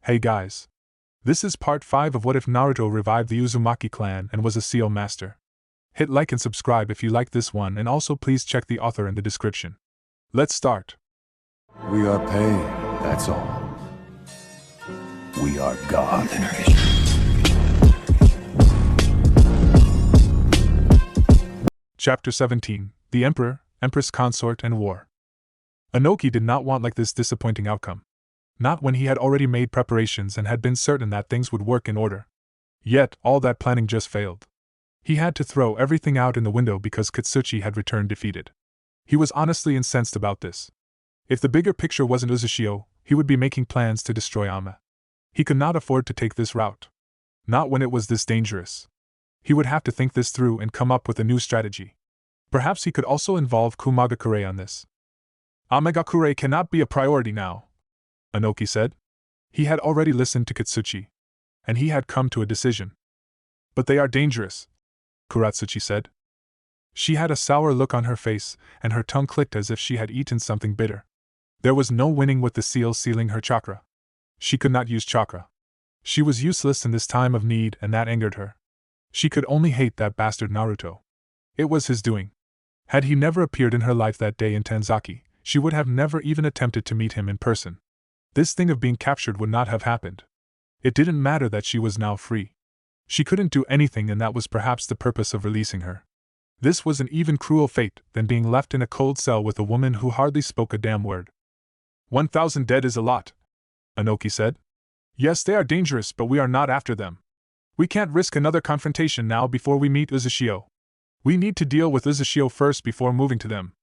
Hey guys. This is part 5 of What If Naruto Revived the Uzumaki Clan and was a seal master. Hit like and subscribe if you like this one, and also please check the author in the description. Let's start. We are pain, that's all. We are God. Chapter 17, The Emperor, Empress Consort and War. Inoki did not want like this disappointing outcome. Not when he had already made preparations and had been certain that things would work in order. Yet, all that planning just failed. He had to throw everything out in the window because Katsuchi had returned defeated. He was honestly incensed about this. If the bigger picture wasn't Uzhio, he would be making plans to destroy Ame. He could not afford to take this route. Not when it was this dangerous. He would have to think this through and come up with a new strategy. Perhaps he could also involve Kumagakure on this. Amegakure cannot be a priority now, Inoki said. He had already listened to Katsuchi, and he had come to a decision. But they are dangerous, Kuratsuchi said. She had a sour look on her face, and her tongue clicked as if she had eaten something bitter. There was no winning with the seal sealing her chakra. She could not use chakra. She was useless in this time of need, and that angered her. She could only hate that bastard Naruto. It was his doing. Had he never appeared in her life that day in Tanzaki, she would have never even attempted to meet him in person. This thing of being captured would not have happened. It didn't matter that she was now free. She couldn't do anything, and that was perhaps the purpose of releasing her. This was an even cruel fate than being left in a cold cell with a woman who hardly spoke a damn word. 1,000 dead is a lot, Inoki said. Yes, they are dangerous, but we are not after them. We can't risk another confrontation now before we meet Uzhio. We need to deal with Uzhio first before moving to them.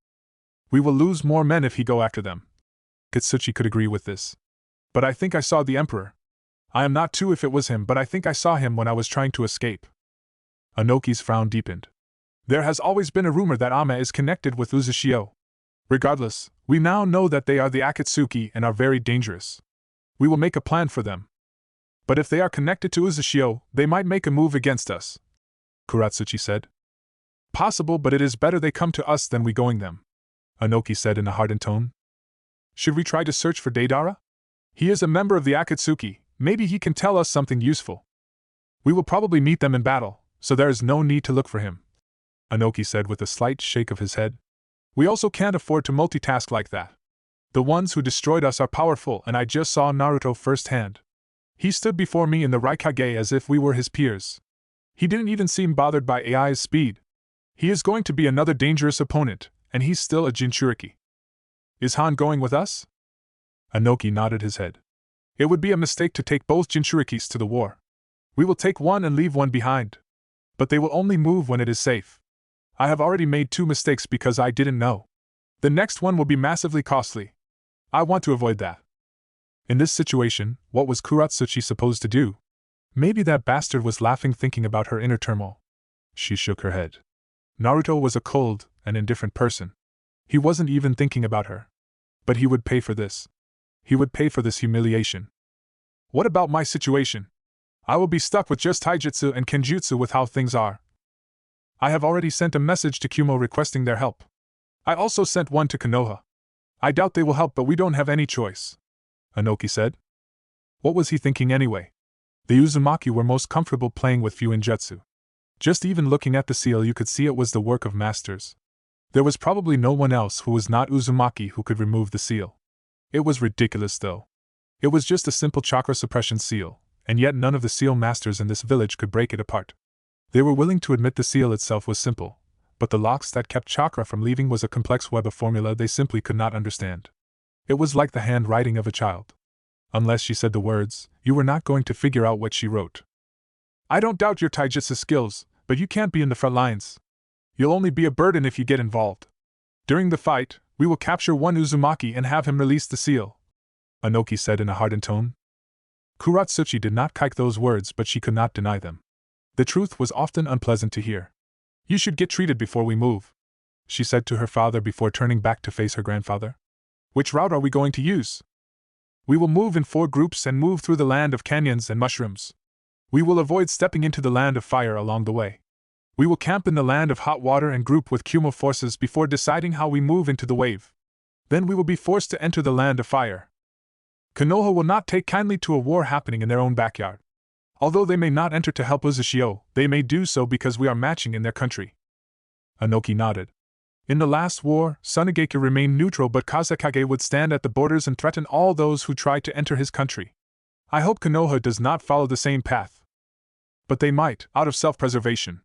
We will lose more men if he go after them. Katsuchi could agree with this. But I think I saw the Emperor. I am not too if it was him, but I think I saw him when I was trying to escape. Inoki's frown deepened. There has always been a rumor that Ame is connected with Uzhio. Regardless, we now know that they are the Akatsuki and are very dangerous. We will make a plan for them. But if they are connected to Uzhio, they might make a move against us, Kuratsuchi said. Possible, but it is better they come to us than we going them, Inoki said in a hardened tone. Should we try to search for Deidara? He is a member of the Akatsuki, maybe he can tell us something useful. We will probably meet them in battle, so there is no need to look for him, Inoki said with a slight shake of his head. We also can't afford to multitask like that. The ones who destroyed us are powerful, and I just saw Naruto firsthand. He stood before me in the Raikage as if we were his peers. He didn't even seem bothered by AI's speed. He is going to be another dangerous opponent, and he's still a Jinchuriki. Is Han going with us? Inoki nodded his head. It would be a mistake to take both Jinchurikis to the war. We will take one and leave one behind. But they will only move when it is safe. I have already made 2 mistakes because I didn't know. The next one will be massively costly. I want to avoid that. In this situation, what was Kuratsuchi supposed to do? Maybe that bastard was laughing thinking about her inner turmoil. She shook her head. Naruto was a cold and indifferent person. He wasn't even thinking about her. But he would pay for this. He would pay for this humiliation. What about my situation? I will be stuck with just taijutsu and kenjutsu with how things are. I have already sent a message to Kumo requesting their help. I also sent one to Konoha. I doubt they will help, but we don't have any choice, Inoki said. What was he thinking anyway? The Uzumaki were most comfortable playing with Fuinjutsu. Just even looking at the seal you could see it was the work of masters. There was probably no one else who was not Uzumaki who could remove the seal. It was ridiculous though. It was just a simple chakra suppression seal, and yet none of the seal masters in this village could break it apart. They were willing to admit the seal itself was simple, but the locks that kept chakra from leaving was a complex web of formula they simply could not understand. It was like the handwriting of a child. Unless she said the words, you were not going to figure out what she wrote. I don't doubt your taijutsu skills, but you can't be in the front lines. You'll only be a burden if you get involved. During the fight, we will capture one Uzumaki and have him release the seal, Inoki said in a hardened tone. Kuratsuchi did not like those words, but she could not deny them. The truth was often unpleasant to hear. You should get treated before we move, she said to her father before turning back to face her grandfather. Which route are we going to use? We will move in 4 groups and move through the land of canyons and mushrooms. We will avoid stepping into the land of fire along the way. We will camp in the land of hot water and group with Kumo forces before deciding how we move into the wave. Then we will be forced to enter the land of fire. Konoha will not take kindly to a war happening in their own backyard. Although they may not enter to help Uzhio, they may do so because we are matching in their country. Anoki nodded. In the last war, Tsunagake remained neutral, but Kazekage would stand at the borders and threaten all those who tried to enter his country. I hope Konoha does not follow the same path. But they might, out of self-preservation.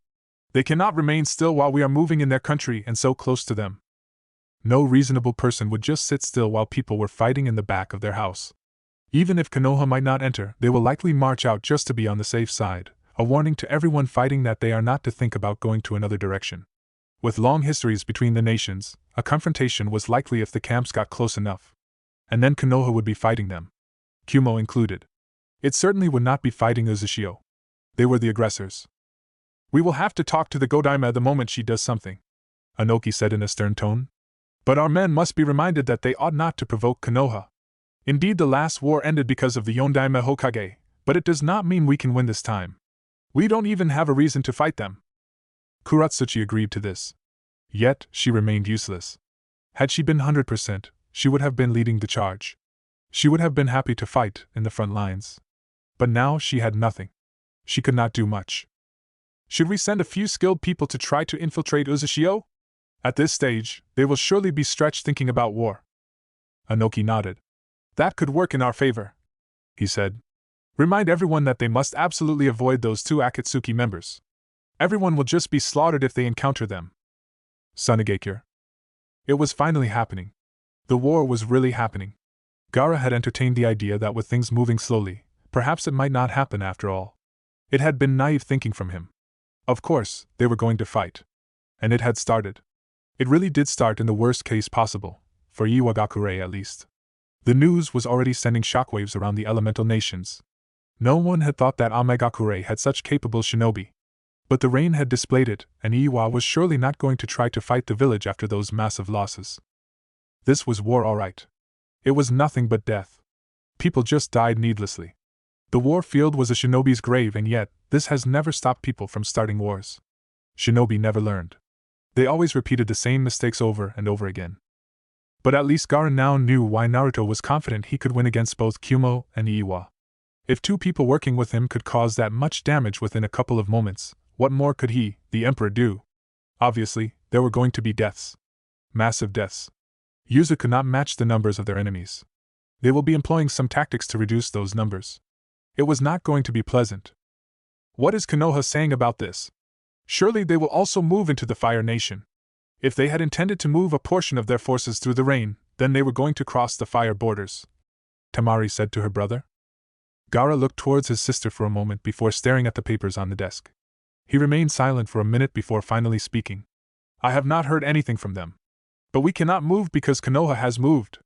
They cannot remain still while we are moving in their country and so close to them. No reasonable person would just sit still while people were fighting in the back of their house. Even if Konoha might not enter, they will likely march out just to be on the safe side, a warning to everyone fighting that they are not to think about going to another direction. With long histories between the nations, a confrontation was likely if the camps got close enough. And then Konoha would be fighting them. Kumo included. It certainly would not be fighting Uzhio. They were the aggressors. We will have to talk to the Godaima the moment she does something, Anoki said in a stern tone. But our men must be reminded that they ought not to provoke Konoha. Indeed, the last war ended because of the Yondaime Hokage, but it does not mean we can win this time. We don't even have a reason to fight them. Kuratsuchi agreed to this. Yet, she remained useless. Had she been 100%, she would have been leading the charge. She would have been happy to fight in the front lines. But now she had nothing. She could not do much. Should we send a few skilled people to try to infiltrate Uzhio? At this stage, they will surely be stretched thinking about war. Anoki nodded. That could work in our favor, he said. Remind everyone that they must absolutely avoid those two Akatsuki members. Everyone will just be slaughtered if they encounter them. Tsunagake. It was finally happening. The war was really happening. Gaara had entertained the idea that with things moving slowly, perhaps it might not happen after all. It had been naive thinking from him. Of course, they were going to fight. And it had started. It really did start in the worst case possible, for Iwagakure at least. The news was already sending shockwaves around the elemental nations. No one had thought that Amegakure had such capable shinobi. But the rain had displayed it, and Iwa was surely not going to try to fight the village after those massive losses. This was war, all right. It was nothing but death. People just died needlessly. The war field was a shinobi's grave, and yet, this has never stopped people from starting wars. Shinobi never learned. They always repeated the same mistakes over and over again. But at least Gaara now knew why Naruto was confident he could win against both Kumo and Iwa. If two people working with him could cause that much damage within a couple of moments, what more could he, the Emperor, do? Obviously, there were going to be deaths. Massive deaths. Yuzu could not match the numbers of their enemies. They will be employing some tactics to reduce those numbers. It was not going to be pleasant. What is Konoha saying about this? Surely they will also move into the Fire Nation. If they had intended to move a portion of their forces through the rain, then they were going to cross the fire borders, Tamari said to her brother. Gaara looked towards his sister for a moment before staring at the papers on the desk. He remained silent for a minute before finally speaking. I have not heard anything from them. But we cannot move because Konoha has moved.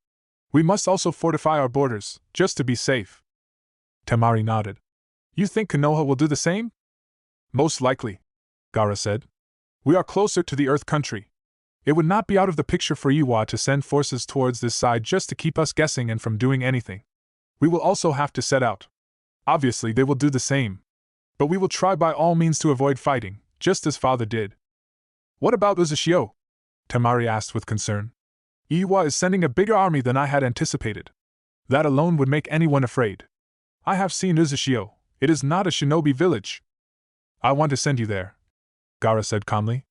We must also fortify our borders, just to be safe. Tamari nodded. You think Konoha will do the same? Most likely, Gaara said. We are closer to the Earth Country. It would not be out of the picture for Iwa to send forces towards this side just to keep us guessing and from doing anything. We will also have to set out. Obviously they will do the same. But we will try by all means to avoid fighting, just as father did. What about Uzhio? Tamari asked with concern. Iwa is sending a bigger army than I had anticipated. That alone would make anyone afraid. I have seen Uzhio. It is not a shinobi village. I want to send you there, Gaara said calmly.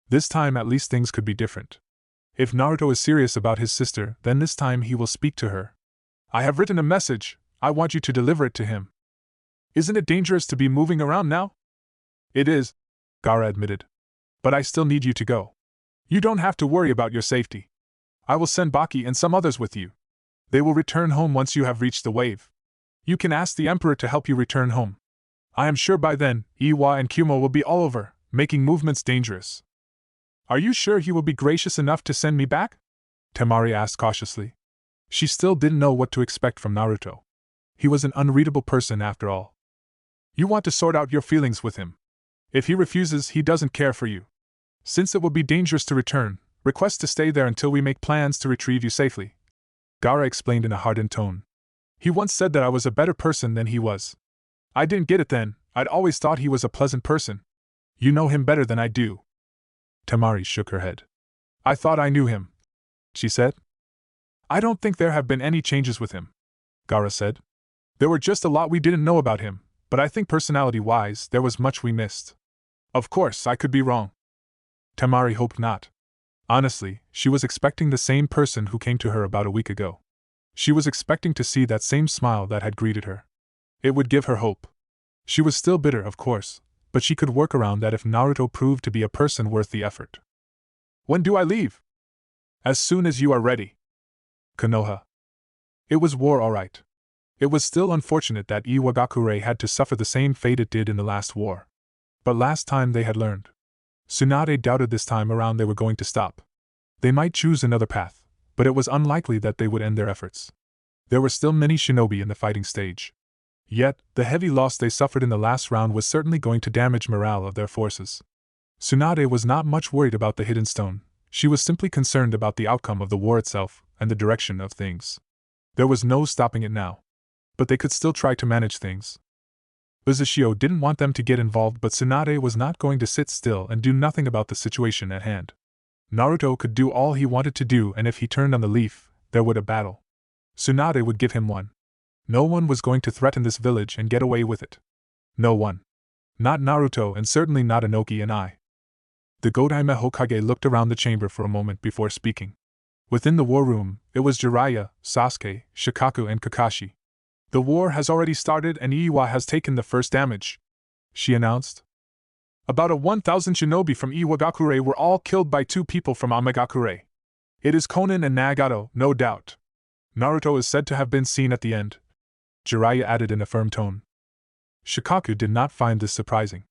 This time at least things could be different. If Naruto is serious about his sister, then this time he will speak to her. I have written a message. I want you to deliver it to him. Isn't it dangerous to be moving around now? It is, Gaara admitted. But I still need you to go. You don't have to worry about your safety. I will send Baki and some others with you. They will return home once you have reached the wave. You can ask the Emperor to help you return home. I am sure by then, Iwa and Kumo will be all over, making movements dangerous. Are you sure he will be gracious enough to send me back? Tamari asked cautiously. She still didn't know what to expect from Naruto. He was an unreadable person after all. You want to sort out your feelings with him. If he refuses, he doesn't care for you. Since it will be dangerous to return, request to stay there until we make plans to retrieve you safely. Gaara explained in a hardened tone. He once said that I was a better person than he was. I didn't get it then. I'd always thought he was a pleasant person. You know him better than I do. Tamari shook her head. I thought I knew him, she said. I don't think there have been any changes with him. Gaara said. There were just a lot we didn't know about him, but I think personality-wise there was much we missed. Of course, I could be wrong. Tamari hoped not. Honestly, she was expecting the same person who came to her about a week ago. She was expecting to see that same smile that had greeted her. It would give her hope. She was still bitter, of course, but she could work around that if Naruto proved to be a person worth the effort. When do I leave? As soon as you are ready. Konoha. It was war, all right. It was still unfortunate that Iwagakure had to suffer the same fate it did in the last war. But last time they had learned. Tsunade doubted this time around they were going to stop. They might choose another path, but it was unlikely that they would end their efforts. There were still many shinobi in the fighting stage. Yet, the heavy loss they suffered in the last round was certainly going to damage morale of their forces. Tsunade was not much worried about the hidden stone, she was simply concerned about the outcome of the war itself and the direction of things. There was no stopping it now. But they could still try to manage things. Uzhio didn't want them to get involved, but Tsunade was not going to sit still and do nothing about the situation at hand. Naruto could do all he wanted to do, and if he turned on the leaf, there would a battle. Tsunade would give him one. No one was going to threaten this village and get away with it. No one. Not Naruto, and certainly not Inoki and I. The Godaime Hokage looked around the chamber for a moment before speaking. Within the war room, it was Jiraiya, Sasuke, Shikaku and Kakashi. The war has already started and Iwa has taken the first damage, she announced. About 1,000 shinobi from Iwagakure were all killed by 2 people from Amegakure. It is Konan and Nagato, no doubt. Naruto is said to have been seen at the end, Jiraiya added in a firm tone. Shikaku did not find this surprising.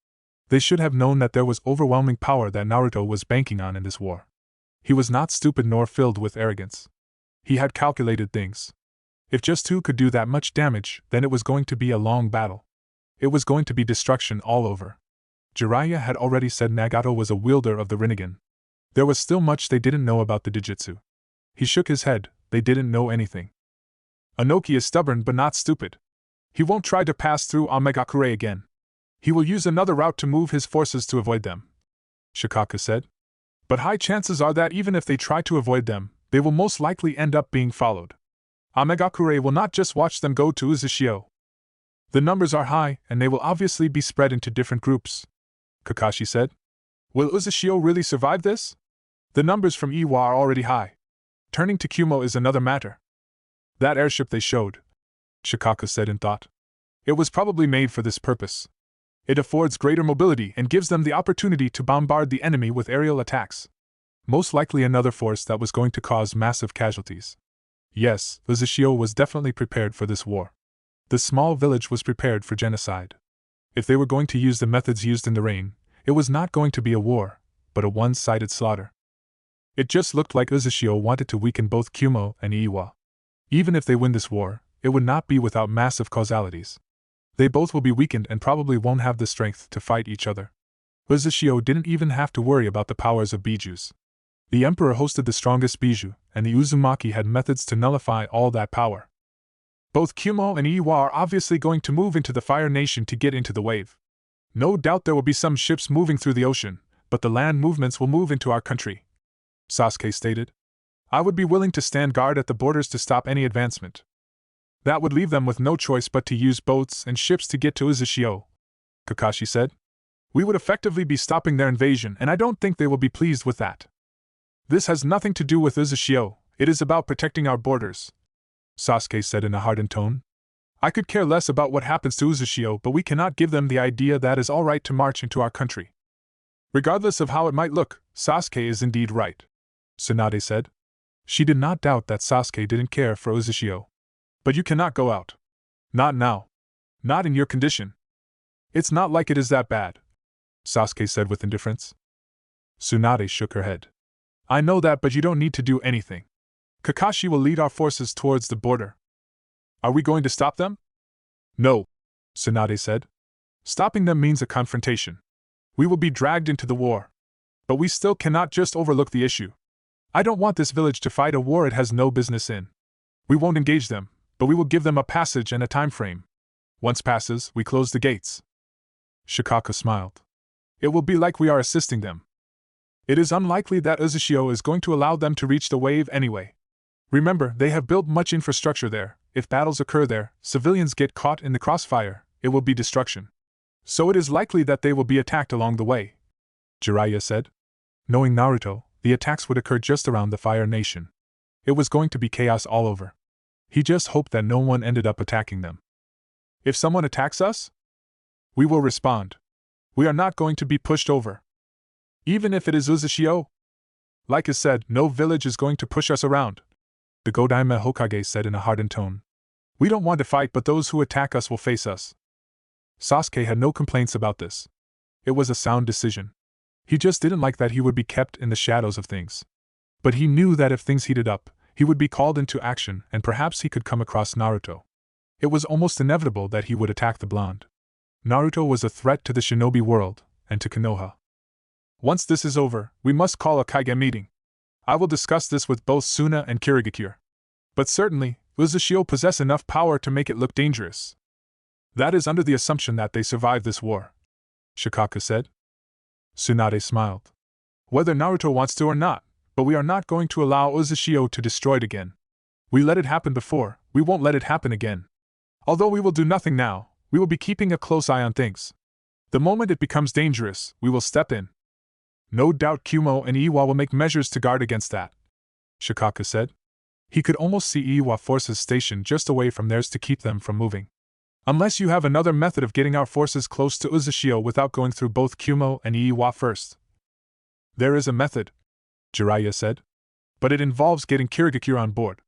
They should have known that there was overwhelming power that Naruto was banking on in this war. He was not stupid nor filled with arrogance. He had calculated things. If just 2 could do that much damage, then it was going to be a long battle. It was going to be destruction all over. Jiraiya had already said Nagato was a wielder of the Rinnegan. There was still much they didn't know about the Dijutsu. He shook his head, they didn't know anything. Inoki is stubborn but not stupid. He won't try to pass through Amegakure again. He will use another route to move his forces to avoid them, Shikaku said. But high chances are that even if they try to avoid them, they will most likely end up being followed. Amegakure will not just watch them go to Uzhio. The numbers are high, and they will obviously be spread into different groups, Kakashi said. Will Uzhio really survive this? The numbers from Iwa are already high. Turning to Kumo is another matter. That airship they showed, Shikaku said in thought. It was probably made for this purpose. It affords greater mobility and gives them the opportunity to bombard the enemy with aerial attacks. Most likely another force that was going to cause massive casualties. Yes, Uzhio was definitely prepared for this war. The small village was prepared for genocide. If they were going to use the methods used in the rain, it was not going to be a war, but a one-sided slaughter. It just looked like Uzhio wanted to weaken both Kumo and Iwa. Even if they win this war, it would not be without massive causalities. They both will be weakened and probably won't have the strength to fight each other. Uzhio didn't even have to worry about the powers of bijus. The Emperor hosted the strongest biju, and the Uzumaki had methods to nullify all that power. Both Kumo and Iwa are obviously going to move into the Fire Nation to get into the wave. No doubt there will be some ships moving through the ocean, but the land movements will move into our country, Sasuke stated. I would be willing to stand guard at the borders to stop any advancement. That would leave them with no choice but to use boats and ships to get to Uzhio, Kakashi said. We would effectively be stopping their invasion, and I don't think they will be pleased with that. This has nothing to do with Uzhio, it is about protecting our borders, Sasuke said in a hardened tone. I could care less about what happens to Uzhio, but we cannot give them the idea that it is all right to march into our country. Regardless of how it might look, Sasuke is indeed right, Tsunade said. She did not doubt that Sasuke didn't care for Uzhio. But you cannot go out. Not now. Not in your condition. It's not like it is that bad, Sasuke said with indifference. Tsunade shook her head. I know that, but you don't need to do anything. Kakashi will lead our forces towards the border. Are we going to stop them? No, Tsunade said. Stopping them means a confrontation. We will be dragged into the war. But we still cannot just overlook the issue. I don't want this village to fight a war it has no business in. We won't engage them, but we will give them a passage and a time frame. Once passes, we close the gates. Shikaku smiled. It will be like we are assisting them. It is unlikely that Uzhio is going to allow them to reach the wave anyway. Remember, they have built much infrastructure there, if battles occur there, civilians get caught in the crossfire, it will be destruction. So it is likely that they will be attacked along the way, Jiraiya said. Knowing Naruto, the attacks would occur just around the Fire Nation. It was going to be chaos all over. He just hoped that no one ended up attacking them. If someone attacks us, we will respond. We are not going to be pushed over. Even if it is Uzhio? Like is said, no village is going to push us around, the Godaime Hokage said in a hardened tone. We don't want to fight, but those who attack us will face us. Sasuke had no complaints about this. It was a sound decision. He just didn't like that he would be kept in the shadows of things. But he knew that if things heated up, he would be called into action and perhaps he could come across Naruto. It was almost inevitable that he would attack the blonde. Naruto was a threat to the shinobi world, and to Konoha. Once this is over, we must call a Kaige meeting. I will discuss this with both Suna and Kirigakure. But certainly, Uzhio possess enough power to make it look dangerous. That is under the assumption that they survive this war, Shikaka said. Tsunade smiled. Whether Naruto wants to or not, but we are not going to allow Uzhio to destroy it again. We let it happen before, we won't let it happen again. Although we will do nothing now, we will be keeping a close eye on things. The moment it becomes dangerous, we will step in. No doubt Kumo and Iwa will make measures to guard against that, Shikaka said. He could almost see Iwa forces stationed just away from theirs to keep them from moving. Unless you have another method of getting our forces close to Uzhio without going through both Kumo and Iwa first. There is a method, Jiraiya said. But it involves getting Kirigakure on board.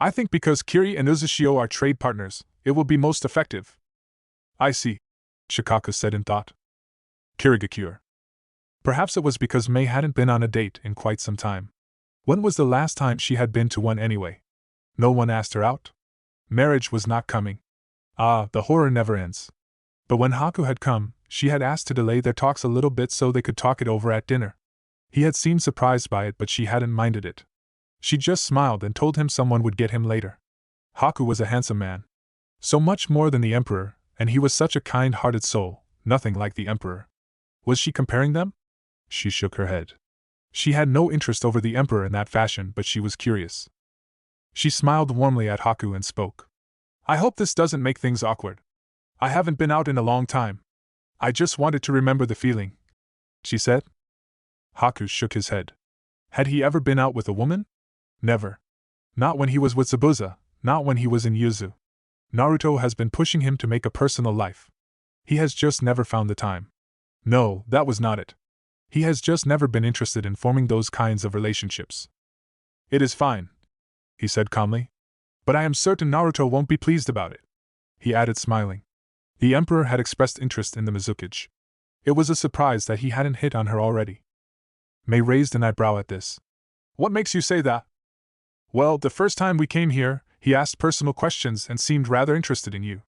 I think because Kiri and Uzhio are trade partners, it will be most effective. I see, Shikaka said in thought. Kirigakure. Perhaps it was because Mei hadn't been on a date in quite some time. When was the last time she had been to one anyway? No one asked her out? Marriage was not coming. Ah, the horror never ends. But when Haku had come, she had asked to delay their talks a little bit so they could talk it over at dinner. He had seemed surprised by it, but she hadn't minded it. She just smiled and told him someone would get him later. Haku was a handsome man. So much more than the Emperor, and he was such a kind-hearted soul, nothing like the Emperor. Was she comparing them? She shook her head. She had no interest over the Emperor in that fashion, but she was curious. She smiled warmly at Haku and spoke. I hope this doesn't make things awkward. I haven't been out in a long time. I just wanted to remember the feeling, she said. Haku shook his head. Had he ever been out with a woman? Never. Not when he was with Zabuza, not when he was in Yuzu. Naruto has been pushing him to make a personal life. He has just never found the time. No, that was not it. He has just never been interested in forming those kinds of relationships. It is fine, he said calmly. But I am certain Naruto won't be pleased about it, he added smiling. The Emperor had expressed interest in the Mizukage. It was a surprise that he hadn't hit on her already. Mei raised an eyebrow at this. What makes you say that? Well, the first time we came here, he asked personal questions and seemed rather interested in you.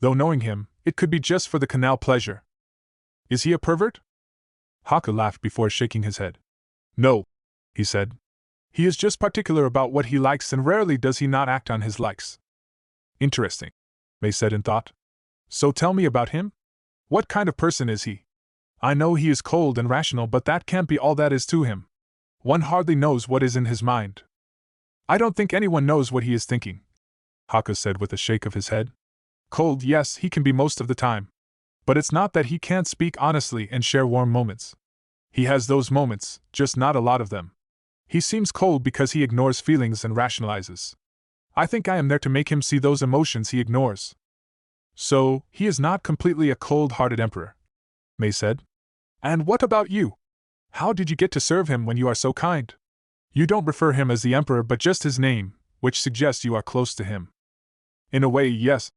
Though knowing him, it could be just for the canal pleasure. Is he a pervert? Haku laughed before shaking his head. No, he said. He is just particular about what he likes and rarely does he not act on his likes. Interesting, Mei said in thought. So tell me about him? What kind of person is he? I know he is cold and rational, but that can't be all that is to him. One hardly knows what is in his mind. I don't think anyone knows what he is thinking, Haku said with a shake of his head. Cold, yes, he can be most of the time. But it's not that he can't speak honestly and share warm moments. He has those moments, just not a lot of them. He seems cold because he ignores feelings and rationalizes. I think I am there to make him see those emotions he ignores. So, he is not completely a cold-hearted emperor, Mei said. And what about you? How did you get to serve him when you are so kind? You don't refer him as the emperor but just his name, which suggests you are close to him. In a way, yes,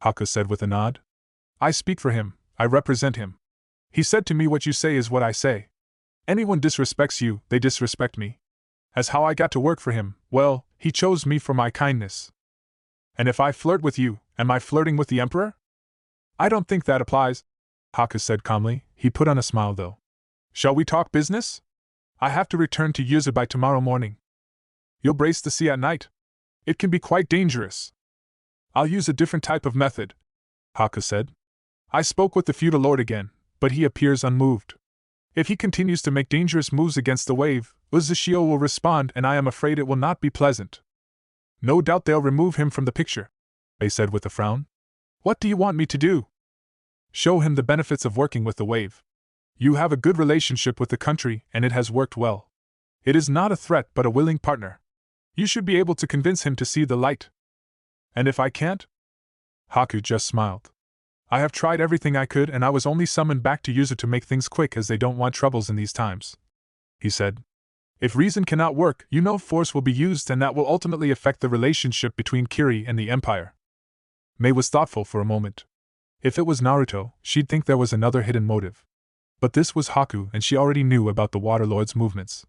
Haku said with a nod. I speak for him, I represent him. He said to me, what you say is what I say. Anyone disrespects you, they disrespect me. As how I got to work for him, well, he chose me for my kindness. And if I flirt with you, am I flirting with the emperor? I don't think that applies, Haku said calmly. He put on a smile though. Shall we talk business? I have to return to Yuzu by tomorrow morning. You'll brace the sea at night. It can be quite dangerous. I'll use a different type of method, Haku said. I spoke with the feudal lord again, but he appears unmoved. If he continues to make dangerous moves against the wave, Uzhio will respond and I am afraid it will not be pleasant. No doubt they'll remove him from the picture, May said with a frown. What do you want me to do? Show him the benefits of working with the wave. You have a good relationship with the country, and it has worked well. It is not a threat but a willing partner. You should be able to convince him to see the light. And if I can't? Haku just smiled. I have tried everything I could, and I was only summoned back to use it to make things quick, as they don't want troubles in these times, he said. If reason cannot work, you know force will be used, and that will ultimately affect the relationship between Kiri and the Empire. Mei was thoughtful for a moment. If it was Naruto, she'd think there was another hidden motive. But this was Haku, and she already knew about the Water Lord's movements.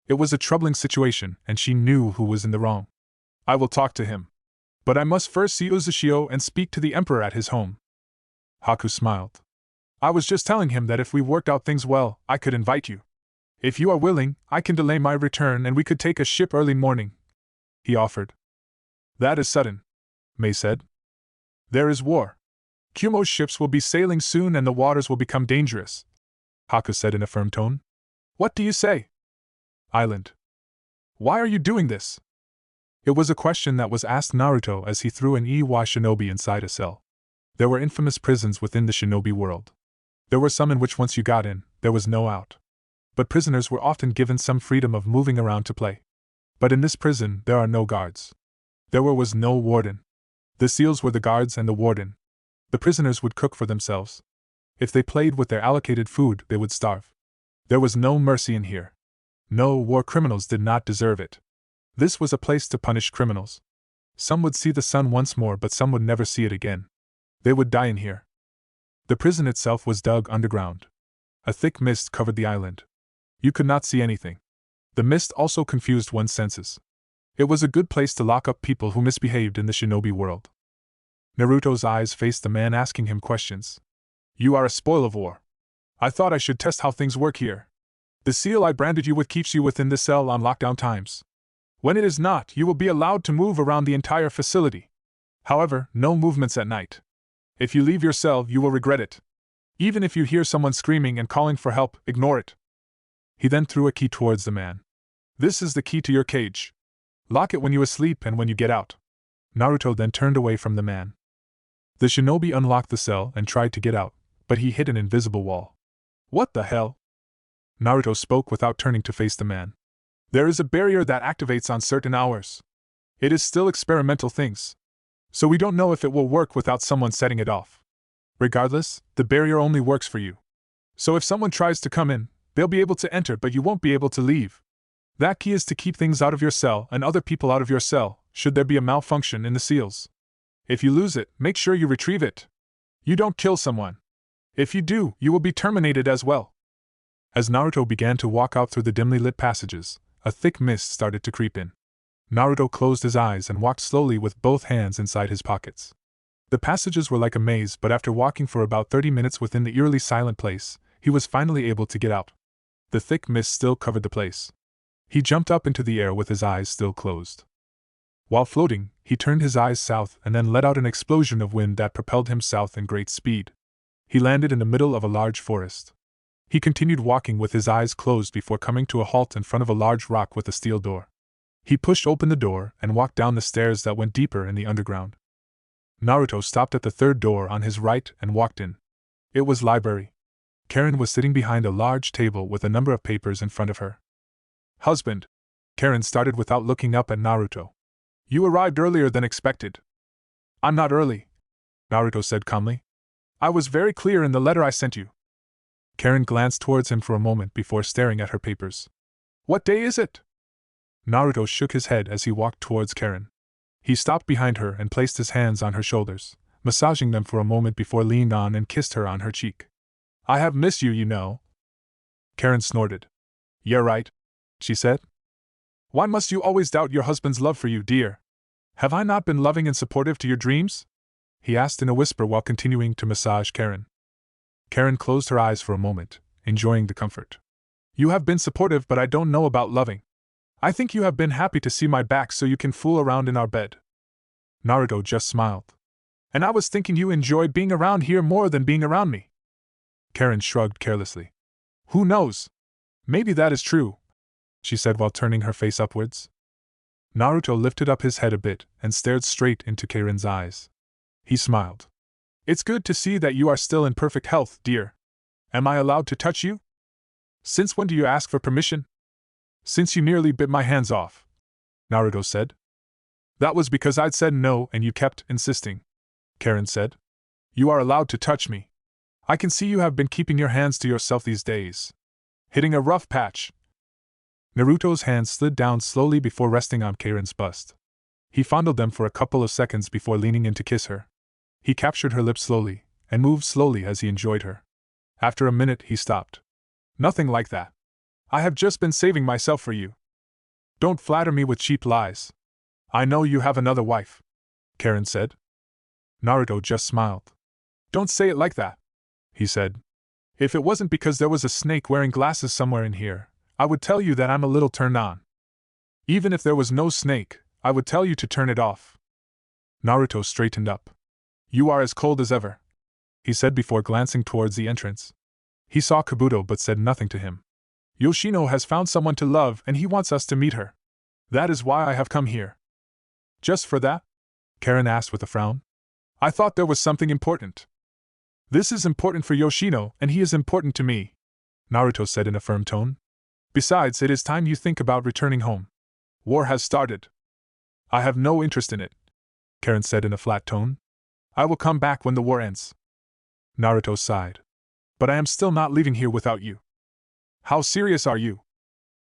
It was a troubling situation, and she knew who was in the wrong. I will talk to him. But I must first see Uzhio and speak to the Emperor at his home. Haku smiled. I was just telling him that if we worked out things well, I could invite you. If you are willing, I can delay my return and we could take a ship early morning, he offered. That is sudden, Mei said. There is war. Kumo's ships will be sailing soon and the waters will become dangerous, Haku said in a firm tone. What do you say? Island. Why are you doing this? It was a question that was asked Naruto as he threw an Iwa shinobi inside a cell. There were infamous prisons within the shinobi world. There were some in which once you got in, there was no out. But prisoners were often given some freedom of moving around to play. But in this prison, there are no guards. There was no warden. The seals were the guards and the warden. The prisoners would cook for themselves. If they played with their allocated food, they would starve. There was no mercy in here. No, war criminals did not deserve it. This was a place to punish criminals. Some would see the sun once more, but some would never see it again. They would die in here. The prison itself was dug underground. A thick mist covered the island. You could not see anything. The mist also confused one's senses. It was a good place to lock up people who misbehaved in the shinobi world. Naruto's eyes faced the man asking him questions. You are a spoil of war. I thought I should test how things work here. The seal I branded you with keeps you within the cell on lockdown times. When it is not, you will be allowed to move around the entire facility. However, no movements at night. If you leave your cell, you will regret it. Even if you hear someone screaming and calling for help, ignore it. He then threw a key towards the man. This is the key to your cage. Lock it when you asleep and when you get out. Naruto then turned away from the man. The shinobi unlocked the cell and tried to get out, but he hit an invisible wall. What the hell? Naruto spoke without turning to face the man. There is a barrier that activates on certain hours. It is still experimental things. So we don't know if it will work without someone setting it off. Regardless, the barrier only works for you. So if someone tries to come in, they'll be able to enter but you won't be able to leave. That key is to keep things out of your cell and other people out of your cell, should there be a malfunction in the seals. If you lose it, make sure you retrieve it. You don't kill someone. If you do, you will be terminated as well. As Naruto began to walk out through the dimly lit passages, a thick mist started to creep in. Naruto closed his eyes and walked slowly with both hands inside his pockets. The passages were like a maze, but after walking for about 30 minutes within the eerily silent place, he was finally able to get out. The thick mist still covered the place. He jumped up into the air with his eyes still closed. While floating, he turned his eyes south and then let out an explosion of wind that propelled him south in great speed. He landed in the middle of a large forest. He continued walking with his eyes closed before coming to a halt in front of a large rock with a steel door. He pushed open the door and walked down the stairs that went deeper in the underground. Naruto stopped at the third door on his right and walked in. It was library. Karen was sitting behind a large table with a number of papers in front of her. Husband, Karen started without looking up at Naruto. You arrived earlier than expected. I'm not early, Naruto said calmly. I was very clear in the letter I sent you. Karen glanced towards him for a moment before staring at her papers. What day is it? Naruto shook his head as he walked towards Karen. He stopped behind her and placed his hands on her shoulders, massaging them for a moment before leaning on and kissed her on her cheek. I have missed you, you know. Karen snorted. You're right, she said. Why must you always doubt your husband's love for you, dear? Have I not been loving and supportive to your dreams? He asked in a whisper while continuing to massage Karen. Karen closed her eyes for a moment, enjoying the comfort. You have been supportive, but I don't know about loving. I think you have been happy to see my back so you can fool around in our bed. Naruto just smiled. And I was thinking you enjoy being around here more than being around me. Karen shrugged carelessly. Who knows? Maybe that is true, she said while turning her face upwards. Naruto lifted up his head a bit and stared straight into Karen's eyes. He smiled. It's good to see that you are still in perfect health, dear. Am I allowed to touch you? Since when do you ask for permission? Since you nearly bit my hands off, Naruto said. That was because I'd said no and you kept insisting, Karen said. You are allowed to touch me. I can see you have been keeping your hands to yourself these days. Hitting a rough patch. Naruto's hands slid down slowly before resting on Karen's bust. He fondled them for a couple of seconds before leaning in to kiss her. He captured her lips slowly, and moved slowly as he enjoyed her. After a minute, he stopped. Nothing like that. I have just been saving myself for you. Don't flatter me with cheap lies. I know you have another wife, Karen said. Naruto just smiled. Don't say it like that, he said. If it wasn't because there was a snake wearing glasses somewhere in here, I would tell you that I'm a little turned on. Even if there was no snake, I would tell you to turn it off. Naruto straightened up. You are as cold as ever, he said before glancing towards the entrance. He saw Kabuto but said nothing to him. Yoshino has found someone to love and he wants us to meet her. That is why I have come here. Just for that? Karen asked with a frown. I thought there was something important. This is important for Yoshino and he is important to me, Naruto said in a firm tone. Besides, it is time you think about returning home. War has started. I have no interest in it, Karen said in a flat tone. I will come back when the war ends. Naruto sighed. But I am still not leaving here without you. How serious are you?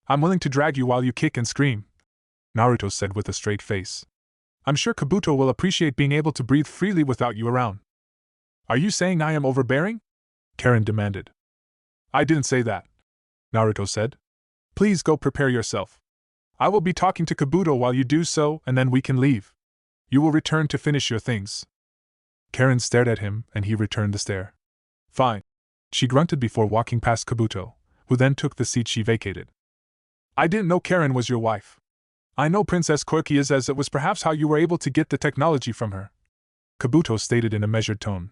I'm willing to drag you while you kick and scream, Naruto said with a straight face. I'm sure Kabuto will appreciate being able to breathe freely without you around. Are you saying I am overbearing? Karen demanded. I didn't say that, Naruto said. Please go prepare yourself. I will be talking to Kabuto while you do so, and then we can leave. You will return to finish your things. Karen stared at him, and he returned the stare. Fine. She grunted before walking past Kabuto, who then took the seat she vacated. I didn't know Karen was your wife. I know Princess Korki is, as it was perhaps how you were able to get the technology from her, Kabuto stated in a measured tone.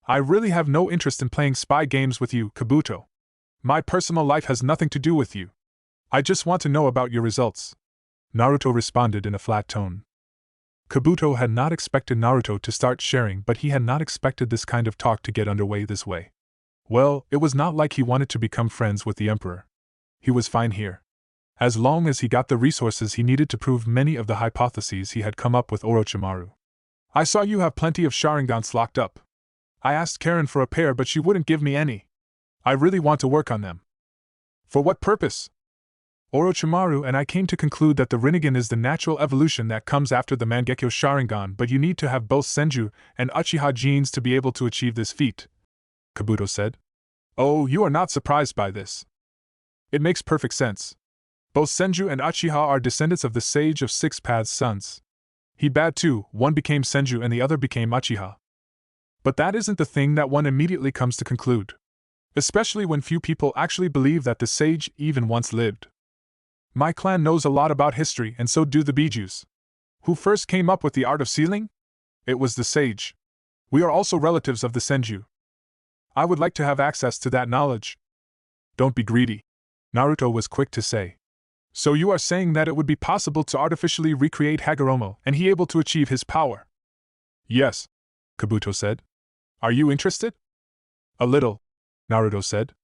I really have no interest in playing spy games with you, Kabuto. My personal life has nothing to do with you. I just want to know about your results, Naruto responded in a flat tone. Kabuto had not expected Naruto to start sharing, but he had not expected this kind of talk to get underway this way. Well, it was not like he wanted to become friends with the Emperor. He was fine here. As long as he got the resources he needed to prove many of the hypotheses he had come up with Orochimaru. I saw you have plenty of Sharingans locked up. I asked Karen for a pair but she wouldn't give me any. I really want to work on them. For what purpose? Orochimaru and I came to conclude that the Rinnegan is the natural evolution that comes after the Mangekyo Sharingan, but you need to have both Senju and Uchiha genes to be able to achieve this feat, Kabuto said. Oh, you are not surprised by this. It makes perfect sense. Both Senju and Uchiha are descendants of the Sage of Six Paths' sons. He bad too, one became Senju and the other became Uchiha. But that isn't the thing that one immediately comes to conclude. Especially when few people actually believe that the sage even once lived. My clan knows a lot about history and so do the Bijus. Who first came up with the art of sealing? It was the sage. We are also relatives of the Senju. I would like to have access to that knowledge. Don't be greedy, Naruto was quick to say. So you are saying that it would be possible to artificially recreate Hagoromo and he able to achieve his power? Yes, Kabuto said. Are you interested? A little, Naruto said.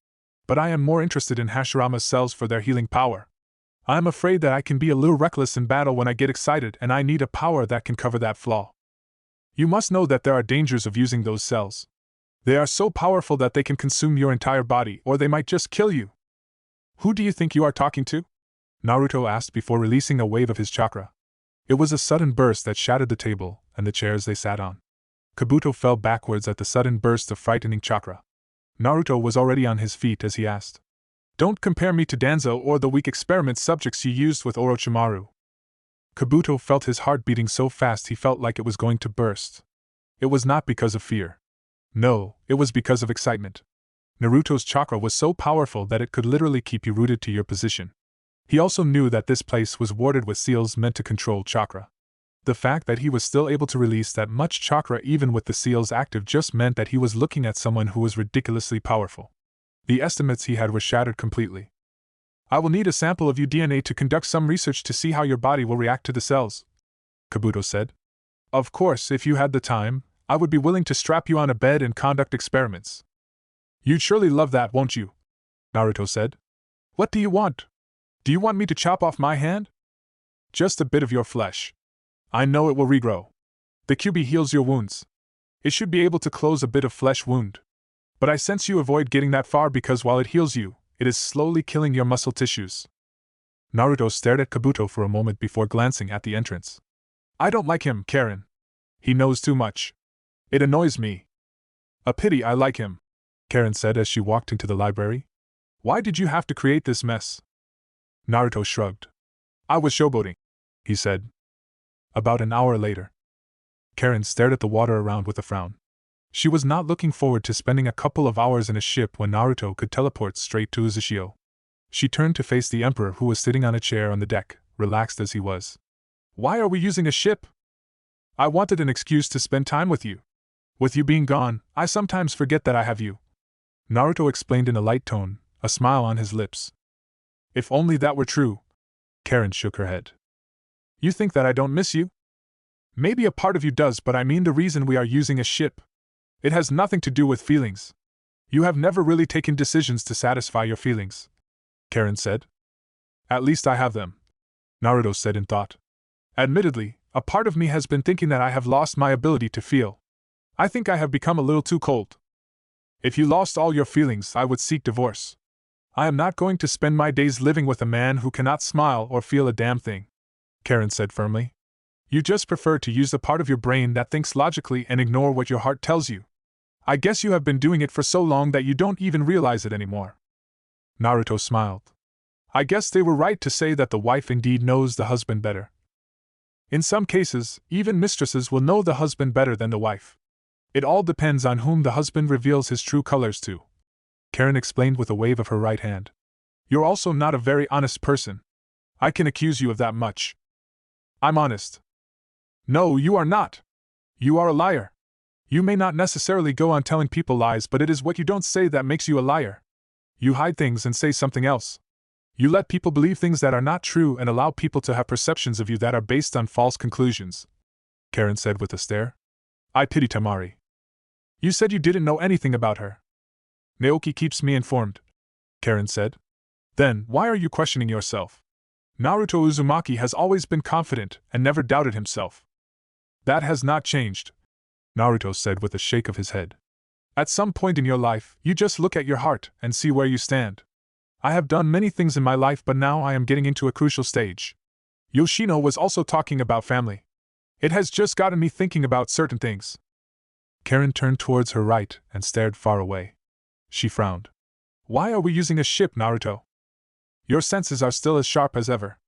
But I am more interested in Hashirama's cells for their healing power. I am afraid that I can be a little reckless in battle when I get excited and I need a power that can cover that flaw. You must know that there are dangers of using those cells. They are so powerful that they can consume your entire body or they might just kill you. Who do you think you are talking to? Naruto asked before releasing a wave of his chakra. It was a sudden burst that shattered the table and the chairs they sat on. Kabuto fell backwards at the sudden burst of frightening chakra. Naruto was already on his feet as he asked. Don't compare me to Danzo or the weak experiment subjects you used with Orochimaru. Kabuto felt his heart beating so fast he felt like it was going to burst. It was not because of fear. No, it was because of excitement. Naruto's chakra was so powerful that it could literally keep you rooted to your position. He also knew that this place was warded with seals meant to control chakra. The fact that he was still able to release that much chakra even with the seals active just meant that he was looking at someone who was ridiculously powerful. The estimates he had were shattered completely. I will need a sample of your DNA to conduct some research to see how your body will react to the cells, Kabuto said. Of course, if you had the time, I would be willing to strap you on a bed and conduct experiments. You'd surely love that, won't you? Naruto said. What do you want? Do you want me to chop off my hand? Just a bit of your flesh. I know it will regrow. The QB heals your wounds. It should be able to close a bit of flesh wound. But I sense you avoid getting that far because while it heals you, it is slowly killing your muscle tissues. Naruto stared at Kabuto for a moment before glancing at the entrance. I don't like him, Karen. He knows too much. It annoys me. A pity I like him, Karen said as she walked into the library. Why did you have to create this mess? Naruto shrugged. I was showboating, he said. About an hour later. Karen stared at the water around with a frown. She was not looking forward to spending a couple of hours in a ship when Naruto could teleport straight to Uzhio. She turned to face the Emperor who was sitting on a chair on the deck, relaxed as he was. Why are we using a ship? I wanted an excuse to spend time with you. With you being gone, I sometimes forget that I have you. Naruto explained in a light tone, a smile on his lips. If only that were true. Karen shook her head. You think that I don't miss you? Maybe a part of you does, but I mean the reason we are using a ship. It has nothing to do with feelings. You have never really taken decisions to satisfy your feelings, Karen said. At least I have them, Naruto said in thought. Admittedly, a part of me has been thinking that I have lost my ability to feel. I think I have become a little too cold. If you lost all your feelings, I would seek divorce. I am not going to spend my days living with a man who cannot smile or feel a damn thing, Karen said firmly. You just prefer to use the part of your brain that thinks logically and ignore what your heart tells you. I guess you have been doing it for so long that you don't even realize it anymore. Naruto smiled. I guess they were right to say that the wife indeed knows the husband better. In some cases, even mistresses will know the husband better than the wife. It all depends on whom the husband reveals his true colors to, Karen explained with a wave of her right hand. You're also not a very honest person. I can accuse you of that much. I'm honest. No, you are not. You are a liar. You may not necessarily go on telling people lies, but it is what you don't say that makes you a liar. You hide things and say something else. You let people believe things that are not true and allow people to have perceptions of you that are based on false conclusions, Karen said with a stare. I pity Tamari. You said you didn't know anything about her. Naoki keeps me informed, Karen said. Then, why are you questioning yourself? Naruto Uzumaki has always been confident and never doubted himself. That has not changed, Naruto said with a shake of his head. At some point in your life, you just look at your heart and see where you stand. I have done many things in my life, but now I am getting into a crucial stage. Yoshino was also talking about family. It has just gotten me thinking about certain things. Karen turned towards her right and stared far away. She frowned. Why are we using a ship, Naruto? Your senses are still as sharp as ever.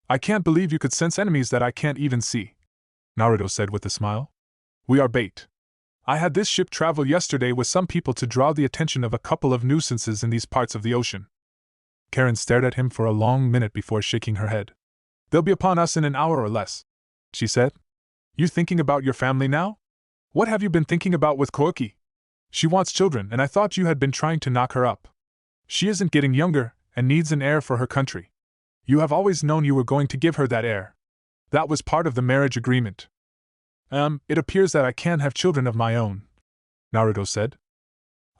I can't believe you could sense enemies that I can't even see, Naruto said with a smile. We are bait. I had this ship travel yesterday with some people to draw the attention of a couple of nuisances in these parts of the ocean. Karen stared at him for a long minute before shaking her head. They'll be upon us in an hour or less, she said. You thinking about your family now? What have you been thinking about with Koiki? She wants children, and I thought you had been trying to knock her up. She isn't getting younger, and needs an heir for her country. You have always known you were going to give her that heir. That was part of the marriage agreement. It appears that I can't have children of my own, Naruto said.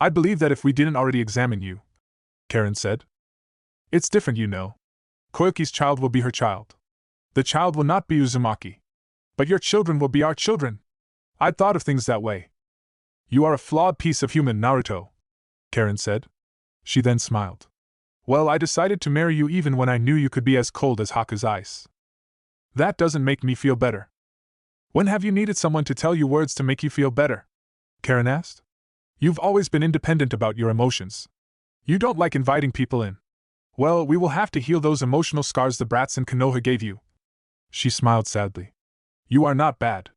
I believe that if we didn't already examine you, Karen said. It's different, you know. Koiki's child will be her child. The child will not be Uzumaki. But your children will be our children. I'd thought of things that way. You are a flawed piece of human, Naruto, Karen said. She then smiled. Well, I decided to marry you even when I knew you could be as cold as Haku's ice. That doesn't make me feel better. When have you needed someone to tell you words to make you feel better? Karen asked. You've always been independent about your emotions. You don't like inviting people in. Well, we will have to heal those emotional scars the brats in Konoha gave you. She smiled sadly. You are not bad.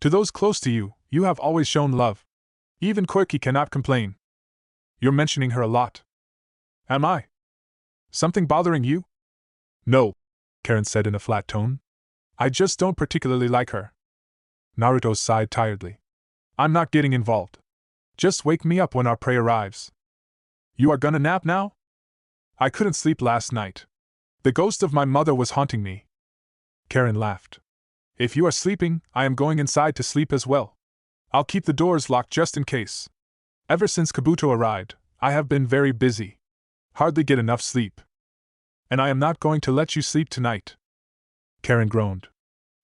To those close to you, you have always shown love. Even Koiki cannot complain. You're mentioning her a lot. Am I? Something bothering you? No, Karen said in a flat tone. I just don't particularly like her. Naruto sighed tiredly. I'm not getting involved. Just wake me up when our prey arrives. You are gonna nap now? I couldn't sleep last night. The ghost of my mother was haunting me. Karen laughed. If you are sleeping, I am going inside to sleep as well. I'll keep the doors locked just in case. Ever since Kabuto arrived, I have been very busy. Hardly get enough sleep. And I am not going to let you sleep tonight. Karen groaned.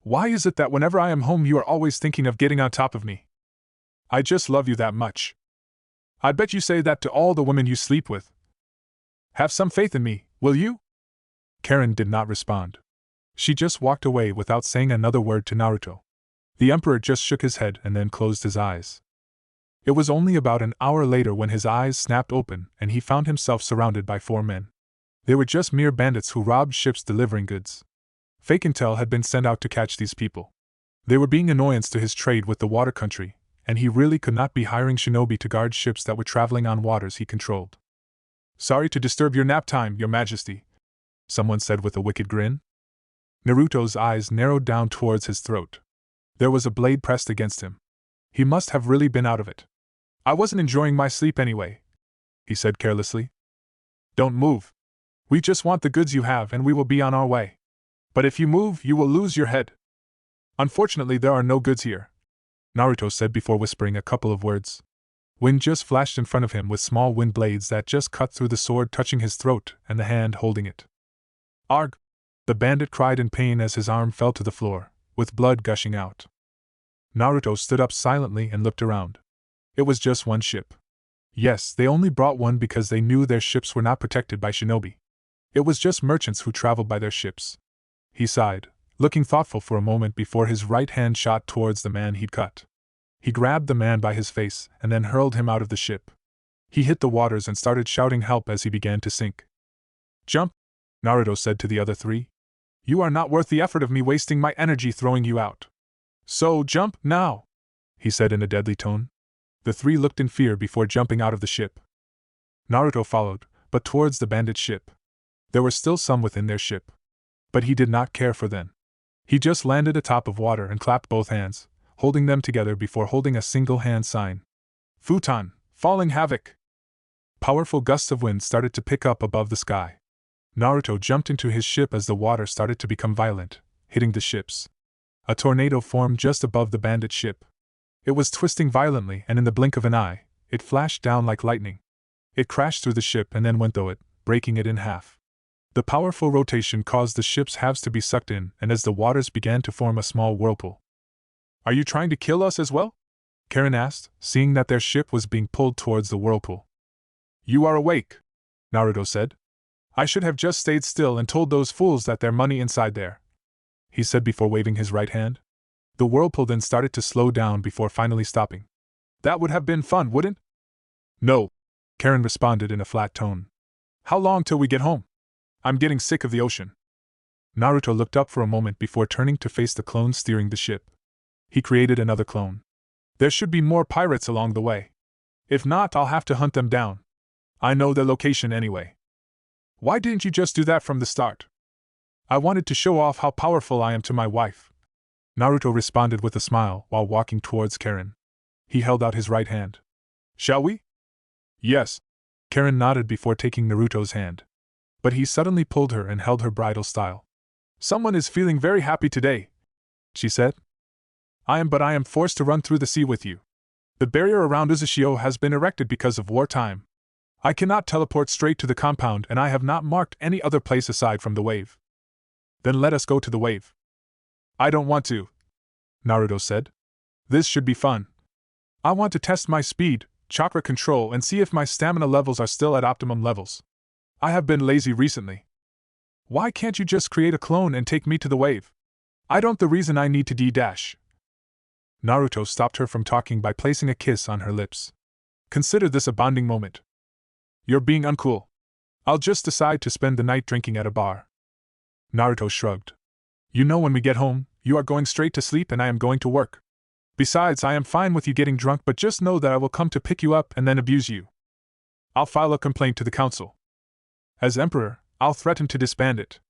Why is it that whenever I am home you are always thinking of getting on top of me? I just love you that much. I bet you say that to all the women you sleep with. Have some faith in me, will you? Karen did not respond. She just walked away without saying another word to Naruto. The Emperor just shook his head and then closed his eyes. It was only about an hour later when his eyes snapped open and he found himself surrounded by 4 men. They were just mere bandits who robbed ships delivering goods. Fake intel had been sent out to catch these people. They were being annoyance to his trade with the water country, and he really could not be hiring shinobi to guard ships that were traveling on waters he controlled. Sorry to disturb your nap time, Your Majesty, someone said with a wicked grin. Naruto's eyes narrowed down towards his throat. There was a blade pressed against him. He must have really been out of it. I wasn't enjoying my sleep anyway, he said carelessly. Don't move. We just want the goods you have and we will be on our way. But if you move, you will lose your head. Unfortunately, there are no goods here, Naruto said before whispering a couple of words. Wind just flashed in front of him with small wind blades that just cut through the sword touching his throat and the hand holding it. Arg! The bandit cried in pain as his arm fell to the floor, with blood gushing out. Naruto stood up silently and looked around. It was just one ship. Yes, they only brought one because they knew their ships were not protected by shinobi. It was just merchants who traveled by their ships. He sighed, looking thoughtful for a moment before his right hand shot towards the man he'd cut. He grabbed the man by his face and then hurled him out of the ship. He hit the waters and started shouting help as he began to sink. Jump, Naruto said to the other 3. You are not worth the effort of me wasting my energy throwing you out. So jump now, he said in a deadly tone. The 3 looked in fear before jumping out of the ship. Naruto followed, but towards the bandit ship. There were still some within their ship. But he did not care for them. He just landed atop of water and clapped both hands, holding them together before holding a single hand sign. Futon, falling havoc! Powerful gusts of wind started to pick up above the sky. Naruto jumped into his ship as the water started to become violent, hitting the ships. A tornado formed just above the bandit ship. It was twisting violently and in the blink of an eye, it flashed down like lightning. It crashed through the ship and then went through it, breaking it in half. The powerful rotation caused the ship's halves to be sucked in, and as the waters began to form a small whirlpool. Are you trying to kill us as well? Karen asked, seeing that their ship was being pulled towards the whirlpool. You are awake, Naruto said. I should have just stayed still and told those fools that there's money inside there, he said before waving his right hand. The whirlpool then started to slow down before finally stopping. That would have been fun, wouldn't? No, Karen responded in a flat tone. How long till we get home? I'm getting sick of the ocean. Naruto looked up for a moment before turning to face the clone steering the ship. He created another clone. There should be more pirates along the way. If not, I'll have to hunt them down. I know their location anyway. Why didn't you just do that from the start? I wanted to show off how powerful I am to my wife. Naruto responded with a smile while walking towards Karen. He held out his right hand. Shall we? Yes. Karen nodded before taking Naruto's hand. But he suddenly pulled her and held her bridal style. Someone is feeling very happy today, she said. I am forced to run through the sea with you. The barrier around Uzhio has been erected because of wartime. I cannot teleport straight to the compound and I have not marked any other place aside from the wave. Then let us go to the wave. I don't want to, Naruto said. This should be fun. I want to test my speed, chakra control and see if my stamina levels are still at optimum levels. I have been lazy recently. Why can't you just create a clone and take me to the wave? I don't the reason I need to D-dash. Naruto stopped her from talking by placing a kiss on her lips. Consider this a bonding moment. You're being uncool. I'll just decide to spend the night drinking at a bar. Naruto shrugged. You know when we get home, you are going straight to sleep and I am going to work. Besides, I am fine with you getting drunk but just know that I will come to pick you up and then abuse you. I'll file a complaint to the council. As Emperor, I'll threaten to disband it.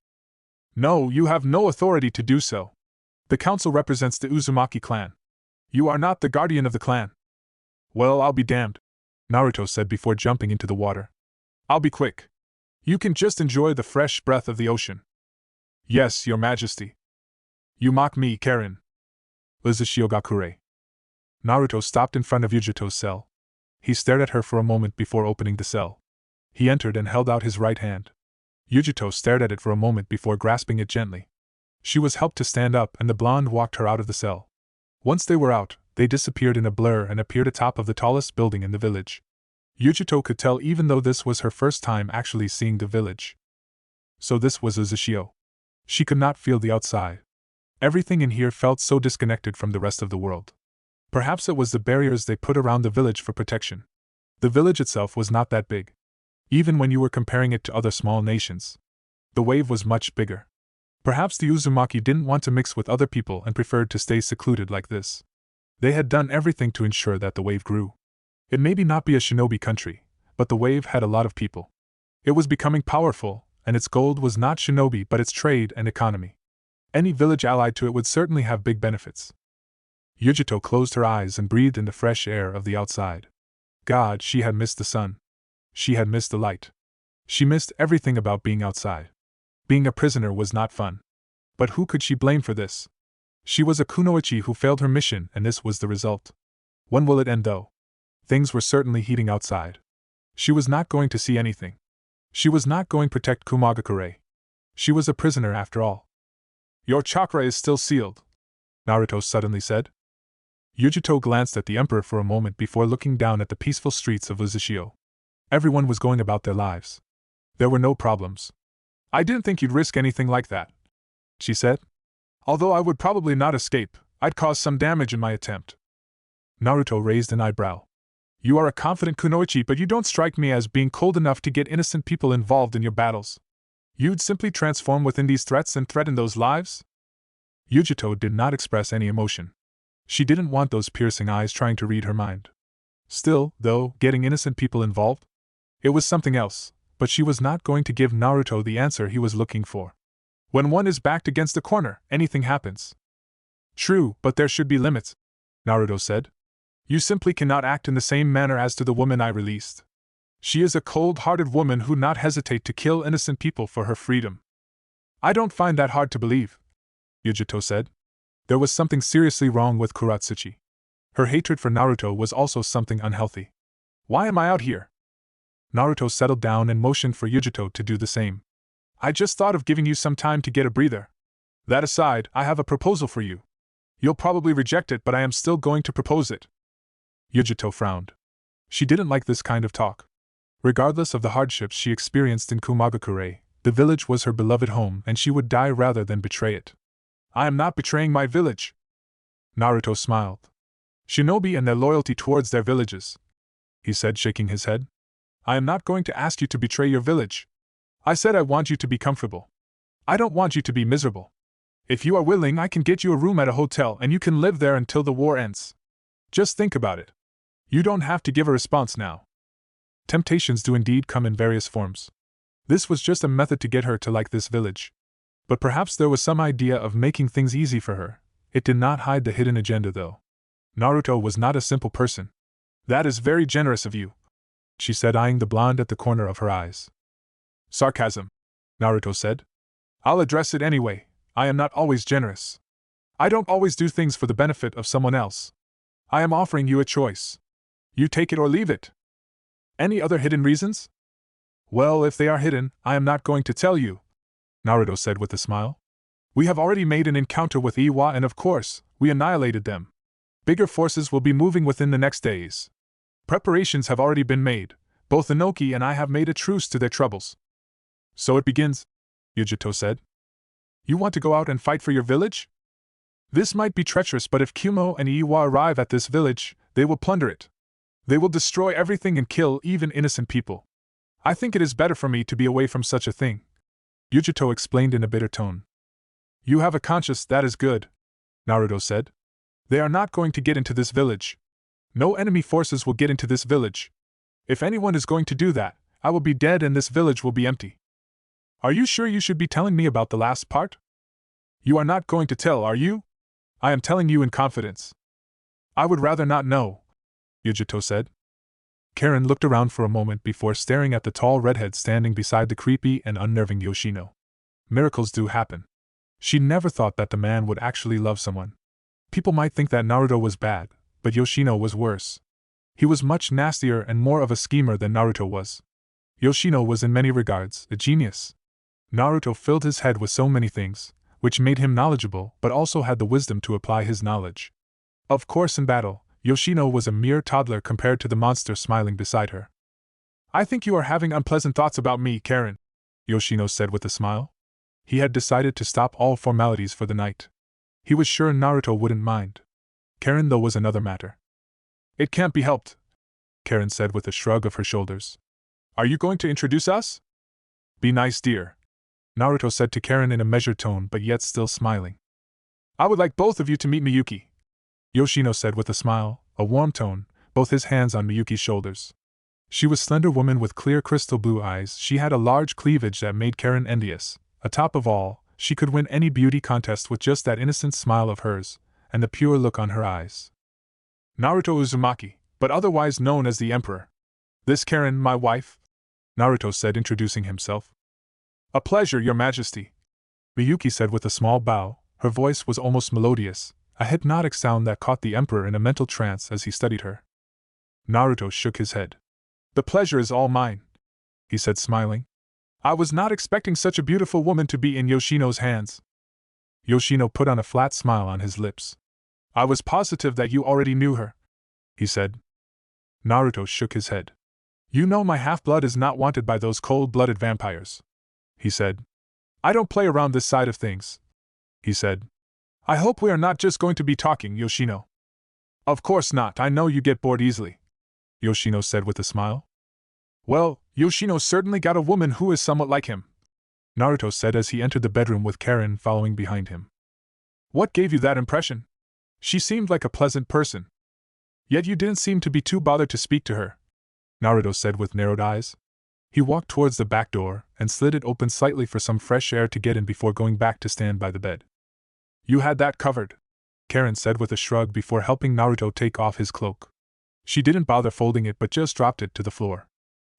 No, you have no authority to do so. The council represents the Uzumaki clan. You are not the guardian of the clan. Well, I'll be damned, Naruto said before jumping into the water. I'll be quick. You can just enjoy the fresh breath of the ocean. Yes, Your Majesty. You mock me, Karen. Uzhio Gakure. Naruto stopped in front of Yujito's cell. He stared at her for a moment before opening the cell. He entered and held out his right hand. Yujito stared at it for a moment before grasping it gently. She was helped to stand up and the blonde walked her out of the cell. Once they were out, they disappeared in a blur and appeared atop of the tallest building in the village. Yujito could tell even though this was her first time actually seeing the village. So this was Uzhio. She could not feel the outside. Everything in here felt so disconnected from the rest of the world. Perhaps it was the barriers they put around the village for protection. The village itself was not that big. Even when you were comparing it to other small nations, the wave was much bigger. Perhaps the Uzumaki didn't want to mix with other people and preferred to stay secluded like this. They had done everything to ensure that the wave grew. It may not be a shinobi country, but the wave had a lot of people. It was becoming powerful, and its gold was not shinobi but its trade and economy. Any village allied to it would certainly have big benefits. Yujito closed her eyes and breathed in the fresh air of the outside. God, she had missed the sun. She had missed the light. She missed everything about being outside. Being a prisoner was not fun. But who could she blame for this? She was a kunoichi who failed her mission and this was the result. When will it end though? Things were certainly heating outside. She was not going to see anything. She was not going to protect Kumagakure. She was a prisoner after all. Your chakra is still sealed, Naruto suddenly said. Yujito glanced at the emperor for a moment before looking down at the peaceful streets of Uzhio. Everyone was going about their lives. There were no problems. I didn't think you'd risk anything like that, she said. Although I would probably not escape, I'd cause some damage in my attempt. Naruto raised an eyebrow. You are a confident kunoichi, but you don't strike me as being cold enough to get innocent people involved in your battles. You'd simply transform within these threats and threaten those lives? Yujito did not express any emotion. She didn't want those piercing eyes trying to read her mind. Still, though, getting innocent people involved? It was something else, but she was not going to give Naruto the answer he was looking for. When one is backed against a corner, anything happens. True, but there should be limits, Naruto said. You simply cannot act in the same manner as to the woman I released. She is a cold-hearted woman who not hesitate to kill innocent people for her freedom. I don't find that hard to believe, Yujito said. There was something seriously wrong with Kuratsuchi. Her hatred for Naruto was also something unhealthy. Why am I out here? Naruto settled down and motioned for Yujito to do the same. I just thought of giving you some time to get a breather. That aside, I have a proposal for you. You'll probably reject it, but I am still going to propose it. Yujito frowned. She didn't like this kind of talk. Regardless of the hardships she experienced in Kumagakure, the village was her beloved home and she would die rather than betray it. I am not betraying my village. Naruto smiled. Shinobi and their loyalty towards their villages, he said, shaking his head. I am not going to ask you to betray your village. I said I want you to be comfortable. I don't want you to be miserable. If you are willing, I can get you a room at a hotel and you can live there until the war ends. Just think about it. You don't have to give a response now. Temptations do indeed come in various forms. This was just a method to get her to like this village. But perhaps there was some idea of making things easy for her. It did not hide the hidden agenda though. Naruto was not a simple person. That is very generous of you, she said, eyeing the blonde at the corner of her eyes. Sarcasm, Naruto said. I'll address it anyway. I am not always generous. I don't always do things for the benefit of someone else. I am offering you a choice. You take it or leave it. Any other hidden reasons? Well, if they are hidden, I am not going to tell you, Naruto said with a smile. We have already made an encounter with Iwa and of course, we annihilated them. Bigger forces will be moving within the next days. Preparations have already been made. Both Inoki and I have made a truce to their troubles. So it begins, Yujito said. You want to go out and fight for your village? This might be treacherous, but if Kumo and Iwa arrive at this village, they will plunder it. They will destroy everything and kill even innocent people. I think it is better for me to be away from such a thing, Yujito explained in a bitter tone. You have a conscience, that is good, Naruto said. They are not going to get into this village. No enemy forces will get into this village. If anyone is going to do that, I will be dead and this village will be empty. Are you sure you should be telling me about the last part? You are not going to tell, are you? I am telling you in confidence. I would rather not know, Yujito said. Karen looked around for a moment before staring at the tall redhead standing beside the creepy and unnerving Yoshino. Miracles do happen. She never thought that the man would actually love someone. People might think that Naruto was bad, but Yoshino was worse. He was much nastier and more of a schemer than Naruto was. Yoshino was in many regards a genius. Naruto filled his head with so many things, which made him knowledgeable but also had the wisdom to apply his knowledge. Of course, in battle, Yoshino was a mere toddler compared to the monster smiling beside her. "I think you are having unpleasant thoughts about me, Karen," Yoshino said with a smile. He had decided to stop all formalities for the night. He was sure Naruto wouldn't mind. Karen, though, was another matter. "It can't be helped," Karen said with a shrug of her shoulders. "Are you going to introduce us?" "Be nice, dear," Naruto said to Karen in a measured tone but yet still smiling. "I would like both of you to meet Miyuki," Yoshino said with a smile, a warm tone, both his hands on Miyuki's shoulders. She was a slender woman with clear crystal blue eyes. She had a large cleavage that made Karen envious. Atop of all, she could win any beauty contest with just that innocent smile of hers, and the pure look on her eyes. "Naruto Uzumaki, but otherwise known as the Emperor. This Karen, my wife," Naruto said, introducing himself. "A pleasure, Your Majesty," Miyuki said with a small bow. Her voice was almost melodious, a hypnotic sound that caught the Emperor in a mental trance as he studied her. Naruto shook his head. "The pleasure is all mine," he said, smiling. "I was not expecting such a beautiful woman to be in Yoshino's hands." Yoshino put on a flat smile on his lips. "I was positive that you already knew her," he said. Naruto shook his head. "You know my half-blood is not wanted by those cold-blooded vampires," he said. "I don't play around this side of things," he said. "I hope we are not just going to be talking, Yoshino." "Of course not, I know you get bored easily," Yoshino said with a smile. "Well, Yoshino certainly got a woman who is somewhat like him," Naruto said as he entered the bedroom with Karen following behind him. "What gave you that impression? She seemed like a pleasant person. Yet you didn't seem to be too bothered to speak to her," Naruto said with narrowed eyes. He walked towards the back door and slid it open slightly for some fresh air to get in before going back to stand by the bed. "You had that covered," Karen said with a shrug before helping Naruto take off his cloak. She didn't bother folding it but just dropped it to the floor.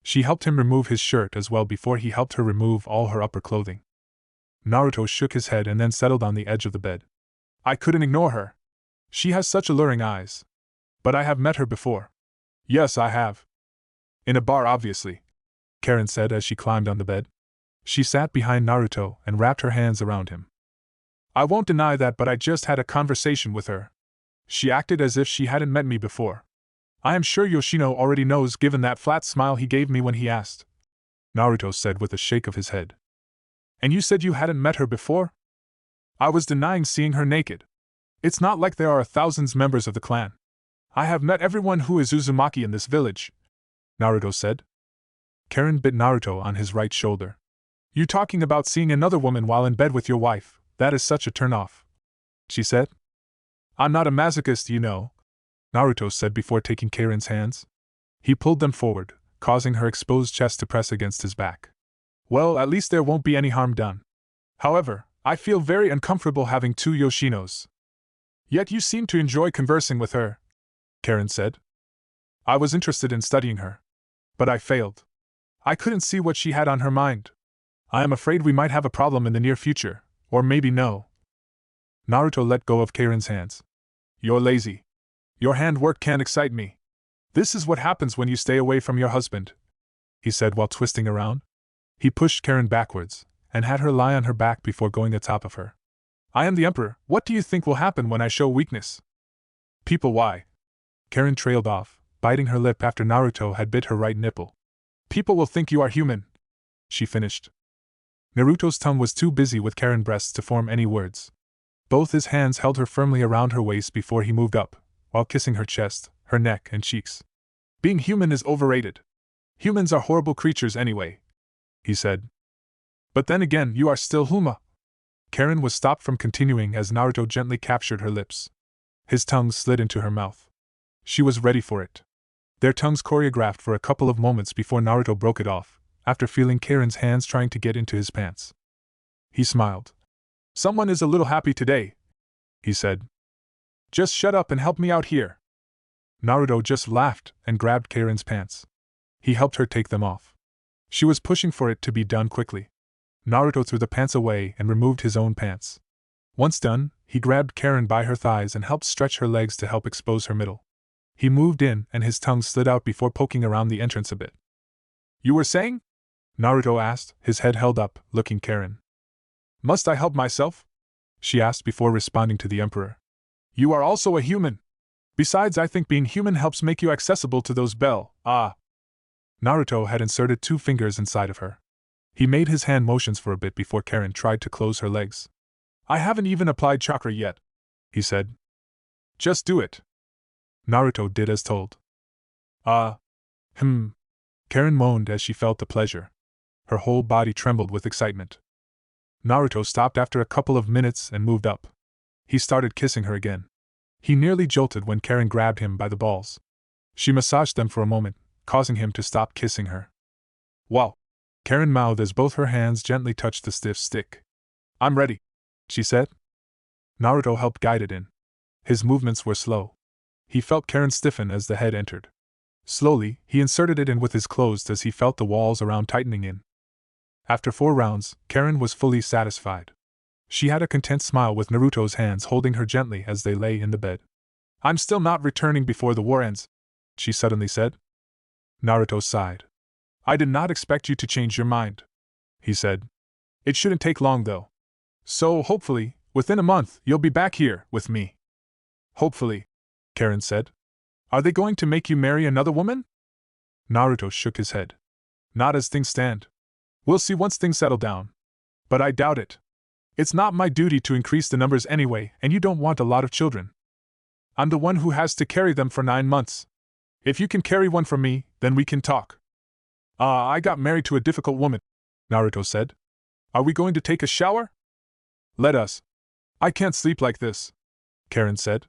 She helped him remove his shirt as well before he helped her remove all her upper clothing. Naruto shook his head and then settled on the edge of the bed. "I couldn't ignore her. She has such alluring eyes. But I have met her before." "Yes, I have." "In a bar, obviously," Karen said as she climbed on the bed. She sat behind Naruto and wrapped her hands around him. "I won't deny that, but I just had a conversation with her. She acted as if she hadn't met me before. I am sure Yoshino already knows given that flat smile he gave me when he asked," Naruto said with a shake of his head. "And you said you hadn't met her before?" "I was denying seeing her naked. It's not like there are thousands members of the clan. I have met everyone who is Uzumaki in this village," Naruto said. Karen bit Naruto on his right shoulder. "You talking about seeing another woman while in bed with your wife, that is such a turn-off," she said. "I'm not a masochist, you know," Naruto said before taking Karen's hands. He pulled them forward, causing her exposed chest to press against his back. "Well, at least there won't be any harm done. However, I feel very uncomfortable having two Yoshinos." "Yet you seem to enjoy conversing with her," Karen said. "I was interested in studying her. But I failed. I couldn't see what she had on her mind. I am afraid we might have a problem in the near future, or maybe no." Naruto let go of Karen's hands. "You're lazy. Your handwork can't excite me. This is what happens when you stay away from your husband," he said while twisting around. He pushed Karen backwards, and had her lie on her back before going atop of her. "I am the Emperor, what do you think will happen when I show weakness?" "People, why?" Karen trailed off, biting her lip after Naruto had bit her right nipple. "People will think you are human," she finished. Naruto's tongue was too busy with Karen's breasts to form any words. Both his hands held her firmly around her waist before he moved up, while kissing her chest, her neck, and cheeks. "Being human is overrated. Humans are horrible creatures anyway," he said. "But then again, you are still Huma." Karen was stopped from continuing as Naruto gently captured her lips. His tongue slid into her mouth. She was ready for it. Their tongues choreographed for a couple of moments before Naruto broke it off, after feeling Karen's hands trying to get into his pants. He smiled. "Someone is a little happy today," he said. "Just shut up and help me out here." Naruto just laughed and grabbed Karen's pants. He helped her take them off. She was pushing for it to be done quickly. Naruto threw the pants away and removed his own pants. Once done, he grabbed Karen by her thighs and helped stretch her legs to help expose her middle. He moved in and his tongue slid out before poking around the entrance a bit. You were saying? Naruto asked, his head held up, looking Karen. Must I help myself? She asked before responding to the Emperor. You are also a human. Besides, I think being human helps make you accessible to those Naruto had inserted 2 fingers inside of her. He made his hand motions for a bit before Karen tried to close her legs. I haven't even applied chakra yet, he said. Just do it. Naruto did as told. Karen moaned as she felt the pleasure. Her whole body trembled with excitement. Naruto stopped after a couple of minutes and moved up. He started kissing her again. He nearly jolted when Karen grabbed him by the balls. She massaged them for a moment, causing him to stop kissing her. Wow! Karen mouthed as both her hands gently touched the stiff stick. I'm ready, she said. Naruto helped guide it in. His movements were slow. He felt Karen stiffen as the head entered. Slowly, he inserted it in with his closed as he felt the walls around tightening in. After 4 rounds, Karen was fully satisfied. She had a content smile with Naruto's hands holding her gently as they lay in the bed. I'm still not returning before the war ends, she suddenly said. Naruto sighed. I did not expect you to change your mind, he said. It shouldn't take long though. So, hopefully, within a month, you'll be back here, with me. Hopefully, Karen said. Are they going to make you marry another woman? Naruto shook his head. Not as things stand. We'll see once things settle down. But I doubt it. It's not my duty to increase the numbers anyway, and you don't want a lot of children. I'm the one who has to carry them for 9 months. If you can carry one for me, then we can talk. I got married to a difficult woman, Naruto said. Are we going to take a shower? Let us. I can't sleep like this, Karen said.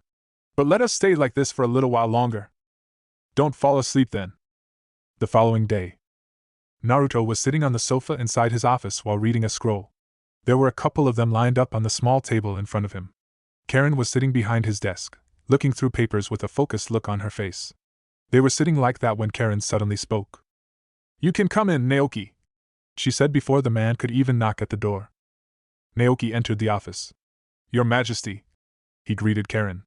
But let us stay like this for a little while longer. Don't fall asleep then. The following day, Naruto was sitting on the sofa inside his office while reading a scroll. There were a couple of them lined up on the small table in front of him. Karen was sitting behind his desk, looking through papers with a focused look on her face. They were sitting like that when Karen suddenly spoke. You can come in, Naoki, she said before the man could even knock at the door. Naoki entered the office. Your Majesty, he greeted Karen.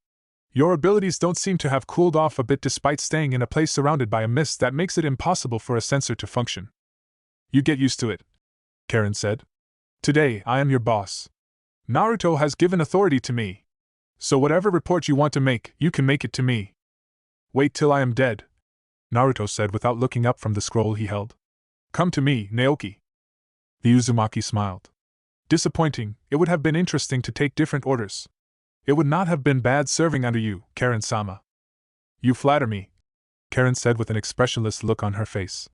Your abilities don't seem to have cooled off a bit despite staying in a place surrounded by a mist that makes it impossible for a sensor to function. You get used to it, Karen said. Today, I am your boss. Naruto has given authority to me. So whatever report you want to make, you can make it to me. Wait till I am dead, Naruto said without looking up from the scroll he held. Come to me, Naoki. The Uzumaki smiled. Disappointing, it would have been interesting to take different orders. It would not have been bad serving under you, Karen-sama. You flatter me, Karen said with an expressionless look on her face.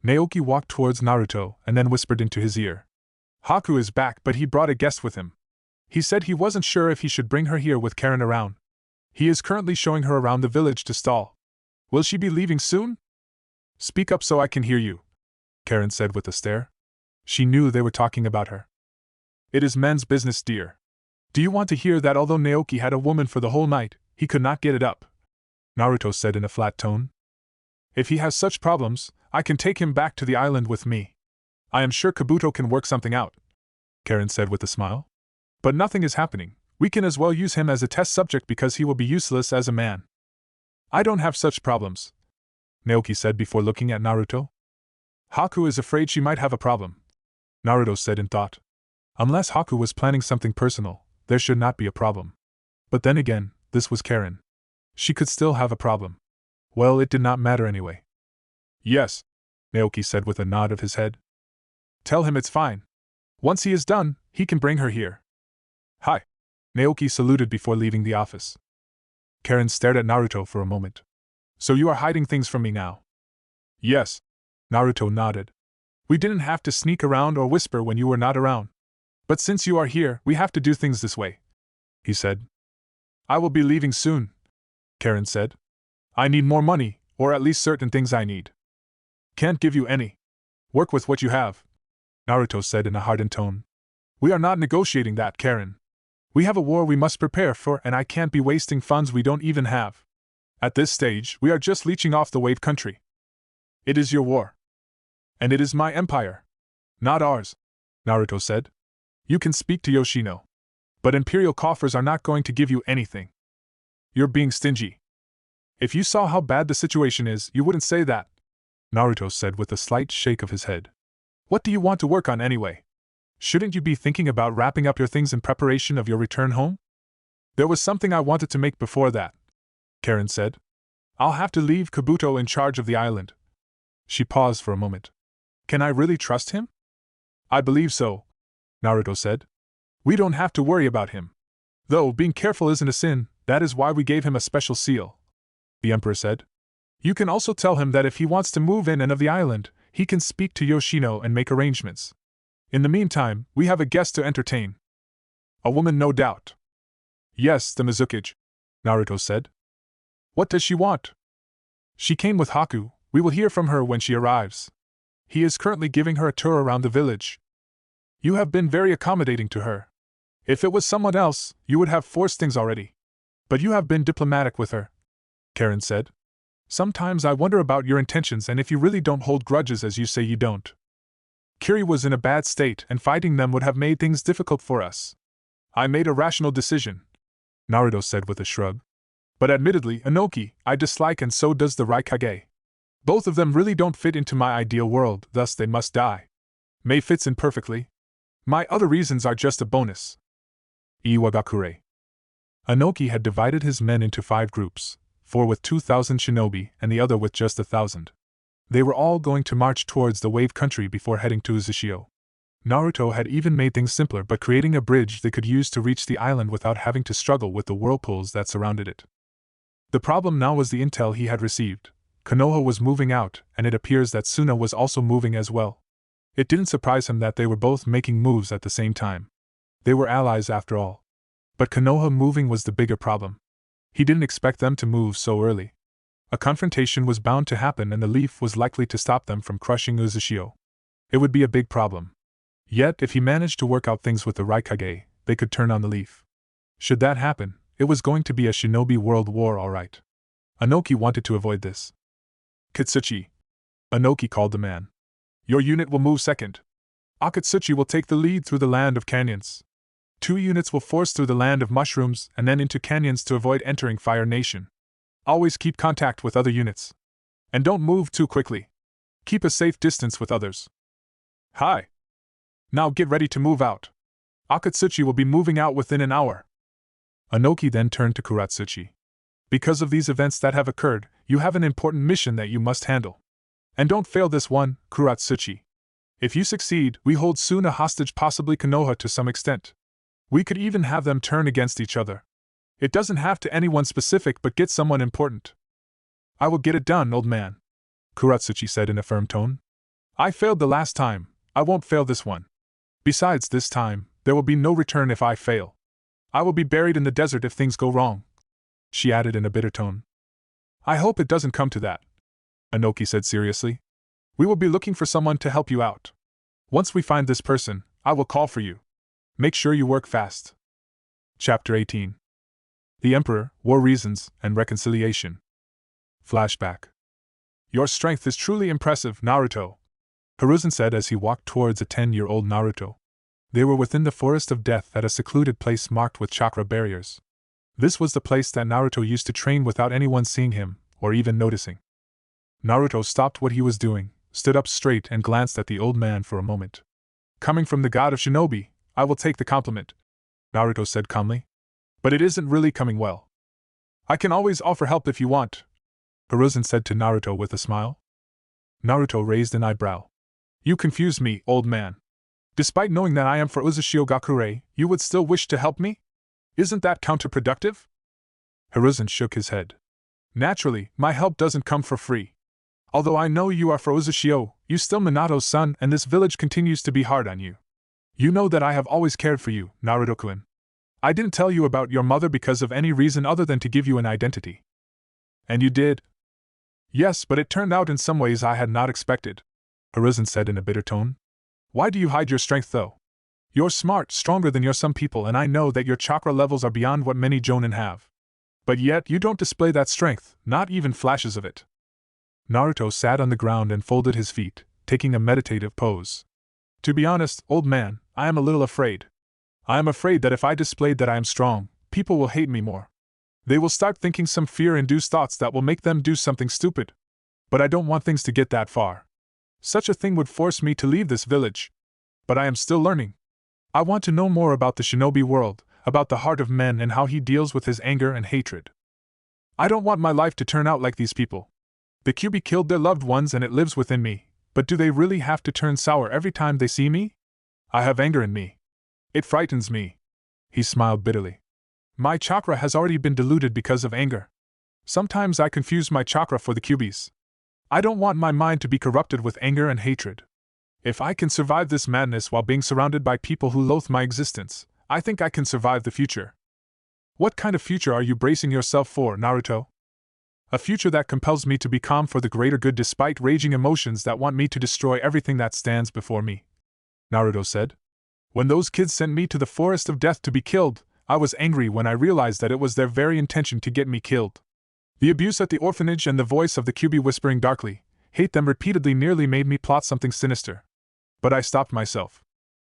Naoki walked towards Naruto and then whispered into his ear. Haku is back, but he brought a guest with him. He said he wasn't sure if he should bring her here with Karen around. He is currently showing her around the village to stall. Will she be leaving soon? Speak up so I can hear you, Karen said with a stare. She knew they were talking about her. It is men's business, dear. Do you want to hear that although Naoki had a woman for the whole night, he could not get it up? Naruto said in a flat tone. If he has such problems, I can take him back to the island with me. I am sure Kabuto can work something out, Karen said with a smile. But nothing is happening. We can as well use him as a test subject because he will be useless as a man. I don't have such problems, Naoki said before looking at Naruto. Haku is afraid she might have a problem, Naruto said in thought. Unless Haku was planning something personal, there should not be a problem. But then again, this was Karen. She could still have a problem. Well, it did not matter anyway. Yes, Naoki said with a nod of his head. Tell him it's fine. Once he is done, he can bring her here. Hi. Naoki saluted before leaving the office. Karen stared at Naruto for a moment. So you are hiding things from me now? Yes. Naruto nodded. We didn't have to sneak around or whisper when you were not around. But since you are here, we have to do things this way, he said. I will be leaving soon, Karen said. I need more money, or at least certain things I need. Can't give you any. Work with what you have, Naruto said in a hardened tone. We are not negotiating that, Karen. We have a war we must prepare for, and I can't be wasting funds we don't even have. At this stage, we are just leeching off the wave country. It is your war. And it is my empire. Not ours, Naruto said. You can speak to Yoshino. But imperial coffers are not going to give you anything. You're being stingy. If you saw how bad the situation is, you wouldn't say that, Naruto said with a slight shake of his head. What do you want to work on anyway? Shouldn't you be thinking about wrapping up your things in preparation of your return home? There was something I wanted to make before that, Karen said. I'll have to leave Kabuto in charge of the island. She paused for a moment. Can I really trust him? I believe so, Naruto said. We don't have to worry about him. Though being careful isn't a sin, that is why we gave him a special seal, the Emperor said. You can also tell him that if he wants to move in and of the island, he can speak to Yoshino and make arrangements. In the meantime, we have a guest to entertain. A woman, no doubt. Yes, the Mizukage, Naruto said. What does she want? She came with Haku. We will hear from her when she arrives. He is currently giving her a tour around the village. You have been very accommodating to her. If it was someone else, you would have forced things already. But you have been diplomatic with her, Karen said. Sometimes I wonder about your intentions and if you really don't hold grudges as you say you don't. Kiri was in a bad state and fighting them would have made things difficult for us. I made a rational decision, Naruto said with a shrug. But admittedly, Inoki, I dislike and so does the Raikage. Both of them really don't fit into my ideal world, thus they must die. Mei fits in perfectly. My other reasons are just a bonus. Iwagakure. Inoki had divided his men into 5 groups, 4 with 2,000 shinobi and the other with just 1,000. They were all going to march towards the wave country before heading to Uzhio. Naruto had even made things simpler by creating a bridge they could use to reach the island without having to struggle with the whirlpools that surrounded it. The problem now was the intel he had received. Konoha was moving out, and it appears that Suna was also moving as well. It didn't surprise him that they were both making moves at the same time. They were allies after all. But Konoha moving was the bigger problem. He didn't expect them to move so early. A confrontation was bound to happen and the leaf was likely to stop them from crushing Uzhio. It would be a big problem. Yet, if he managed to work out things with the Raikage, they could turn on the leaf. Should that happen, it was going to be a shinobi world war alright. Inoki wanted to avoid this. Kitsuchi, Inoki called the man. Your unit will move second. Akatsuchi will take the lead through the land of canyons. 2 units will force through the land of mushrooms and then into canyons to avoid entering Fire Nation. Always keep contact with other units. And don't move too quickly. Keep a safe distance with others. Hi. Now get ready to move out. Akatsuchi will be moving out within an hour. Inoki then turned to Kuratsuchi. Because of these events that have occurred, you have an important mission that you must handle. And don't fail this one, Kuratsuchi. If you succeed, we hold Suna hostage, possibly Konoha to some extent. We could even have them turn against each other. It doesn't have to anyone specific but get someone important. I will get it done, old man, Kuratsuchi said in a firm tone. I failed the last time, I won't fail this one. Besides, this time, there will be no return if I fail. I will be buried in the desert if things go wrong, she added in a bitter tone. I hope it doesn't come to that, Inoki said seriously. We will be looking for someone to help you out. Once we find this person, I will call for you. Make sure you work fast. Chapter 18. The Emperor, War Reasons, and Reconciliation. Flashback. Your strength is truly impressive, Naruto, Hiruzen said as he walked towards a 10-year-old Naruto. They were within the Forest of Death at a secluded place marked with chakra barriers. This was the place that Naruto used to train without anyone seeing him, or even noticing. Naruto stopped what he was doing, stood up straight and glanced at the old man for a moment. Coming from the god of shinobi, I will take the compliment, Naruto said calmly. But it isn't really coming well. I can always offer help if you want, Hiruzen said to Naruto with a smile. Naruto raised an eyebrow. You confuse me, old man. Despite knowing that I am for Uzhio Gakure, you would still wish to help me? Isn't that counterproductive? Hiruzen shook his head. Naturally, my help doesn't come for free. Although I know you are for Uzhio, you still Minato's son and this village continues to be hard on you. You know that I have always cared for you, Naruto-kun. I didn't tell you about your mother because of any reason other than to give you an identity. And you did? Yes, but it turned out in some ways I had not expected, Hiruzen said in a bitter tone. Why do you hide your strength though? You're smart, stronger than some people, and I know that your chakra levels are beyond what many jonin have. But yet you don't display that strength, not even flashes of it. Naruto sat on the ground and folded his feet, taking a meditative pose. To be honest, old man, I am a little afraid. I am afraid that if I displayed that I am strong, people will hate me more. They will start thinking some fear-induced thoughts that will make them do something stupid. But I don't want things to get that far. Such a thing would force me to leave this village. But I am still learning. I want to know more about the shinobi world, about the heart of men and how he deals with his anger and hatred. I don't want my life to turn out like these people. The Kyuubi killed their loved ones and it lives within me, but do they really have to turn sour every time they see me? I have anger in me. It frightens me. He smiled bitterly. My chakra has already been diluted because of anger. Sometimes I confuse my chakra for the Kyuubis. I don't want my mind to be corrupted with anger and hatred. If I can survive this madness while being surrounded by people who loathe my existence, I think I can survive the future. What kind of future are you bracing yourself for, Naruto? A future that compels me to be calm for the greater good despite raging emotions that want me to destroy everything that stands before me. Naruto said. When those kids sent me to the forest of death to be killed, I was angry when I realized that it was their very intention to get me killed. The abuse at the orphanage and the voice of the Kyuubi whispering darkly, hate them repeatedly nearly made me plot something sinister. But I stopped myself.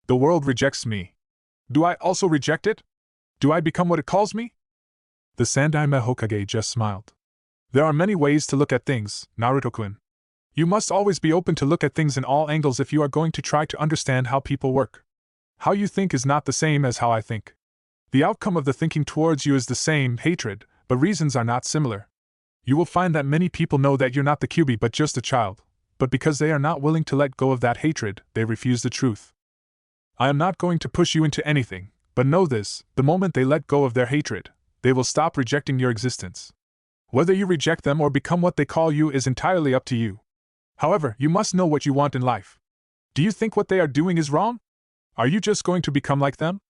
The world rejects me. Do I also reject it? Do I become what it calls me? The Sandaime Hokage just smiled. There are many ways to look at things, Naruto-kun. You must always be open to look at things in all angles if you are going to try to understand how people work. How you think is not the same as how I think. The outcome of the thinking towards you is the same, hatred, but reasons are not similar. You will find that many people know that you're not the Kyuubi but just a child, but because they are not willing to let go of that hatred, they refuse the truth. I am not going to push you into anything, but know this, the moment they let go of their hatred, they will stop rejecting your existence. Whether you reject them or become what they call you is entirely up to you. However, you must know what you want in life. Do you think what they are doing is wrong? Are you just going to become like them?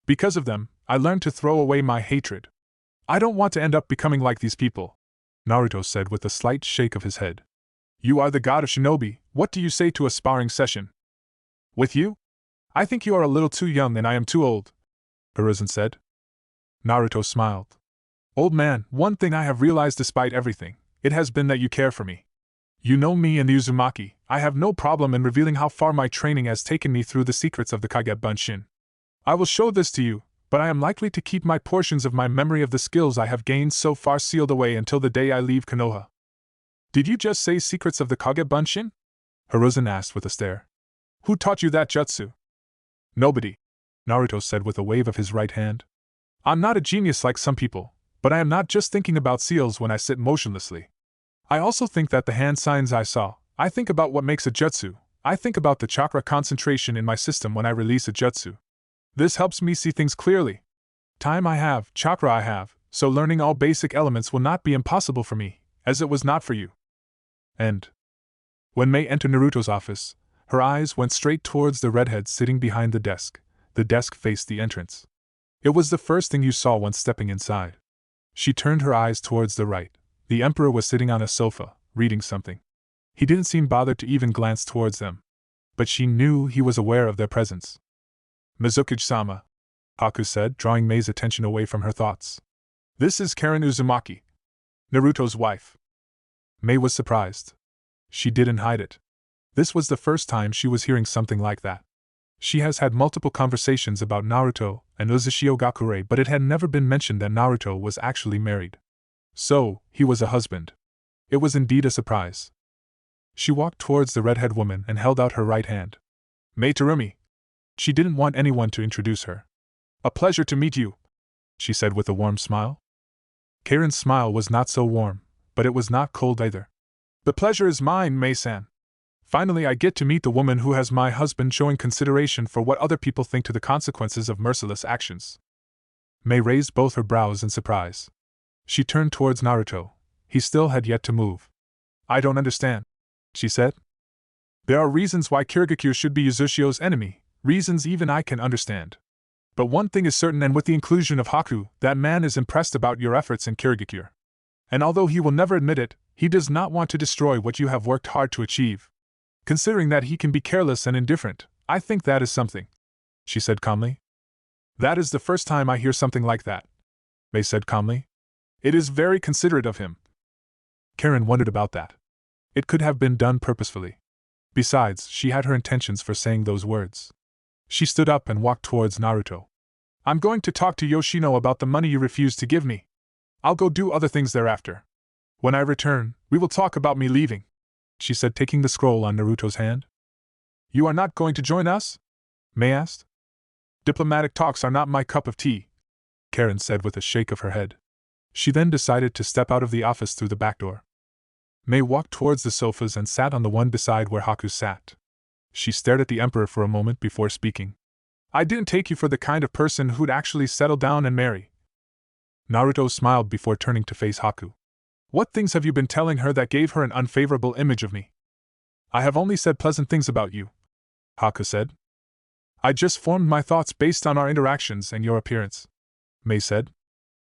Because of them, I learned to throw away my hatred. I don't want to end up becoming like these people, Naruto said with a slight shake of his head. You are the god of shinobi, what do you say to a sparring session? With you? I think you are a little too young and I am too old, Hiruzen said. Naruto smiled. Old man, one thing I have realized despite everything, it has been that you care for me. You know me and the Uzumaki, I have no problem in revealing how far my training has taken me through the secrets of the Kage Bunshin. I will show this to you, but I am likely to keep my portions of my memory of the skills I have gained so far sealed away until the day I leave Konoha. Did you just say secrets of the Kage Bunshin? Hiruzen asked with a stare. Who taught you that jutsu? Nobody, Naruto said with a wave of his right hand. I'm not a genius like some people, but I am not just thinking about seals when I sit motionlessly. I also think that the hand signs I saw, I think about what makes a jutsu, I think about the chakra concentration in my system when I release a jutsu. This helps me see things clearly. Time I have, chakra I have, so learning all basic elements will not be impossible for me, as it was not for you. And when Mei entered Naruto's office, her eyes went straight towards the redhead sitting behind the desk. The desk faced the entrance. It was the first thing you saw once stepping inside. She turned her eyes towards the right. The emperor was sitting on a sofa, reading something. He didn't seem bothered to even glance towards them. But she knew he was aware of their presence. Mizukage-sama, Haku said, drawing Mei's attention away from her thoughts. This is Karen Uzumaki, Naruto's wife. Mei was surprised. She didn't hide it. This was the first time she was hearing something like that. She has had multiple conversations about Naruto and Uzhio Gakure, but it had never been mentioned that Naruto was actually married. So, he was a husband. It was indeed a surprise. She walked towards the redhead woman and held out her right hand. Mei Terumi. She didn't want anyone to introduce her. A pleasure to meet you, she said with a warm smile. Karen's smile was not so warm, but it was not cold either. The pleasure is mine, Mei-san. Finally I get to meet the woman who has my husband showing consideration for what other people think to the consequences of merciless actions. Mei raised both her brows in surprise. She turned towards Naruto. He still had yet to move. I don't understand, she said. There are reasons why Kirigakure should be Uzushio's enemy, reasons even I can understand. But one thing is certain, and with the inclusion of Haku, that man is impressed about your efforts in Kirigakure. And although he will never admit it, he does not want to destroy what you have worked hard to achieve. Considering that he can be careless and indifferent, I think that is something, she said calmly. That is the first time I hear something like that, Mei said calmly. It is very considerate of him. Karen wondered about that. It could have been done purposefully. Besides, she had her intentions for saying those words. She stood up and walked towards Naruto. I'm going to talk to Yoshino about the money you refused to give me. I'll go do other things thereafter. When I return, we will talk about me leaving, she said, taking the scroll on Naruto's hand. You are not going to join us? Mei asked. Diplomatic talks are not my cup of tea, Karen said with a shake of her head. She then decided to step out of the office through the back door. Mei walked towards the sofas and sat on the one beside where Haku sat. She stared at the Emperor for a moment before speaking. I didn't take you for the kind of person who'd actually settle down and marry. Naruto smiled before turning to face Haku. What things have you been telling her that gave her an unfavorable image of me? I have only said pleasant things about you, Haku said. I just formed my thoughts based on our interactions and your appearance, Mei said.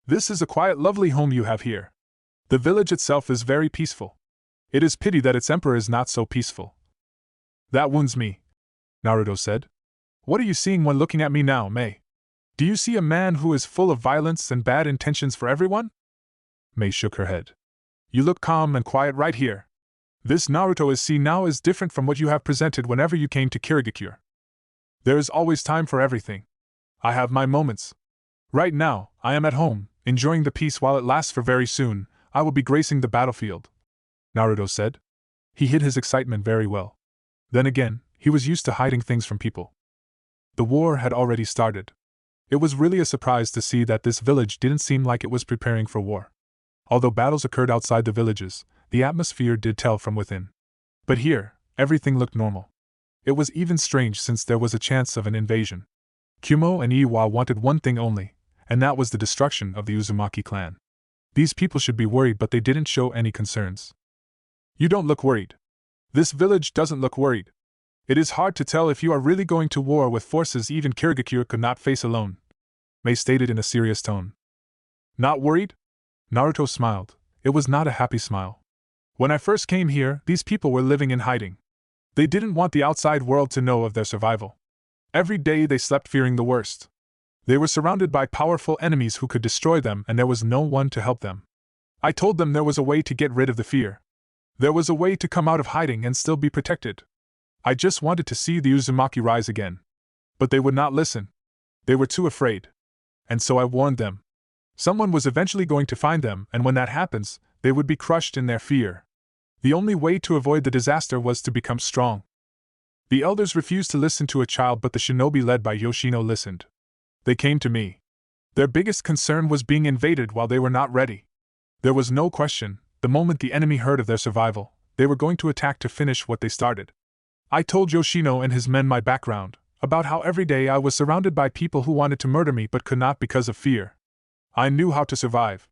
This is a quiet, lovely home you have here. The village itself is very peaceful. It is pity that its emperor is not so peaceful. That wounds me, Naruto said. What are you seeing when looking at me now, Mei? Do you see a man who is full of violence and bad intentions for everyone? Mei shook her head. You look calm and quiet right here. This Naruto is seen now is different from what you have presented whenever you came to Kirigakure. There is always time for everything. I have my moments. Right now, I am at home, enjoying the peace while it lasts, for very soon, I will be gracing the battlefield, Naruto said. He hid his excitement very well. Then again, he was used to hiding things from people. The war had already started. It was really a surprise to see that this village didn't seem like it was preparing for war. Although battles occurred outside the villages, the atmosphere did tell from within. But here, everything looked normal. It was even strange since there was a chance of an invasion. Kumo and Iwa wanted one thing only, and that was the destruction of the Uzumaki clan. These people should be worried, but they didn't show any concerns. You don't look worried. This village doesn't look worried. It is hard to tell if you are really going to war with forces even Kirigakure could not face alone, Mei stated in a serious tone. Not worried? Naruto smiled. It was not a happy smile. When I first came here, these people were living in hiding. They didn't want the outside world to know of their survival. Every day they slept fearing the worst. They were surrounded by powerful enemies who could destroy them, and there was no one to help them. I told them there was a way to get rid of the fear. There was a way to come out of hiding and still be protected. I just wanted to see the Uzumaki rise again. But they would not listen. They were too afraid. And so I warned them. Someone was eventually going to find them, and when that happens, they would be crushed in their fear. The only way to avoid the disaster was to become strong. The elders refused to listen to a child, but the shinobi led by Yoshino listened. They came to me. Their biggest concern was being invaded while they were not ready. There was no question, the moment the enemy heard of their survival, they were going to attack to finish what they started. I told Yoshino and his men my background, about how every day I was surrounded by people who wanted to murder me but could not because of fear. I knew how to survive.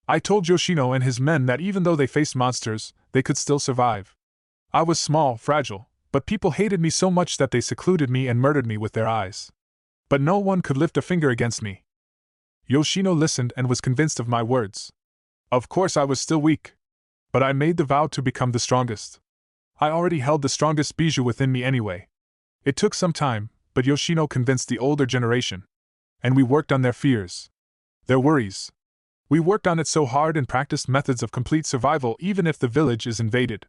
I told Yoshino and his men that even though they faced monsters, they could still survive. I was small, fragile, but people hated me so much that they secluded me and murdered me with their eyes. But no one could lift a finger against me. Yoshino listened and was convinced of my words. Of course I was still weak. But I made the vow to become the strongest. I already held the strongest bijou within me anyway. It took some time, but Yoshino convinced the older generation. And we worked on their fears. Their worries. We worked on it so hard and practiced methods of complete survival even if the village is invaded.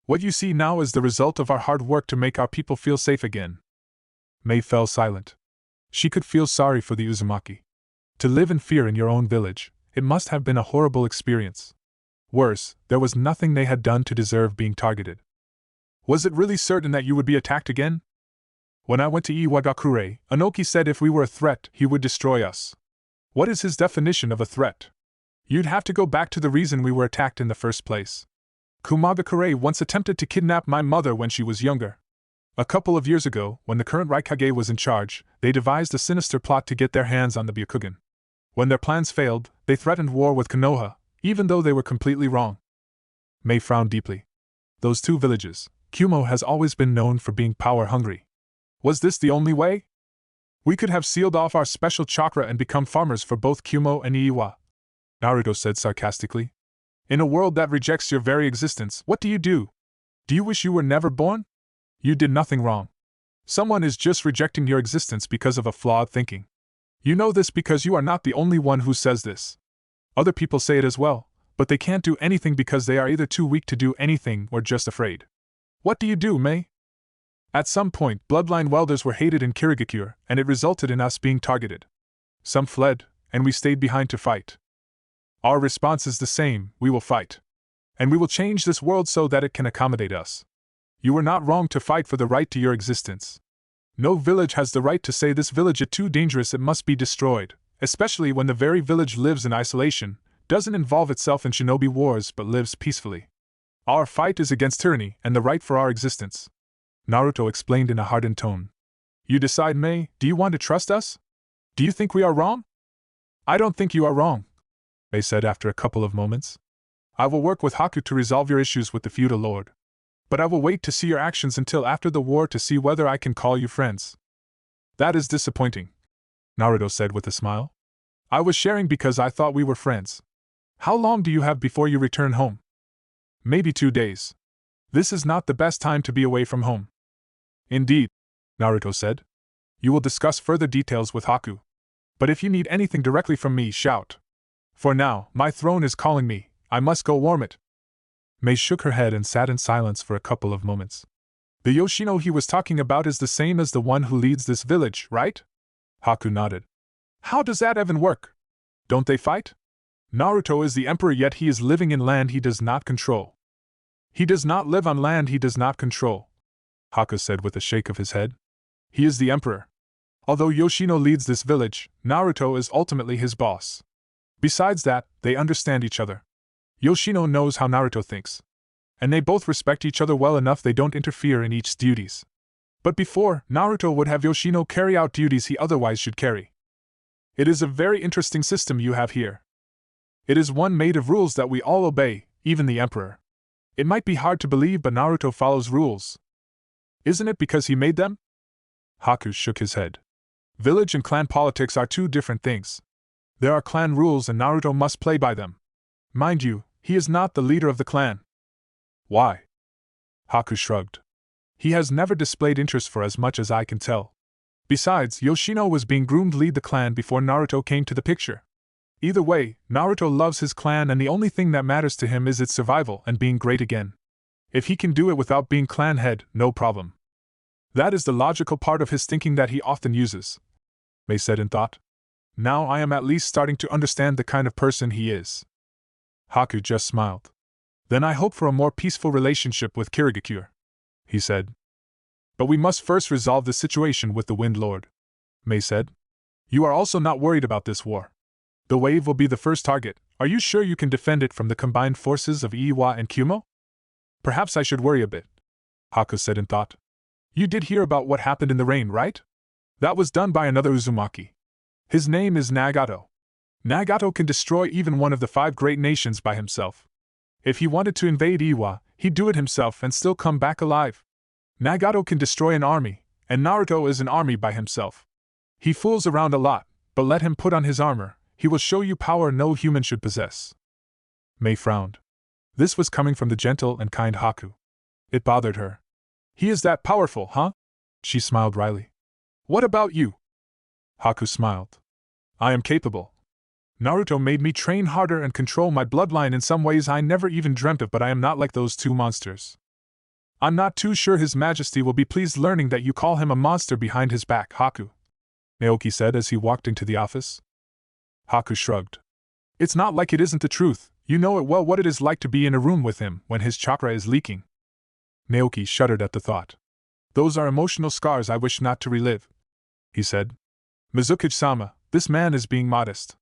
What you see now is the result of our hard work to make our people feel safe again. Mei fell silent. She could feel sorry for the Uzumaki. To live in fear in your own village, it must have been a horrible experience. Worse, there was nothing they had done to deserve being targeted. Was it really certain that you would be attacked again? When I went to Iwagakure, Inoki said if we were a threat, he would destroy us. What is his definition of a threat? You'd have to go back to the reason we were attacked in the first place. Kumagakure once attempted to kidnap my mother when she was younger. A couple of years ago, when the current Raikage was in charge, they devised a sinister plot to get their hands on the Byakugan. When their plans failed, they threatened war with Konoha, even though they were completely wrong. Mei frowned deeply. Those two villages, Kumo has always been known for being power-hungry. Was this the only way? We could have sealed off our special chakra and become farmers for both Kumo and Iiwa, Naruto said sarcastically. In a world that rejects your very existence, what do you do? Do you wish you were never born? You did nothing wrong. Someone is just rejecting your existence because of a flawed thinking. You know this because you are not the only one who says this. Other people say it as well, but they can't do anything because they are either too weak to do anything or just afraid. What do you do, Mei? At some point, bloodline welders were hated in Kirigakure, and it resulted in us being targeted. Some fled, and we stayed behind to fight. Our response is the same: we will fight. And we will change this world so that it can accommodate us. You were not wrong to fight for the right to your existence. No village has the right to say this village is too dangerous, it must be destroyed, especially when the very village lives in isolation, doesn't involve itself in shinobi wars but lives peacefully. Our fight is against tyranny and the right for our existence. Naruto explained in a hardened tone. You decide, Mei, do you want to trust us? Do you think we are wrong? I don't think you are wrong, Mei said after a couple of moments. I will work with Haku to resolve your issues with the feudal lord. But I will wait to see your actions until after the war to see whether I can call you friends. That is disappointing, Naruto said with a smile. I was sharing because I thought we were friends. How long do you have before you return home? Maybe 2 days. This is not the best time to be away from home. Indeed, Naruto said. You will discuss further details with Haku. But if you need anything directly from me, shout. For now, my throne is calling me, I must go warm it. Mei shook her head and sat in silence for a couple of moments. The Yoshino he was talking about is the same as the one who leads this village, right? Haku nodded. How does that even work? Don't they fight? Naruto is the emperor, yet he is living in land he does not control. He does not live on land he does not control, Haku said with a shake of his head. He is the emperor. Although Yoshino leads this village, Naruto is ultimately his boss. Besides that, they understand each other. Yoshino knows how Naruto thinks. And they both respect each other well enough they don't interfere in each's duties. But before, Naruto would have Yoshino carry out duties he otherwise should carry. It is a very interesting system you have here. It is one made of rules that we all obey, even the emperor. It might be hard to believe, but Naruto follows rules. Isn't it because he made them? Haku shook his head. Village and clan politics are two different things. There are clan rules and Naruto must play by them. Mind you, he is not the leader of the clan. Why? Haku shrugged. He has never displayed interest for as much as I can tell. Besides, Yoshino was being groomed to lead the clan before Naruto came to the picture. Either way, Naruto loves his clan and the only thing that matters to him is its survival and being great again. If he can do it without being clan head, no problem. That is the logical part of his thinking that he often uses, Mei said in thought. Now I am at least starting to understand the kind of person he is. Haku just smiled. Then I hope for a more peaceful relationship with Kirigakure, he said. But we must first resolve the situation with the Wind Lord, Mei said. You are also not worried about this war. The wave will be the first target. Are you sure you can defend it from the combined forces of Iiwa and Kumo? Perhaps I should worry a bit, Haku said in thought. You did hear about what happened in the rain, right? That was done by another Uzumaki. His name is Nagato. Nagato can destroy even one of the 5 great nations by himself. If he wanted to invade Iiwa, he'd do it himself and still come back alive. Nagato can destroy an army, and Naruto is an army by himself. He fools around a lot, but let him put on his armor. He will show you power no human should possess. Mei frowned. This was coming from the gentle and kind Haku. It bothered her. He is that powerful, huh? She smiled wryly. What about you? Haku smiled. I am capable. Naruto made me train harder and control my bloodline in some ways I never even dreamt of, but I am not like those 2 monsters. I'm not too sure His Majesty will be pleased learning that you call him a monster behind his back, Haku, Naoki said as he walked into the office. Haku shrugged. It's not like it isn't the truth. You know it well what it is like to be in a room with him when his chakra is leaking. Naoki shuddered at the thought. Those are emotional scars I wish not to relive, he said. Mizukage-sama, this man is being modest.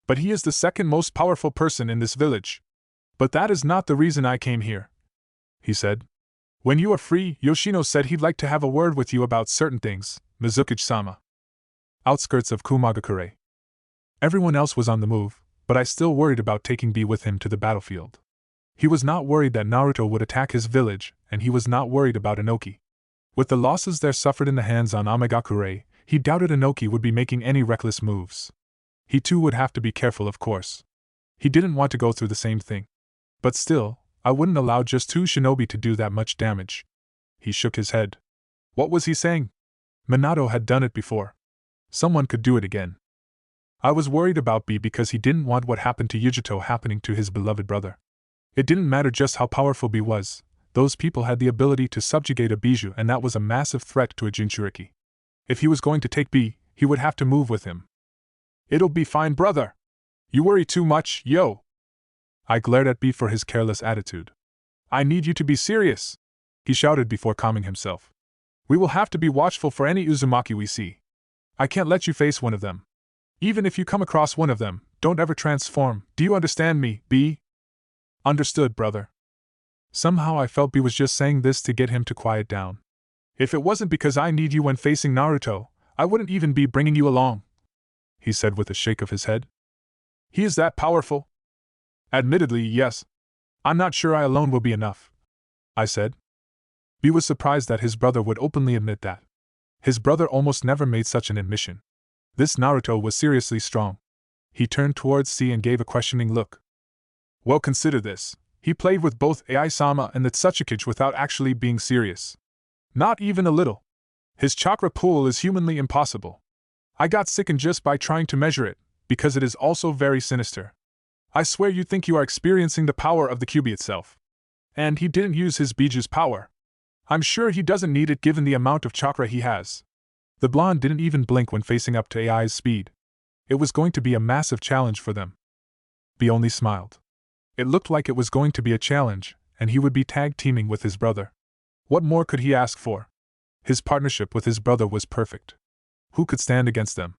But he is the second most powerful person in this village. But that is not the reason I came here, he said. When you are free, Yoshino said he'd like to have a word with you about certain things, Mizukage-sama. Outskirts of Kumagakure. Everyone else was on the move, but I still worried about taking B with him to the battlefield. He was not worried that Naruto would attack his village, and he was not worried about Inoki. With the losses there suffered in the hands on Amagakure, he doubted Inoki would be making any reckless moves. He too would have to be careful, of course. He didn't want to go through the same thing. But still, I wouldn't allow just 2 shinobi to do that much damage. He shook his head. What was he saying? Minato had done it before. Someone could do it again. I was worried about B because he didn't want what happened to Yujito happening to his beloved brother. It didn't matter just how powerful B was, Those people had the ability to subjugate a Bijou, and that was a massive threat to a Jinchuriki. If he was going to take B, he would have to move with him. It'll be fine, brother. You worry too much, yo. I glared at B for his careless attitude. I need you to be serious, he shouted before calming himself. We will have to be watchful for any Uzumaki we see. I can't let you face one of them. Even if you come across one of them, don't ever transform. Do you understand me, B? Understood, brother. Somehow I felt B was just saying this to get him to quiet down. If it wasn't because I need you when facing Naruto, I wouldn't even be bringing you along, he said with a shake of his head. He is that powerful? Admittedly, yes. I'm not sure I alone will be enough, I said. B was surprised that his brother would openly admit that. His brother almost never made such an admission. This Naruto was seriously strong. He turned towards C and gave a questioning look. Well, consider this. He played with both Ai-sama and the Tsuchikage without actually being serious. Not even a little. His chakra pool is humanly impossible. I got sickened just by trying to measure it, because it is also very sinister. I swear you think you are experiencing the power of the Kyuubi itself. And he didn't use his Biju's power. I'm sure he doesn't need it given the amount of chakra he has. The blonde didn't even blink when facing up to AI's speed. It was going to be a massive challenge for them. B only smiled. It looked like it was going to be a challenge, and he would be tag-teaming with his brother. What more could he ask for? His partnership with his brother was perfect. Who could stand against them?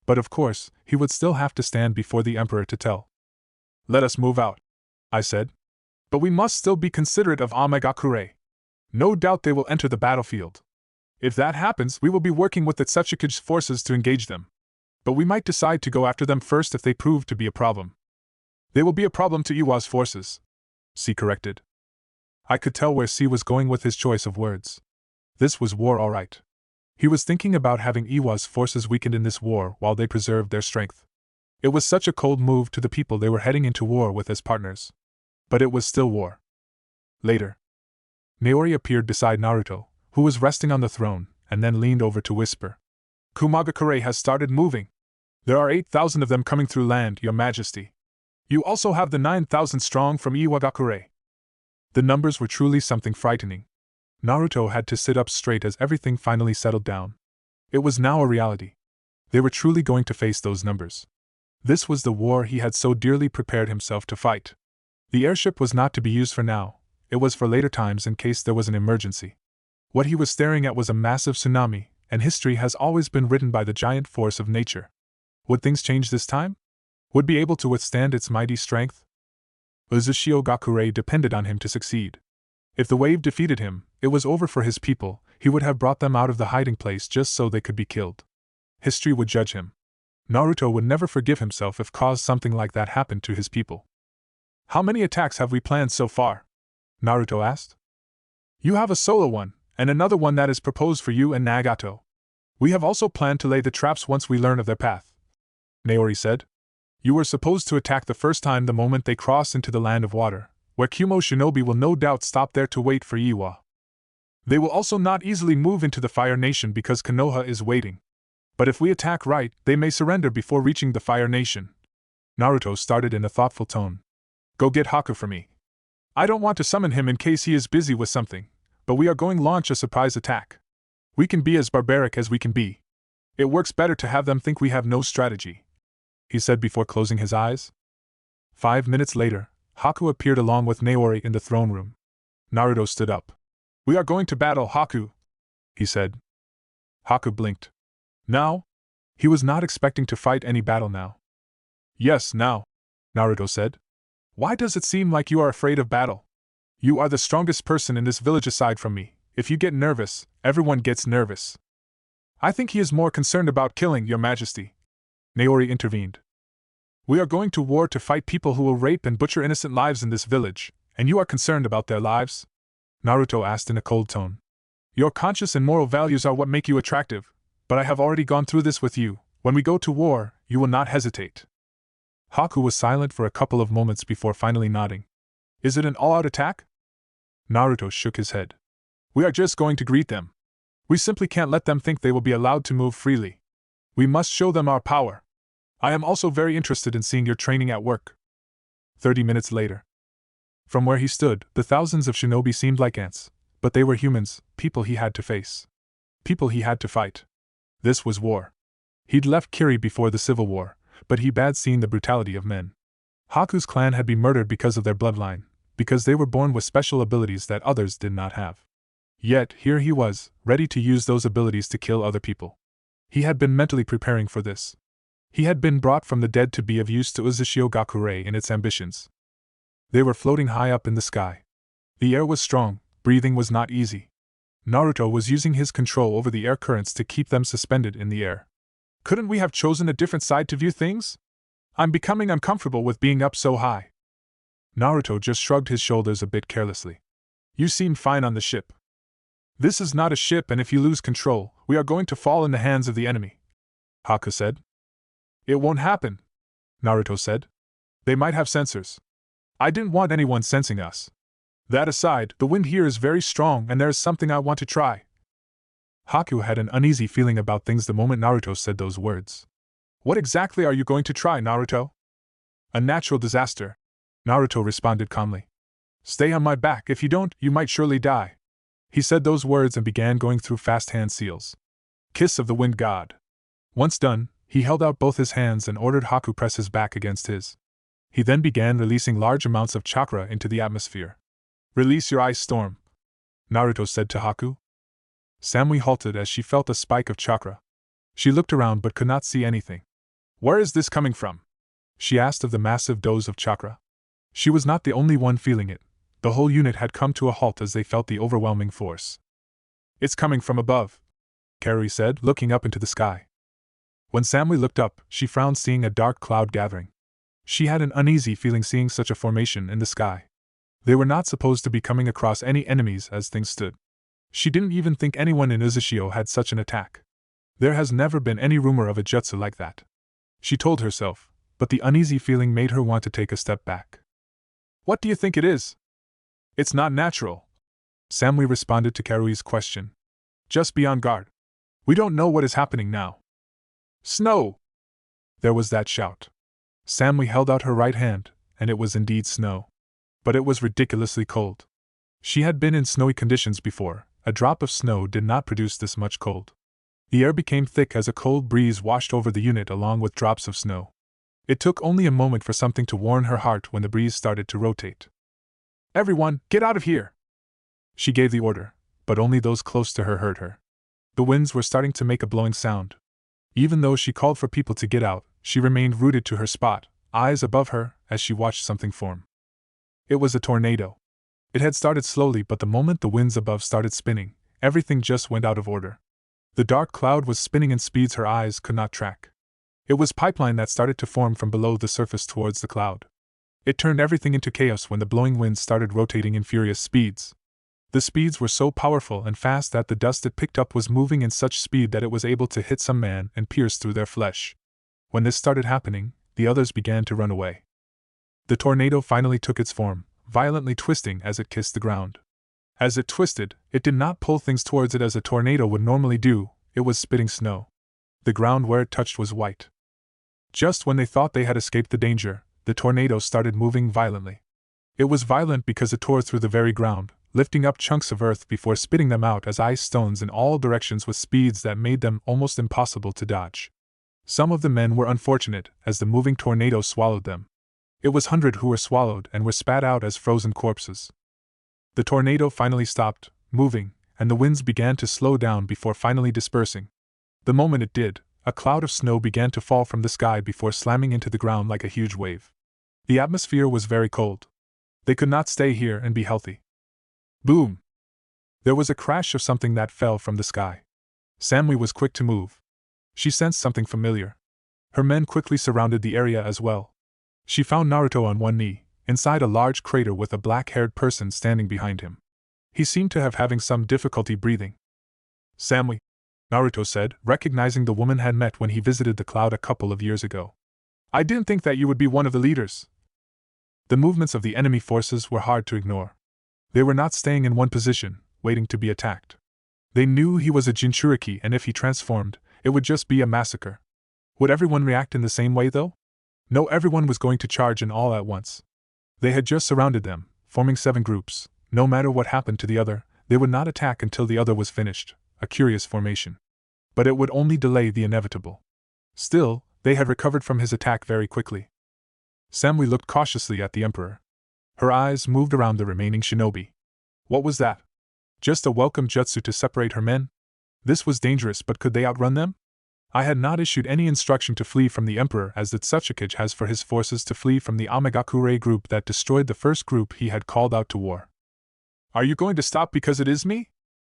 But of course, he would still have to stand before the Emperor to tell. Let us move out, I said. But we must still be considerate of Amegakure. No doubt they will enter the battlefield. If that happens, we will be working with the Tsuchikage's forces to engage them. But we might decide to go after them first if they prove to be a problem. They will be a problem to Iwa's forces, C corrected. I could tell where C was going with his choice of words. This was war, all right. He was thinking about having Iwa's forces weakened in this war while they preserved their strength. It was such a cold move to the people they were heading into war with as partners. But it was still war. Later, Naori appeared beside Naruto, who was resting on the throne, and then leaned over to whisper. Kumagakure has started moving. There are 8,000 of them coming through land, Your Majesty. You also have the 9,000 strong from Iwagakure. The numbers were truly something frightening. Naruto had to sit up straight as everything finally settled down. It was now a reality. They were truly going to face those numbers. This was the war he had so dearly prepared himself to fight. The airship was not to be used for now, it was for later times in case there was an emergency. What he was staring at was a massive tsunami, and history has always been written by the giant force of nature. Would things change this time? Would be able to withstand its mighty strength? Uzhio Gakure depended on him to succeed. If the wave defeated him, it was over for his people. He would have brought them out of the hiding place just so they could be killed. History would judge him. Naruto would never forgive himself if caused something like that happened to his people. How many attacks have we planned so far? Naruto asked. You have a solo one, and another one that is proposed for you and Nagato. We have also planned to lay the traps once we learn of their path, Naori said. You were supposed to attack the first time the moment they cross into the land of water, where Kumo Shinobi will no doubt stop there to wait for Iwa. They will also not easily move into the Fire Nation because Konoha is waiting. But if we attack right, they may surrender before reaching the Fire Nation. Naruto started in a thoughtful tone. Go get Haku for me. I don't want to summon him in case he is busy with something, but we are going to launch a surprise attack. We can be as barbaric as we can be. It works better to have them think we have no strategy, he said before closing his eyes. 5 minutes later, Haku appeared along with Naori in the throne room. Naruto stood up. We are going to battle, Haku, he said. Haku blinked. Now? He was not expecting to fight any battle now. Yes, now, Naruto said. Why does it seem like you are afraid of battle? You are the strongest person in this village aside from me. If you get nervous, everyone gets nervous. I think he is more concerned about killing, Your Majesty, Naori intervened. We are going to war to fight people who will rape and butcher innocent lives in this village, and you are concerned about their lives? Naruto asked in a cold tone. Your conscience and moral values are what make you attractive, but I have already gone through this with you. When we go to war, you will not hesitate. Haku was silent for a couple of moments before finally nodding. Is it an all-out attack? Naruto shook his head. We are just going to greet them. We simply can't let them think they will be allowed to move freely. We must show them our power. I am also very interested in seeing your training at work. 30 minutes later. From where he stood, the thousands of shinobi seemed like ants, but they were humans, people he had to face. People he had to fight. This was war. He'd left Kiri before the Civil War, but he bad seen the brutality of men. Haku's clan had been murdered because of their bloodline, because they were born with special abilities that others did not have. Yet, here he was, ready to use those abilities to kill other people. He had been mentally preparing for this. He had been brought from the dead to be of use to Uzhio Gakure in its ambitions. They were floating high up in the sky. The air was strong, breathing was not easy. Naruto was using his control over the air currents to keep them suspended in the air. Couldn't we have chosen a different side to view things? I'm becoming uncomfortable with being up so high. Naruto just shrugged his shoulders a bit carelessly. You seemed fine on the ship. This is not a ship, and if you lose control, we are going to fall in the hands of the enemy, Haku said. It won't happen, Naruto said. They might have sensors. I didn't want anyone sensing us. That aside, the wind here is very strong and there is something I want to try. Haku had an uneasy feeling about things the moment Naruto said those words. What exactly are you going to try, Naruto? A natural disaster, Naruto responded calmly. Stay on my back, if you don't, you might surely die. He said those words and began going through fast hand seals. Kiss of the Wind God. Once done, he held out both his hands and ordered Haku press his back against his. He then began releasing large amounts of chakra into the atmosphere. Release your ice storm, Naruto said to Haku. Samui halted as she felt a spike of chakra. She looked around but could not see anything. Where is this coming from? She asked of the massive dose of chakra. She was not the only one feeling it. The whole unit had come to a halt as they felt the overwhelming force. It's coming from above, Karui said, looking up into the sky. When Samui looked up, she frowned seeing a dark cloud gathering. She had an uneasy feeling seeing such a formation in the sky. They were not supposed to be coming across any enemies as things stood. She didn't even think anyone in Uzhio had such an attack. There has never been any rumor of a jutsu like that, she told herself, but the uneasy feeling made her want to take a step back. What do you think it is? It's not natural, Samui responded to Karui's question. Just be on guard. We don't know what is happening now. Snow! There was that shout. Samui held out her right hand, and it was indeed snow. But it was ridiculously cold. She had been in snowy conditions before. A drop of snow did not produce this much cold. The air became thick as a cold breeze washed over the unit along with drops of snow. It took only a moment for something to warm her heart when the breeze started to rotate. Everyone, get out of here! She gave the order, but only those close to her heard her. The winds were starting to make a blowing sound. Even though she called for people to get out, she remained rooted to her spot, eyes above her, as she watched something form. It was a tornado. It had started slowly, but the moment the winds above started spinning, everything just went out of order. The dark cloud was spinning in speeds her eyes could not track. It was pipeline that started to form from below the surface towards the cloud. It turned everything into chaos when the blowing winds started rotating in furious speeds. The speeds were so powerful and fast that the dust it picked up was moving in such speed that it was able to hit some man and pierce through their flesh. When this started happening, the others began to run away. The tornado finally took its form, violently twisting as it kissed the ground. As it twisted, it did not pull things towards it as a tornado would normally do, it was spitting snow. The ground where it touched was white. Just when they thought they had escaped the danger, the tornado started moving violently. It was violent because it tore through the very ground, lifting up chunks of earth before spitting them out as ice stones in all directions with speeds that made them almost impossible to dodge. Some of the men were unfortunate, as the moving tornado swallowed them. It was hundreds who were swallowed and were spat out as frozen corpses. The tornado finally stopped moving, and the winds began to slow down before finally dispersing. The moment it did, a cloud of snow began to fall from the sky before slamming into the ground like a huge wave. The atmosphere was very cold. They could not stay here and be healthy. Boom! There was a crash of something that fell from the sky. Samui was quick to move. She sensed something familiar. Her men quickly surrounded the area as well. She found Naruto on one knee, inside a large crater with a black-haired person standing behind him. He seemed to have having some difficulty breathing. Samui, Naruto said, recognizing the woman had met when he visited the cloud a couple of years ago. I didn't think that you would be one of the leaders. The movements of the enemy forces were hard to ignore. They were not staying in one position, waiting to be attacked. They knew he was a Jinchuriki, and if he transformed, it would just be a massacre. Would everyone react in the same way, though? No, everyone was going to charge in all at once. They had just surrounded them, forming 7 groups. No matter what happened to the other, they would not attack until the other was finished, a curious formation. But it would only delay the inevitable. Still, they had recovered from his attack very quickly. Samui looked cautiously at the Emperor. Her eyes moved around the remaining shinobi. What was that? Just a welcome jutsu to separate her men? This was dangerous, but could they outrun them? I had not issued any instruction to flee from the Emperor as the Tsuchikage has for his forces to flee from the Amagakure group that destroyed the first group he had called out to war. Are you going to stop because it is me?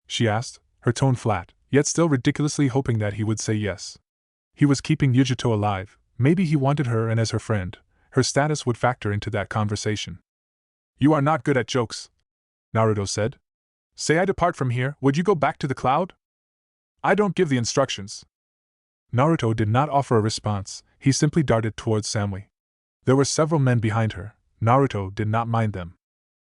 She asked, her tone flat, yet still ridiculously hoping that he would say yes. He was keeping Yujito alive, maybe he wanted her, and as her friend, her status would factor into that conversation. You are not good at jokes, Naruto said. Say I depart from here, would you go back to the cloud? I don't give the instructions. Naruto did not offer a response, he simply darted towards Samui. There were several men behind her, Naruto did not mind them.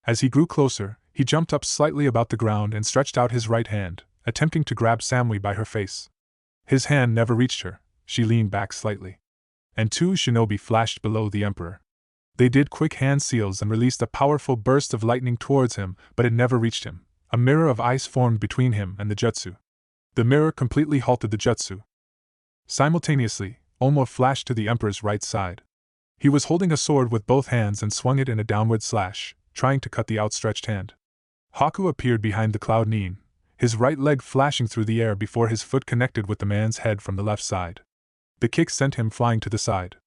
As he grew closer, he jumped up slightly about the ground and stretched out his right hand, attempting to grab Samui by her face. His hand never reached her, she leaned back slightly. And 2 shinobi flashed below the Emperor. They did quick hand seals and released a powerful burst of lightning towards him, but it never reached him. A mirror of ice formed between him and the jutsu. The mirror completely halted the jutsu. Simultaneously, Omo flashed to the Emperor's right side. He was holding a sword with both hands and swung it in a downward slash, trying to cut the outstretched hand. Haku appeared behind the cloud Nin, his right leg flashing through the air before his foot connected with the man's head from the left side. The kick sent him flying to the side.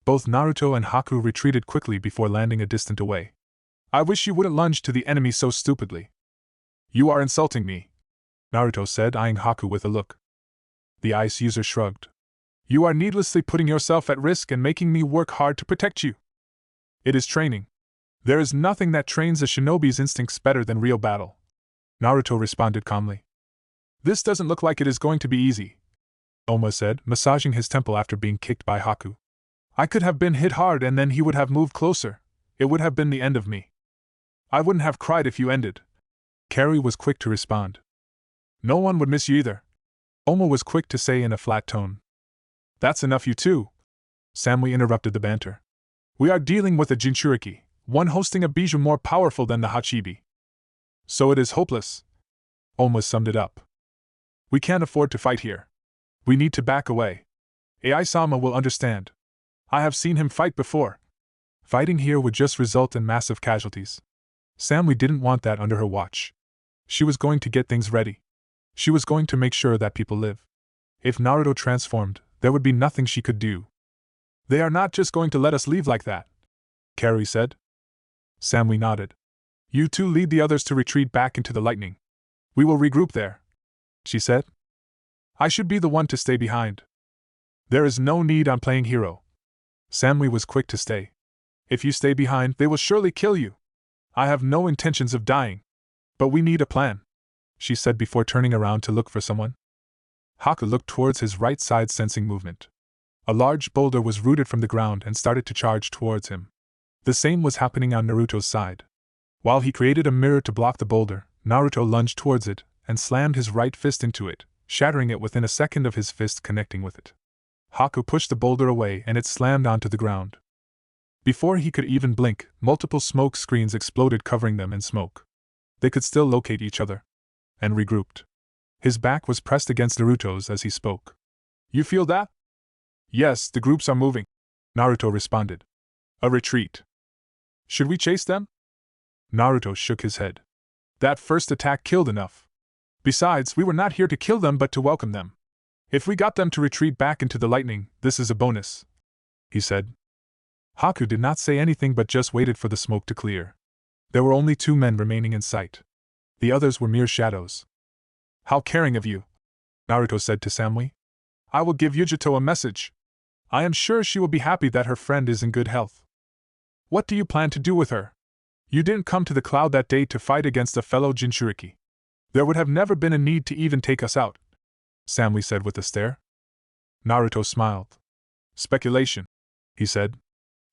Both Naruto and Haku retreated quickly before landing a distant away. I wish you wouldn't lunge to the enemy so stupidly. You are insulting me, Naruto said, eyeing Haku with a look. The ice user shrugged. You are needlessly putting yourself at risk and making me work hard to protect you. It is training. There is nothing that trains a shinobi's instincts better than real battle, Naruto responded calmly. This doesn't look like it is going to be easy, Oma said, massaging his temple after being kicked by Haku. I could have been hit hard and then he would have moved closer. It would have been the end of me. I wouldn't have cried if you ended. Carrie was quick to respond. No one would miss you either, Oma was quick to say in a flat tone. That's enough, you two, Samui interrupted the banter. We are dealing with a Jinchuriki, one hosting a bijou more powerful than the Hachibi. So it is hopeless, Oma summed it up. We can't afford to fight here. We need to back away. Ai-sama will understand. I have seen him fight before. Fighting here would just result in massive casualties. Samui didn't want that under her watch. She was going to get things ready. She was going to make sure that people live. If Naruto transformed, there would be nothing she could do. They are not just going to let us leave like that, Carrie said. Samui nodded. You two lead the others to retreat back into the lightning. We will regroup there, she said. I should be the one to stay behind. There is no need on playing hero. Samui was quick to stay. If you stay behind, they will surely kill you. I have no intentions of dying. But we need a plan, she said before turning around to look for someone. Haku looked towards his right side, sensing movement. A large boulder was rooted from the ground and started to charge towards him. The same was happening on Naruto's side. While he created a mirror to block the boulder, Naruto lunged towards it and slammed his right fist into it, shattering it within a second of his fist connecting with it. Haku pushed the boulder away and it slammed onto the ground. Before he could even blink, multiple smoke screens exploded, covering them in smoke. They could still locate each other. And regrouped. His back was pressed against Naruto's as he spoke. You feel that? Yes, the groups are moving, Naruto responded. A retreat. Should we chase them? Naruto shook his head. That first attack killed enough. Besides, we were not here to kill them but to welcome them. If we got them to retreat back into the lightning, this is a bonus, he said. Haku did not say anything but just waited for the smoke to clear. There were only 2 men remaining in sight. The others were mere shadows. How caring of you, Naruto said to Samui. I will give Yujito a message. I am sure she will be happy that her friend is in good health. What do you plan to do with her? You didn't come to the cloud that day to fight against a fellow Jinchuriki. There would have never been a need to even take us out, Samui said with a stare. Naruto smiled. Speculation, he said.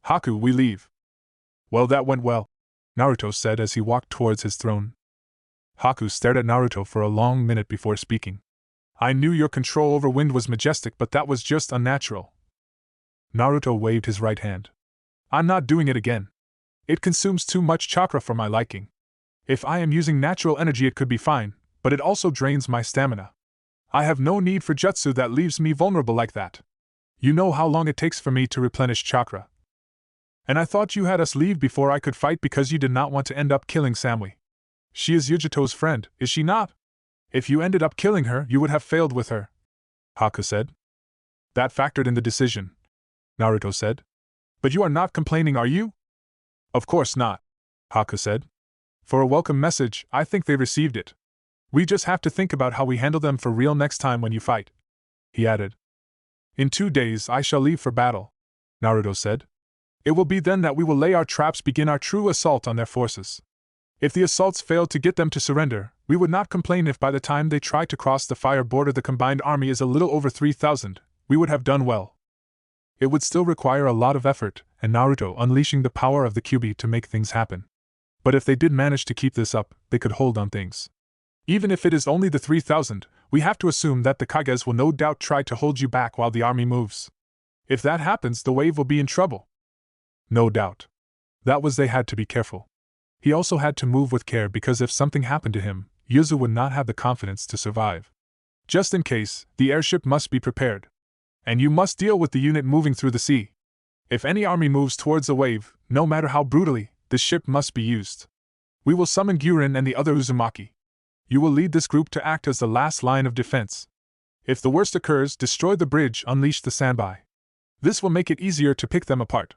Haku, we leave. Well, that went well, Naruto said as he walked towards his throne. Haku stared at Naruto for a long minute before speaking. I knew your control over wind was majestic, but that was just unnatural. Naruto waved his right hand. I'm not doing it again. It consumes too much chakra for my liking. If I am using natural energy it could be fine, but it also drains my stamina. I have no need for jutsu that leaves me vulnerable like that. You know how long it takes for me to replenish chakra. And I thought you had us leave before I could fight because you did not want to end up killing Samui. She is Yujito's friend, is she not? If you ended up killing her, you would have failed with her, Haku said. That factored in the decision, Naruto said. But you are not complaining, are you? Of course not, Haku said. For a welcome message, I think they received it. We just have to think about how we handle them for real next time when you fight, he added. In 2 days I shall leave for battle, Naruto said. It will be then that we will lay our traps, begin our true assault on their forces. If the assaults fail to get them to surrender, we would not complain if by the time they try to cross the fire border the combined army is a little over 3,000, we would have done well. It would still require a lot of effort, and Naruto unleashing the power of the Kyuubi to make things happen. But if they did manage to keep this up, they could hold on things. Even if it is only the 3,000, we have to assume that the Kages will no doubt try to hold you back while the army moves. If that happens, the wave will be in trouble. No doubt. That was they had to be careful. He also had to move with care because if something happened to him, Yuzu would not have the confidence to survive. Just in case, the airship must be prepared. And you must deal with the unit moving through the sea. If any army moves towards a wave, no matter how brutally, the ship must be used. We will summon Guren and the other Uzumaki. You will lead this group to act as the last line of defense. If the worst occurs, destroy the bridge, unleash the Sanbai. This will make it easier to pick them apart.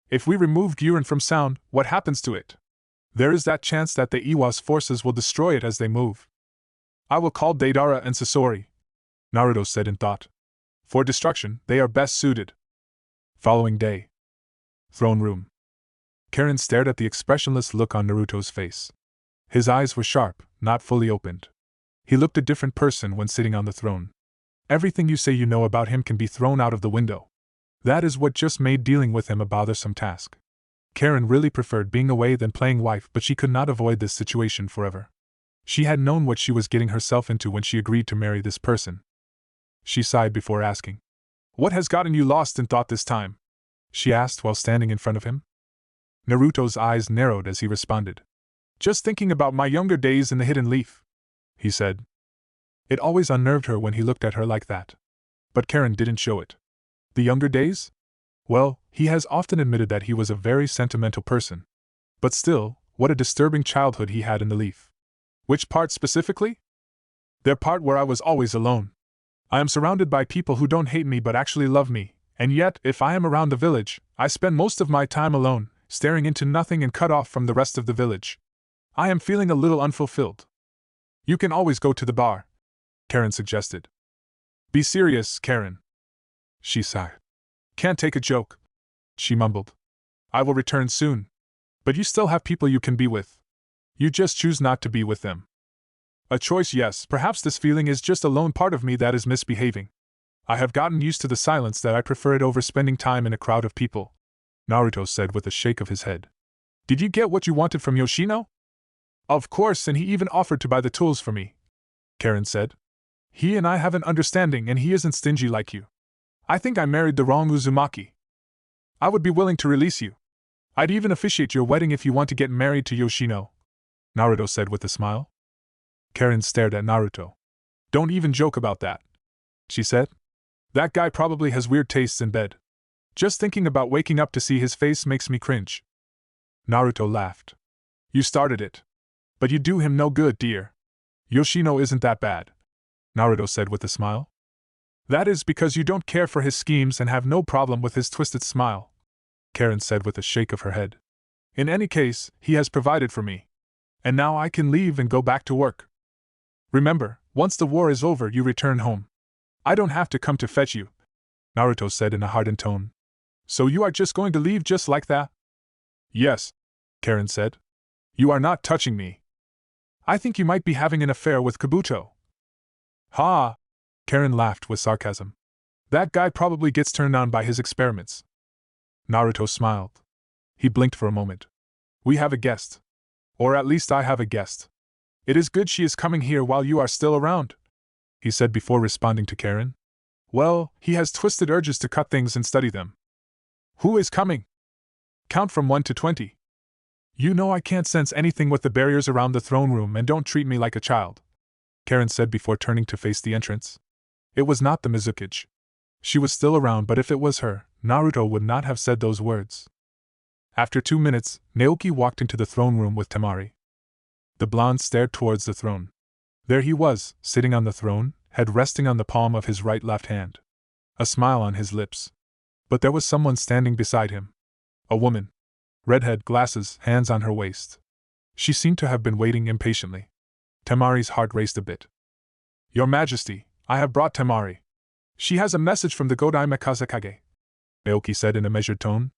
If we remove Guren from sound, what happens to it? There is that chance that the Iwa's forces will destroy it as they move. I will call Deidara and Sasori, Naruto said in thought. For destruction, they are best suited. Following day. Throne room. Karen stared at the expressionless look on Naruto's face. His eyes were sharp, not fully opened. He looked a different person when sitting on the throne. Everything you say you know about him can be thrown out of the window. That is what just made dealing with him a bothersome task. Karen really preferred being away than playing wife, but she could not avoid this situation forever. She had known what she was getting herself into when she agreed to marry this person. She sighed before asking, "What has gotten you lost in thought this time?" she asked while standing in front of him. Naruto's eyes narrowed as he responded. "Just thinking about my younger days in the Hidden Leaf," he said. It always unnerved her when he looked at her like that. But Karen didn't show it. The younger days? Well, he has often admitted that he was a very sentimental person. But still, what a disturbing childhood he had in the Leaf. Which part specifically? The part where I was always alone. I am surrounded by people who don't hate me but actually love me, and yet, if I am around the village, I spend most of my time alone, staring into nothing and cut off from the rest of the village. I am feeling a little unfulfilled. You can always go to the bar, Karen suggested. Be serious, Karen. She sighed. Can't take a joke, she mumbled. I will return soon. But you still have people you can be with. You just choose not to be with them. A choice, yes, perhaps this feeling is just a lone part of me that is misbehaving. I have gotten used to the silence that I prefer it over spending time in a crowd of people, Naruto said with a shake of his head. Did you get what you wanted from Yoshino? Of course, and he even offered to buy the tools for me, Karen said. He and I have an understanding and he isn't stingy like you. I think I married the wrong Uzumaki. I would be willing to release you. I'd even officiate your wedding if you want to get married to Yoshino, Naruto said with a smile. Karen stared at Naruto. Don't even joke about that, she said. That guy probably has weird tastes in bed. Just thinking about waking up to see his face makes me cringe. Naruto laughed. You started it. But you do him no good, dear. Yoshino isn't that bad, Naruto said with a smile. That is because you don't care for his schemes and have no problem with his twisted smile, Karen said with a shake of her head. In any case, he has provided for me. And now I can leave and go back to work. Remember, once the war is over you return home. I don't have to come to fetch you, Naruto said in a hardened tone. So you are just going to leave just like that? Yes, Karen said. You are not touching me. I think you might be having an affair with Kabuto. Ha! Karen laughed with sarcasm. That guy probably gets turned on by his experiments. Naruto smiled. He blinked for a moment. We have a guest. Or at least I have a guest. It is good she is coming here while you are still around, he said before responding to Karen. Well, he has twisted urges to cut things and study them. Who is coming? Count from 1 to 20. You know I can't sense anything with the barriers around the throne room, and don't treat me like a child, Karen said before turning to face the entrance. It was not the Mizukage. She was still around, but if it was her, Naruto would not have said those words. After 2 minutes, Naoki walked into the throne room with Tamari. The blonde stared towards the throne. There he was, sitting on the throne, head resting on the palm of his right left hand. A smile on his lips. But there was someone standing beside him. A woman. Redhead, glasses, hands on her waist. She seemed to have been waiting impatiently. Tamari's heart raced a bit. Your Majesty, I have brought Tamari. She has a message from the Godaime Kazekage, Naoki said in a measured tone.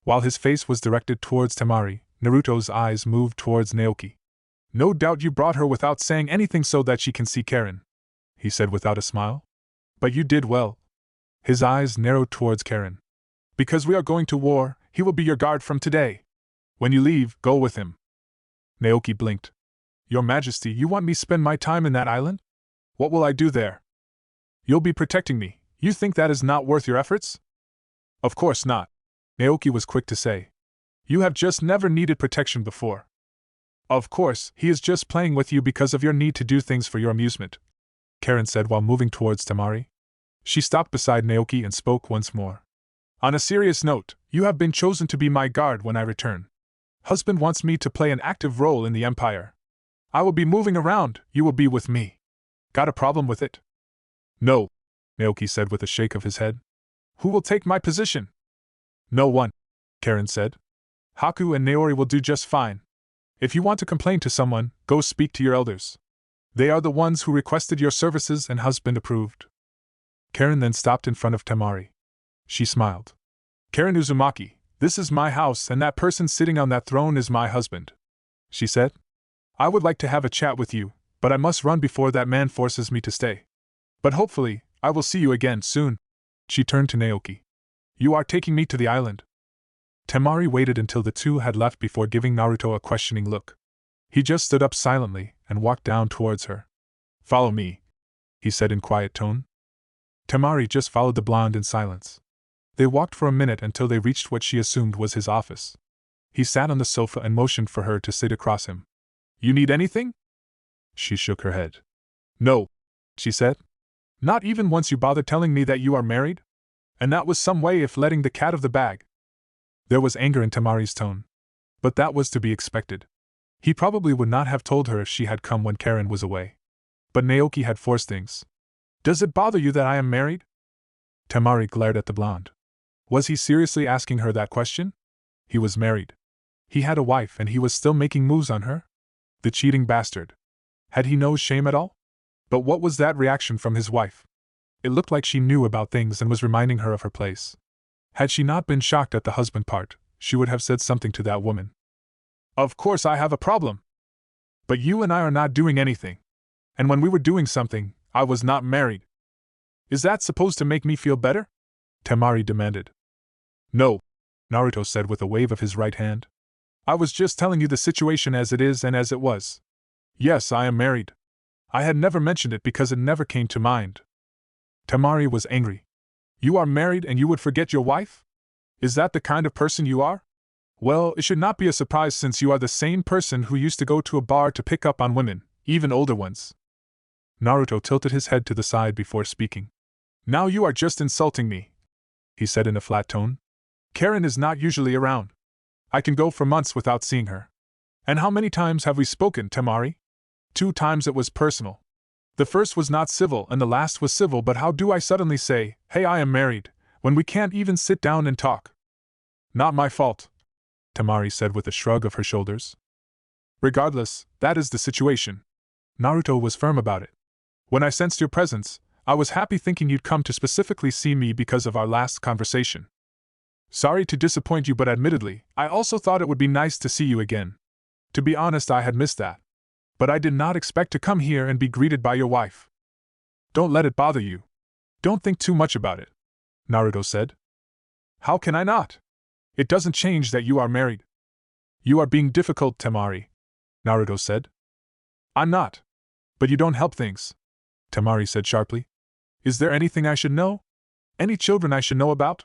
While his face was directed towards Tamari, Naruto's eyes moved towards Naoki. No doubt you brought her without saying anything so that she can see Karen, he said without a smile. But you did well. His eyes narrowed towards Karen. Because we are going to war, he will be your guard from today. When you leave, go with him. Naoki blinked. Your Majesty, you want me to spend my time in that island? What will I do there? You'll be protecting me. You think that is not worth your efforts? Of course not, Naoki was quick to say. You have just never needed protection before. Of course, he is just playing with you because of your need to do things for your amusement, Karen said while moving towards Tamari. She stopped beside Naoki and spoke once more. On a serious note, you have been chosen to be my guard when I return. Husband wants me to play an active role in the Empire. I will be moving around, you will be with me. Got a problem with it? No, Naoki said with a shake of his head. Who will take my position? No one, Karen said. Haku and Naori will do just fine. If you want to complain to someone, go speak to your elders. They are the ones who requested your services and husband approved. Karen then stopped in front of Tamari. She smiled. Karen Uzumaki, this is my house and that person sitting on that throne is my husband, she said. I would like to have a chat with you, but I must run before that man forces me to stay. But hopefully, I will see you again soon. She turned to Naoki. You are taking me to the island. Tamari waited until the two had left before giving Naruto a questioning look. He just stood up silently and walked down towards her. Follow me, he said in quiet tone. Tamari just followed the blonde in silence. They walked for a minute until they reached what she assumed was his office. He sat on the sofa and motioned for her to sit across him. You need anything? She shook her head. No, she said. Not even once you bother telling me that you are married? And that was some way of letting the cat of the bag. There was anger in Tamari's tone. But that was to be expected. He probably would not have told her if she had come when Karen was away. But Naoki had forced things. Does it bother you that I am married? Tamari glared at the blonde. Was he seriously asking her that question? He was married. He had a wife and he was still making moves on her? The cheating bastard. Had he no shame at all? But what was that reaction from his wife? It looked like she knew about things and was reminding her of her place. Had she not been shocked at the husband part, she would have said something to that woman. Of course I have a problem. But you and I are not doing anything. And when we were doing something, I was not married. Is that supposed to make me feel better? Tamari demanded. No, Naruto said with a wave of his right hand. I was just telling you the situation as it is and as it was. Yes, I am married. I had never mentioned it because it never came to mind. Tamari was angry. You are married and you would forget your wife? Is that the kind of person you are? Well, it should not be a surprise since you are the same person who used to go to a bar to pick up on women, even older ones. Naruto tilted his head to the side before speaking. Now you are just insulting me, he said in a flat tone. Karen is not usually around. I can go for months without seeing her. And how many times have we spoken, Tamari? 2 times it was personal. The first was not civil and the last was civil, but how do I suddenly say, hey, I am married, when we can't even sit down and talk? Not my fault, Tamari said with a shrug of her shoulders. Regardless, that is the situation. Naruto was firm about it. When I sensed your presence, I was happy thinking you'd come to specifically see me because of our last conversation. Sorry to disappoint you, but admittedly, I also thought it would be nice to see you again. To be honest, I had missed that. But I did not expect to come here and be greeted by your wife. Don't let it bother you. Don't think too much about it, Naruto said. How can I not? It doesn't change that you are married. You are being difficult, Tamari, Naruto said. I'm not. But you don't help things, Tamari said sharply. Is there anything I should know? Any children I should know about?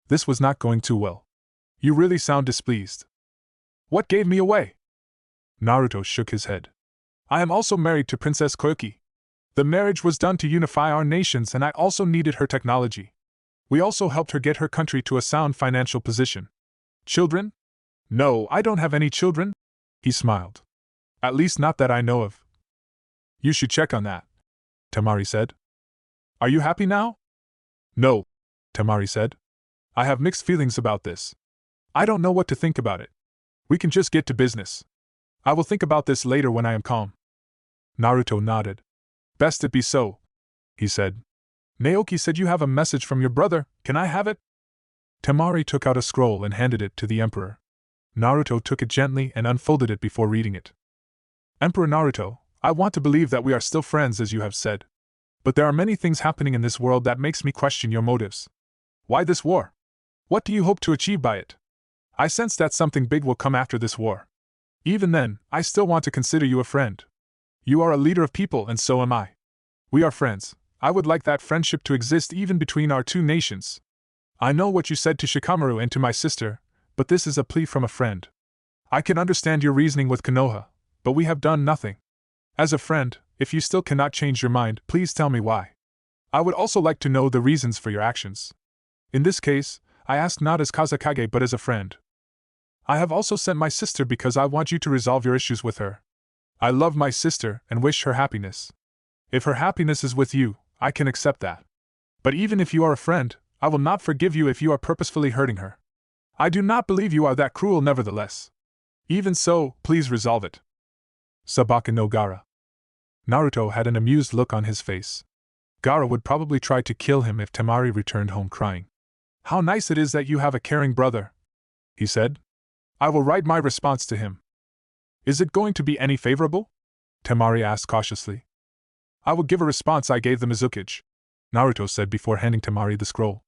This was not going too well. You really sound displeased. What gave me away? Naruto shook his head. I am also married to Princess Koyuki. The marriage was done to unify our nations, and I also needed her technology. We also helped her get her country to a sound financial position. Children? No, I don't have any children, he smiled. At least not that I know of. You should check on that, Tamari said. Are you happy now? No, Tamari said. I have mixed feelings about this. I don't know what to think about it. We can just get to business. I will think about this later when I am calm. Naruto nodded. Best it be so, he said. Naoki said you have a message from your brother, can I have it? Tamari took out a scroll and handed it to the Emperor. Naruto took it gently and unfolded it before reading it. Emperor Naruto, I want to believe that we are still friends as you have said. But there are many things happening in this world that makes me question your motives. Why this war? What do you hope to achieve by it? I sense that something big will come after this war. Even then, I still want to consider you a friend. You are a leader of people and so am I. We are friends. I would like that friendship to exist even between our two nations. I know what you said to Shikamaru and to my sister, but this is a plea from a friend. I can understand your reasoning with Konoha, but we have done nothing. As a friend, if you still cannot change your mind, please tell me why. I would also like to know the reasons for your actions. In this case, I ask not as Kazekage but as a friend. I have also sent my sister because I want you to resolve your issues with her. I love my sister and wish her happiness. If her happiness is with you, I can accept that. But even if you are a friend, I will not forgive you if you are purposefully hurting her. I do not believe you are that cruel nevertheless. Even so, please resolve it. Sabaka no Gaara. Naruto had an amused look on his face. Gaara would probably try to kill him if Tamari returned home crying. How nice it is that you have a caring brother, he said. I will write my response to him. Is it going to be any favorable? Tamari asked cautiously. I will give a response I gave the Mizukage, Naruto said before handing Tamari the scroll.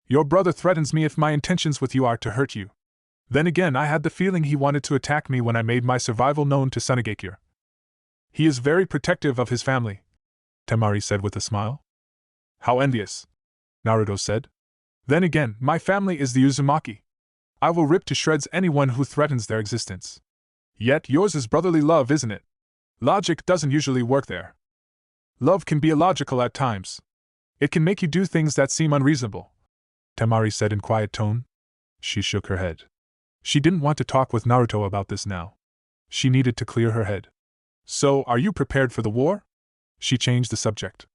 Your brother threatens me if my intentions with you are to hurt you. Then again I had the feeling he wanted to attack me when I made my survival known to Tsunagakure. He is very protective of his family, Tamari said with a smile. How envious, Naruto said. Then again, my family is the Uzumaki. I will rip to shreds anyone who threatens their existence. Yet yours is brotherly love, isn't it? Logic doesn't usually work there. Love can be illogical at times. It can make you do things that seem unreasonable, Tamari said in quiet tone. She shook her head. She didn't want to talk with Naruto about this now. She needed to clear her head. So, are you prepared for the war? She changed the subject.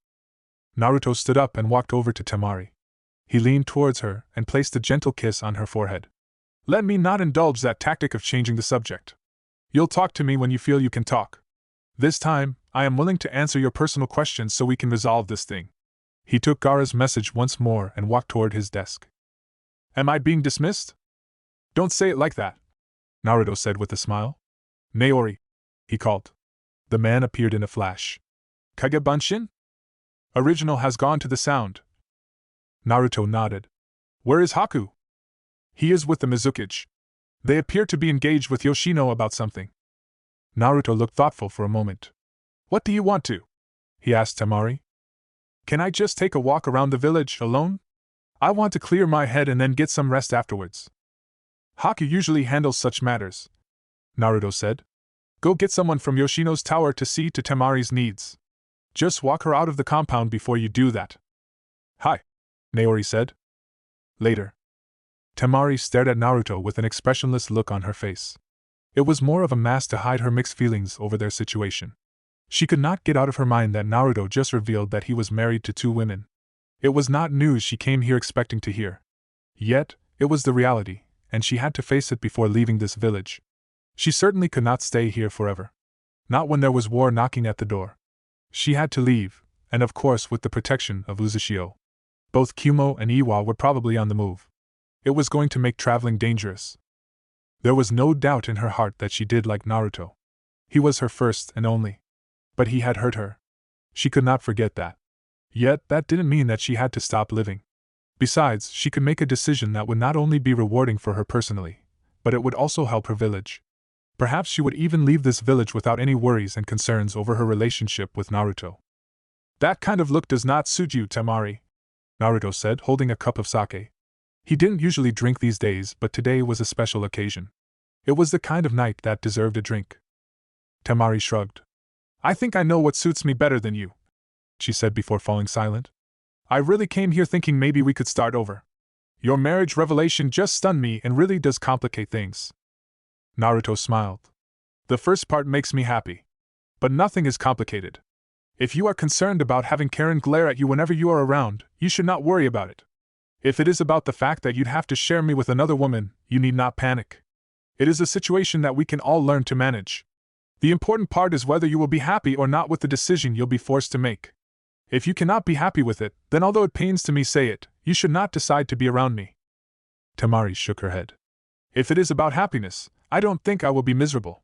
Naruto stood up and walked over to Tamari. He leaned towards her and placed a gentle kiss on her forehead. Let me not indulge that tactic of changing the subject. You'll talk to me when you feel you can talk. This time, I am willing to answer your personal questions so we can resolve this thing. He took Gaara's message once more and walked toward his desk. Am I being dismissed? Don't say it like that, Naruto said with a smile. Naori, he called. The man appeared in a flash. Kagebunshin? Original has gone to the sound. Naruto nodded. Where is Haku? He is with the Mizukage. They appear to be engaged with Yoshino about something. Naruto looked thoughtful for a moment. What do you want to? He asked Tamari. Can I just take a walk around the village alone? I want to clear my head and then get some rest afterwards. Haku usually handles such matters, Naruto said. Go get someone from Yoshino's tower to see to Tamari's needs. Just walk her out of the compound before you do that. Hi, Naori said. Later. Tamari stared at Naruto with an expressionless look on her face. It was more of a mask to hide her mixed feelings over their situation. She could not get out of her mind that Naruto just revealed that he was married to 2 women. It was not news she came here expecting to hear. Yet, it was the reality, and she had to face it before leaving this village. She certainly could not stay here forever. Not when there was war knocking at the door. She had to leave, and of course with the protection of Uzhio. Both Kumo and Iwa were probably on the move. It was going to make traveling dangerous. There was no doubt in her heart that she did like Naruto. He was her first and only. But he had hurt her. She could not forget that. Yet, that didn't mean that she had to stop living. Besides, she could make a decision that would not only be rewarding for her personally, but it would also help her village. Perhaps she would even leave this village without any worries and concerns over her relationship with Naruto. That kind of look does not suit you, Tamari, Naruto said, holding a cup of sake. He didn't usually drink these days, but today was a special occasion. It was the kind of night that deserved a drink. Tamari shrugged. I think I know what suits me better than you, she said before falling silent. I really came here thinking maybe we could start over. Your marriage revelation just stunned me and really does complicate things. Naruto smiled. The first part makes me happy. But nothing is complicated. If you are concerned about having Karen glare at you whenever you are around, you should not worry about it. If it is about the fact that you'd have to share me with another woman, you need not panic. It is a situation that we can all learn to manage. The important part is whether you will be happy or not with the decision you'll be forced to make. If you cannot be happy with it, then although it pains to me say it, you should not decide to be around me. Tamari shook her head. If it is about happiness, I don't think I will be miserable.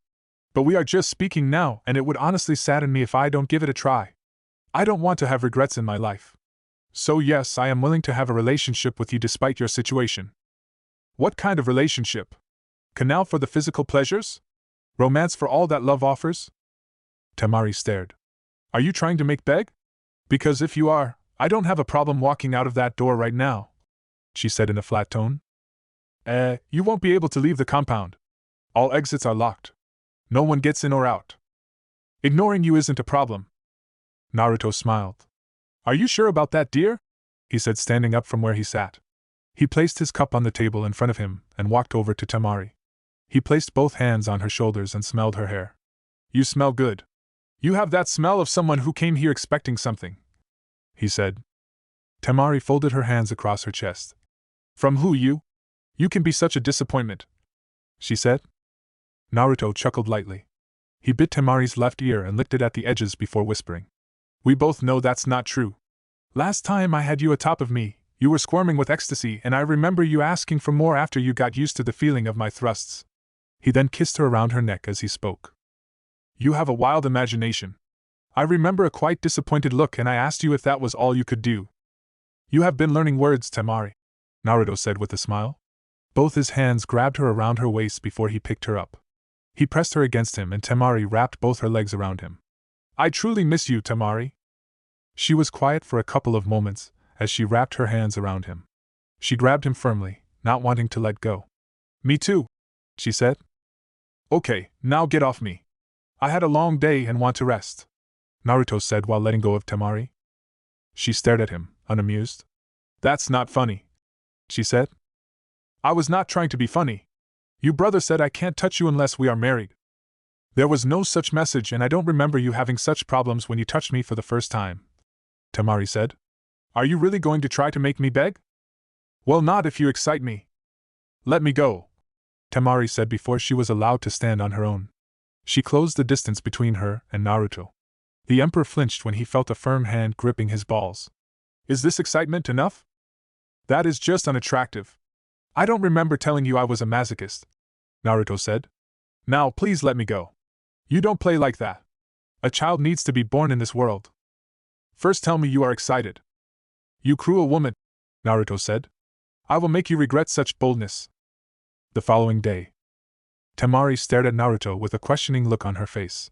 But we are just speaking now, and it would honestly sadden me if I don't give it a try. I don't want to have regrets in my life. So yes, I am willing to have a relationship with you despite your situation. What kind of relationship? Canal for the physical pleasures? Romance for all that love offers? Tamari stared. Are you trying to make beg? Because if you are, I don't have a problem walking out of that door right now, she said in a flat tone. You won't be able to leave the compound. All exits are locked. No one gets in or out. Ignoring you isn't a problem. Naruto smiled. Are you sure about that, dear? He said, standing up from where he sat. He placed his cup on the table in front of him and walked over to Tamari. He placed both hands on her shoulders and smelled her hair. You smell good. You have that smell of someone who came here expecting something, he said. Tamari folded her hands across her chest. From who, you? You can be such a disappointment, she said. Naruto chuckled lightly. He bit Tamari's left ear and licked it at the edges before whispering. We both know that's not true. Last time I had you atop of me, you were squirming with ecstasy, and I remember you asking for more after you got used to the feeling of my thrusts. He then kissed her around her neck as he spoke. You have a wild imagination. I remember a quite disappointed look and I asked you if that was all you could do. You have been learning words, Tamari, Naruto said with a smile. Both his hands grabbed her around her waist before he picked her up. He pressed her against him and Tamari wrapped both her legs around him. I truly miss you, Tamari. She was quiet for a couple of moments as she wrapped her hands around him. She grabbed him firmly, not wanting to let go. Me too, she said. Okay, now get off me. I had a long day and want to rest, Naruto said while letting go of Tamari. She stared at him, unamused. That's not funny, she said. I was not trying to be funny. Your brother said I can't touch you unless we are married. There was no such message and I don't remember you having such problems when you touched me for the first time, Tamari said. Are you really going to try to make me beg? Well, not if you excite me. Let me go, Tamari said before she was allowed to stand on her own. She closed the distance between her and Naruto. The Emperor flinched when he felt a firm hand gripping his balls. Is this excitement enough? That is just unattractive. I don't remember telling you I was a masochist, Naruto said. Now please let me go. You don't play like that. A child needs to be born in this world. First tell me you are excited. You cruel woman, Naruto said. I will make you regret such boldness. The following day, Tamari stared at Naruto with a questioning look on her face.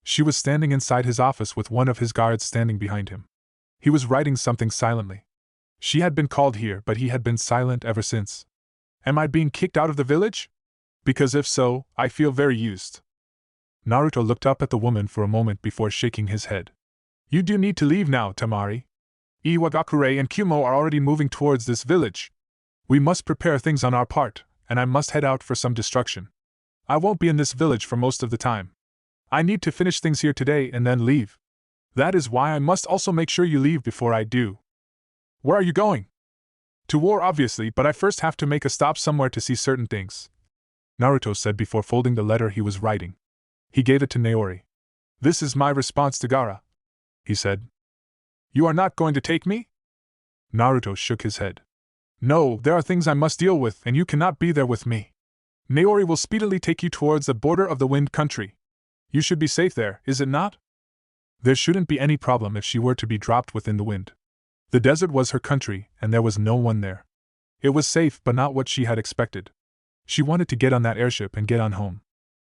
She was standing inside his office with one of his guards standing behind him. He was writing something silently. She had been called here, but he had been silent ever since. Am I being kicked out of the village? Because if so, I feel very used. Naruto looked up at the woman for a moment before shaking his head. You do need to leave now, Tamari. Iwagakure and Kumo are already moving towards this village. We must prepare things on our part, and I must head out for some destruction. I won't be in this village for most of the time. I need to finish things here today and then leave. That is why I must also make sure you leave before I do. Where are you going? To war, obviously, but I first have to make a stop somewhere to see certain things, Naruto said before folding the letter he was writing. He gave it to Naori. This is my response to Gaara, he said. You are not going to take me? Naruto shook his head. No, there are things I must deal with, and you cannot be there with me. Naori will speedily take you towards the border of the Wind Country. You should be safe there, is it not? There shouldn't be any problem if she were to be dropped within the wind. The desert was her country, and there was no one there. It was safe, but not what she had expected. She wanted to get on that airship and get on home.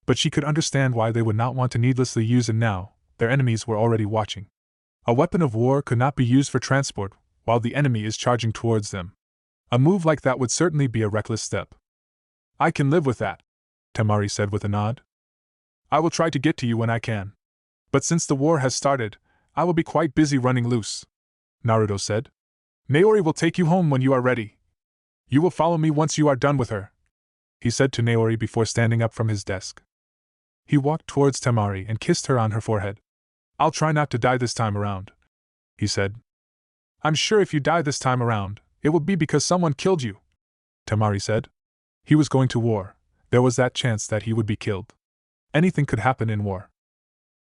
But she could understand why they would not want to needlessly use it now. Their enemies were already watching. A weapon of war could not be used for transport while the enemy is charging towards them. A move like that would certainly be a reckless step. I can live with that, Tamari said with a nod. I will try to get to you when I can. But since the war has started, I will be quite busy running loose, Naruto said. Naori will take you home when you are ready. You will follow me once you are done with her, he said to Naori before standing up from his desk. He walked towards Tamari and kissed her on her forehead. I'll try not to die this time around, he said. I'm sure if you die this time around, it will be because someone killed you, Tamari said. He was going to war. There was that chance that he would be killed. Anything could happen in war.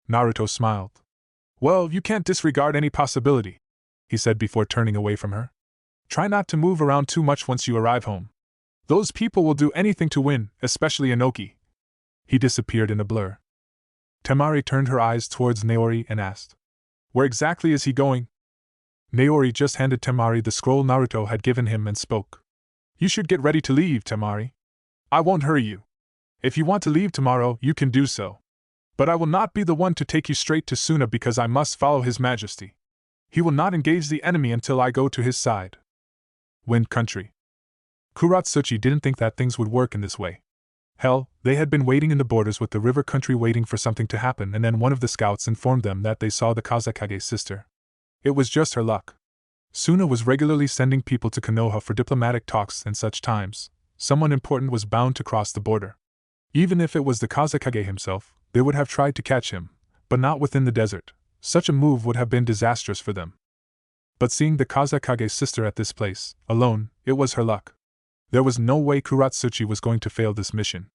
Naruto smiled. Well, you can't disregard any possibility, he said before turning away from her. Try not to move around too much once you arrive home. Those people will do anything to win, especially Inoki. He disappeared in a blur. Tamari turned her eyes towards Naori and asked, Where exactly is he going? Naori just handed Tamari the scroll Naruto had given him and spoke. You should get ready to leave, Tamari. I won't hurry you. If you want to leave tomorrow, you can do so. But I will not be the one to take you straight to Suna because I must follow His Majesty. He will not engage the enemy until I go to his side. Wind Country. Kuratsuchi didn't think that things would work in this way. Hell, they had been waiting in the borders with the river country waiting for something to happen, and then one of the scouts informed them that they saw the Kazekage's sister. It was just her luck. Suna was regularly sending people to Konoha for diplomatic talks, and such times, someone important was bound to cross the border. Even if it was the Kazekage himself, they would have tried to catch him, but not within the desert. Such a move would have been disastrous for them. But seeing the Kazekage's sister at this place, alone, it was her luck. There was no way Kuratsuchi was going to fail this mission.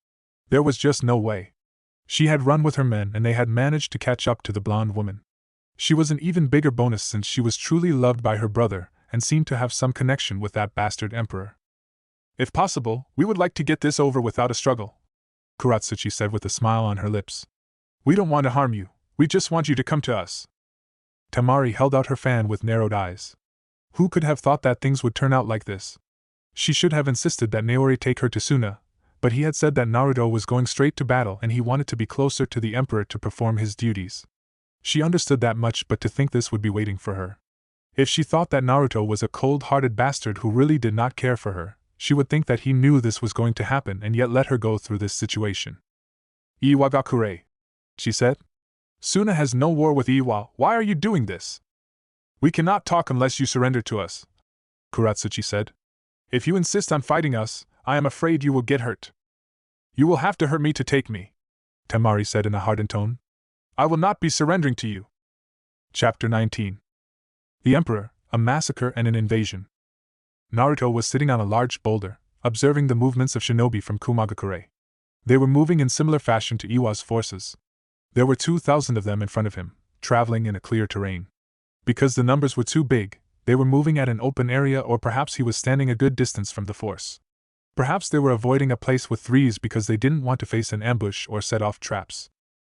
There was just no way. She had run with her men and they had managed to catch up to the blonde woman. She was an even bigger bonus since she was truly loved by her brother and seemed to have some connection with that bastard emperor. If possible, we would like to get this over without a struggle, Kuratsuchi said with a smile on her lips. We don't want to harm you, we just want you to come to us. Tamari held out her fan with narrowed eyes. Who could have thought that things would turn out like this? She should have insisted that Naori take her to Suna, but he had said that Naruto was going straight to battle and he wanted to be closer to the emperor to perform his duties. She understood that much, but to think this would be waiting for her. If she thought that Naruto was a cold-hearted bastard who really did not care for her, she would think that he knew this was going to happen and yet let her go through this situation. Iwagakure, she said. Suna has no war with Iwa, why are you doing this? We cannot talk unless you surrender to us, Kuratsuchi said. If you insist on fighting us, I am afraid you will get hurt. You will have to hurt me to take me, Tamari said in a hardened tone. I will not be surrendering to you. Chapter 19. The Emperor, a Massacre and an Invasion. Naruto was sitting on a large boulder, observing the movements of shinobi from Kumagakure. They were moving in similar fashion to Iwa's forces. There were 2,000 of them in front of him, traveling in a clear terrain. Because the numbers were too big, they were moving at an open area, or perhaps he was standing a good distance from the force. Perhaps they were avoiding a place with threes because they didn't want to face an ambush or set off traps.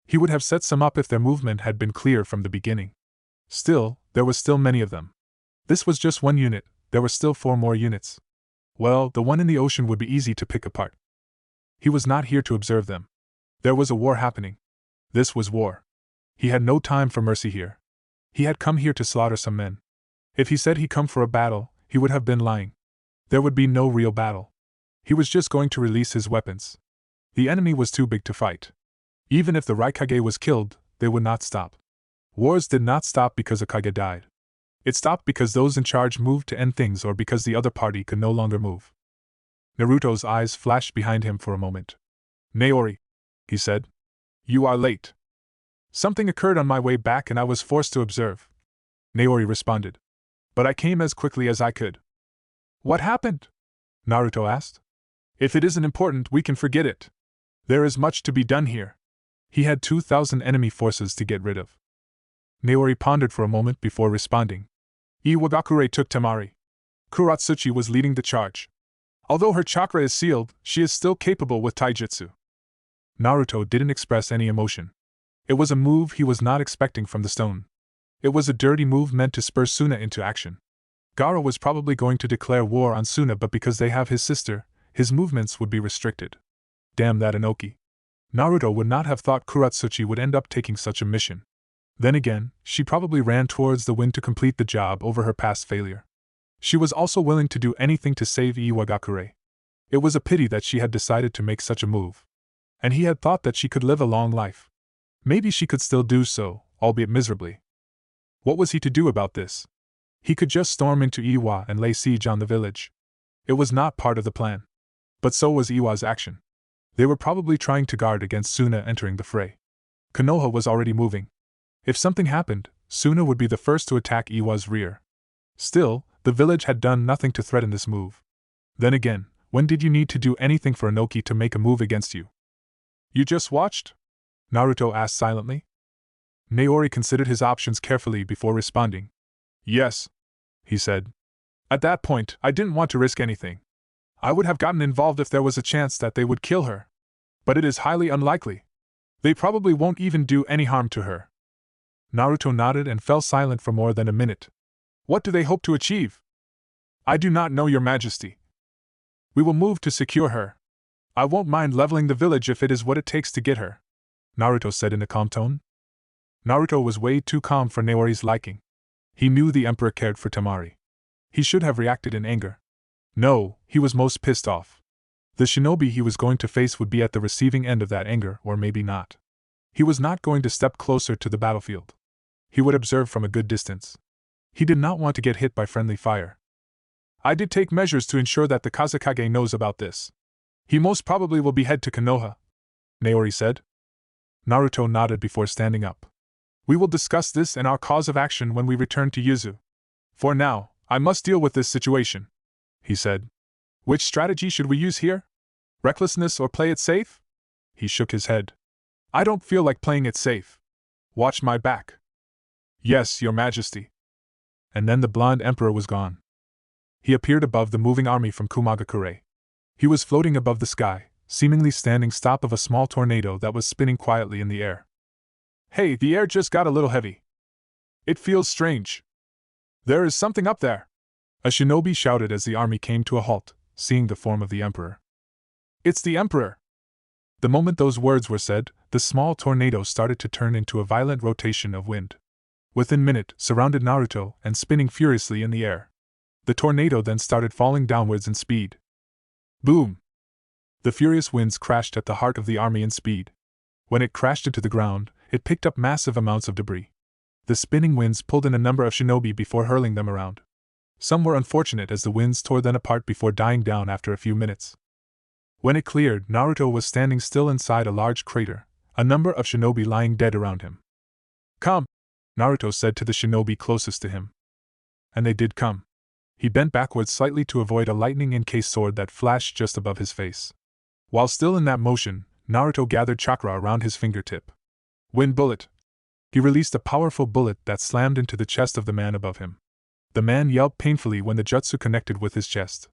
He would have set some up if their movement had been clear from the beginning. Still, there was still many of them. This was just one unit, there were still 4 more units. Well, the one in the ocean would be easy to pick apart. He was not here to observe them. There was a war happening. This was war. He had no time for mercy here. He had come here to slaughter some men. If he said he'd come for a battle, he would have been lying. There would be no real battle. He was just going to release his weapons. The enemy was too big to fight. Even if the Raikage was killed, they would not stop. Wars did not stop because a Kage died. It stopped because those in charge moved to end things or because the other party could no longer move. Naruto's eyes flashed behind him for a moment. Naori, he said. You are late. Something occurred on my way back and I was forced to observe. Naori responded. But I came as quickly as I could. What happened? Naruto asked. If it isn't important, we can forget it. There is much to be done here. He had 2,000 enemy forces to get rid of. Naori pondered for a moment before responding. Iwagakure took Tamari. Kuratsuchi was leading the charge. Although her chakra is sealed, she is still capable with taijutsu. Naruto didn't express any emotion. It was a move he was not expecting from the stone. It was a dirty move meant to spur Suna into action. Gaara was probably going to declare war on Suna, but because they have his sister, his movements would be restricted. Damn that Inoki. Naruto would not have thought Kuratsuchi would end up taking such a mission. Then again, she probably ran towards the wind to complete the job over her past failure. She was also willing to do anything to save Iwagakure. It was a pity that she had decided to make such a move. and he had thought that she could live a long life. Maybe she could still do so, albeit miserably. What was he to do about this? He could just storm into Iwa and lay siege on the village. It was not part of the plan. But so was Iwa's action. They were probably trying to guard against Suna entering the fray. Konoha was already moving. If something happened, Suna would be the first to attack Iwa's rear. Still, the village had done nothing to threaten this move. Then again, when did you need to do anything for Inoki to make a move against you? You just watched? Naruto asked silently. Naori considered his options carefully before responding. Yes, he said. At that point, I didn't want to risk anything. I would have gotten involved if there was a chance that they would kill her. But it is highly unlikely. They probably won't even do any harm to her. Naruto nodded and fell silent for more than a minute. What do they hope to achieve? I do not know, Your Majesty. We will move to secure her. I won't mind leveling the village if it is what it takes to get her, Naruto said in a calm tone. Naruto was way too calm for Naori's liking. He knew the Emperor cared for Tamari. He should have reacted in anger. No, he was most pissed off. The shinobi he was going to face would be at the receiving end of that anger, or maybe not. He was not going to step closer to the battlefield. He would observe from a good distance. He did not want to get hit by friendly fire. I did take measures to ensure that the Kazekage knows about this. He most probably will behead to Konoha, Naori said. Naruto nodded before standing up. We will discuss this and our cause of action when we return to Yuzu. For now, I must deal with this situation, he said. Which strategy should we use here? Recklessness or play it safe? He shook his head. I don't feel like playing it safe. Watch my back. Yes, Your Majesty. And then the blonde emperor was gone. He appeared above the moving army from Kumagakure. He was floating above the sky, seemingly standing stop of a small tornado that was spinning quietly in the air. Hey, the air just got a little heavy. It feels strange. There is something up there, a shinobi shouted as the army came to a halt, seeing the form of the emperor. It's the emperor! The moment those words were said, the small tornado started to turn into a violent rotation of wind. Within a minute, surrounded Naruto and spinning furiously in the air. The tornado then started falling downwards in speed. Boom! The furious winds crashed at the heart of the army in speed. When it crashed into the ground, it picked up massive amounts of debris. The spinning winds pulled in a number of shinobi before hurling them around. Some were unfortunate as the winds tore them apart before dying down after a few minutes. When it cleared, Naruto was standing still inside a large crater, a number of shinobi lying dead around him. Come, Naruto said to the shinobi closest to him. And they did come. He bent backwards slightly to avoid a lightning-encased sword that flashed just above his face. While still in that motion, Naruto gathered chakra around his fingertip. Wind bullet! He released a powerful bullet that slammed into the chest of the man above him. The man yelped painfully when the jutsu connected with his chest.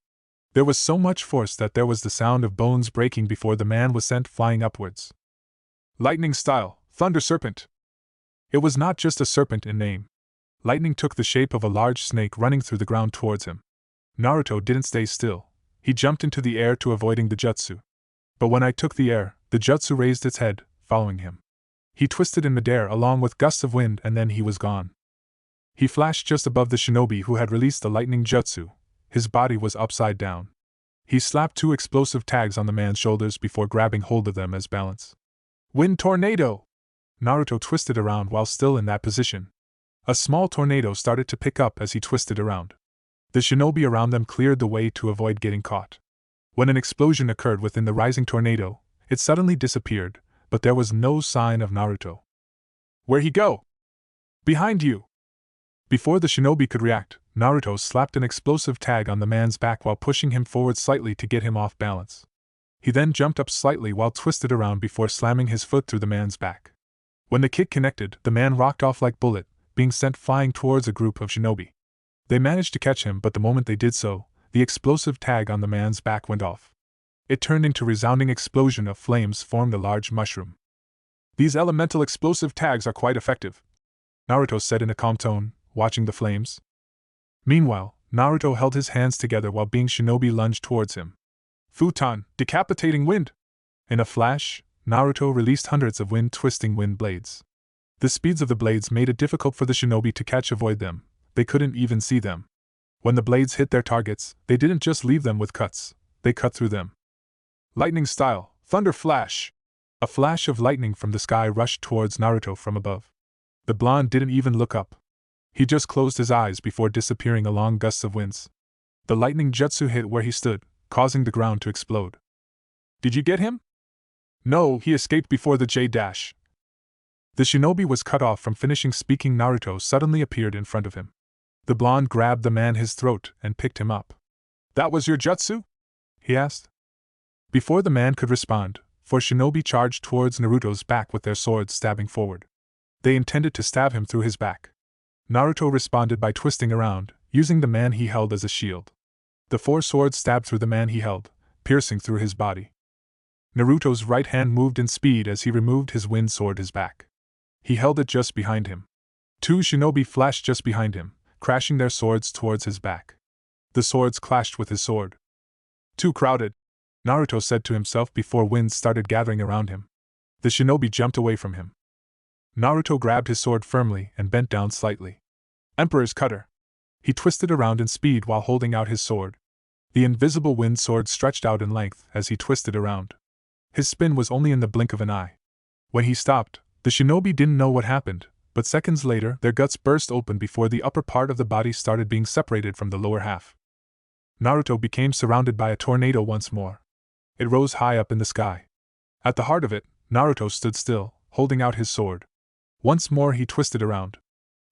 There was so much force that there was the sound of bones breaking before the man was sent flying upwards. Lightning style, Thunder Serpent! It was not just a serpent in name. Lightning took the shape of a large snake running through the ground towards him. Naruto didn't stay still. He jumped into the air to avoiding the jutsu. But when I took the air, the jutsu raised its head, following him. He twisted in midair along with gusts of wind and then he was gone. He flashed just above the shinobi who had released the lightning jutsu. His body was upside down. He slapped 2 explosive tags on the man's shoulders before grabbing hold of them as balance. Wind tornado! Naruto twisted around while still in that position. A small tornado started to pick up as he twisted around. The shinobi around them cleared the way to avoid getting caught. When an explosion occurred within the rising tornado, it suddenly disappeared, but there was no sign of Naruto. Where'd he go? Behind you! Before the shinobi could react, Naruto slapped an explosive tag on the man's back while pushing him forward slightly to get him off balance. He then jumped up slightly while twisted around before slamming his foot through the man's back. When the kick connected, the man rocked off like bullet, being sent flying towards a group of shinobi. They managed to catch him, but the moment they did so, the explosive tag on the man's back went off. It turned into a resounding explosion of flames formed a large mushroom. These elemental explosive tags are quite effective, Naruto said in a calm tone, watching the flames. Meanwhile, Naruto held his hands together while being shinobi lunged towards him. Futon, decapitating wind! In a flash, Naruto released hundreds of wind-twisting wind blades. The speeds of the blades made it difficult for the shinobi to avoid them. They couldn't even see them. When the blades hit their targets, they didn't just leave them with cuts, they cut through them. Lightning style, Thunder Flash! A flash of lightning from the sky rushed towards Naruto from above. The blonde didn't even look up. He just closed his eyes before disappearing along gusts of winds. The lightning jutsu hit where he stood, causing the ground to explode. Did you get him? No, he escaped before the J-dash. The shinobi was cut off from finishing speaking. Naruto suddenly appeared in front of him. The blonde grabbed the man his throat and picked him up. That was your jutsu? He asked. Before the man could respond, four shinobi charged towards Naruto's back with their swords stabbing forward. They intended to stab him through his back. Naruto responded by twisting around, using the man he held as a shield. The four swords stabbed through the man he held, piercing through his body. Naruto's right hand moved in speed as he removed his wind sword his back. He held it just behind him. Two shinobi flashed just behind him, crashing their swords towards his back. The swords clashed with his sword. Too crowded, Naruto said to himself before winds started gathering around him. The shinobi jumped away from him. Naruto grabbed his sword firmly and bent down slightly. Emperor's Cutter. He twisted around in speed while holding out his sword. The invisible wind sword stretched out in length as he twisted around. His spin was only in the blink of an eye. When he stopped, the shinobi didn't know what happened, but seconds later their guts burst open before the upper part of the body started being separated from the lower half. Naruto became surrounded by a tornado once more. It rose high up in the sky. At the heart of it, Naruto stood still, holding out his sword. Once more he twisted around.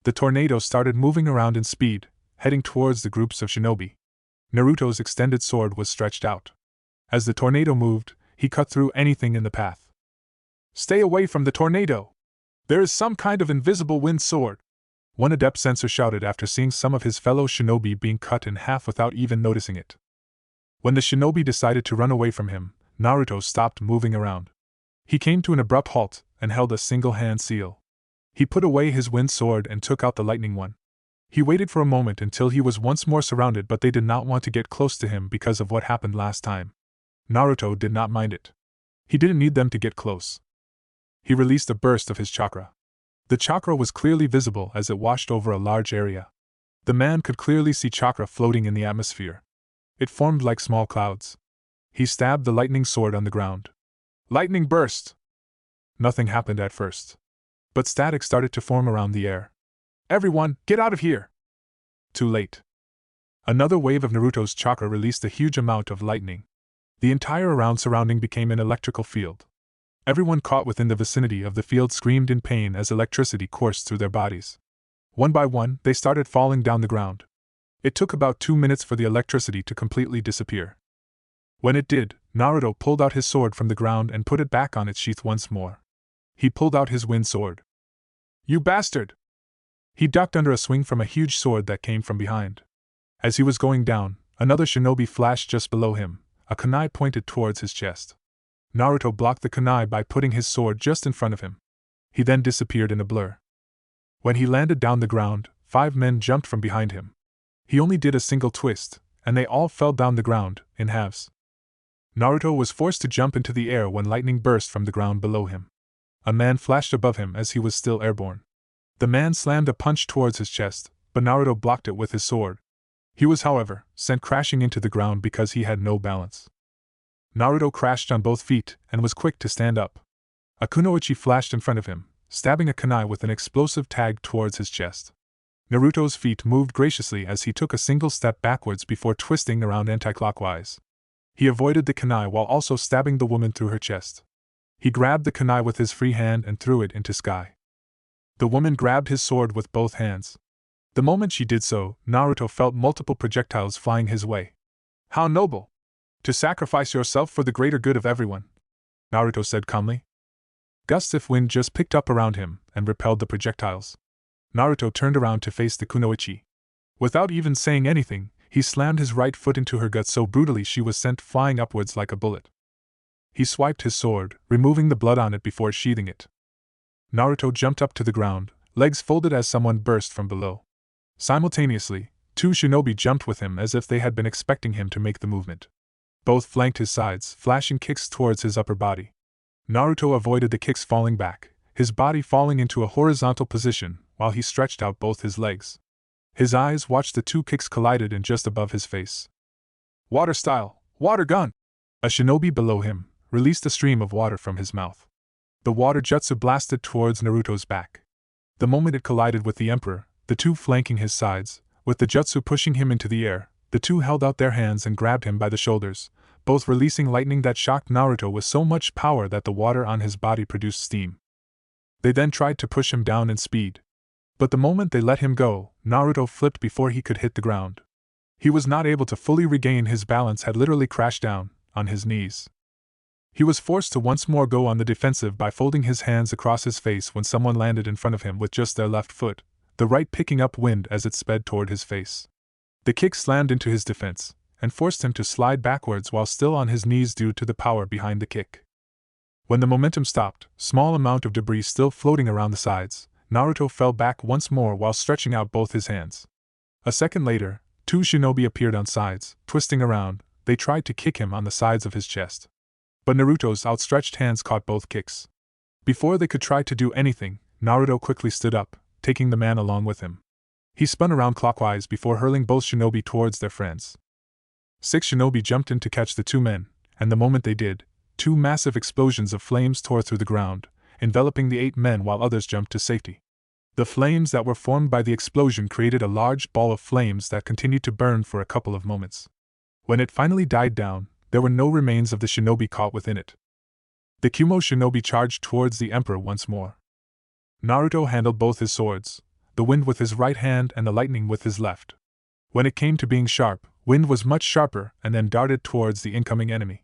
The tornado started moving around in speed, heading towards the groups of shinobi. Naruto's extended sword was stretched out. As the tornado moved, he cut through anything in the path. Stay away from the tornado! There is some kind of invisible wind sword! One adept sensor shouted after seeing some of his fellow shinobi being cut in half without even noticing it. When the shinobi decided to run away from him, Naruto stopped moving around. He came to an abrupt halt and held a single-hand seal. He put away his wind sword and took out the lightning one. He waited for a moment until he was once more surrounded, but they did not want to get close to him because of what happened last time. Naruto did not mind it. He didn't need them to get close. He released a burst of his chakra. The chakra was clearly visible as it washed over a large area. The man could clearly see chakra floating in the atmosphere. It formed like small clouds. He stabbed the lightning sword on the ground. Lightning burst! Nothing happened at first. But static started to form around the air. Everyone, get out of here! Too late. Another wave of Naruto's chakra released a huge amount of lightning. The entire surrounding became an electrical field. Everyone caught within the vicinity of the field screamed in pain as electricity coursed through their bodies. One by one, they started falling down the ground. It took about 2 minutes for the electricity to completely disappear. When it did, Naruto pulled out his sword from the ground and put it back on its sheath once more. He pulled out his wind sword. You bastard! He ducked under a swing from a huge sword that came from behind. As he was going down, another shinobi flashed just below him, a kunai pointed towards his chest. Naruto blocked the kunai by putting his sword just in front of him. He then disappeared in a blur. When he landed down the ground, 5 men jumped from behind him. He only did a single twist, and they all fell down the ground, in halves. Naruto was forced to jump into the air when lightning burst from the ground below him. A man flashed above him as he was still airborne. The man slammed a punch towards his chest, but Naruto blocked it with his sword. He was, however, sent crashing into the ground because he had no balance. Naruto crashed on both feet and was quick to stand up. A kunoichi flashed in front of him, stabbing a kunai with an explosive tag towards his chest. Naruto's feet moved graciously as he took a single step backwards before twisting around anti-clockwise. He avoided the kunai while also stabbing the woman through her chest. He grabbed the kunai with his free hand and threw it into sky. The woman grabbed his sword with both hands. The moment she did so, Naruto felt multiple projectiles flying his way. How noble! To sacrifice yourself for the greater good of everyone, Naruto said calmly. Gusts of wind just picked up around him and repelled the projectiles. Naruto turned around to face the kunoichi. Without even saying anything, he slammed his right foot into her gut so brutally she was sent flying upwards like a bullet. He swiped his sword, removing the blood on it before sheathing it. Naruto jumped up to the ground, legs folded as someone burst from below. Simultaneously, 2 shinobi jumped with him as if they had been expecting him to make the movement. Both flanked his sides, flashing kicks towards his upper body. Naruto avoided the kicks falling back, his body falling into a horizontal position while he stretched out both his legs. His eyes watched the 2 kicks collided in just above his face. Water style, water gun! A shinobi below him released a stream of water from his mouth. The water jutsu blasted towards Naruto's back. The moment it collided with the Emperor, the two flanking his sides, with the jutsu pushing him into the air, the two held out their hands and grabbed him by the shoulders, both releasing lightning that shocked Naruto with so much power that the water on his body produced steam. They then tried to push him down in speed. But the moment they let him go, Naruto flipped before he could hit the ground. He was not able to fully regain his balance, had literally crashed down, on his knees. He was forced to once more go on the defensive by folding his hands across his face when someone landed in front of him with just their left foot, the right picking up wind as it sped toward his face. The kick slammed into his defense, and forced him to slide backwards while still on his knees due to the power behind the kick. When the momentum stopped, small amount of debris still floating around the sides, Naruto fell back once more while stretching out both his hands. A second later, two shinobi appeared on sides, twisting around. They tried to kick him on the sides of his chest. But Naruto's outstretched hands caught both kicks. Before they could try to do anything, Naruto quickly stood up, taking the man along with him. He spun around clockwise before hurling both shinobi towards their friends. 6 shinobi jumped in to catch the two men, and the moment they did, 2 massive explosions of flames tore through the ground, enveloping the 8 men while others jumped to safety. The flames that were formed by the explosion created a large ball of flames that continued to burn for a couple of moments. When it finally died down, there were no remains of the shinobi caught within it. The Kumo shinobi charged towards the Emperor once more. Naruto handled both his swords, the wind with his right hand and the lightning with his left. When it came to being sharp, wind was much sharper and then darted towards the incoming enemy.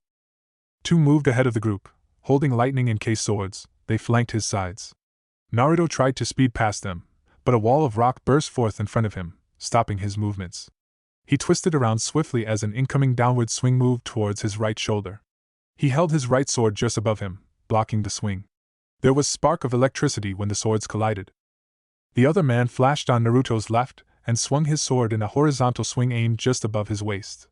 2 moved ahead of the group, holding lightning in case swords. They flanked his sides. Naruto tried to speed past them, but a wall of rock burst forth in front of him, stopping his movements. He twisted around swiftly as an incoming downward swing moved towards his right shoulder. He held his right sword just above him, blocking the swing. There was spark of electricity when the swords collided. The other man flashed on Naruto's left and swung his sword in a horizontal swing aimed just above his waist.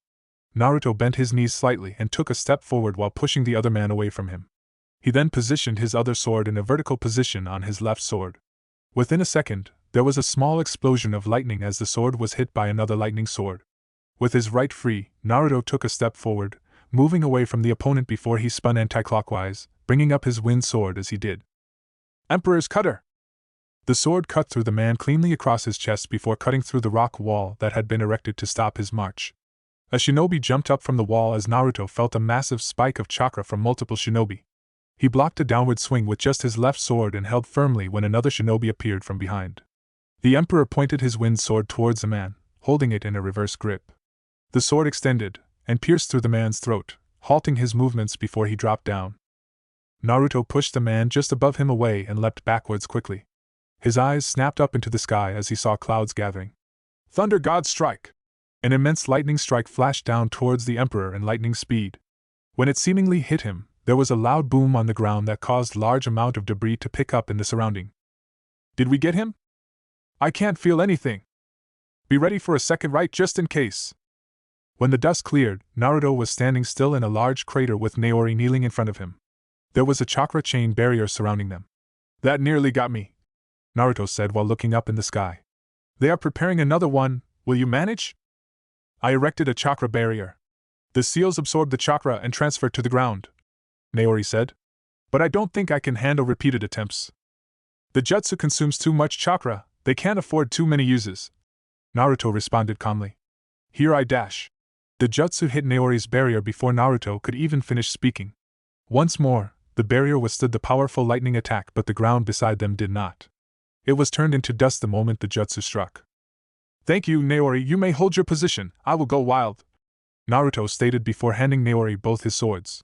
Naruto bent his knees slightly and took a step forward while pushing the other man away from him. He then positioned his other sword in a vertical position on his left sword. Within a second, there was a small explosion of lightning as the sword was hit by another lightning sword. With his right free, Naruto took a step forward, moving away from the opponent before he spun anti-clockwise, bringing up his wind sword as he did. Emperor's Cutter! The sword cut through the man cleanly across his chest before cutting through the rock wall that had been erected to stop his march. A shinobi jumped up from the wall as Naruto felt a massive spike of chakra from multiple shinobi. He blocked a downward swing with just his left sword and held firmly when another shinobi appeared from behind. The Emperor pointed his wind sword towards the man, holding it in a reverse grip. The sword extended and pierced through the man's throat, halting his movements before he dropped down. Naruto pushed the man just above him away and leapt backwards quickly. His eyes snapped up into the sky as he saw clouds gathering. Thunder God Strike! An immense lightning strike flashed down towards the Emperor in lightning speed. When it seemingly hit him, there was a loud boom on the ground that caused large amount of debris to pick up in the surrounding. Did we get him? I can't feel anything. Be ready for a second right just in case. When the dust cleared, Naruto was standing still in a large crater with Naori kneeling in front of him. There was a chakra chain barrier surrounding them. That nearly got me, Naruto said while looking up in the sky. They are preparing another one, will you manage? I erected a chakra barrier. The seals absorbed the chakra and transferred to the ground, Naori said. But I don't think I can handle repeated attempts. The jutsu consumes too much chakra, they can't afford too many uses, Naruto responded calmly. Here I dash. The jutsu hit Naori's barrier before Naruto could even finish speaking. Once more, the barrier withstood the powerful lightning attack, but the ground beside them did not. It was turned into dust the moment the jutsu struck. Thank you, Naori, you may hold your position, I will go wild, Naruto stated before handing Naori both his swords.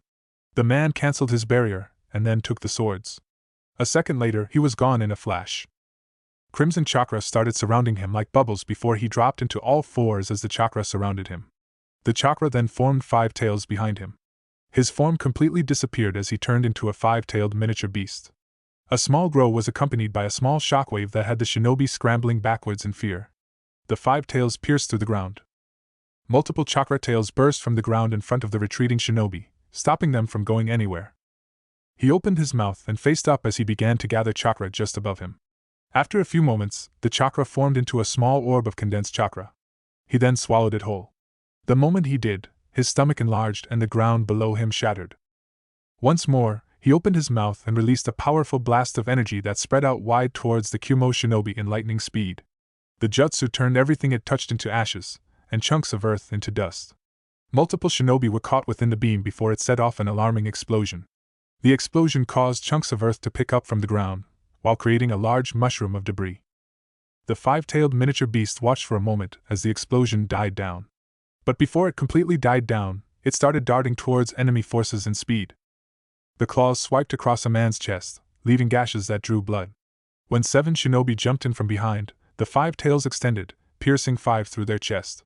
The man cancelled his barrier, and then took the swords. A second later, he was gone in a flash. Crimson chakra started surrounding him like bubbles before he dropped into all fours as the chakra surrounded him. The chakra then formed 5 tails behind him. His form completely disappeared as he turned into a 5-tailed miniature beast. A small grow was accompanied by a small shockwave that had the shinobi scrambling backwards in fear. The 5 tails pierced through the ground. Multiple chakra tails burst from the ground in front of the retreating shinobi, stopping them from going anywhere. He opened his mouth and faced up as he began to gather chakra just above him. After a few moments, the chakra formed into a small orb of condensed chakra. He then swallowed it whole. The moment he did, his stomach enlarged and the ground below him shattered. Once more, he opened his mouth and released a powerful blast of energy that spread out wide towards the Kumo shinobi in lightning speed. The jutsu turned everything it touched into ashes, and chunks of earth into dust. Multiple shinobi were caught within the beam before it set off an alarming explosion. The explosion caused chunks of earth to pick up from the ground, while creating a large mushroom of debris. The five-tailed miniature beast watched for a moment as the explosion died down. But before it completely died down, it started darting towards enemy forces in speed. The claws swiped across a man's chest, leaving gashes that drew blood. When 7 shinobi jumped in from behind, the 5 tails extended, piercing 5 through their chest.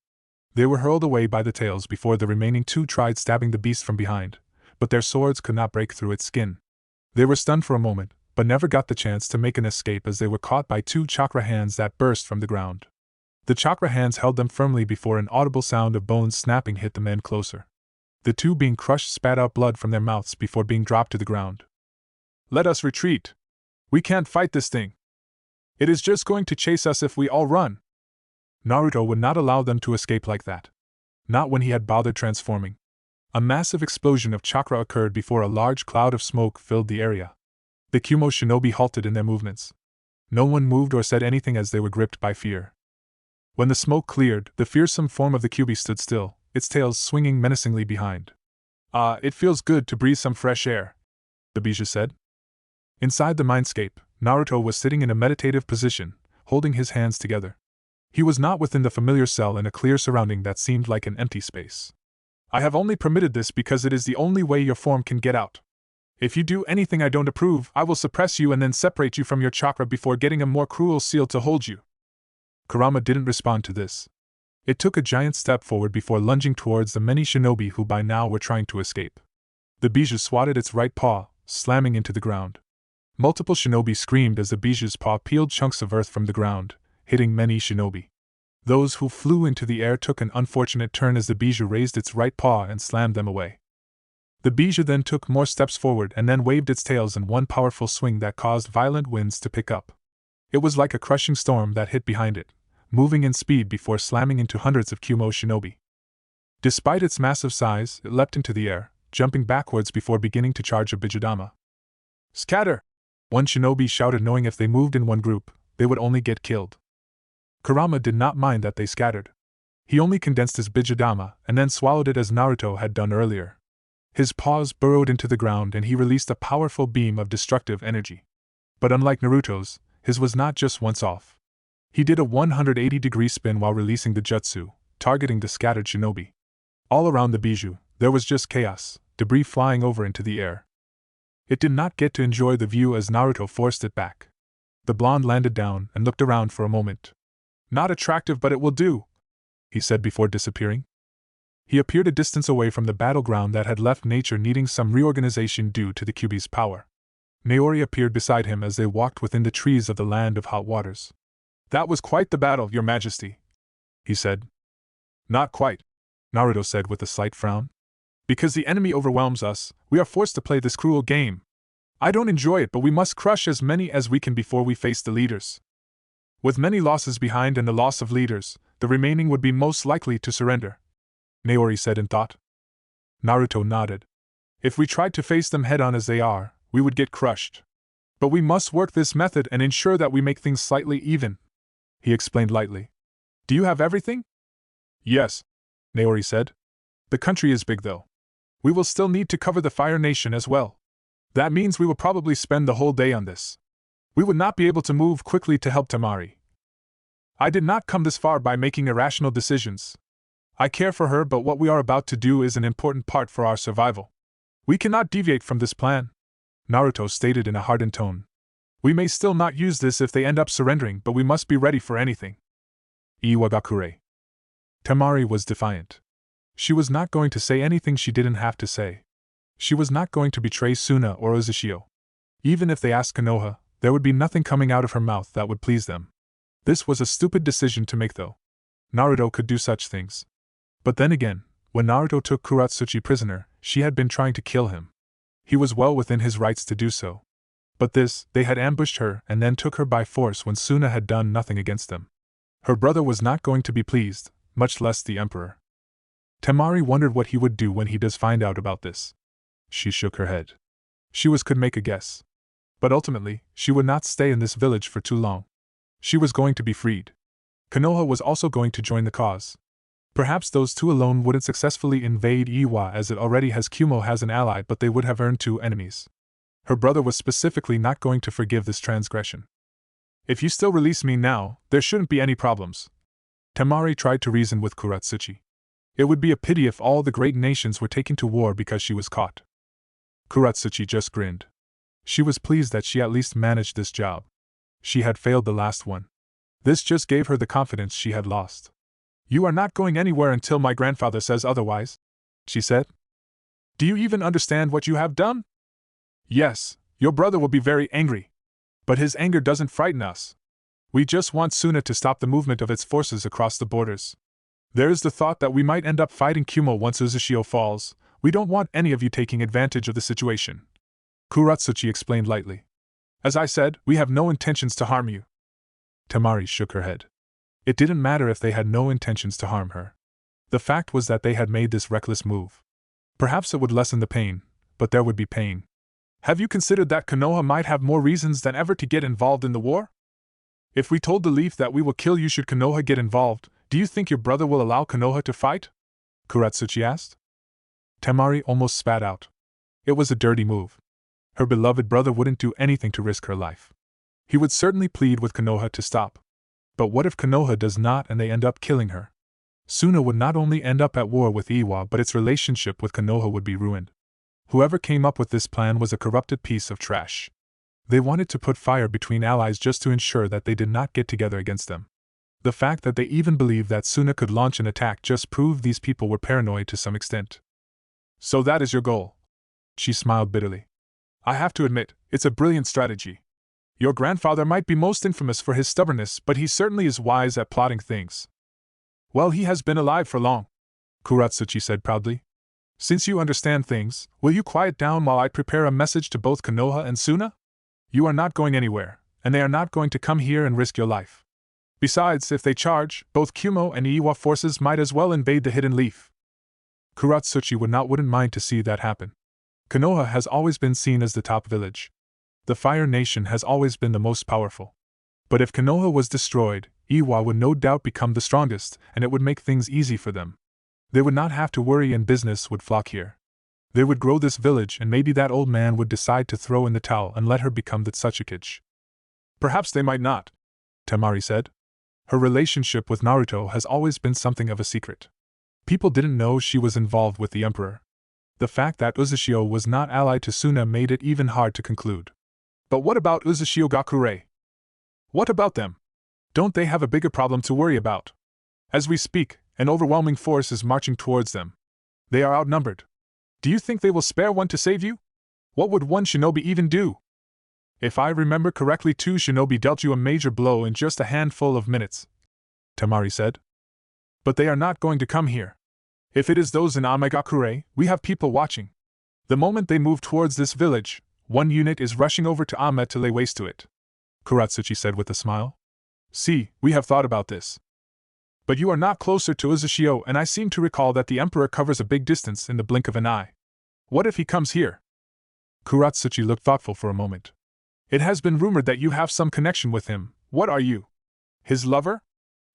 They were hurled away by the tails before the remaining 2 tried stabbing the beast from behind, but their swords could not break through its skin. They were stunned for a moment, but never got the chance to make an escape as they were caught by 2 chakra hands that burst from the ground. The chakra hands held them firmly before an audible sound of bones snapping hit the men closer. The 2 being crushed spat out blood from their mouths before being dropped to the ground. "Let us retreat. We can't fight this thing. It is just going to chase us if we all run." Naruto would not allow them to escape like that. Not when he had bothered transforming. A massive explosion of chakra occurred before a large cloud of smoke filled the area. The Kumo shinobi halted in their movements. No one moved or said anything as they were gripped by fear. When the smoke cleared, the fearsome form of the Kyuubi stood still, its tails swinging menacingly behind. It feels good to breathe some fresh air," the Bijou said. Inside the mindscape, Naruto was sitting in a meditative position, holding his hands together. He was not within the familiar cell in a clear surrounding that seemed like an empty space. "I have only permitted this because it is the only way your form can get out. If you do anything I don't approve, I will suppress you and then separate you from your chakra before getting a more cruel seal to hold you." Kurama didn't respond to this. It took a giant step forward before lunging towards the many shinobi who by now were trying to escape. The Bijou swatted its right paw, slamming into the ground. Multiple shinobi screamed as the Bijou's paw peeled chunks of earth from the ground, hitting many shinobi. Those who flew into the air took an unfortunate turn as the Bijou raised its right paw and slammed them away. The Bijou then took more steps forward and then waved its tails in one powerful swing that caused violent winds to pick up. It was like a crushing storm that hit behind it, moving in speed before slamming into hundreds of Kumo shinobi. Despite its massive size, it leapt into the air, jumping backwards before beginning to charge a Bijudama. "Scatter!" one shinobi shouted, knowing if they moved in one group, they would only get killed. Kurama did not mind that they scattered. He only condensed his Bijudama and then swallowed it as Naruto had done earlier. His paws burrowed into the ground and he released a powerful beam of destructive energy. But unlike Naruto's, his was not just once off. He did a 180-degree spin while releasing the jutsu, targeting the scattered shinobi. All around the Bijou, there was just chaos, debris flying over into the air. It did not get to enjoy the view as Naruto forced it back. The blonde landed down and looked around for a moment. "Not attractive, but it will do," he said before disappearing. He appeared a distance away from the battleground that had left nature needing some reorganization due to the Kyuubi's power. Naori appeared beside him as they walked within the trees of the land of hot waters. "That was quite the battle, Your Majesty," he said. "Not quite," Naruto said with a slight frown. "Because the enemy overwhelms us, we are forced to play this cruel game. I don't enjoy it, but we must crush as many as we can before we face the leaders. With many losses behind and the loss of leaders, the remaining would be most likely to surrender," Naori said in thought. Naruto nodded. "If we tried to face them head-on as they are, we would get crushed. But we must work this method and ensure that we make things slightly even," he explained lightly. "Do you have everything?" "Yes," Naori said. "The country is big though. We will still need to cover the Fire Nation as well. That means we will probably spend the whole day on this. We would not be able to move quickly to help Tamari. I did not come this far by making irrational decisions. I care for her, but what we are about to do is an important part for our survival. We cannot deviate from this plan," Naruto stated in a hardened tone. "We may still not use this if they end up surrendering, but we must be ready for anything." Iwagakure. Tamari was defiant. She was not going to say anything she didn't have to say. She was not going to betray Suna or Uzhio. Even if they asked Konoha, there would be nothing coming out of her mouth that would please them. This was a stupid decision to make though. Naruto could do such things. But then again, when Naruto took Kuratsuchi prisoner, she had been trying to kill him. He was well within his rights to do so. But this, they had ambushed her and then took her by force when Suna had done nothing against them. Her brother was not going to be pleased, much less the emperor. Tamari wondered what he would do when he does find out about this. She shook her head. Could make a guess. But ultimately, she would not stay in this village for too long. She was going to be freed. Konoha was also going to join the cause. Perhaps those two alone wouldn't successfully invade Iwa as it already has Kumo has an ally, but they would have earned two enemies. Her brother was specifically not going to forgive this transgression. If you still release me now, there shouldn't be any problems. Tamari tried to reason with Kuratsuchi. It would be a pity if all the great nations were taken to war because she was caught. Kuratsuchi just grinned. She was pleased that she at least managed this job. She had failed the last one. This just gave her the confidence she had lost. You are not going anywhere until my grandfather says otherwise, she said. Do you even understand what you have done? Yes, your brother will be very angry. But his anger doesn't frighten us. We just want Suna to stop the movement of its forces across the borders. There is the thought that we might end up fighting Kumo once Uzhio falls. We don't want any of you taking advantage of the situation. Kuratsuchi explained lightly. As I said, we have no intentions to harm you. Tamari shook her head. It didn't matter if they had no intentions to harm her. The fact was that they had made this reckless move. Perhaps it would lessen the pain, but there would be pain. Have you considered that Konoha might have more reasons than ever to get involved in the war? If we told the Leaf that we will kill you should Konoha get involved, do you think your brother will allow Konoha to fight? Kuratsuchi asked. Tamari almost spat out. It was a dirty move. Her beloved brother wouldn't do anything to risk her life. He would certainly plead with Konoha to stop. But what if Konoha does not and they end up killing her? Suna would not only end up at war with Iwa, but its relationship with Konoha would be ruined. Whoever came up with this plan was a corrupted piece of trash. They wanted to put fire between allies just to ensure that they did not get together against them. The fact that they even believed that Suna could launch an attack just proved these people were paranoid to some extent. So that is your goal. She smiled bitterly. I have to admit, it's a brilliant strategy. Your grandfather might be most infamous for his stubbornness, but he certainly is wise at plotting things. Well, he has been alive for long, Kuratsuchi said proudly. Since you understand things, will you quiet down while I prepare a message to both Konoha and Suna? You are not going anywhere, and they are not going to come here and risk your life. Besides, if they charge, both Kumo and Iwa forces might as well invade the Hidden Leaf. Kuratsuchi wouldn't mind to see that happen. Konoha has always been seen as the top village. The Fire Nation has always been the most powerful. But if Konoha was destroyed, Iwa would no doubt become the strongest, and it would make things easy for them. They would not have to worry and business would flock here. They would grow this village and maybe that old man would decide to throw in the towel and let her become the Tsukage. Perhaps they might not, Tamari said. Her relationship with Naruto has always been something of a secret. People didn't know she was involved with the Emperor. The fact that Uzhio was not allied to Suna made it even hard to conclude. But what about Uzhio Gakure? What about them? Don't they have a bigger problem to worry about? As we speak, an overwhelming force is marching towards them. They are outnumbered. Do you think they will spare one to save you? What would one shinobi even do? If I remember correctly, two shinobi dealt you a major blow in just a handful of minutes, Tamari said. But they are not going to come here. If it is those in Amegakure, we have people watching. The moment they move towards this village, one unit is rushing over to Ame to lay waste to it, Kuratsuchi said with a smile. See, we have thought about this. But you are not closer to Uzhio, and I seem to recall that the Emperor covers a big distance in the blink of an eye. What if he comes here? Kuratsuchi looked thoughtful for a moment. It has been rumored that you have some connection with him. What are you? His lover?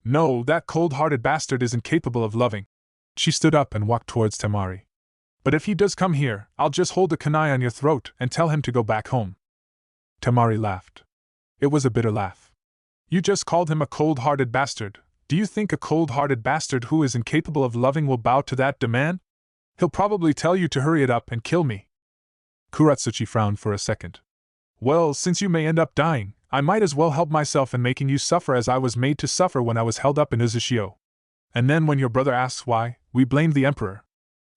No, that cold-hearted bastard is incapable of loving. She stood up and walked towards Tamari. But if he does come here, I'll just hold a kunai on your throat and tell him to go back home. Tamari laughed. It was a bitter laugh. You just called him a cold-hearted bastard. Do you think a cold-hearted bastard who is incapable of loving will bow to that demand? He'll probably tell you to hurry it up and kill me. Kuratsuchi frowned for a second. Well, since you may end up dying, I might as well help myself in making you suffer as I was made to suffer when I was held up in Uzhio. And then when your brother asks why, we blame the Emperor.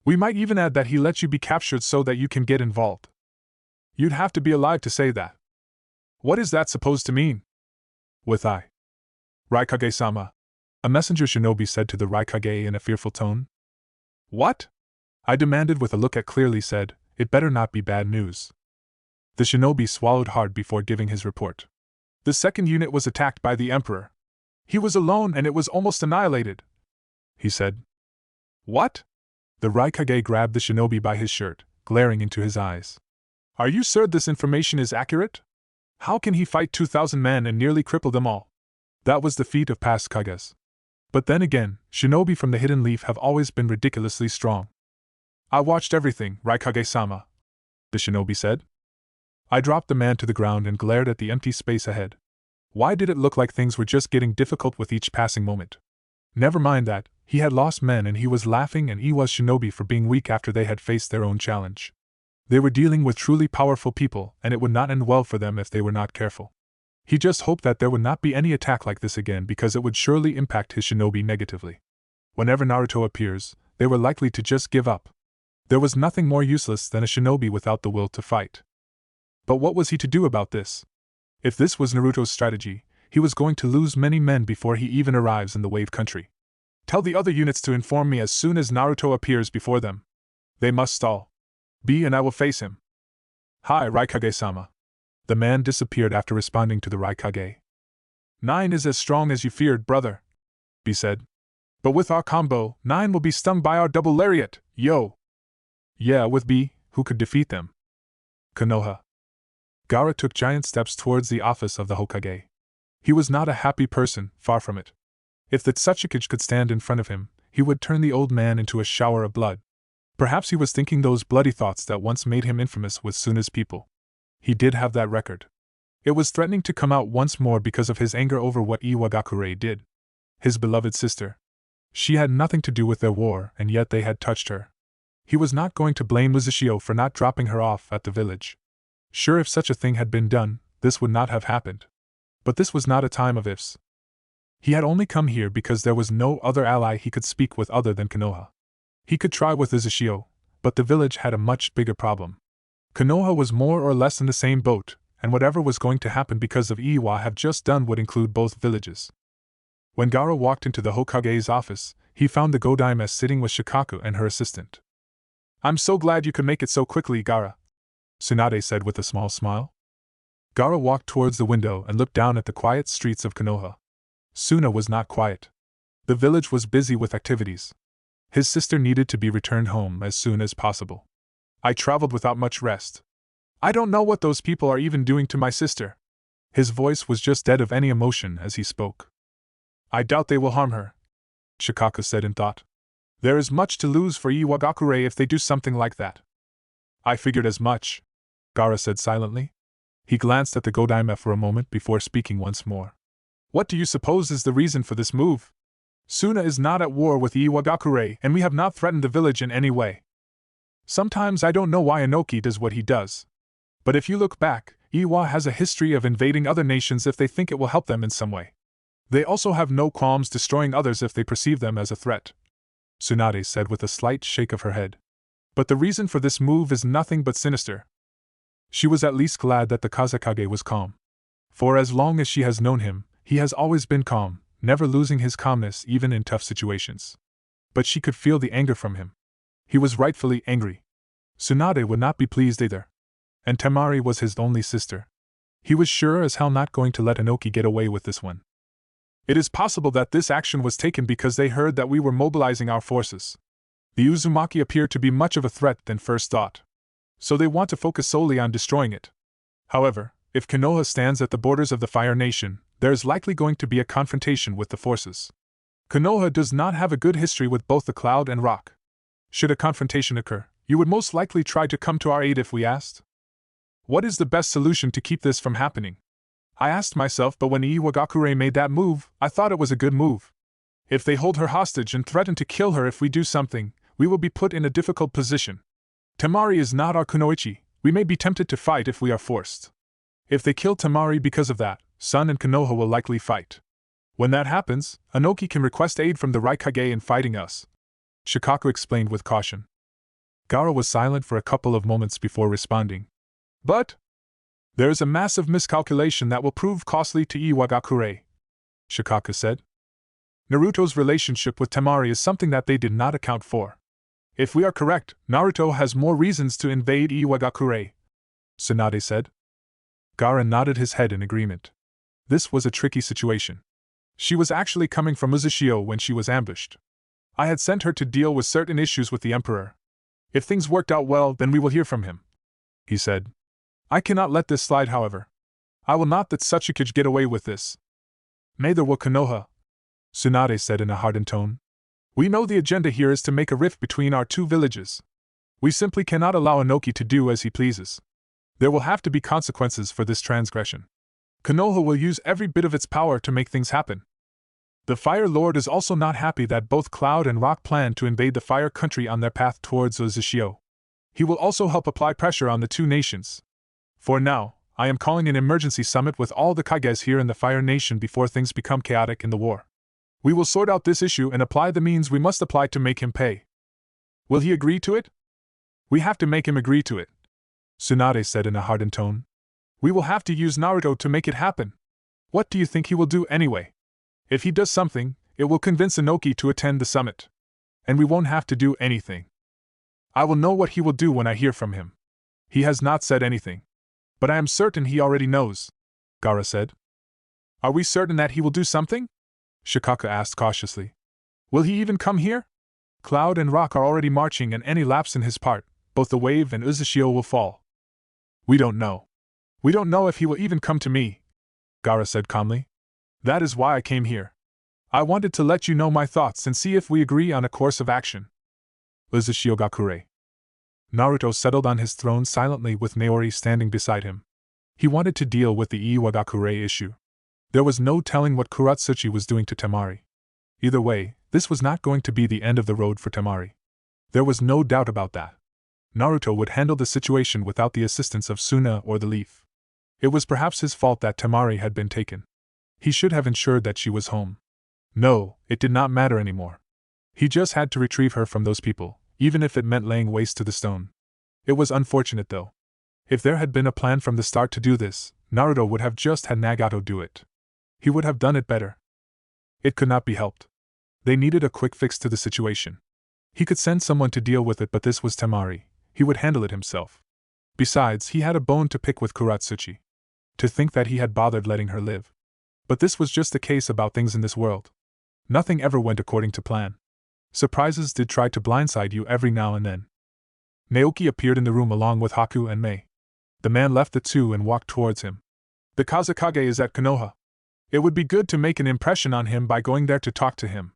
We might even add that he let you be captured so that you can get involved. You'd have to be alive to say that. What is that supposed to mean? With I. Raikage-sama, a messenger shinobi said to the Raikage in a fearful tone. What? I demanded with a look at clearly said, it better not be bad news. The shinobi swallowed hard before giving his report. The second unit was attacked by the Emperor. He was alone and it was almost annihilated, he said. What? The Raikage grabbed the shinobi by his shirt, glaring into his eyes. Are you sure this information is accurate? How can he fight 2,000 men and nearly cripple them all? That was the feat of past Kages. But then again, shinobi from the Hidden Leaf have always been ridiculously strong. I watched everything, Raikage-sama, the shinobi said. I dropped the man to the ground and glared at the empty space ahead. Why did it look like things were just getting difficult with each passing moment? Never mind that, he had lost men and he was laughing and he was shinobi for being weak after they had faced their own challenge. They were dealing with truly powerful people and it would not end well for them if they were not careful. He just hoped that there would not be any attack like this again because it would surely impact his shinobi negatively. Whenever Naruto appears, they were likely to just give up. There was nothing more useless than a shinobi without the will to fight. But what was he to do about this? If this was Naruto's strategy, he was going to lose many men before he even arrives in the Wave Country. Tell the other units to inform me as soon as Naruto appears before them. They must stall. B and I will face him. Hi, Raikage-sama. The man disappeared after responding to the Raikage. 9 is as strong as you feared, brother, B said. But with our combo, 9 will be stung by our double lariat, yo! Yeah, with B, who could defeat them? Konoha. Gaara took giant steps towards the office of the Hokage. He was not a happy person, far from it. If the Tsuchikage could stand in front of him, he would turn the old man into a shower of blood. Perhaps he was thinking those bloody thoughts that once made him infamous with Suna's people. He did have that record. It was threatening to come out once more because of his anger over what Iwagakure did. His beloved sister. She had nothing to do with their war, and yet they had touched her. He was not going to blame Uzhio for not dropping her off at the village. Sure, if such a thing had been done, this would not have happened. But this was not a time of ifs. He had only come here because there was no other ally he could speak with other than Konoha. He could try with Uzhio, but the village had a much bigger problem. Konoha was more or less in the same boat, and whatever was going to happen because of Iwa have just done would include both villages. When Gaara walked into the Hokage's office, he found the Godaime sitting with Shikaku and her assistant. I'm so glad you could make it so quickly, Gaara, Tsunade said with a small smile. Gaara walked towards the window and looked down at the quiet streets of Konoha. Suna was not quiet. The village was busy with activities. His sister needed to be returned home as soon as possible. I traveled without much rest. I don't know what those people are even doing to my sister. His voice was just dead of any emotion as he spoke. I doubt they will harm her, Shikaku said in thought. There is much to lose for Iwagakure if they do something like that. I figured as much, Gaara said silently. He glanced at the Godaime for a moment before speaking once more. What do you suppose is the reason for this move? Suna is not at war with Iwagakure and we have not threatened the village in any way. Sometimes I don't know why Inoki does what he does. But if you look back, Iwa has a history of invading other nations if they think it will help them in some way. They also have no qualms destroying others if they perceive them as a threat, Tsunade said with a slight shake of her head. But the reason for this move is nothing but sinister. She was at least glad that the Kazekage was calm. For as long as she has known him, he has always been calm, never losing his calmness even in tough situations. But she could feel the anger from him. He was rightfully angry. Tsunade would not be pleased either. And Tamari was his only sister. He was sure as hell not going to let Inoki get away with this one. It is possible that this action was taken because they heard that we were mobilizing our forces. The Uzumaki appear to be much of a threat than first thought. So they want to focus solely on destroying it. However, if Konoha stands at the borders of the Fire Nation, there is likely going to be a confrontation with the forces. Konoha does not have a good history with both the Cloud and Rock. Should a confrontation occur, you would most likely try to come to our aid if we asked. What is the best solution to keep this from happening? I asked myself, but when Iwagakure made that move, I thought it was a good move. If they hold her hostage and threaten to kill her if we do something, we will be put in a difficult position. Tamari is not our kunoichi, we may be tempted to fight if we are forced. If they kill Tamari because of that, Sun and Konoha will likely fight. When that happens, Inoki can request aid from the Raikage in fighting us, Shikaku explained with caution. Gaara was silent for a couple of moments before responding. But there is a massive miscalculation that will prove costly to Iwagakure, Shikaku said. Naruto's relationship with Tamari is something that they did not account for. If we are correct, Naruto has more reasons to invade Iwagakure, Tsunade said. Gaara nodded his head in agreement. This was a tricky situation. She was actually coming from Uzhio when she was ambushed. I had sent her to deal with certain issues with the Emperor. If things worked out well, then we will hear from him, he said. I cannot let this slide, however. I will not let Kazekage get away with this. Neither will Konoha, Tsunade said in a hardened tone. We know the agenda here is to make a rift between our two villages. We simply cannot allow Inoki to do as he pleases. There will have to be consequences for this transgression. Konoha will use every bit of its power to make things happen. The Fire Lord is also not happy that both Cloud and Rock plan to invade the Fire Country on their path towards Uzhio. He will also help apply pressure on the two nations. For now, I am calling an emergency summit with all the Kages here in the Fire Nation before things become chaotic in the war. We will sort out this issue and apply the means we must apply to make him pay. Will he agree to it? We have to make him agree to it, Tsunade said in a hardened tone. We will have to use Naruto to make it happen. What do you think he will do anyway? If he does something, it will convince Inoki to attend the summit. And we won't have to do anything. I will know what he will do when I hear from him. He has not said anything. But I am certain he already knows, Gaara said. Are we certain that he will do something? Shikaka asked cautiously. Will he even come here? Cloud and Rock are already marching, and any lapse in his part, both the wave and Uzhio will fall. We don't know. We don't know if he will even come to me, Gaara said calmly. That is why I came here. I wanted to let you know my thoughts and see if we agree on a course of action. Uzhio Gakure. Naruto settled on his throne silently with Naori standing beside him. He wanted to deal with the Iwagakure issue. There was no telling what Kuratsuchi was doing to Tamari. Either way, this was not going to be the end of the road for Tamari. There was no doubt about that. Naruto would handle the situation without the assistance of Suna or the Leaf. It was perhaps his fault that Tamari had been taken. He should have ensured that she was home. No, it did not matter anymore. He just had to retrieve her from those people, even if it meant laying waste to the stone. It was unfortunate though. If there had been a plan from the start to do this, Naruto would have just had Nagato do it. He would have done it better. It could not be helped. They needed a quick fix to the situation. He could send someone to deal with it, but this was Tamari. He would handle it himself. Besides, he had a bone to pick with Kuratsuchi. To think that he had bothered letting her live. But this was just the case about things in this world. Nothing ever went according to plan. Surprises did try to blindside you every now and then. Naoki appeared in the room along with Haku and Mei. The man left the two and walked towards him. The Kazekage is at Konoha. It would be good to make an impression on him by going there to talk to him.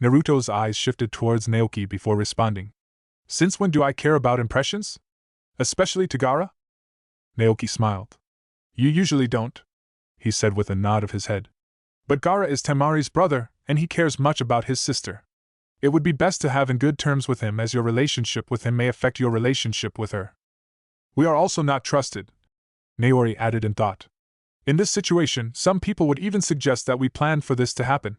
Naruto's eyes shifted towards Naoki before responding. Since when do I care about impressions? Especially to Gaara? Naoki smiled. You usually don't, he said with a nod of his head. But Gaara is Tamari's brother, and he cares much about his sister. It would be best to have in good terms with him, as your relationship with him may affect your relationship with her. We are also not trusted, Naori added in thought. In this situation, some people would even suggest that we planned for this to happen.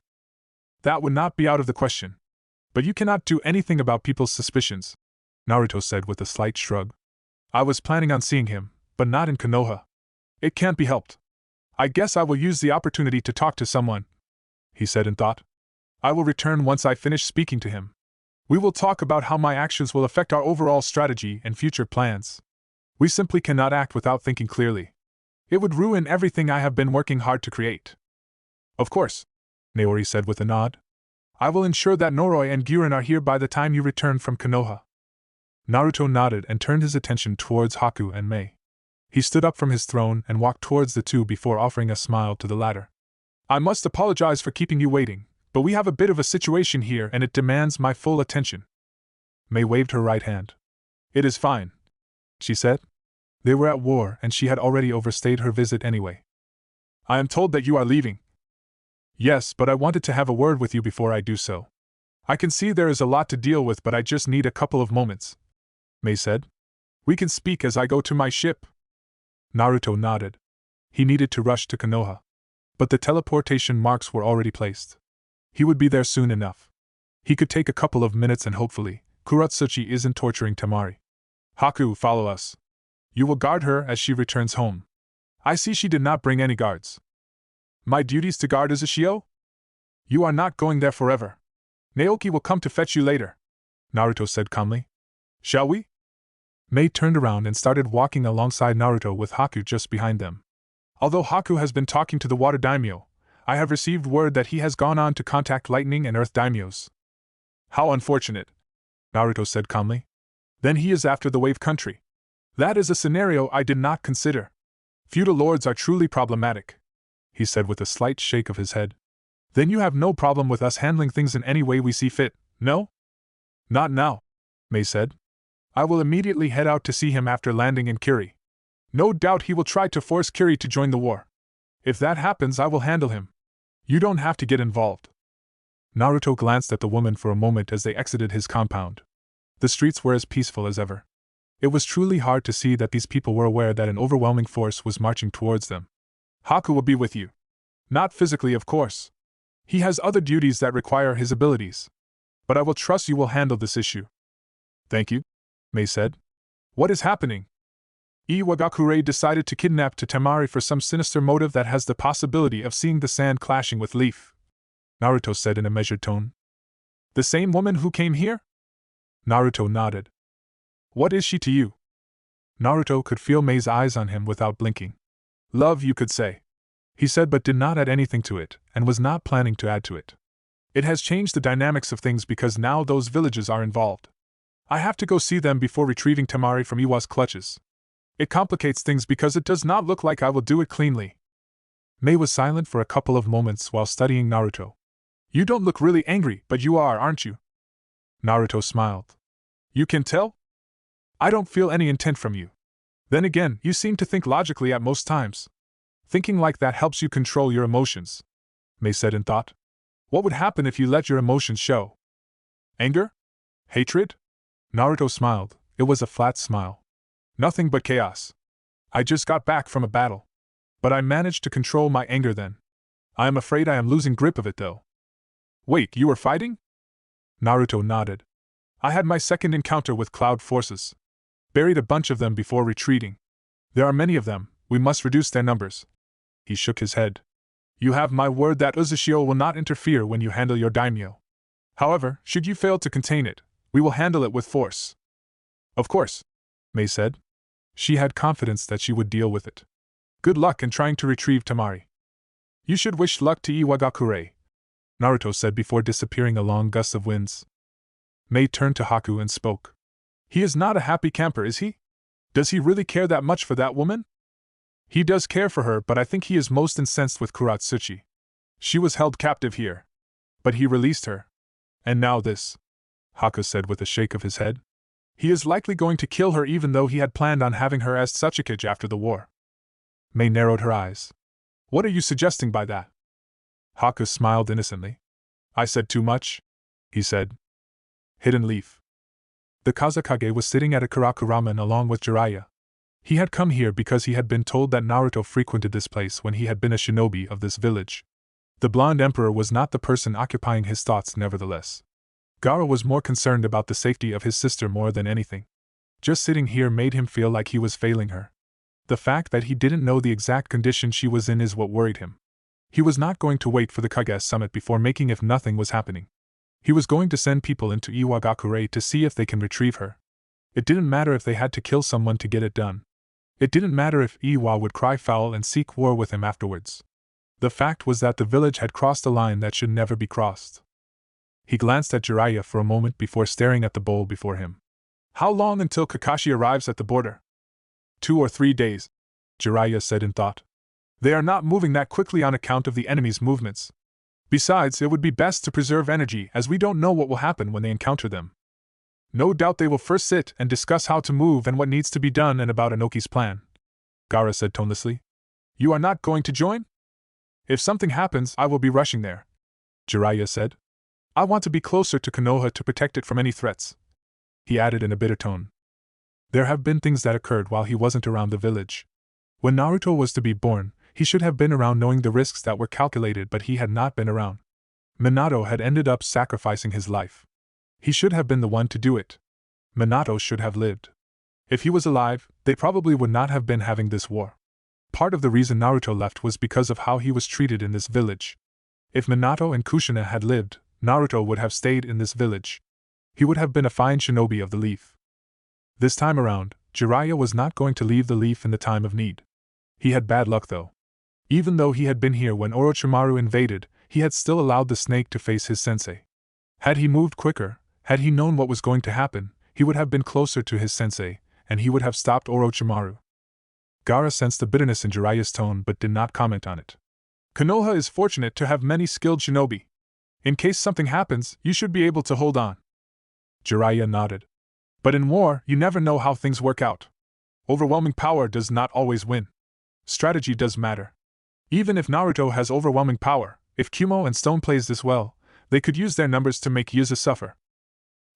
That would not be out of the question. But you cannot do anything about people's suspicions, Naruto said with a slight shrug. I was planning on seeing him, but not in Konoha. It can't be helped. I guess I will use the opportunity to talk to someone, he said in thought. I will return once I finish speaking to him. We will talk about how my actions will affect our overall strategy and future plans. We simply cannot act without thinking clearly. It would ruin everything I have been working hard to create. Of course, Naori said with a nod. I will ensure that Noroi and Guren are here by the time you return from Konoha. Naruto nodded and turned his attention towards Haku and Mei. He stood up from his throne and walked towards the two before offering a smile to the latter. I must apologize for keeping you waiting, but we have a bit of a situation here and it demands my full attention. Mei waved her right hand. It is fine, she said. They were at war and she had already overstayed her visit anyway. I am told that you are leaving. Yes, but I wanted to have a word with you before I do so. I can see there is a lot to deal with, but I just need a couple of moments, Mei said. We can speak as I go to my ship. Naruto nodded. He needed to rush to Konoha. But the teleportation marks were already placed. He would be there soon enough. He could take a couple of minutes and hopefully, Kuratsuchi isn't torturing Tamari. Haku, follow us. You will guard her as she returns home. I see she did not bring any guards. My duties to guard Uzhio? You are not going there forever. Naoki will come to fetch you later, Naruto said calmly. Shall we? Mei turned around and started walking alongside Naruto with Haku just behind them. Although Haku has been talking to the Water Daimyo, I have received word that he has gone on to contact Lightning and Earth Daimyos. How unfortunate, Naruto said calmly. Then he is after the Wave Country. That is a scenario I did not consider. Feudal lords are truly problematic, he said with a slight shake of his head. Then you have no problem with us handling things in any way we see fit, no? Not now, Mei said. I will immediately head out to see him after landing in Kiri. No doubt he will try to force Kiri to join the war. If that happens, I will handle him. You don't have to get involved. Naruto glanced at the woman for a moment as they exited his compound. The streets were as peaceful as ever. It was truly hard to see that these people were aware that an overwhelming force was marching towards them. Haku will be with you. Not physically, of course. He has other duties that require his abilities. But I will trust you will handle this issue. Thank you, Mei said. What is happening? Iwagakure decided to kidnap Tamari for some sinister motive that has the possibility of seeing the sand clashing with leaf, Naruto said in a measured tone. The same woman who came here? Naruto nodded. What is she to you? Naruto could feel Mei's eyes on him without blinking. Love, you could say, he said, but did not add anything to it, and was not planning to add to it. It has changed the dynamics of things because now those villages are involved. I have to go see them before retrieving Tamari from Iwa's clutches. It complicates things because it does not look like I will do it cleanly. Mei was silent for a couple of moments while studying Naruto. You don't look really angry, but you are, aren't you? Naruto smiled. You can tell? I don't feel any intent from you. Then again, you seem to think logically at most times. Thinking like that helps you control your emotions, Mei said in thought. What would happen if you let your emotions show? Anger? Hatred? Naruto smiled. It was a flat smile. Nothing but chaos. I just got back from a battle. But I managed to control my anger then. I am afraid I am losing grip of it though. Wait, you were fighting? Naruto nodded. I had my second encounter with cloud forces. Buried a bunch of them before retreating. There are many of them, we must reduce their numbers. He shook his head. You have my word that Uzhio will not interfere when you handle your daimyo. However, should you fail to contain it, we will handle it with force. Of course, Mei said. She had confidence that she would deal with it. Good luck in trying to retrieve Tamari. You should wish luck to Iwagakure, Naruto said before disappearing along gusts of winds. Mei turned to Haku and spoke. He is not a happy camper, is he? Does he really care that much for that woman? He does care for her, but I think he is most incensed with Kuratsuchi. She was held captive here. But he released her. And now this, Haku said with a shake of his head. He is likely going to kill her even though he had planned on having her as Tsuchikage after the war. Mei narrowed her eyes. What are you suggesting by that? Haku smiled innocently. I said too much? He said. Hidden Leaf. The Kazekage was sitting at a karaku ramen along with Jiraiya. He had come here because he had been told that Naruto frequented this place when he had been a shinobi of this village. The blonde emperor was not the person occupying his thoughts nevertheless. Gaara was more concerned about the safety of his sister more than anything. Just sitting here made him feel like he was failing her. The fact that he didn't know the exact condition she was in is what worried him. He was not going to wait for the Kage summit before making if nothing was happening. He was going to send people into Iwagakure to see if they can retrieve her. It didn't matter if they had to kill someone to get it done. It didn't matter if Iwa would cry foul and seek war with him afterwards. The fact was that the village had crossed a line that should never be crossed. He glanced at Jiraiya for a moment before staring at the bowl before him. How long until Kakashi arrives at the border? 2 or 3 days, Jiraiya said in thought. They are not moving that quickly on account of the enemy's movements. Besides, it would be best to preserve energy as we don't know what will happen when they encounter them. No doubt they will first sit and discuss how to move and what needs to be done and about Inoki's plan, Gaara said tonelessly. You are not going to join? If something happens, I will be rushing there, Jiraiya said. I want to be closer to Konoha to protect it from any threats, he added in a bitter tone. There have been things that occurred while he wasn't around the village. When Naruto was to be born, he should have been around knowing the risks that were calculated, but he had not been around. Minato had ended up sacrificing his life. He should have been the one to do it. Minato should have lived. If he was alive, they probably would not have been having this war. Part of the reason Naruto left was because of how he was treated in this village. If Minato and Kushina had lived, Naruto would have stayed in this village. He would have been a fine shinobi of the leaf. This time around, Jiraiya was not going to leave the leaf in the time of need. He had bad luck though. Even though he had been here when Orochimaru invaded, he had still allowed the snake to face his sensei. Had he moved quicker, had he known what was going to happen, he would have been closer to his sensei, and he would have stopped Orochimaru. Gaara sensed the bitterness in Jiraiya's tone but did not comment on it. Konoha is fortunate to have many skilled shinobi. In case something happens, you should be able to hold on. Jiraiya nodded. But in war, you never know how things work out. Overwhelming power does not always win. Strategy does matter. Even if Naruto has overwhelming power, if Kumo and Stone plays this well, they could use their numbers to make Yuza suffer.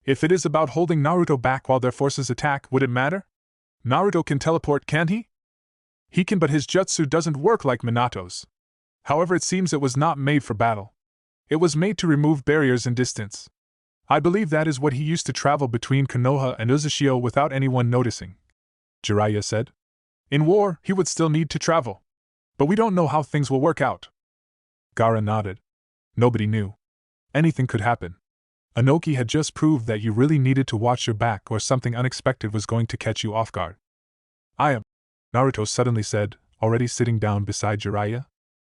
If it is about holding Naruto back while their forces attack, would it matter? Naruto can teleport, can't he? He can, but his jutsu doesn't work like Minato's. However, it seems it was not made for battle. It was made to remove barriers and distance. I believe that is what he used to travel between Konoha and Uzhio without anyone noticing. Jiraiya said. In war, he would still need to travel. But we don't know how things will work out. Gaara nodded. Nobody knew. Anything could happen. Inoki had just proved that you really needed to watch your back or something unexpected was going to catch you off guard. I am, Naruto suddenly said, already sitting down beside Jiraiya.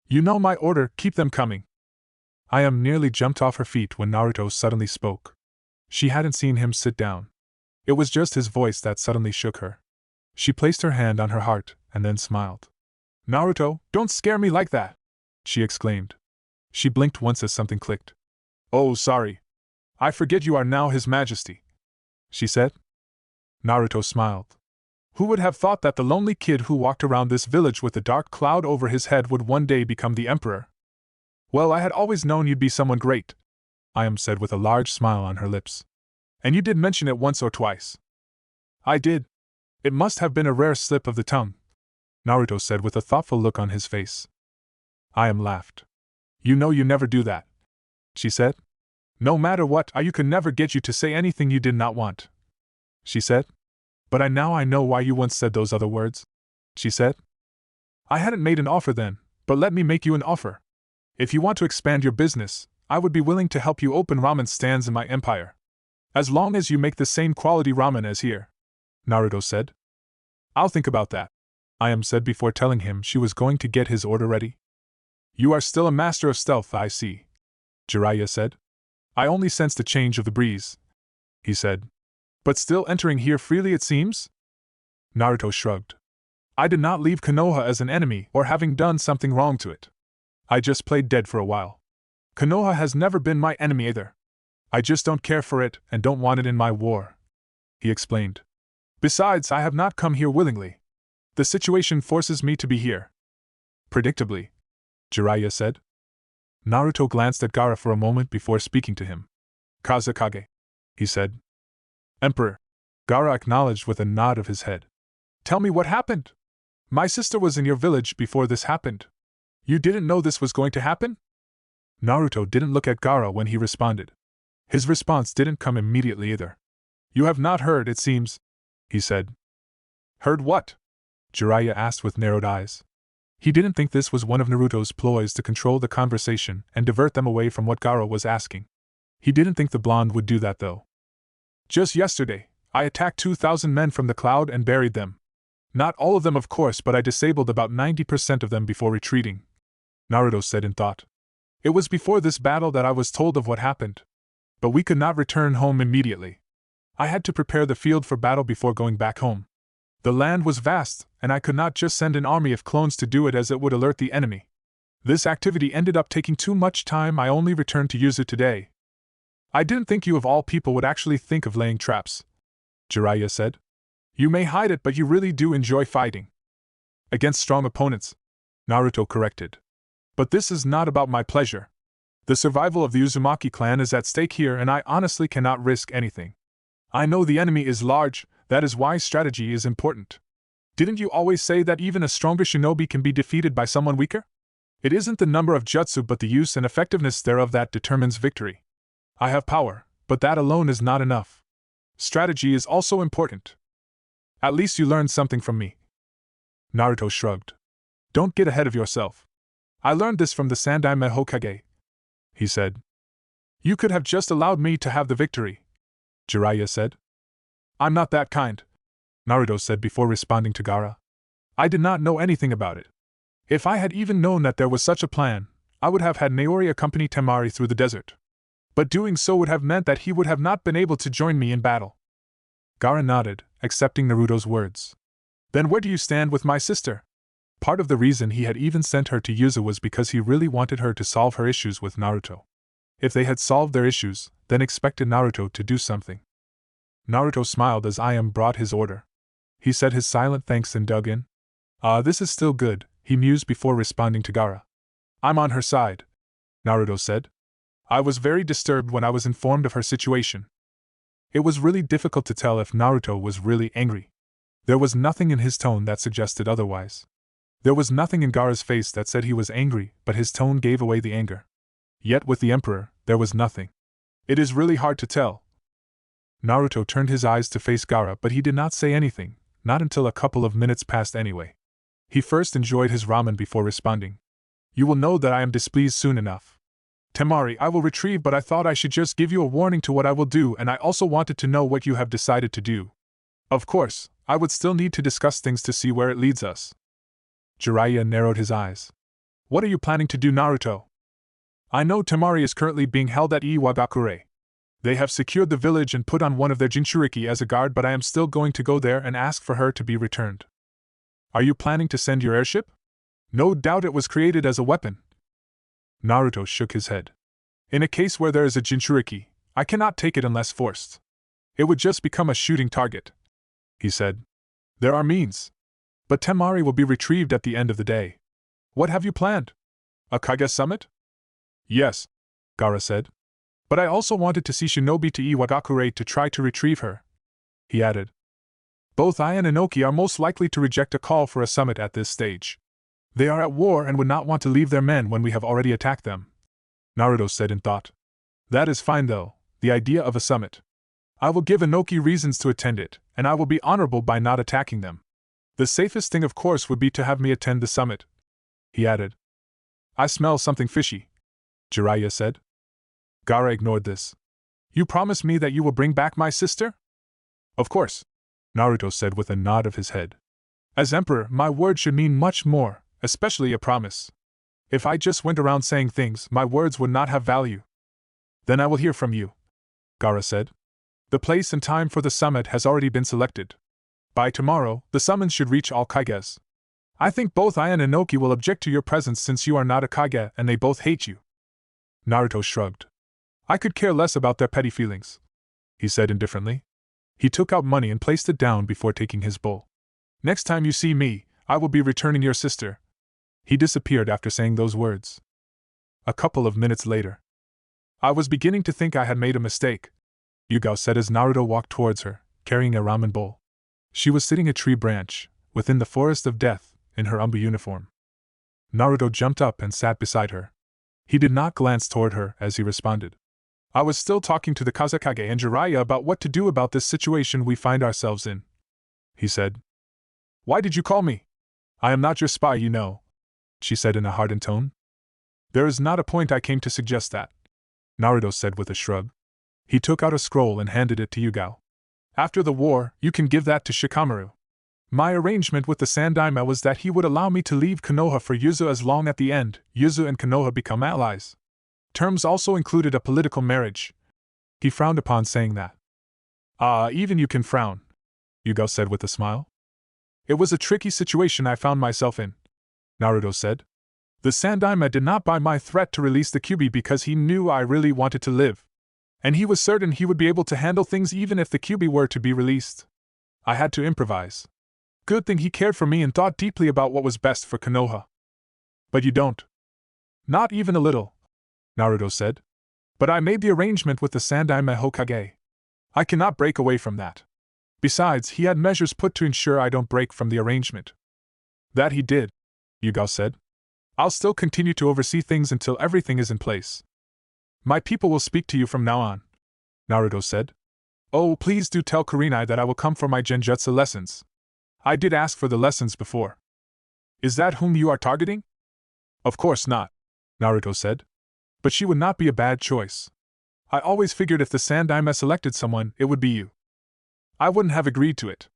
You know my order, keep them coming. Ayam nearly jumped off her feet when Naruto suddenly spoke. She hadn't seen him sit down. It was just his voice that suddenly shook her. She placed her hand on her heart and then smiled. Naruto, don't scare me like that, she exclaimed. She blinked once as something clicked. Oh, sorry. I forget you are now His Majesty, she said. Naruto smiled. Who would have thought that the lonely kid who walked around this village with a dark cloud over his head would one day become the emperor? Well, I had always known you'd be someone great, Ayam said with a large smile on her lips. And you did mention it once or twice. I did. It must have been a rare slip of the tongue, Naruto said with a thoughtful look on his face. Ayam laughed. You know you never do that, she said. No matter what, I could never get you to say anything you did not want, she said. But I know why you once said those other words, she said. I hadn't made an offer then, but let me make you an offer. If you want to expand your business, I would be willing to help you open ramen stands in my empire. As long as you make the same quality ramen as here, Naruto said. I'll think about that, Ayam said before telling him she was going to get his order ready. You are still a master of stealth, I see, Jiraiya said. I only sensed a change of the breeze, he said. But still entering here freely, it seems? Naruto shrugged. I did not leave Konoha as an enemy or having done something wrong to it. I just played dead for a while. Konoha has never been my enemy either. I just don't care for it and don't want it in my war, he explained. Besides, I have not come here willingly. The situation forces me to be here. Predictably, Jiraiya said. Naruto glanced at Gaara for a moment before speaking to him. Kazekage, he said. Emperor, Gaara acknowledged with a nod of his head. Tell me what happened. My sister was in your village before this happened. You didn't know this was going to happen? Naruto didn't look at Gaara when he responded. His response didn't come immediately either. You have not heard, it seems, he said. Heard what? Jiraiya asked with narrowed eyes. He didn't think this was one of Naruto's ploys to control the conversation and divert them away from what Gaara was asking. He didn't think the blonde would do that though. Just yesterday, I attacked 2,000 men from the cloud and buried them. Not all of them, of course, but I disabled about 90% of them before retreating, Naruto said in thought. It was before this battle that I was told of what happened. But we could not return home immediately. I had to prepare the field for battle before going back home. The land was vast, and I could not just send an army of clones to do it as it would alert the enemy. This activity ended up taking too much time. I only returned to use it today. I didn't think you of all people would actually think of laying traps, Jiraiya said. You may hide it, but you really do enjoy fighting. Against strong opponents, Naruto corrected. But this is not about my pleasure. The survival of the Uzumaki clan is at stake here, and I honestly cannot risk anything. I know the enemy is large, that is why strategy is important. Didn't you always say that even a stronger shinobi can be defeated by someone weaker? It isn't the number of jutsu but the use and effectiveness thereof that determines victory. I have power, but that alone is not enough. Strategy is also important. At least you learned something from me. Naruto shrugged. Don't get ahead of yourself. I learned this from the Sandaime Hokage, he said. You could have just allowed me to have the victory, Jiraiya said. I'm not that kind, Naruto said before responding to Gaara. I did not know anything about it. If I had even known that there was such a plan, I would have had Naori accompany Tamari through the desert. But doing so would have meant that he would have not been able to join me in battle. Gaara nodded, accepting Naruto's words. Then where do you stand with my sister? Part of the reason he had even sent her to Uzhio was because he really wanted her to solve her issues with Naruto. If they had solved their issues, then expected Naruto to do something. Naruto smiled as I.M. brought his order. He said his silent thanks and dug in. This is still good, he mused before responding to Gaara. I'm on her side, Naruto said. I was very disturbed when I was informed of her situation. It was really difficult to tell if Naruto was really angry. There was nothing in his tone that suggested otherwise. There was nothing in Gaara's face that said he was angry, but his tone gave away the anger. Yet with the Emperor, there was nothing. It is really hard to tell. Naruto turned his eyes to face Gaara, but he did not say anything, not until a couple of minutes passed anyway. He first enjoyed his ramen before responding. You will know that I am displeased soon enough. Tamari, I will retrieve, but I thought I should just give you a warning to what I will do, and I also wanted to know what you have decided to do. Of course, I would still need to discuss things to see where it leads us. Jiraiya narrowed his eyes. What are you planning to do, Naruto? I know Tamari is currently being held at Iwagakure. They have secured the village and put on one of their Jinchuriki as a guard, but I am still going to go there and ask for her to be returned. Are you planning to send your airship? No doubt it was created as a weapon. Naruto shook his head. In a case where there is a Jinchuriki, I cannot take it unless forced. It would just become a shooting target, he said. There are means. But Tamari will be retrieved at the end of the day. What have you planned? A Kage summit? Yes, Gaara said. But I also wanted to see Shinobi to Iwagakure to try to retrieve her, he added. Both I and Inoki are most likely to reject a call for a summit at this stage. They are at war and would not want to leave their men when we have already attacked them, Naruto said in thought. That is fine though, the idea of a summit. I will give Inoki reasons to attend it, and I will be honorable by not attacking them. The safest thing of course would be to have me attend the summit, he added. I smell something fishy, Jiraiya said. Gaara ignored this. You promise me that you will bring back my sister? Of course, Naruto said with a nod of his head. As Emperor, my word should mean much more, especially a promise. If I just went around saying things, my words would not have value. Then I will hear from you, Gaara said. The place and time for the summit has already been selected. By tomorrow, the summons should reach all Kages. I think both I and Inoki will object to your presence since you are not a Kage and they both hate you. Naruto shrugged. I could care less about their petty feelings, he said indifferently. He took out money and placed it down before taking his bowl. Next time you see me, I will be returning your sister. He disappeared after saying those words. A couple of minutes later. I was beginning to think I had made a mistake, Yugao said as Naruto walked towards her, carrying a ramen bowl. She was sitting a tree branch, within the forest of death, in her Umbu uniform. Naruto jumped up and sat beside her. He did not glance toward her as he responded. I was still talking to the Kazekage and Jiraiya about what to do about this situation we find ourselves in, he said. Why did you call me? I am not your spy, you know, she said in a hardened tone. There is not a point I came to suggest that, Naruto said with a shrug. He took out a scroll and handed it to Yugao. After the war, you can give that to Shikamaru. My arrangement with the Sandaime was that he would allow me to leave Konoha for Uzhio as long at the end, Uzhio and Konoha become allies. Terms also included a political marriage. He frowned upon saying that. Even you can frown, Yugao said with a smile. It was a tricky situation I found myself in, Naruto said. The Sandaime did not buy my threat to release the Kyuubi because he knew I really wanted to live. And he was certain he would be able to handle things even if the Kyuubi were to be released. I had to improvise. Good thing he cared for me and thought deeply about what was best for Konoha. But you don't. Not even a little, Naruto said. But I made the arrangement with the Sandaime Hokage. I cannot break away from that. Besides, he had measures put to ensure I don't break from the arrangement. That he did, Yugao said. I'll still continue to oversee things until everything is in place. My people will speak to you from now on, Naruto said. Oh, please do tell Kurenai that I will come for my genjutsu lessons. I did ask for the lessons before. Is that whom you are targeting? Of course not, Naruto said. But she would not be a bad choice. I always figured if the Sandaime selected someone, it would be you. I wouldn't have agreed to it.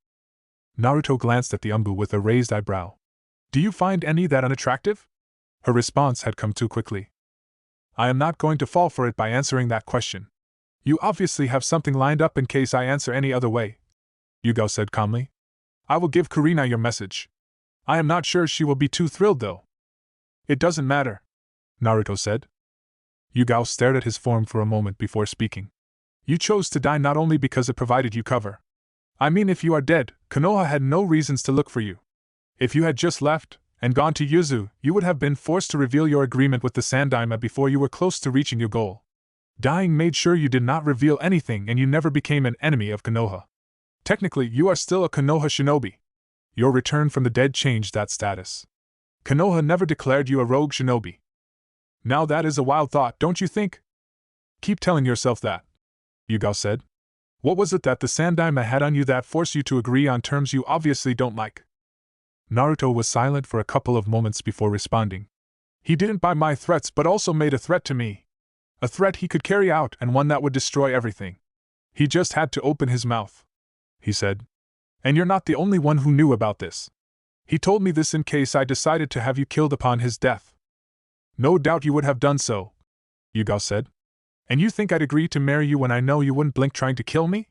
Naruto glanced at the Umbu with a raised eyebrow. Do you find any that unattractive? Her response had come too quickly. I am not going to fall for it by answering that question. You obviously have something lined up in case I answer any other way, Yugao said calmly. I will give Kurina your message. I am not sure she will be too thrilled though. It doesn't matter, Naruto said. Yugao stared at his form for a moment before speaking. You chose to die not only because it provided you cover. I mean, if you are dead, Konoha had no reasons to look for you. If you had just left and gone to Yuzu, you would have been forced to reveal your agreement with the Sandaime before you were close to reaching your goal. Dying made sure you did not reveal anything and you never became an enemy of Konoha. Technically, you are still a Konoha shinobi. Your return from the dead changed that status. Konoha never declared you a rogue shinobi. Now that is a wild thought, don't you think? Keep telling yourself that, Yugao said. What was it that the Sandaime had on you that forced you to agree on terms you obviously don't like? Naruto was silent for a couple of moments before responding. He didn't buy my threats but also made a threat to me. A threat he could carry out and one that would destroy everything. He just had to open his mouth, he said. And you're not the only one who knew about this. He told me this in case I decided to have you killed upon his death. No doubt you would have done so, Yugao said. And you think I'd agree to marry you when I know you wouldn't blink trying to kill me?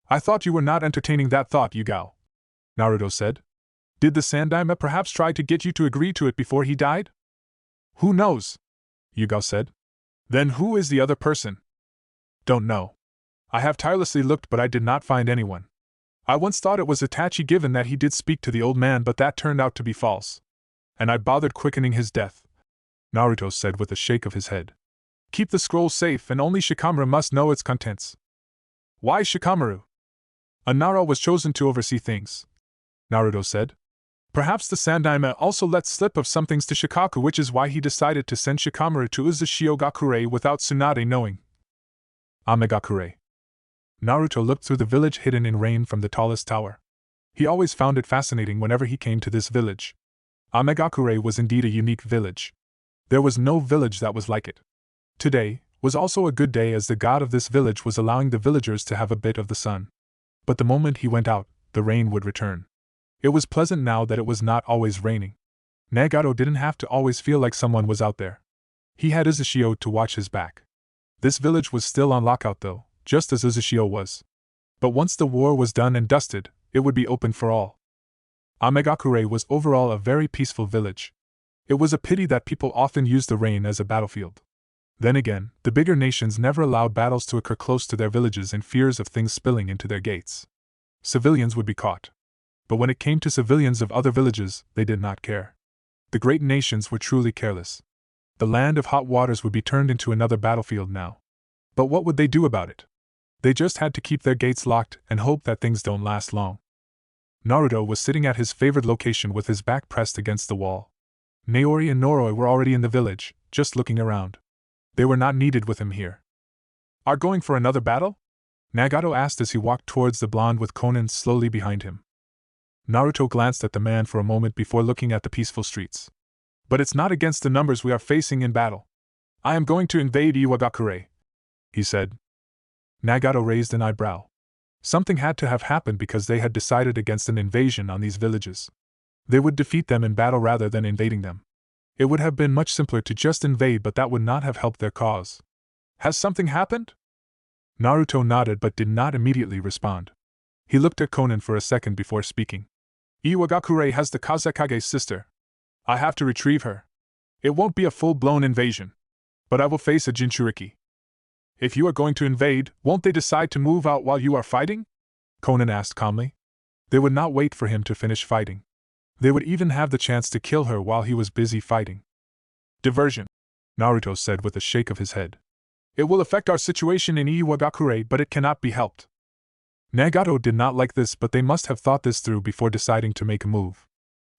I thought you were not entertaining that thought, Yugao, Naruto said. Did the Sandaime perhaps try to get you to agree to it before he died? Who knows? Yugao said. Then who is the other person? Don't know. I have tirelessly looked but I did not find anyone. I once thought it was Itachi given that he did speak to the old man but that turned out to be false. And I bothered quickening his death, Naruto said with a shake of his head. Keep the scroll safe and only Shikamaru must know its contents. Why Shikamaru? A Nara was chosen to oversee things, Naruto said. Perhaps the Sandaime also let slip of some things to Shikaku, which is why he decided to send Shikamaru to Uzhio without Tsunade knowing. Amegakure. Naruto looked through the village hidden in rain from the tallest tower. He always found it fascinating whenever he came to this village. Amegakure was indeed a unique village. There was no village that was like it. Today was also a good day as the god of this village was allowing the villagers to have a bit of the sun. But the moment he went out, the rain would return. It was pleasant now that it was not always raining. Nagato didn't have to always feel like someone was out there. He had Uzhio to watch his back. This village was still on lockout though, just as Uzhio was. But once the war was done and dusted, it would be open for all. Amegakure was overall a very peaceful village. It was a pity that people often used the rain as a battlefield. Then again, the bigger nations never allowed battles to occur close to their villages in fears of things spilling into their gates. Civilians would be caught. But when it came to civilians of other villages, they did not care. The great nations were truly careless. The land of hot waters would be turned into another battlefield now. But what would they do about it? They just had to keep their gates locked and hope that things don't last long. Naruto was sitting at his favored location with his back pressed against the wall. Naori and Noroi were already in the village, just looking around. They were not needed with him here. Are going for another battle? Nagato asked as he walked towards the blonde with Konan slowly behind him. Naruto glanced at the man for a moment before looking at the peaceful streets. But it's not against the numbers we are facing in battle. I am going to invade Iwagakure, he said. Nagato raised an eyebrow. Something had to have happened because they had decided against an invasion on these villages. They would defeat them in battle rather than invading them. It would have been much simpler to just invade, but that would not have helped their cause. Has something happened? Naruto nodded but did not immediately respond. He looked at Konan for a second before speaking. Iwagakure has the Kazekage's sister. I have to retrieve her. It won't be a full-blown invasion. But I will face a Jinchuriki. If you are going to invade, won't they decide to move out while you are fighting? Konan asked calmly. They would not wait for him to finish fighting. They would even have the chance to kill her while he was busy fighting. Diversion, Naruto said with a shake of his head. It will affect our situation in Iwagakure, but it cannot be helped. Nagato did not like this, but they must have thought this through before deciding to make a move.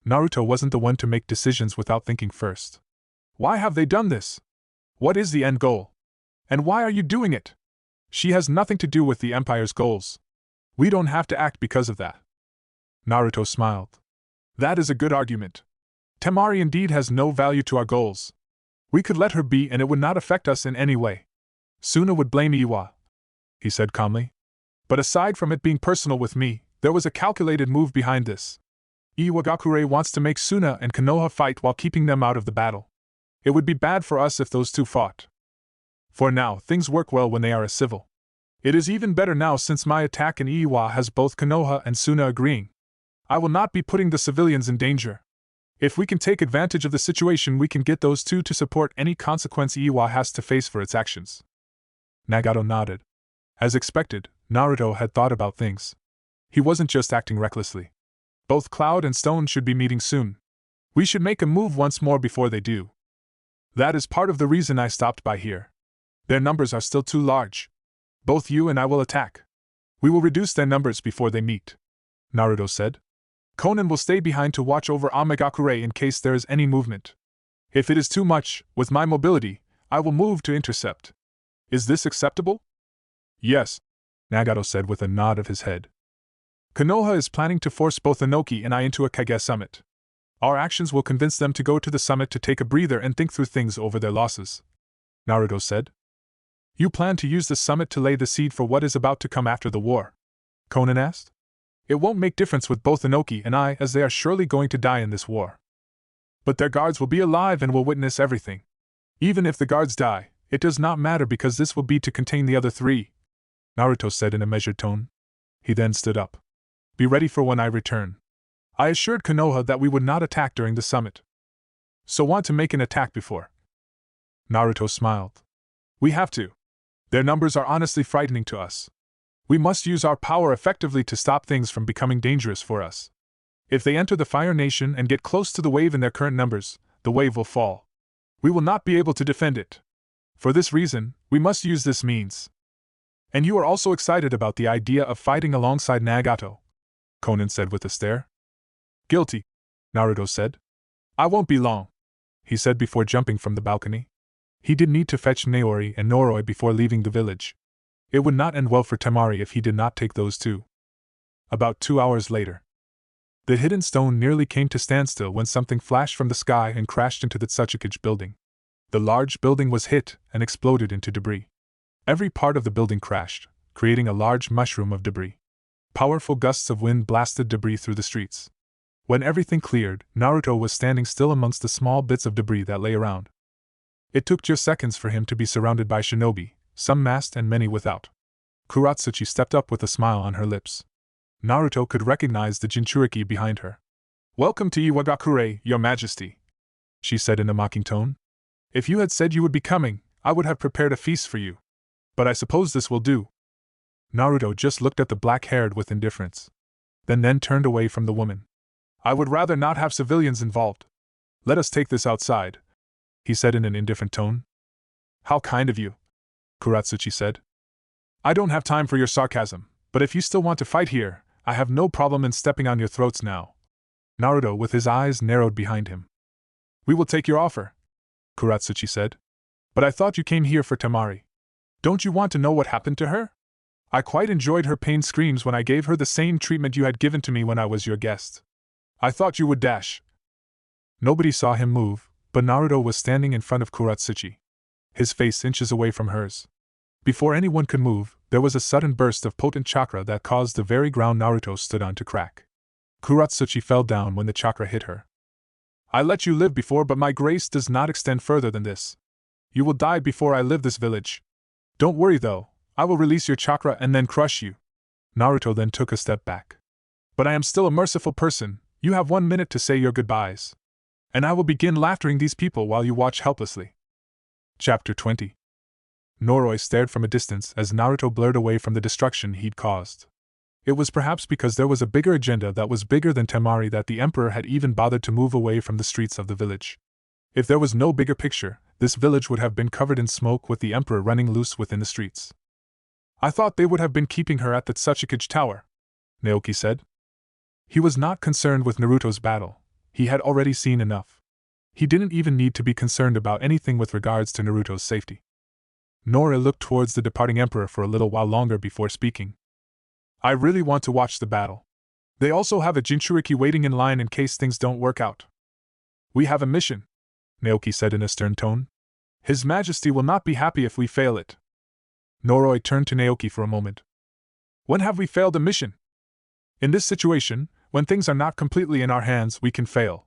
Naruto wasn't the one to make decisions without thinking first. Why have they done this? What is the end goal? And why are you doing it? She has nothing to do with the Empire's goals. We don't have to act because of that. Naruto smiled. That is a good argument. Tamari indeed has no value to our goals. We could let her be and it would not affect us in any way. Suna would blame Iwa, he said calmly. But aside from it being personal with me, there was a calculated move behind this. Iwagakure wants to make Suna and Konoha fight while keeping them out of the battle. It would be bad for us if those two fought. For now, things work well when they are a civil. It is even better now since my attack in Iiwa has both Konoha and Suna agreeing. I will not be putting the civilians in danger. If we can take advantage of the situation, we can get those two to support any consequence Iiwa has to face for its actions. Nagato nodded. As expected, Naruto had thought about things. He wasn't just acting recklessly. Both Cloud and Stone should be meeting soon. We should make a move once more before they do. That is part of the reason I stopped by here. Their numbers are still too large. Both you and I will attack. We will reduce their numbers before they meet, Naruto said. Konan will stay behind to watch over Amagakure in case there is any movement. If it is too much, with my mobility, I will move to intercept. Is this acceptable? Yes, Nagato said with a nod of his head. Konoha is planning to force both Inoki and I into a Kage summit. Our actions will convince them to go to the summit to take a breather and think through things over their losses, Naruto said. You plan to use the summit to lay the seed for what is about to come after the war? Konan asked. It won't make difference with both Inoki and I, as they are surely going to die in this war. But their guards will be alive and will witness everything. Even if the guards die, it does not matter because this will be to contain the other three, Naruto said in a measured tone. He then stood up. Be ready for when I return. I assured Konoha that we would not attack during the summit. So want to make an attack before? Naruto smiled. We have to. Their numbers are honestly frightening to us. We must use our power effectively to stop things from becoming dangerous for us. If they enter the Fire Nation and get close to the wave in their current numbers, the wave will fall. We will not be able to defend it. For this reason, we must use this means. And you are also excited about the idea of fighting alongside Nagato, Konan said with a stare. Guilty, Naruto said. I won't be long, he said before jumping from the balcony. He did need to fetch Naori and Noroi before leaving the village. It would not end well for Tamari if he did not take those two. About 2 hours later, the hidden stone nearly came to standstill when something flashed from the sky and crashed into the Tsuchikage building. The large building was hit and exploded into debris. Every part of the building crashed, creating a large mushroom of debris. Powerful gusts of wind blasted debris through the streets. When everything cleared, Naruto was standing still amongst the small bits of debris that lay around. It took just seconds for him to be surrounded by shinobi, some masked and many without. Kuratsuchi stepped up with a smile on her lips. Naruto could recognize the Jinchuriki behind her. Welcome to Iwagakure, your majesty, she said in a mocking tone. If you had said you would be coming, I would have prepared a feast for you. But I suppose this will do. Naruto just looked at the black-haired with indifference. Then turned away from the woman. I would rather not have civilians involved. Let us take this outside, he said in an indifferent tone. How kind of you, Kuratsuchi said. I don't have time for your sarcasm, but if you still want to fight here, I have no problem in stepping on your throats now. Naruto with his eyes narrowed behind him. We will take your offer, Kuratsuchi said. But I thought you came here for Tamari. Don't you want to know what happened to her? I quite enjoyed her pain screams when I gave her the same treatment you had given to me when I was your guest. I thought you would dash. Nobody saw him move, but Naruto was standing in front of Kuratsuchi, his face inches away from hers. Before anyone could move, there was a sudden burst of potent chakra that caused the very ground Naruto stood on to crack. Kuratsuchi fell down when the chakra hit her. I let you live before, but my grace does not extend further than this. You will die before I leave this village. Don't worry though, I will release your chakra and then crush you. Naruto then took a step back. But I am still a merciful person. You have 1 minute to say your goodbyes. And I will begin laughtering these people while you watch helplessly. Chapter 20. Noroi stared from a distance as Naruto blurred away from the destruction he'd caused. It was perhaps because there was a bigger agenda that was bigger than Tamari that the Emperor had even bothered to move away from the streets of the village. If there was no bigger picture, this village would have been covered in smoke with the Emperor running loose within the streets. I thought they would have been keeping her at the Tsuchikage Tower, Naoki said. He was not concerned with Naruto's battle. He had already seen enough. He didn't even need to be concerned about anything with regards to Naruto's safety. Nora looked towards the departing Emperor for a little while longer before speaking. I really want to watch the battle. They also have a Jinchuriki waiting in line in case things don't work out. We have a mission, Naoki said in a stern tone. His Majesty will not be happy if we fail it. Noroi turned to Naoki for a moment. When have we failed a mission? In this situation, when things are not completely in our hands, we can fail.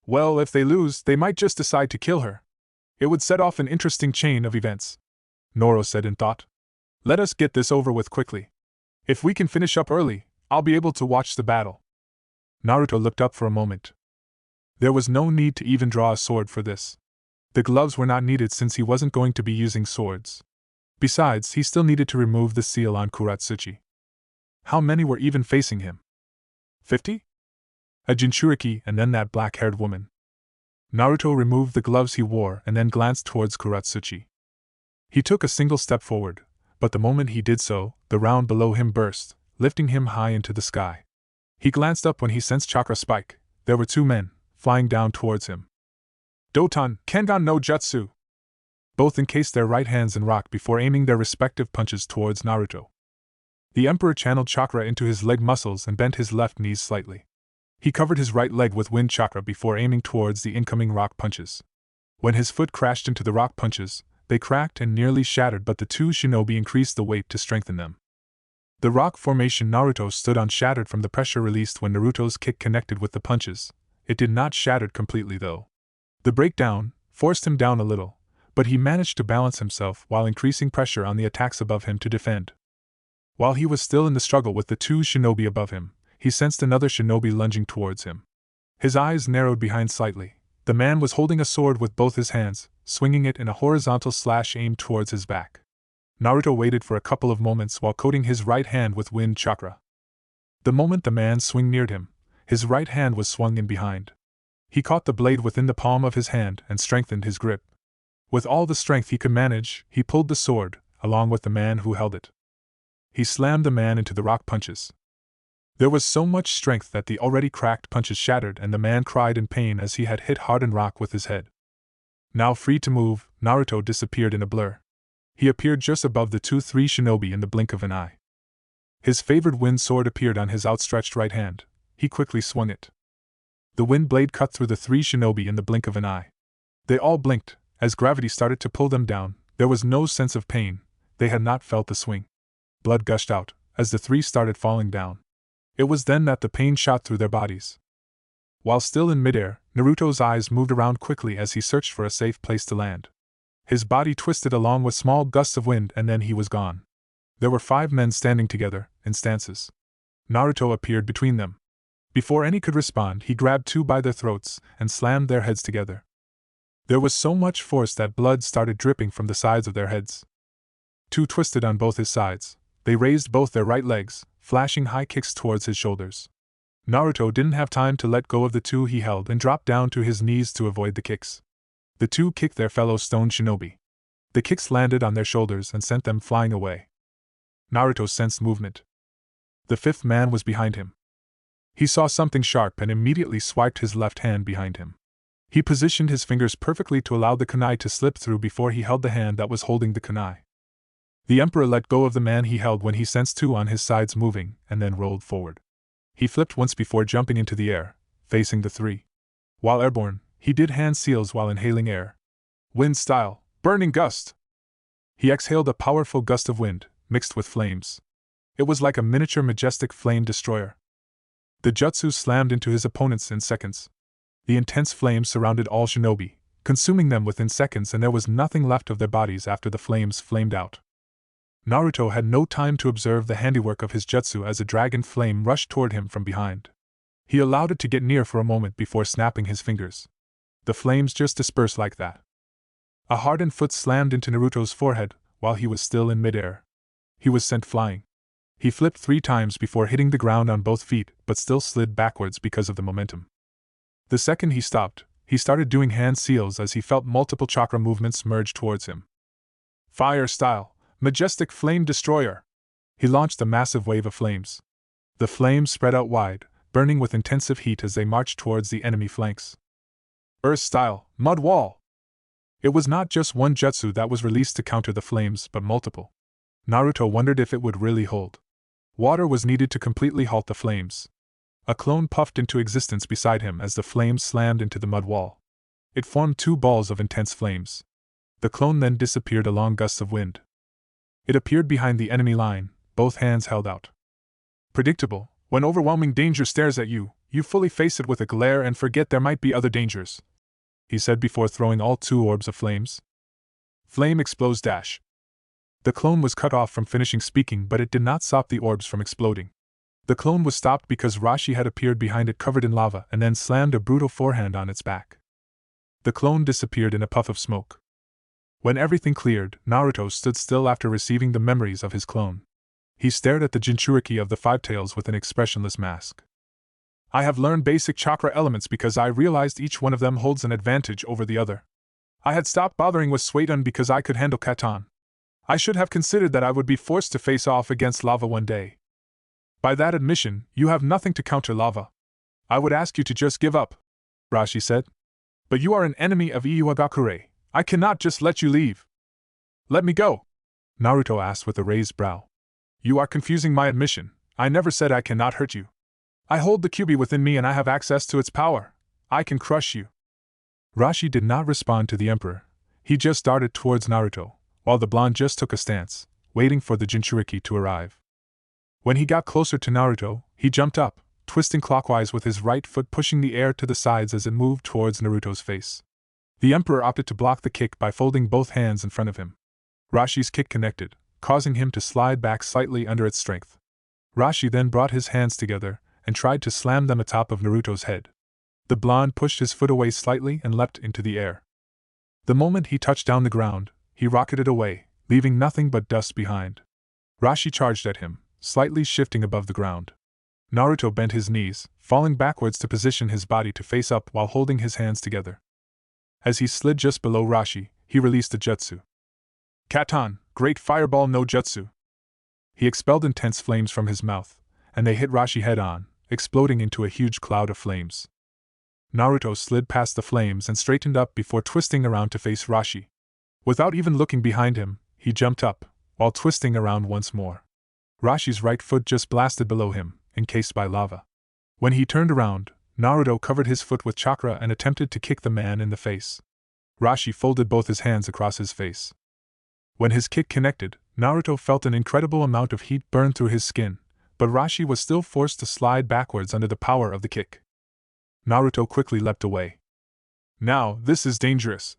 Well, if they lose, they might just decide to kill her. It would set off an interesting chain of events, Noro said in thought. Let us get this over with quickly. If we can finish up early, I'll be able to watch the battle. Naruto looked up for a moment. There was no need to even draw a sword for this. The gloves were not needed since he wasn't going to be using swords. Besides, he still needed to remove the seal on Kuratsuchi. How many were even facing him? 50? A Jinchuriki and then that black-haired woman. Naruto removed the gloves he wore and then glanced towards Kuratsuchi. He took a single step forward, but the moment he did so, the ground below him burst, lifting him high into the sky. He glanced up when he sensed chakra spike. There were 2 men, flying down towards him. Doton, Kengan no Jutsu! Both encased their right hands in rock before aiming their respective punches towards Naruto. The Emperor channeled chakra into his leg muscles and bent his left knees slightly. He covered his right leg with wind chakra before aiming towards the incoming rock punches. When his foot crashed into the rock punches, they cracked and nearly shattered, but the 2 shinobi increased the weight to strengthen them. The rock formation Naruto stood on shattered from the pressure released when Naruto's kick connected with the punches. It did not shatter completely though. The breakdown forced him down a little, but he managed to balance himself while increasing pressure on the attacks above him to defend. While he was still in the struggle with the 2 shinobi above him, he sensed another shinobi lunging towards him. His eyes narrowed behind slightly. The man was holding a sword with both his hands, swinging it in a horizontal slash aimed towards his back. Naruto waited for a couple of moments while coating his right hand with wind chakra. The moment the man's swing neared him, his right hand was swung in behind. He caught the blade within the palm of his hand and strengthened his grip. With all the strength he could manage, he pulled the sword, along with the man who held it. He slammed the man into the rock punches. There was so much strength that the already cracked punches shattered and the man cried in pain as he had hit hardened rock with his head. Now free to move, Naruto disappeared in a blur. He appeared just above the 2-3 shinobi in the blink of an eye. His favored wind sword appeared on his outstretched right hand. He quickly swung it. The wind blade cut through the 3 shinobi in the blink of an eye. They all blinked. As gravity started to pull them down, there was no sense of pain. They had not felt the swing. Blood gushed out as the 3 started falling down. It was then that the pain shot through their bodies. While still in midair, Naruto's eyes moved around quickly as he searched for a safe place to land. His body twisted along with small gusts of wind and then he was gone. There were 5 men standing together, in stances. Naruto appeared between them. Before any could respond, he grabbed 2 by their throats and slammed their heads together. There was so much force that blood started dripping from the sides of their heads. 2 twisted on both his sides. They raised both their right legs, flashing high kicks towards his shoulders. Naruto didn't have time to let go of the 2 he held and dropped down to his knees to avoid the kicks. The 2 kicked their fellow stone shinobi. The kicks landed on their shoulders and sent them flying away. Naruto sensed movement. The 5th man was behind him. He saw something sharp and immediately swiped his left hand behind him. He positioned his fingers perfectly to allow the kunai to slip through before he held the hand that was holding the kunai. The Emperor let go of the man he held when he sensed 2 on his sides moving, and then rolled forward. He flipped once before jumping into the air, facing the 3. While airborne, he did hand seals while inhaling air. Wind style, burning gust! He exhaled a powerful gust of wind, mixed with flames. It was like a miniature majestic flame destroyer. The jutsu slammed into his opponents in seconds. The intense flames surrounded all shinobi, consuming them within seconds, and there was nothing left of their bodies after the flames flamed out. Naruto had no time to observe the handiwork of his jutsu as a dragon flame rushed toward him from behind. He allowed it to get near for a moment before snapping his fingers. The flames just dispersed like that. A hardened foot slammed into Naruto's forehead while he was still in midair. He was sent flying. He flipped 3 times before hitting the ground on both feet, but still slid backwards because of the momentum. The second he stopped, he started doing hand seals as he felt multiple chakra movements merge towards him. Fire style, majestic flame destroyer! He launched a massive wave of flames. The flames spread out wide, burning with intensive heat as they marched towards the enemy flanks. Earth style, mud wall! It was not just one jutsu that was released to counter the flames, but multiple. Naruto wondered if it would really hold. Water was needed to completely halt the flames. A clone puffed into existence beside him as the flames slammed into the mud wall. It formed 2 balls of intense flames. The clone then disappeared along gusts of wind. It appeared behind the enemy line, both hands held out. Predictable, when overwhelming danger stares at you, you fully face it with a glare and forget there might be other dangers, he said before throwing all 2 orbs of flames. Flame explodes dash. The clone was cut off from finishing speaking, but it did not stop the orbs from exploding. The clone was stopped because Rashi had appeared behind it covered in lava and then slammed a brutal forehand on its back. The clone disappeared in a puff of smoke. When everything cleared, Naruto stood still after receiving the memories of his clone. He stared at the Jinchuriki of the Five Tails with an expressionless mask. I have learned basic chakra elements because I realized each one of them holds an advantage over the other. I had stopped bothering with Suedun because I could handle Katan. I should have considered that I would be forced to face off against lava one day. By that admission, you have nothing to counter lava. I would ask you to just give up, Rashi said. But you are an enemy of Iwagakure. I cannot just let you leave. Let me go, Naruto asked with a raised brow. You are confusing my admission. I never said I cannot hurt you. I hold the Kyuubi within me and I have access to its power. I can crush you. Rashi did not respond to the Emperor. He just darted towards Naruto, while the blonde just took a stance, waiting for the Jinchuriki to arrive. When he got closer to Naruto, he jumped up, twisting clockwise with his right foot pushing the air to the sides as it moved towards Naruto's face. The Emperor opted to block the kick by folding both hands in front of him. Rashi's kick connected, causing him to slide back slightly under its strength. Rashi then brought his hands together and tried to slam them atop of Naruto's head. The blonde pushed his foot away slightly and leapt into the air. The moment he touched down the ground, he rocketed away, leaving nothing but dust behind. Rashi charged at him, slightly shifting above the ground. Naruto bent his knees, falling backwards to position his body to face up while holding his hands together. As he slid just below Rashi, he released a jutsu. Katan, Great Fireball no Jutsu. He expelled intense flames from his mouth, and they hit Rashi head-on, exploding into a huge cloud of flames. Naruto slid past the flames and straightened up before twisting around to face Rashi. Without even looking behind him, he jumped up, while twisting around once more. Rashi's right foot just blasted below him, encased by lava. When he turned around, Naruto covered his foot with chakra and attempted to kick the man in the face. Rashi folded both his hands across his face. When his kick connected, Naruto felt an incredible amount of heat burn through his skin, but Rashi was still forced to slide backwards under the power of the kick. Naruto quickly leapt away. Now, this is dangerous,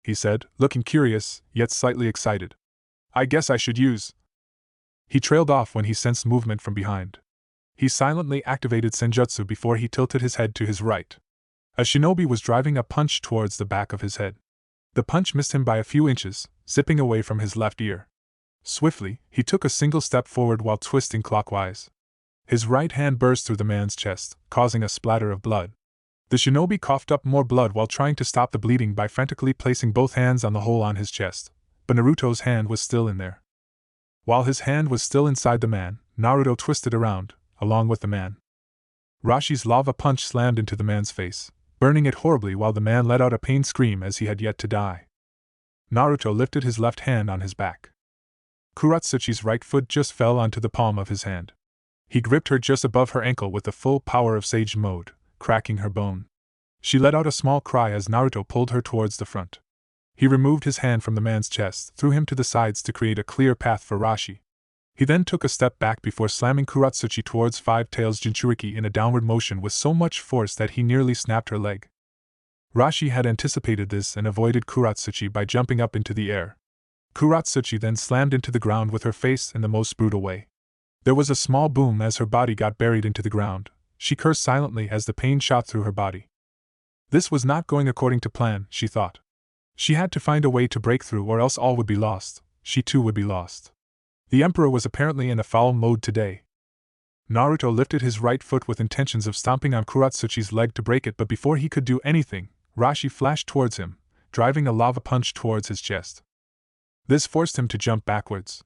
he said, looking curious, yet slightly excited. I guess I should use. He trailed off when he sensed movement from behind. He silently activated Senjutsu before he tilted his head to his right. A shinobi was driving a punch towards the back of his head. The punch missed him by a few inches, zipping away from his left ear. Swiftly, he took a single step forward while twisting clockwise. His right hand burst through the man's chest, causing a splatter of blood. The shinobi coughed up more blood while trying to stop the bleeding by frantically placing both hands on the hole on his chest, but Naruto's hand was still in there. While his hand was still inside the man, Naruto twisted around, along with the man. Rashi's lava punch slammed into the man's face, burning it horribly while the man let out a pained scream as he had yet to die. Naruto lifted his left hand on his back. Kuratsuchi's right foot just fell onto the palm of his hand. He gripped her just above her ankle with the full power of Sage Mode, cracking her bone. She let out a small cry as Naruto pulled her towards the front. He removed his hand from the man's chest, threw him to the sides to create a clear path for Rashi. He then took a step back before slamming Kuratsuchi towards Five Tails Jinchuriki in a downward motion with so much force that he nearly snapped her leg. Rashi had anticipated this and avoided Kuratsuchi by jumping up into the air. Kuratsuchi then slammed into the ground with her face in the most brutal way. There was a small boom as her body got buried into the ground. She cursed silently as the pain shot through her body. This was not going according to plan, she thought. She had to find a way to break through or else all would be lost. She too would be lost. The Emperor was apparently in a foul mode today. Naruto lifted his right foot with intentions of stomping on Kuratsuchi's leg to break it, but before he could do anything, Rashi flashed towards him, driving a lava punch towards his chest. This forced him to jump backwards.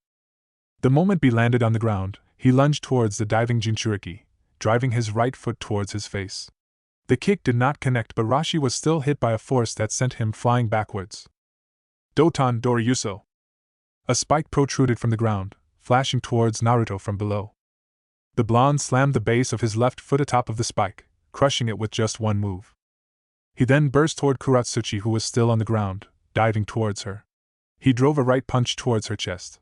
The moment he landed on the ground, he lunged towards the diving Jinchuriki, driving his right foot towards his face. The kick did not connect, but Rashi was still hit by a force that sent him flying backwards. Doton Doryuso. A spike protruded from the ground, flashing towards Naruto from below. The blonde slammed the base of his left foot atop of the spike, crushing it with just one move. He then burst toward Kuratsuchi, who was still on the ground, diving towards her. He drove a right punch towards her chest.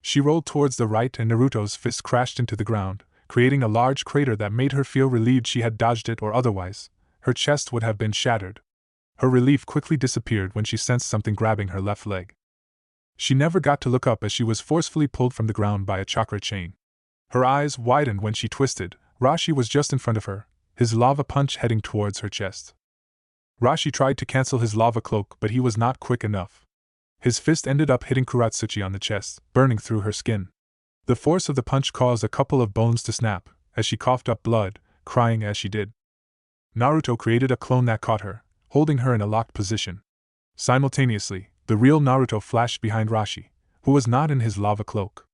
She rolled towards the right and Naruto's fist crashed into the ground, creating a large crater that made her feel relieved she had dodged it, or otherwise, her chest would have been shattered. Her relief quickly disappeared when she sensed something grabbing her left leg. She never got to look up as she was forcefully pulled from the ground by a chakra chain. Her eyes widened when she twisted. Rashi was just in front of her, his lava punch heading towards her chest. Rashi tried to cancel his lava cloak, but he was not quick enough. His fist ended up hitting Kuratsuchi on the chest, burning through her skin. The force of the punch caused a couple of bones to snap, as she coughed up blood, crying as she did. Naruto created a clone that caught her, holding her in a locked position. Simultaneously, the real Naruto flashed behind Rashi, who was not in his lava cloak.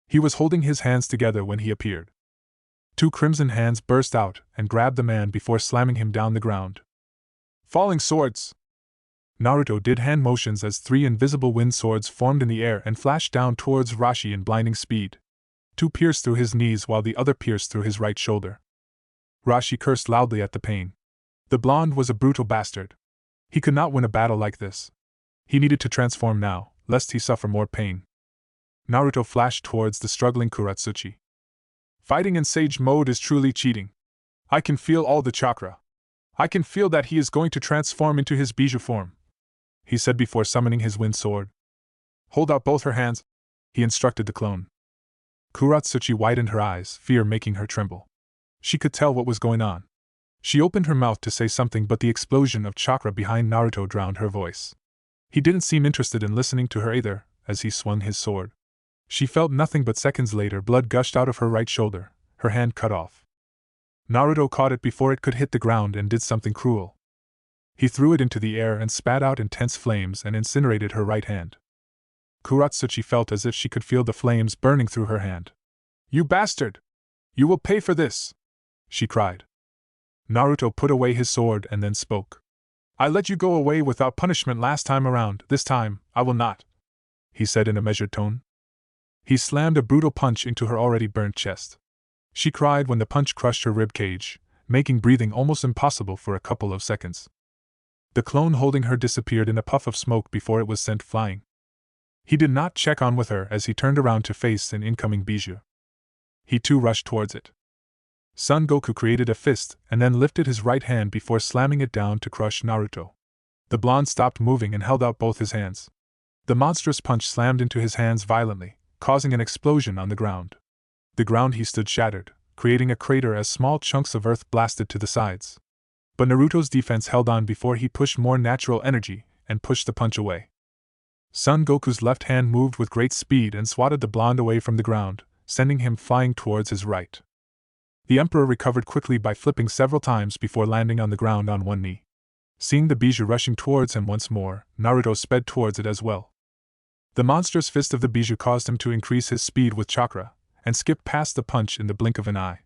He was holding his hands together when he appeared. Two crimson hands burst out and grabbed the man before slamming him down the ground. Falling swords! Naruto did hand motions as three invisible wind swords formed in the air and flashed down towards Rashi in blinding speed. Two pierced through his knees while the other pierced through his right shoulder. Rashi cursed loudly at the pain. The blonde was a brutal bastard. He could not win a battle like this. He needed to transform now, lest he suffer more pain. Naruto flashed towards the struggling Kuratsuchi. Fighting in Sage mode is truly cheating. I can feel all the chakra. I can feel that he is going to transform into his Bijou form, he said before summoning his wind sword. Hold out both her hands, he instructed the clone. Kuratsuchi widened her eyes, fear making her tremble. She could tell what was going on. She opened her mouth to say something, but the explosion of chakra behind Naruto drowned her voice. He didn't seem interested in listening to her either, as he swung his sword. She felt nothing, but seconds later blood gushed out of her right shoulder, her hand cut off. Naruto caught it before it could hit the ground and did something cruel. He threw it into the air and spat out intense flames and incinerated her right hand. Kuratsuchi felt as if she could feel the flames burning through her hand. You bastard! You will pay for this! She cried. Naruto put away his sword and then spoke. I let you go away without punishment last time around. This time, I will not, he said in a measured tone. He slammed a brutal punch into her already burnt chest. She cried when the punch crushed her rib cage, making breathing almost impossible for a couple of seconds. The clone holding her disappeared in a puff of smoke before it was sent flying. He did not check on with her as he turned around to face an incoming Bijou. He too rushed towards it. Son Goku created a fist and then lifted his right hand before slamming it down to crush Naruto. The blonde stopped moving and held out both his hands. The monstrous punch slammed into his hands violently, causing an explosion on the ground. The ground he stood shattered, creating a crater as small chunks of earth blasted to the sides. But Naruto's defense held on before he pushed more natural energy and pushed the punch away. Son Goku's left hand moved with great speed and swatted the blonde away from the ground, sending him flying towards his right. The Emperor recovered quickly by flipping several times before landing on the ground on one knee. Seeing the Bijou rushing towards him once more, Naruto sped towards it as well. The monstrous fist of the Bijou caused him to increase his speed with chakra, and skip past the punch in the blink of an eye.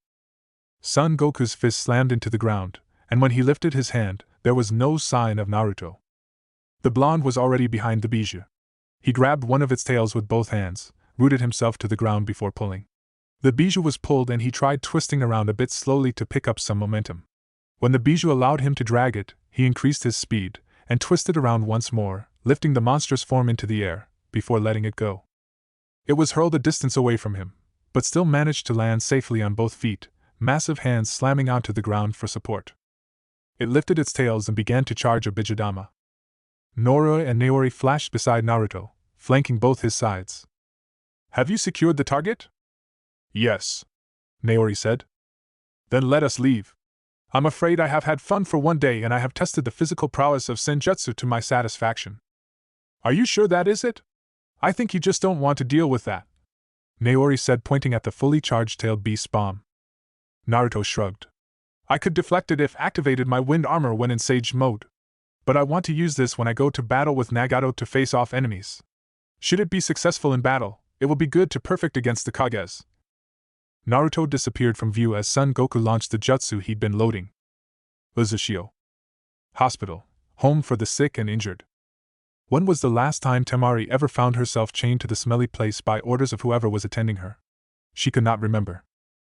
Son Goku's fist slammed into the ground, and when he lifted his hand, there was no sign of Naruto. The blonde was already behind the Bijou. He grabbed one of its tails with both hands, rooted himself to the ground before pulling. The Bijou was pulled and he tried twisting around a bit slowly to pick up some momentum. When the Bijou allowed him to drag it, he increased his speed, and twisted around once more, lifting the monstrous form into the air, before letting it go. It was hurled a distance away from him, but still managed to land safely on both feet, massive hands slamming onto the ground for support. It lifted its tails and began to charge a Bijudama. Nora and Naori flashed beside Naruto, flanking both his sides. Have you secured the target? Yes, Naori said. Then let us leave. I'm afraid I have had fun for one day and I have tested the physical prowess of Senjutsu to my satisfaction. Are you sure that is it? I think you just don't want to deal with that, Naori said, pointing at the fully charged-tailed beast bomb. Naruto shrugged. I could deflect it if activated my wind armor when in Sage mode. But I want to use this when I go to battle with Nagato to face off enemies. Should it be successful in battle, it will be good to perfect against the Kages. Naruto disappeared from view as Son Goku launched the jutsu he'd been loading. Uzhio. Hospital. Home for the sick and injured. When was the last time Tamari ever found herself chained to the smelly place by orders of whoever was attending her? She could not remember.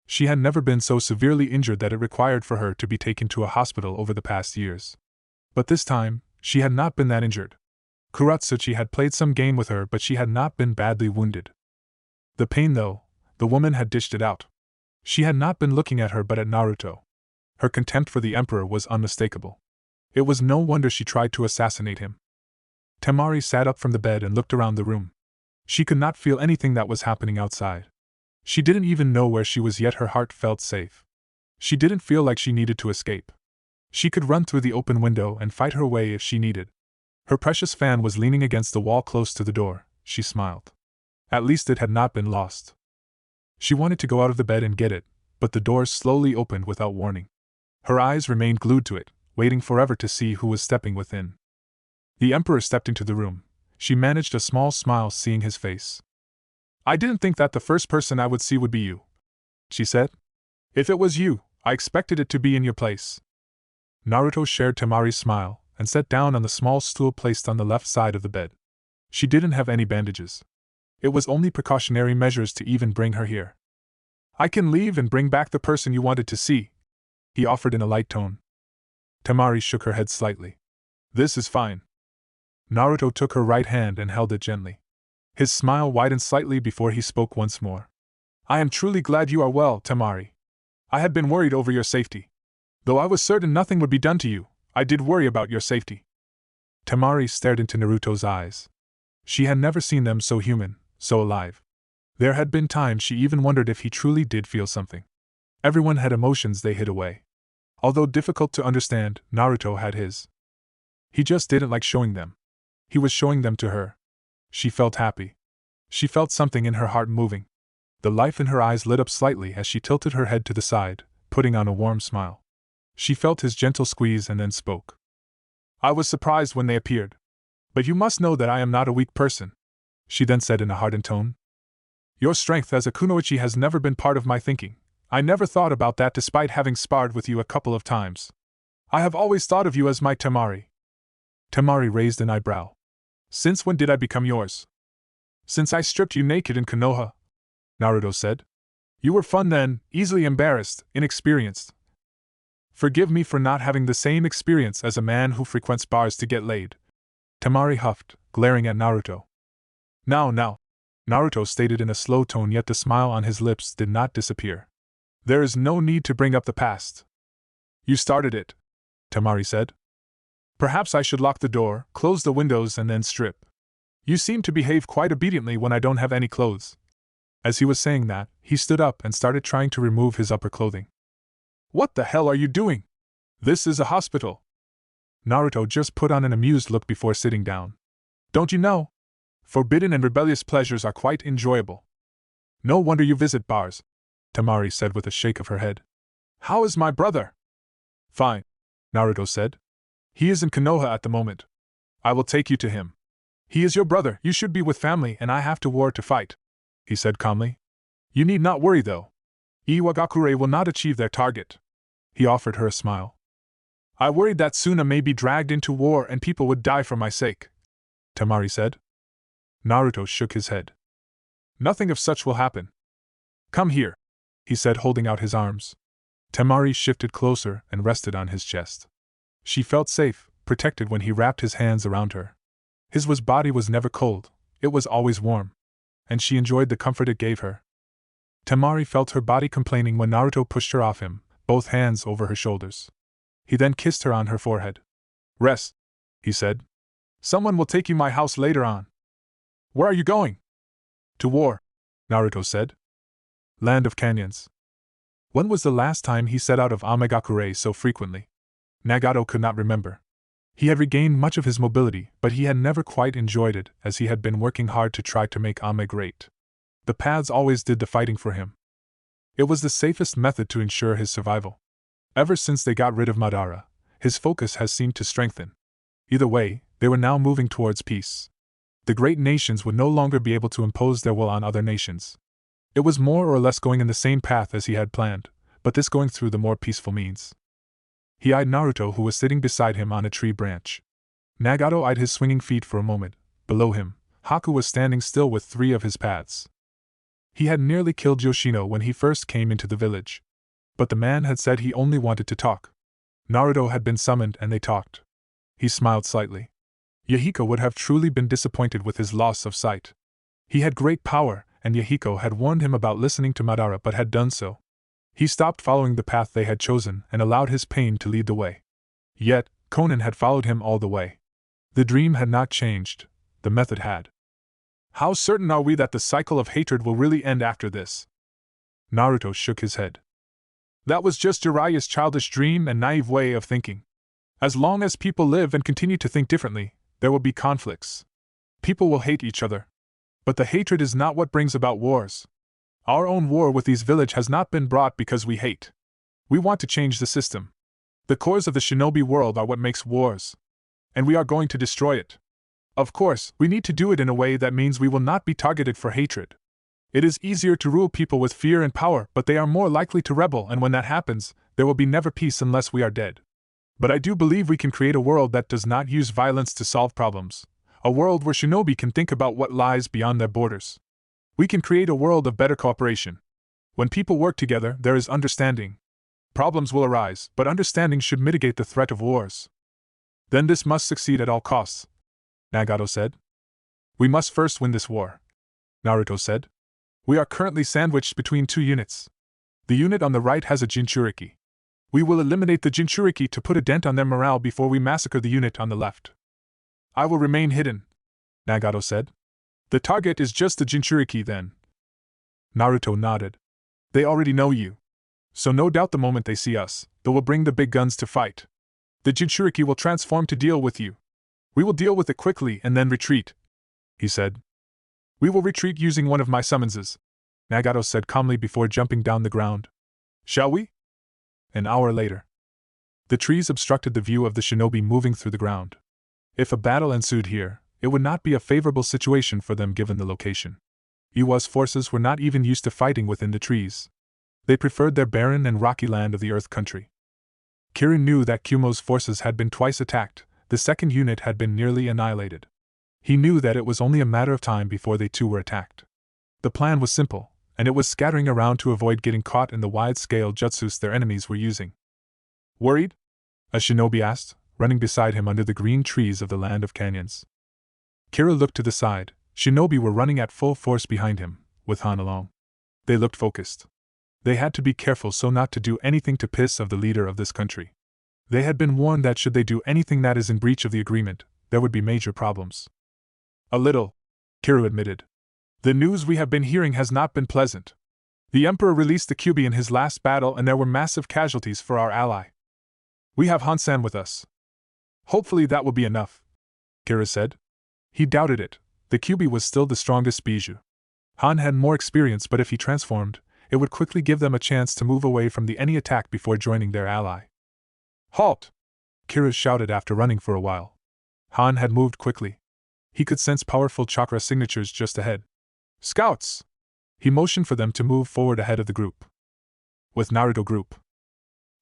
She had never been so severely injured that it required for her to be taken to a hospital over the past years. But this time, she had not been that injured. Kuratsuchi had played some game with her, but she had not been badly wounded. The pain, though, the woman had dished it out. She had not been looking at her but at Naruto. Her contempt for the Emperor was unmistakable. It was no wonder she tried to assassinate him. Tamari sat up from the bed and looked around the room. She could not feel anything that was happening outside. She didn't even know where she was, yet her heart felt safe. She didn't feel like she needed to escape. She could run through the open window and fight her way if she needed. Her precious fan was leaning against the wall close to the door. She smiled. At least it had not been lost. She wanted to go out of the bed and get it, but the doors slowly opened without warning. Her eyes remained glued to it, waiting forever to see who was stepping within. The Emperor stepped into the room. She managed a small smile seeing his face. "I didn't think that the first person I would see would be you," she said. "If it was you, I expected it to be in your place." Naruto shared Tamari's smile and sat down on the small stool placed on the left side of the bed. She didn't have any bandages. It was only precautionary measures to even bring her here. "I can leave and bring back the person you wanted to see," he offered in a light tone. Tamari shook her head slightly. "This is fine." Naruto took her right hand and held it gently. His smile widened slightly before he spoke once more. "I am truly glad you are well, Tamari. I had been worried over your safety. Though I was certain nothing would be done to you, I did worry about your safety." Tamari stared into Naruto's eyes. She had never seen them so human, so alive. There had been times she even wondered if he truly did feel something. Everyone had emotions they hid away. Although difficult to understand, Naruto had his. He just didn't like showing them. He was showing them to her. She felt happy. She felt something in her heart moving. The life in her eyes lit up slightly as she tilted her head to the side, putting on a warm smile. She felt his gentle squeeze and then spoke. "I was surprised when they appeared. But you must know that I am not a weak person," she then said in a hardened tone. "Your strength as a kunoichi has never been part of my thinking. I never thought about that despite having sparred with you a couple of times. I have always thought of you as my Tamari." Tamari raised an eyebrow. "Since when did I become yours?" "Since I stripped you naked in Konoha," Naruto said. "You were fun then, easily embarrassed, inexperienced. Forgive me for not having the same experience as a man who frequents bars to get laid." Tamari huffed, glaring at Naruto. Now, Naruto stated in a slow tone, yet the smile on his lips did not disappear. "There is no need to bring up the past. You started it," Tamari said. "Perhaps I should lock the door, close the windows, and then strip. You seem to behave quite obediently when I don't have any clothes." As he was saying that, he stood up and started trying to remove his upper clothing. "What the hell are you doing? This is a hospital." Naruto just put on an amused look before sitting down. "Don't you know? Forbidden and rebellious pleasures are quite enjoyable. No wonder you visit bars," Tamari said with a shake of her head. "How is my brother?" "Fine," Naruto said. "He is in Konoha at the moment. I will take you to him. He is your brother, you should be with family, and I have to war to fight," he said calmly. "You need not worry though. Iwagakure will not achieve their target." He offered her a smile. "I worried that Suna may be dragged into war and people would die for my sake," Tamari said. Naruto shook his head. "Nothing of such will happen. Come here," he said, holding out his arms. Tamari shifted closer and rested on his chest. She felt safe, protected when he wrapped his hands around her. His body was never cold, it was always warm. And she enjoyed the comfort it gave her. Tamari felt her body complaining when Naruto pushed her off him, both hands over her shoulders. He then kissed her on her forehead. "Rest," he said. "Someone will take you my house later on." "Where are you going?" "To war," Naruto said. Land of Canyons. When was the last time he set out of Amegakure so frequently? Nagato could not remember. He had regained much of his mobility, but he had never quite enjoyed it, as he had been working hard to try to make Ame great. The paths always did the fighting for him. It was the safest method to ensure his survival. Ever since they got rid of Madara, his focus has seemed to strengthen. Either way, they were now moving towards peace. The great nations would no longer be able to impose their will on other nations. It was more or less going in the same path as he had planned, but this going through the more peaceful means. He eyed Naruto, who was sitting beside him on a tree branch. Nagato eyed his swinging feet for a moment. Below him, Haku was standing still with 3 of his paths. He had nearly killed Yoshino when he first came into the village. But the man had said he only wanted to talk. Naruto had been summoned and they talked. He smiled slightly. Yahiko would have truly been disappointed with his loss of sight. He had great power, and Yahiko had warned him about listening to Madara but had done so. He stopped following the path they had chosen and allowed his pain to lead the way. Yet, Konan had followed him all the way. The dream had not changed, the method had. How certain are we that the cycle of hatred will really end after this? Naruto shook his head. That was just Jiraiya's childish dream and naive way of thinking. As long as people live and continue to think differently, there will be conflicts. People will hate each other. But the hatred is not what brings about wars. Our own war with these villages has not been brought because we hate. We want to change the system. The cores of the shinobi world are what makes wars. And we are going to destroy it. Of course, we need to do it in a way that means we will not be targeted for hatred. It is easier to rule people with fear and power, but they are more likely to rebel, and when that happens, there will be never peace unless we are dead. But I do believe we can create a world that does not use violence to solve problems. A world where shinobi can think about what lies beyond their borders. We can create a world of better cooperation. When people work together, there is understanding. Problems will arise, but understanding should mitigate the threat of wars. Then this must succeed at all costs, Nagato said. We must first win this war, Naruto said. We are currently sandwiched between two units. The unit on the right has a Jinchuriki. We will eliminate the Jinchuriki to put a dent on their morale before we massacre the unit on the left. I will remain hidden, Nagato said. The target is just the Jinchuriki then. Naruto nodded. They already know you. So no doubt the moment they see us, they will bring the big guns to fight. The Jinchuriki will transform to deal with you. We will deal with it quickly and then retreat, he said. We will retreat using one of my summonses, Nagato said calmly before jumping down the ground. Shall we? An hour later. The trees obstructed the view of the shinobi moving through the ground. If a battle ensued here, it would not be a favorable situation for them given the location. Iwa's forces were not even used to fighting within the trees. They preferred their barren and rocky land of the Earth Country. Kirin knew that Kumo's forces had been twice attacked, the second unit had been nearly annihilated. He knew that it was only a matter of time before they too were attacked. The plan was simple, and it was scattering around to avoid getting caught in the wide-scale jutsus their enemies were using. Worried? A shinobi asked, running beside him under the green trees of the land of canyons. Kira looked to the side. Shinobi were running at full force behind him, with Han along. They looked focused. They had to be careful so not to do anything to piss off the leader of this country. They had been warned that should they do anything that is in breach of the agreement, there would be major problems. A little, Kiru admitted. The news we have been hearing has not been pleasant. The Emperor released the Kyuubi in his last battle and there were massive casualties for our ally. We have Han-san with us. Hopefully that will be enough, Kira said. He doubted it. The Kyuubi was still the strongest Bijou. Han had more experience, but if he transformed, it would quickly give them a chance to move away from any attack before joining their ally. Halt! Kira shouted after running for a while. Han had moved quickly. He could sense powerful chakra signatures just ahead. Scouts! He motioned for them to move forward ahead of the group. With Naruto group.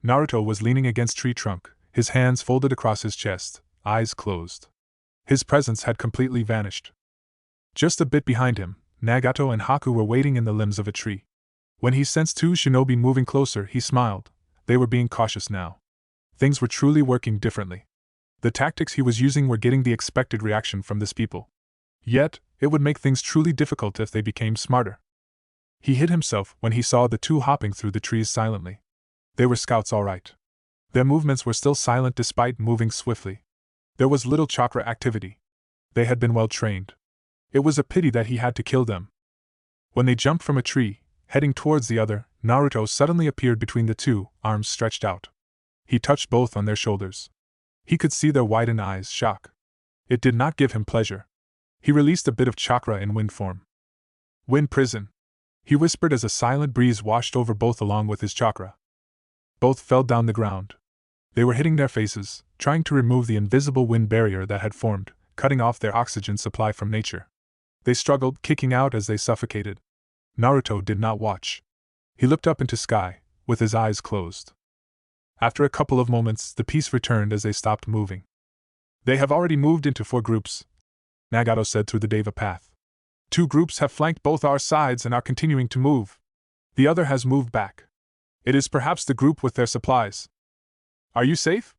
Naruto was leaning against tree trunk, his hands folded across his chest, eyes closed. His presence had completely vanished. Just a bit behind him, Nagato and Haku were waiting in the limbs of a tree. When he sensed two shinobi moving closer, he smiled. They were being cautious now. Things were truly working differently. The tactics he was using were getting the expected reaction from this people. Yet, it would make things truly difficult if they became smarter. He hid himself when he saw the two hopping through the trees silently. They were scouts all right. Their movements were still silent despite moving swiftly. There was little chakra activity. They had been well trained. It was a pity that he had to kill them. When they jumped from a tree, heading towards the other, Naruto suddenly appeared between the two, arms stretched out. He touched both on their shoulders. He could see their widened eyes shock. It did not give him pleasure. He released a bit of chakra in wind form. Wind prison, he whispered as a silent breeze washed over both along with his chakra. Both fell down the ground. They were hitting their faces, trying to remove the invisible wind barrier that had formed, cutting off their oxygen supply from nature. They struggled, kicking out as they suffocated. Naruto did not watch. He looked up into sky, with his eyes closed. After a couple of moments, the peace returned as they stopped moving. They have already moved into 4 groups, Nagato said through the Deva path. 2 groups have flanked both our sides and are continuing to move. The other has moved back. It is perhaps the group with their supplies. Are you safe?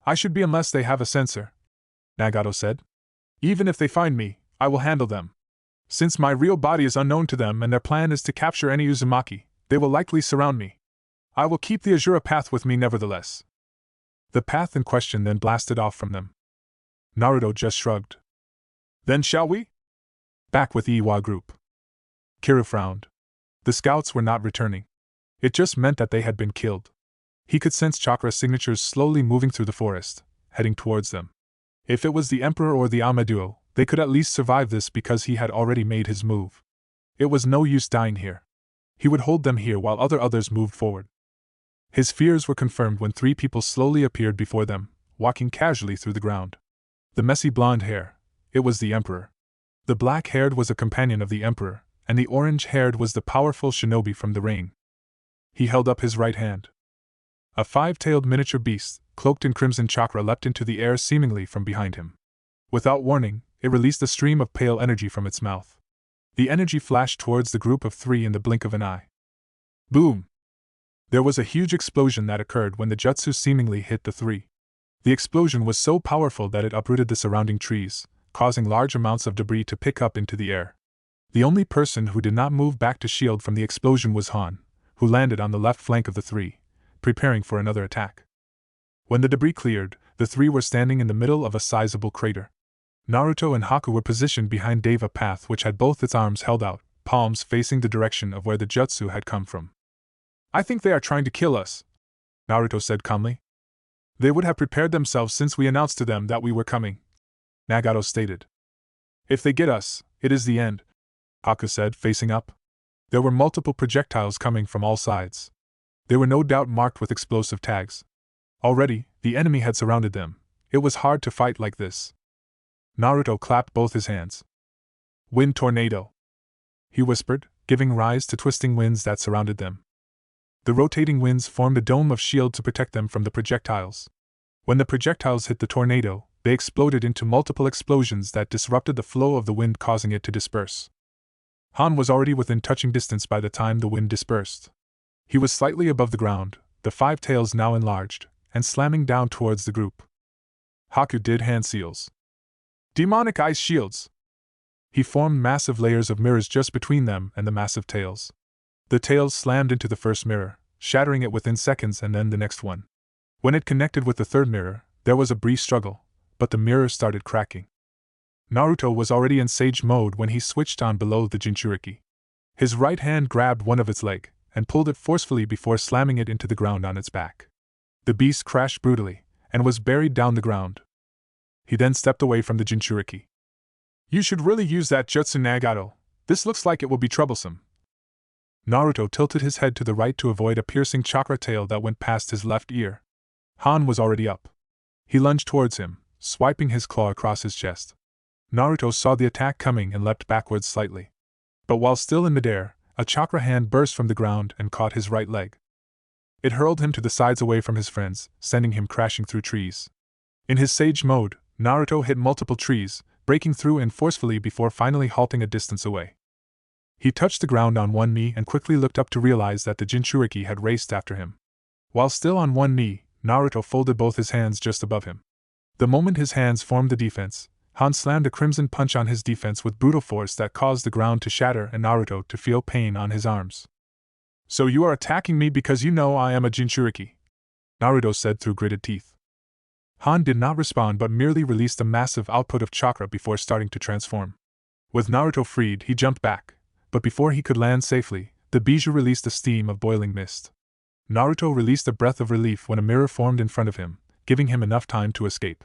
I should be unless they have a sensor, Nagato said. Even if they find me, I will handle them. Since my real body is unknown to them and their plan is to capture any Uzumaki, they will likely surround me. I will keep the Azura path with me nevertheless. The path in question then blasted off from them. Naruto just shrugged. Then shall we? Back with Iwa group. Kira frowned. The scouts were not returning. It just meant that they had been killed. He could sense chakra signatures slowly moving through the forest, heading towards them. If it was the Emperor or the Ama duo, they could at least survive this because he had already made his move. It was no use dying here. He would hold them here while others moved forward. His fears were confirmed when 3 people slowly appeared before them, walking casually through the ground. The messy blonde hair, it was the Emperor. The black-haired was a companion of the Emperor, and the orange-haired was the powerful shinobi from the ring. He held up his right hand. A 5-tailed miniature beast, cloaked in crimson chakra, leapt into the air seemingly from behind him. Without warning, it released a stream of pale energy from its mouth. The energy flashed towards the group of 3 in the blink of an eye. Boom! There was a huge explosion that occurred when the jutsu seemingly hit the 3. The explosion was so powerful that it uprooted the surrounding trees, causing large amounts of debris to pick up into the air. The only person who did not move back to shield from the explosion was Han, who landed on the left flank of the 3, preparing for another attack. When the debris cleared, the 3 were standing in the middle of a sizable crater. Naruto and Haku were positioned behind Deva Path, which had both its arms held out, palms facing the direction of where the jutsu had come from. "I think they are trying to kill us," Naruto said calmly. "They would have prepared themselves since we announced to them that we were coming," Nagato stated. "If they get us, it is the end," Haku said, facing up. There were multiple projectiles coming from all sides. They were no doubt marked with explosive tags. Already, the enemy had surrounded them. It was hard to fight like this. Naruto clapped both his hands. "Wind tornado," he whispered, giving rise to twisting winds that surrounded them. The rotating winds formed a dome of shield to protect them from the projectiles. When the projectiles hit the tornado, they exploded into multiple explosions that disrupted the flow of the wind, causing it to disperse. Han was already within touching distance by the time the wind dispersed. He was slightly above the ground, the 5 tails now enlarged, and slamming down towards the group. Haku did hand seals. Demonic ice shields! He formed massive layers of mirrors just between them and the massive tails. The tails slammed into the first mirror, shattering it within seconds, and then the next one. When it connected with the third mirror, there was a brief struggle, but the mirror started cracking. Naruto was already in sage mode when he switched on below the Jinchuriki. His right hand grabbed one of its legs and pulled it forcefully before slamming it into the ground on its back. The beast crashed brutally and was buried down the ground. He then stepped away from the Jinchuriki. "You should really use that jutsu, Nagato. This looks like it will be troublesome." Naruto tilted his head to the right to avoid a piercing chakra tail that went past his left ear. Han was already up. He lunged towards him, swiping his claw across his chest. Naruto saw the attack coming and leapt backwards slightly. But while still in midair, a chakra hand burst from the ground and caught his right leg. It hurled him to the sides away from his friends, sending him crashing through trees. In his sage mode, Naruto hit multiple trees, breaking through and forcefully before finally halting a distance away. He touched the ground on one knee and quickly looked up to realize that the Jinchuriki had raced after him. While still on one knee, Naruto folded both his hands just above him. The moment his hands formed the defense, Han slammed a crimson punch on his defense with brutal force that caused the ground to shatter and Naruto to feel pain on his arms. "So you are attacking me because you know I am a Jinchuriki," Naruto said through gritted teeth. Han did not respond but merely released a massive output of chakra before starting to transform. With Naruto freed, he jumped back, but before he could land safely, the Bijou released a steam of boiling mist. Naruto released a breath of relief when a mirror formed in front of him, giving him enough time to escape.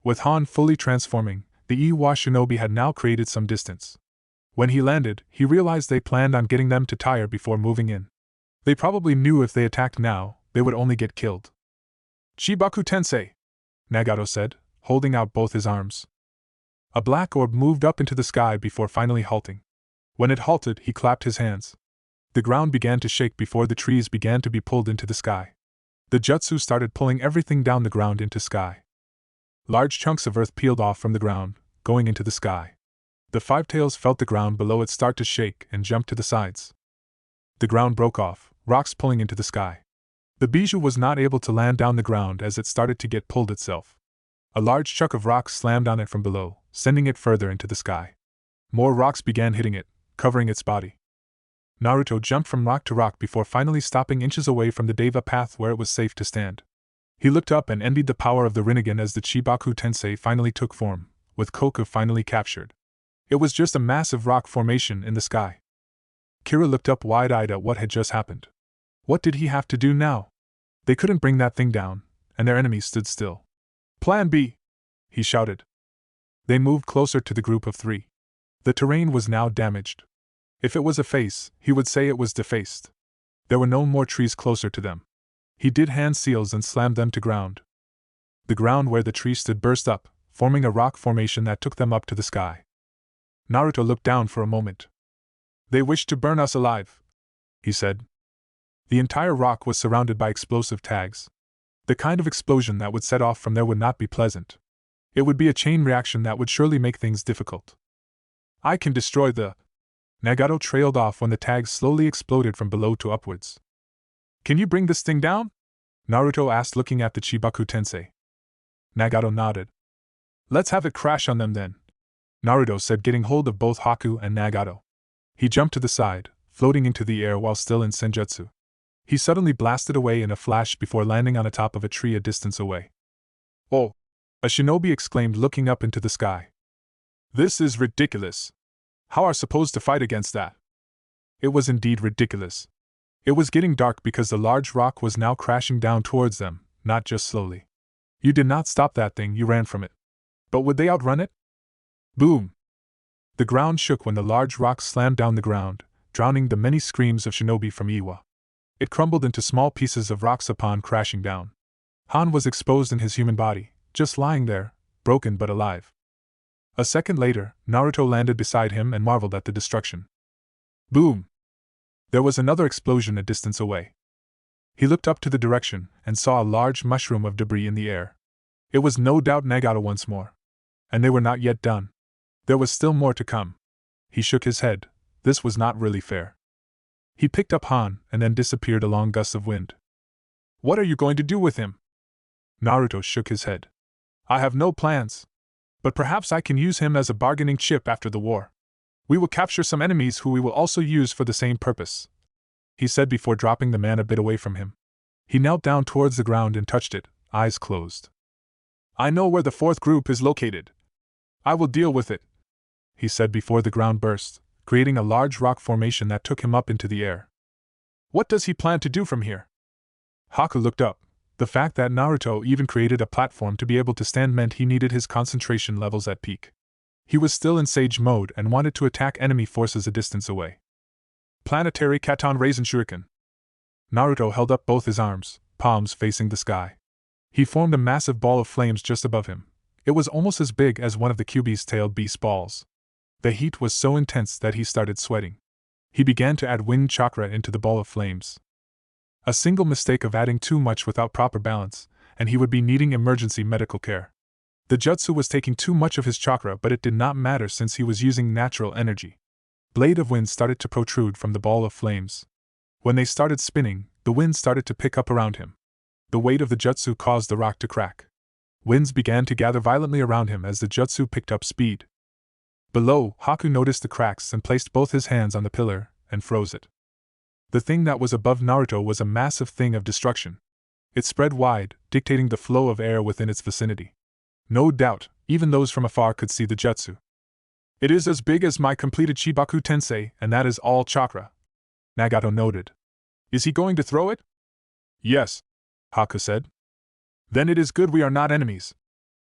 With Han fully transforming, the Iwa shinobi had now created some distance. When he landed, he realized they planned on getting them to tire before moving in. They probably knew if they attacked now, they would only get killed. "Chibaku Tensei," Nagato said, holding out both his arms. A black orb moved up into the sky before finally halting. When it halted, he clapped his hands. The ground began to shake before the trees began to be pulled into the sky. The jutsu started pulling everything down the ground into sky. Large chunks of earth peeled off from the ground, going into the sky. The 5 tails felt the ground below it start to shake and jumped to the sides. The ground broke off, rocks pulling into the sky. The Bijou was not able to land down the ground as it started to get pulled itself. A large chunk of rocks slammed on it from below, sending it further into the sky. More rocks began hitting it, covering its body. Naruto jumped from rock to rock before finally stopping inches away from the Deva path where it was safe to stand. He looked up and envied the power of the Rinnegan as the Chibaku Tensei finally took form, with Koku finally captured. It was just a massive rock formation in the sky. Kira looked up wide-eyed at what had just happened. What did he have to do now? They couldn't bring that thing down, and their enemies stood still. Plan B! He shouted. They moved closer to the group of three. The terrain was now damaged. If it was a face, he would say it was defaced. There were no more trees closer to them. He did hand seals and slammed them to ground. The ground where the tree stood burst up, forming a rock formation that took them up to the sky. Naruto looked down for a moment. They wish to burn us alive, he said. The entire rock was surrounded by explosive tags. The kind of explosion that would set off from there would not be pleasant. It would be a chain reaction that would surely make things difficult. I can destroy the... Nagato trailed off when the tags slowly exploded from below to upwards. Can you bring this thing down? Naruto asked, looking at the Chibaku Tensei. Nagato nodded. Let's have it crash on them then, Naruto said, getting hold of both Haku and Nagato. He jumped to the side, floating into the air while still in senjutsu. He suddenly blasted away in a flash before landing on the top of a tree a distance away. Oh! A shinobi exclaimed, looking up into the sky. This is ridiculous. How are supposed to fight against that? It was indeed ridiculous. It was getting dark because the large rock was now crashing down towards them, not just slowly. You did not stop that thing, you ran from it. But would they outrun it? Boom! The ground shook when the large rock slammed down the ground, drowning the many screams of shinobi from Iwa. It crumbled into small pieces of rocks upon crashing down. Han was exposed in his human body, just lying there, broken but alive. A second later, Naruto landed beside him and marveled at the destruction. Boom! There was another explosion a distance away. He looked up to the direction and saw a large mushroom of debris in the air. It was no doubt Nagato once more. And they were not yet done. There was still more to come. He shook his head. This was not really fair. He picked up Han and then disappeared along gusts of wind. What are you going to do with him? Naruto shook his head. I have no plans. But perhaps I can use him as a bargaining chip after the war. We will capture some enemies who we will also use for the same purpose, he said before dropping the man a bit away from him. He knelt down towards the ground and touched it, eyes closed. I know where the fourth group is located. I will deal with it, he said before the ground burst, creating a large rock formation that took him up into the air. What does he plan to do from here? Haku looked up. The fact that Naruto even created a platform to be able to stand meant he needed his concentration levels at peak. He was still in Sage mode and wanted to attack enemy forces a distance away. Planetary Katon Raisin Shuriken. Naruto held up both his arms, palms facing the sky. He formed a massive ball of flames just above him. It was almost as big as one of the Kyuubi's tailed beast balls. The heat was so intense that he started sweating. He began to add wind chakra into the ball of flames. A single mistake of adding too much without proper balance, and he would be needing emergency medical care. The jutsu was taking too much of his chakra, but it did not matter since he was using natural energy. Blade of wind started to protrude from the ball of flames. When they started spinning, the wind started to pick up around him. The weight of the jutsu caused the rock to crack. Winds began to gather violently around him as the jutsu picked up speed. Below, Haku noticed the cracks and placed both his hands on the pillar and froze it. The thing that was above Naruto was a massive thing of destruction. It spread wide, dictating the flow of air within its vicinity. No doubt, even those from afar could see the jutsu. It is as big as my completed Chibaku Tensei, and that is all chakra, Nagato noted. Is he going to throw it? Yes, Haku said. Then it is good we are not enemies,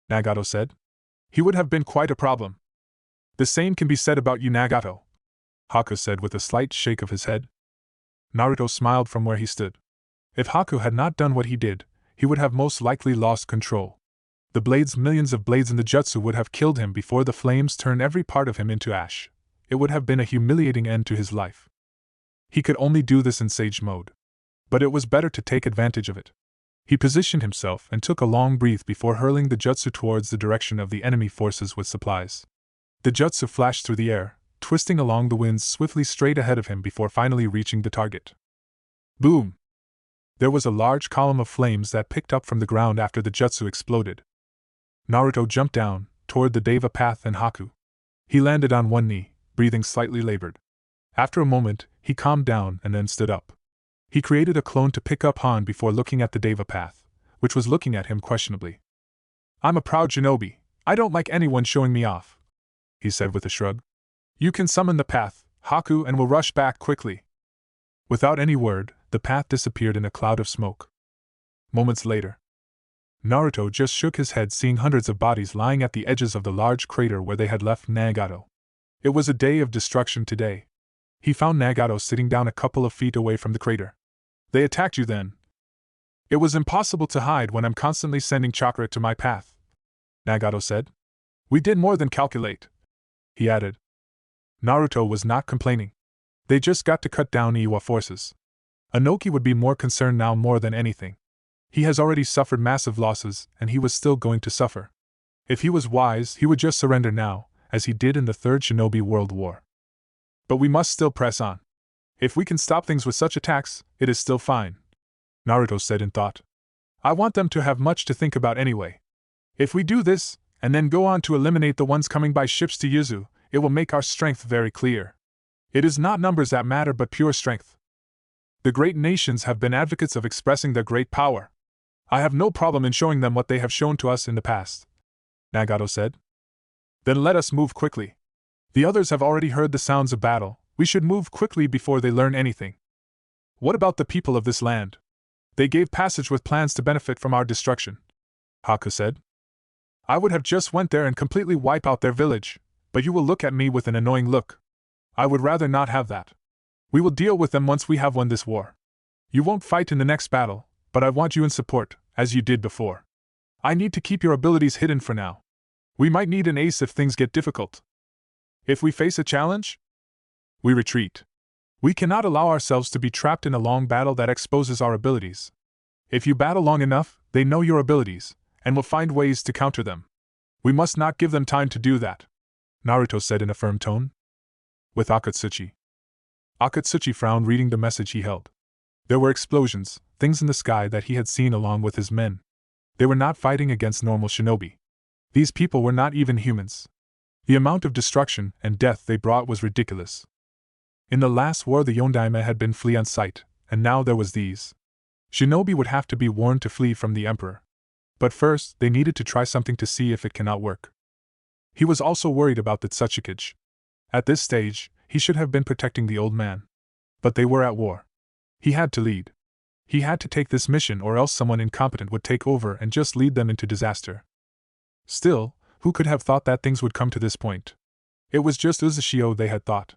Nagato said. He would have been quite a problem. The same can be said about you, Nagato, Haku said with a slight shake of his head. Naruto smiled from where he stood. If Haku had not done what he did, he would have most likely lost control. The millions of blades in the jutsu would have killed him before the flames turned every part of him into ash. It would have been a humiliating end to his life. He could only do this in Sage mode. But it was better to take advantage of it. He positioned himself and took a long breath before hurling the jutsu towards the direction of the enemy forces with supplies. The jutsu flashed through the air, twisting along the winds swiftly straight ahead of him before finally reaching the target. Boom! There was a large column of flames that picked up from the ground after the jutsu exploded. Naruto jumped down, toward the Deva path and Haku. He landed on one knee, breathing slightly labored. After a moment, he calmed down and then stood up. He created a clone to pick up Han before looking at the Deva path, which was looking at him questionably. I'm a proud shinobi. I don't like anyone showing me off, he said with a shrug. You can summon the path, Haku, and will rush back quickly. Without any word, the path disappeared in a cloud of smoke. Moments later, Naruto just shook his head, seeing hundreds of bodies lying at the edges of the large crater where they had left Nagato. It was a day of destruction today. He found Nagato sitting down a couple of feet away from the crater. They attacked you then? It was impossible to hide when I'm constantly sending chakra to my path, Nagato said. We did more than calculate, he added. Naruto was not complaining. They just got to cut down Iwa forces. Inoki would be more concerned now more than anything. He has already suffered massive losses, and he was still going to suffer. If he was wise, he would just surrender now, as he did in the Third Shinobi World War. But we must still press on. If we can stop things with such attacks, it is still fine, Naruto said in thought. I want them to have much to think about anyway. If we do this, and then go on to eliminate the ones coming by ships to Yuzu, it will make our strength very clear. It is not numbers that matter but pure strength. The great nations have been advocates of expressing their great power. I have no problem in showing them what they have shown to us in the past, Nagato said. Then let us move quickly. The others have already heard the sounds of battle. We should move quickly before they learn anything. What about the people of this land? They gave passage with plans to benefit from our destruction, Haku said. I would have just went there and completely wipe out their village, but you will look at me with an annoying look. I would rather not have that. We will deal with them once we have won this war. You won't fight in the next battle, but I want you in support, as you did before. I need to keep your abilities hidden for now. We might need an ace if things get difficult. If we face a challenge, we retreat. We cannot allow ourselves to be trapped in a long battle that exposes our abilities. If you battle long enough, they know your abilities, and will find ways to counter them. We must not give them time to do that, Naruto said in a firm tone. With Akatsuchi. Akatsuchi frowned, reading the message he held. There were explosions, things in the sky that he had seen along with his men. They were not fighting against normal shinobi. These people were not even humans. The amount of destruction and death they brought was ridiculous. In the last war the Yondaime had been flee on sight, and now there was these. Shinobi would have to be warned to flee from the emperor. But first, they needed to try something to see if it cannot work. He was also worried about the Tsuchikage. At this stage, he should have been protecting the old man. But they were at war. He had to lead. He had to take this mission, or else someone incompetent would take over and just lead them into disaster. Still, who could have thought that things would come to this point? It was just Uzhio they had thought.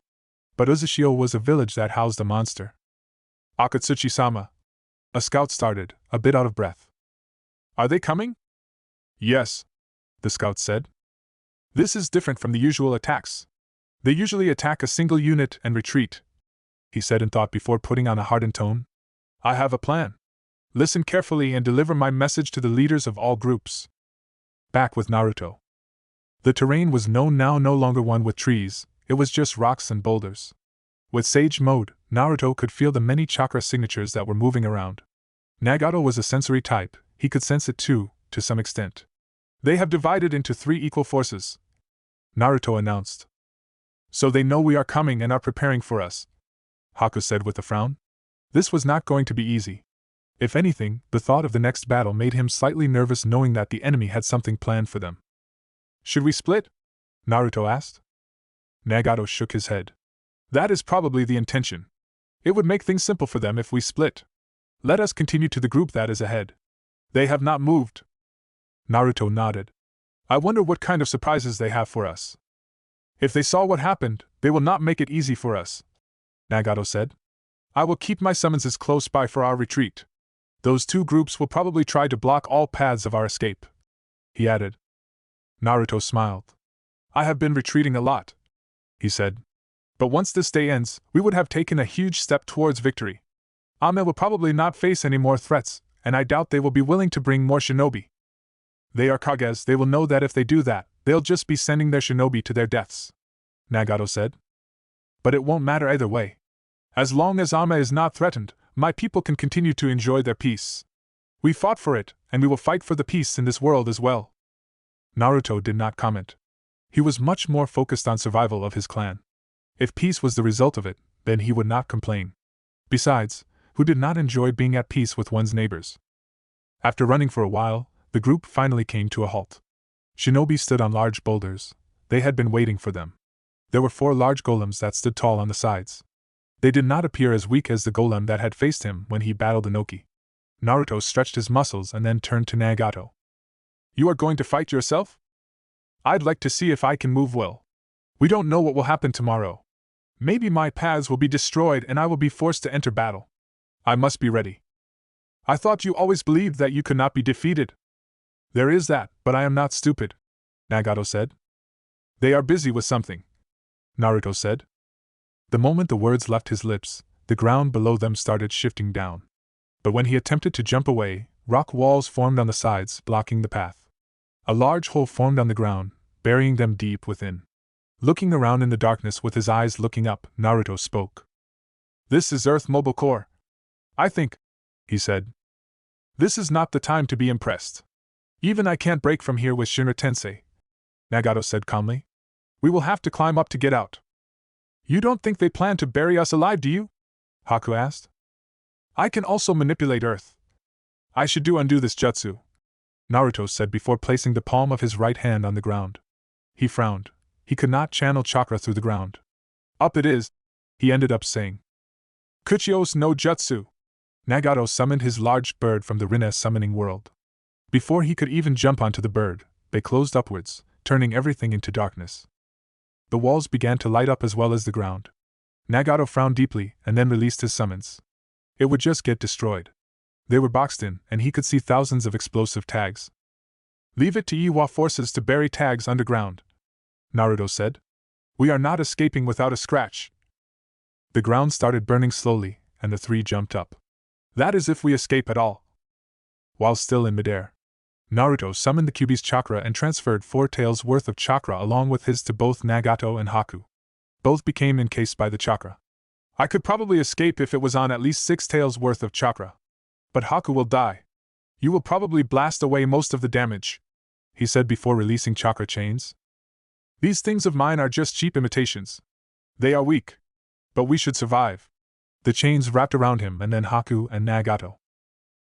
But Uzhio was a village that housed a monster. Akatsuchi-sama. A scout started, a bit out of breath. Are they coming? Yes, the scout said. This is different from the usual attacks. They usually attack a single unit and retreat, he said in thought before putting on a hardened tone. I have a plan. Listen carefully and deliver my message to the leaders of all groups. Back with Naruto. The terrain was known now no longer one with trees, it was just rocks and boulders. With Sage Mode, Naruto could feel the many chakra signatures that were moving around. Nagato was a sensory type, he could sense it too, to some extent. They have divided into 3 equal forces, Naruto announced. So they know we are coming and are preparing for us, Haku said with a frown. This was not going to be easy. If anything, the thought of the next battle made him slightly nervous, knowing that the enemy had something planned for them. Should we split? Naruto asked. Nagato shook his head. That is probably the intention. It would make things simple for them if we split. Let us continue to the group that is ahead. They have not moved. Naruto nodded. I wonder what kind of surprises they have for us. If they saw what happened, they will not make it easy for us, Nagato said. I will keep my summonses close by for our retreat. Those 2 groups will probably try to block all paths of our escape, he added. Naruto smiled. I have been retreating a lot, he said. But once this day ends, we would have taken a huge step towards victory. Ame will probably not face any more threats, and I doubt they will be willing to bring more shinobi. They are Kages, they will know that if they do that, they'll just be sending their shinobi to their deaths, Nagato said. But it won't matter either way. As long as Ame is not threatened, my people can continue to enjoy their peace. We fought for it, and we will fight for the peace in this world as well. Naruto did not comment. He was much more focused on survival of his clan. If peace was the result of it, then he would not complain. Besides, who did not enjoy being at peace with one's neighbors? After running for a while, the group finally came to a halt. Shinobi stood on large boulders. They had been waiting for them. There were 4 large golems that stood tall on the sides. They did not appear as weak as the golem that had faced him when he battled Inoki. Naruto stretched his muscles and then turned to Nagato. You are going to fight yourself? I'd like to see if I can move well. We don't know what will happen tomorrow. Maybe my paths will be destroyed and I will be forced to enter battle. I must be ready. I thought you always believed that you could not be defeated. There is that, but I am not stupid, Nagato said. They are busy with something, Naruto said. The moment the words left his lips, the ground below them started shifting down. But when he attempted to jump away, rock walls formed on the sides, blocking the path. A large hole formed on the ground, burying them deep within. Looking around in the darkness with his eyes looking up, Naruto spoke. This is Earth Mobile Core. I think, he said. This is not the time to be impressed. Even I can't break from here with Shinra Tensei, Nagato said calmly. We will have to climb up to get out. You don't think they plan to bury us alive, do you? Haku asked. I can also manipulate Earth. I should undo this jutsu, Naruto said before placing the palm of his right hand on the ground. He frowned. He could not channel chakra through the ground. Up it is, he ended up saying. Kuchios no jutsu. Nagato summoned his large bird from the Rinne summoning world. Before he could even jump onto the bird, they closed upwards, turning everything into darkness. The walls began to light up as well as the ground. Nagato frowned deeply and then released his summons. It would just get destroyed. They were boxed in, and he could see thousands of explosive tags. Leave it to Iwa forces to bury tags underground, Naruto said. We are not escaping without a scratch. The ground started burning slowly, and the 3 jumped up. That is if we escape at all. While still in midair, Naruto summoned the Kyuubi's chakra and transferred 4 taels worth of chakra along with his to both Nagato and Haku. Both became encased by the chakra. I could probably escape if it was on at least 6 taels worth of chakra. But Haku will die. You will probably blast away most of the damage, he said before releasing chakra chains. These things of mine are just cheap imitations. They are weak. But we should survive. The chains wrapped around him and then Haku and Nagato.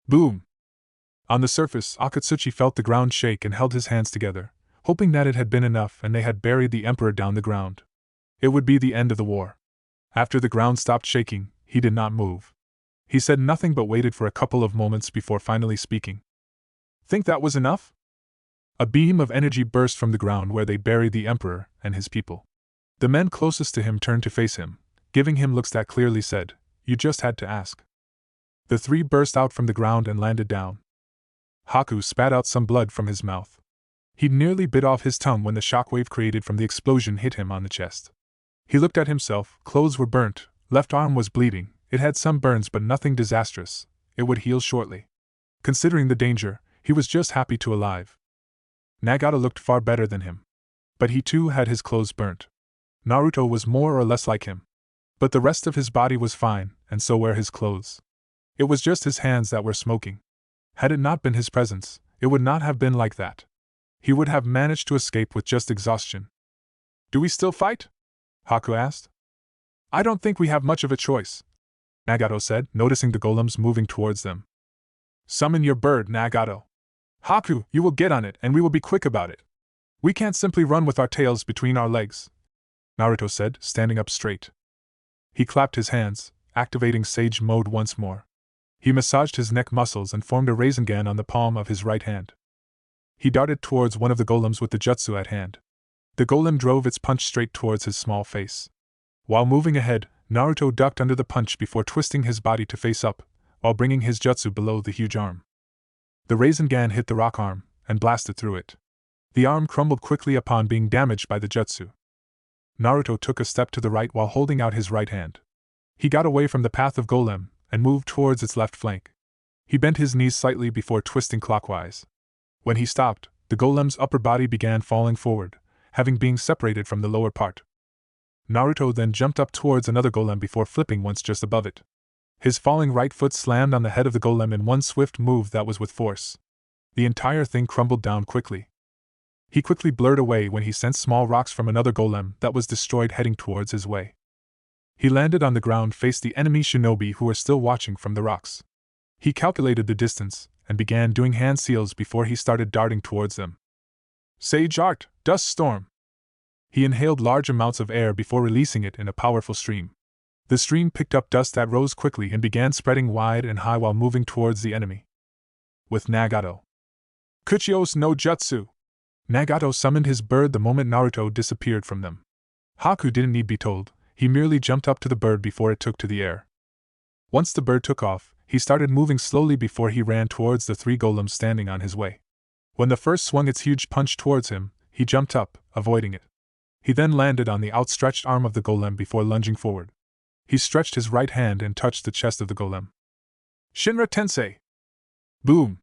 Boom! On the surface, Akatsuchi felt the ground shake and held his hands together, hoping that it had been enough and they had buried the emperor down the ground. It would be the end of the war. After the ground stopped shaking, he did not move. He said nothing but waited for a couple of moments before finally speaking. Think that was enough? A beam of energy burst from the ground where they buried the emperor and his people. The men closest to him turned to face him, giving him looks that clearly said, "You just had to ask." The 3 burst out from the ground and landed down. Haku spat out some blood from his mouth. He'd nearly bit off his tongue when the shockwave created from the explosion hit him on the chest. He looked at himself, clothes were burnt, left arm was bleeding, it had some burns but nothing disastrous, it would heal shortly. Considering the danger, he was just happy to alive. Nagato looked far better than him. But he too had his clothes burnt. Naruto was more or less like him. But the rest of his body was fine, and so were his clothes. It was just his hands that were smoking. Had it not been his presence, it would not have been like that. He would have managed to escape with just exhaustion. Do we still fight? Haku asked. I don't think we have much of a choice, Nagato said, noticing the golems moving towards them. Summon your bird, Nagato. Haku, you will get on it and we will be quick about it. We can't simply run with our tails between our legs, Naruto said, standing up straight. He clapped his hands, activating Sage Mode once more. He massaged his neck muscles and formed a Rasengan on the palm of his right hand. He darted towards one of the golems with the jutsu at hand. The golem drove its punch straight towards his small face. While moving ahead, Naruto ducked under the punch before twisting his body to face up, while bringing his jutsu below the huge arm. The Rasengan hit the rock arm, and blasted through it. The arm crumbled quickly upon being damaged by the jutsu. Naruto took a step to the right while holding out his right hand. He got away from the path of golem, and moved towards its left flank. He bent his knees slightly before twisting clockwise. When he stopped, the golem's upper body began falling forward, having been separated from the lower part. Naruto then jumped up towards another golem before flipping once just above it. His falling right foot slammed on the head of the golem in one swift move that was with force. The entire thing crumbled down quickly. He quickly blurred away when he sensed small rocks from another golem that was destroyed heading towards his way. He landed on the ground, faced the enemy shinobi who were still watching from the rocks. He calculated the distance, and began doing hand seals before he started darting towards them. Sage Art, Dust Storm! He inhaled large amounts of air before releasing it in a powerful stream. The stream picked up dust that rose quickly and began spreading wide and high while moving towards the enemy. With Nagato. Kuchios no Jutsu! Nagato summoned his bird the moment Naruto disappeared from them. Haku didn't need be told, he merely jumped up to the bird before it took to the air. Once the bird took off, he started moving slowly before he ran towards the 3 golems standing on his way. When the first swung its huge punch towards him, he jumped up, avoiding it. He then landed on the outstretched arm of the golem before lunging forward. He stretched his right hand and touched the chest of the golem. Shinra Tensei! Boom!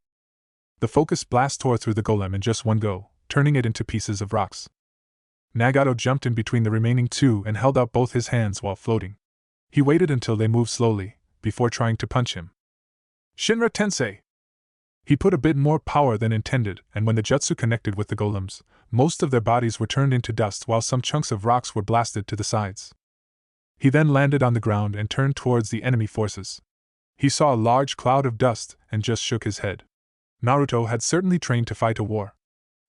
The focused blast tore through the golem in just one go, turning it into pieces of rocks. Nagato jumped in between the remaining 2 and held out both his hands while floating. He waited until they moved slowly, before trying to punch him. Shinra Tensei! He put a bit more power than intended, and when the jutsu connected with the golems, most of their bodies were turned into dust while some chunks of rocks were blasted to the sides. He then landed on the ground and turned towards the enemy forces. He saw a large cloud of dust and just shook his head. Naruto had certainly trained to fight a war.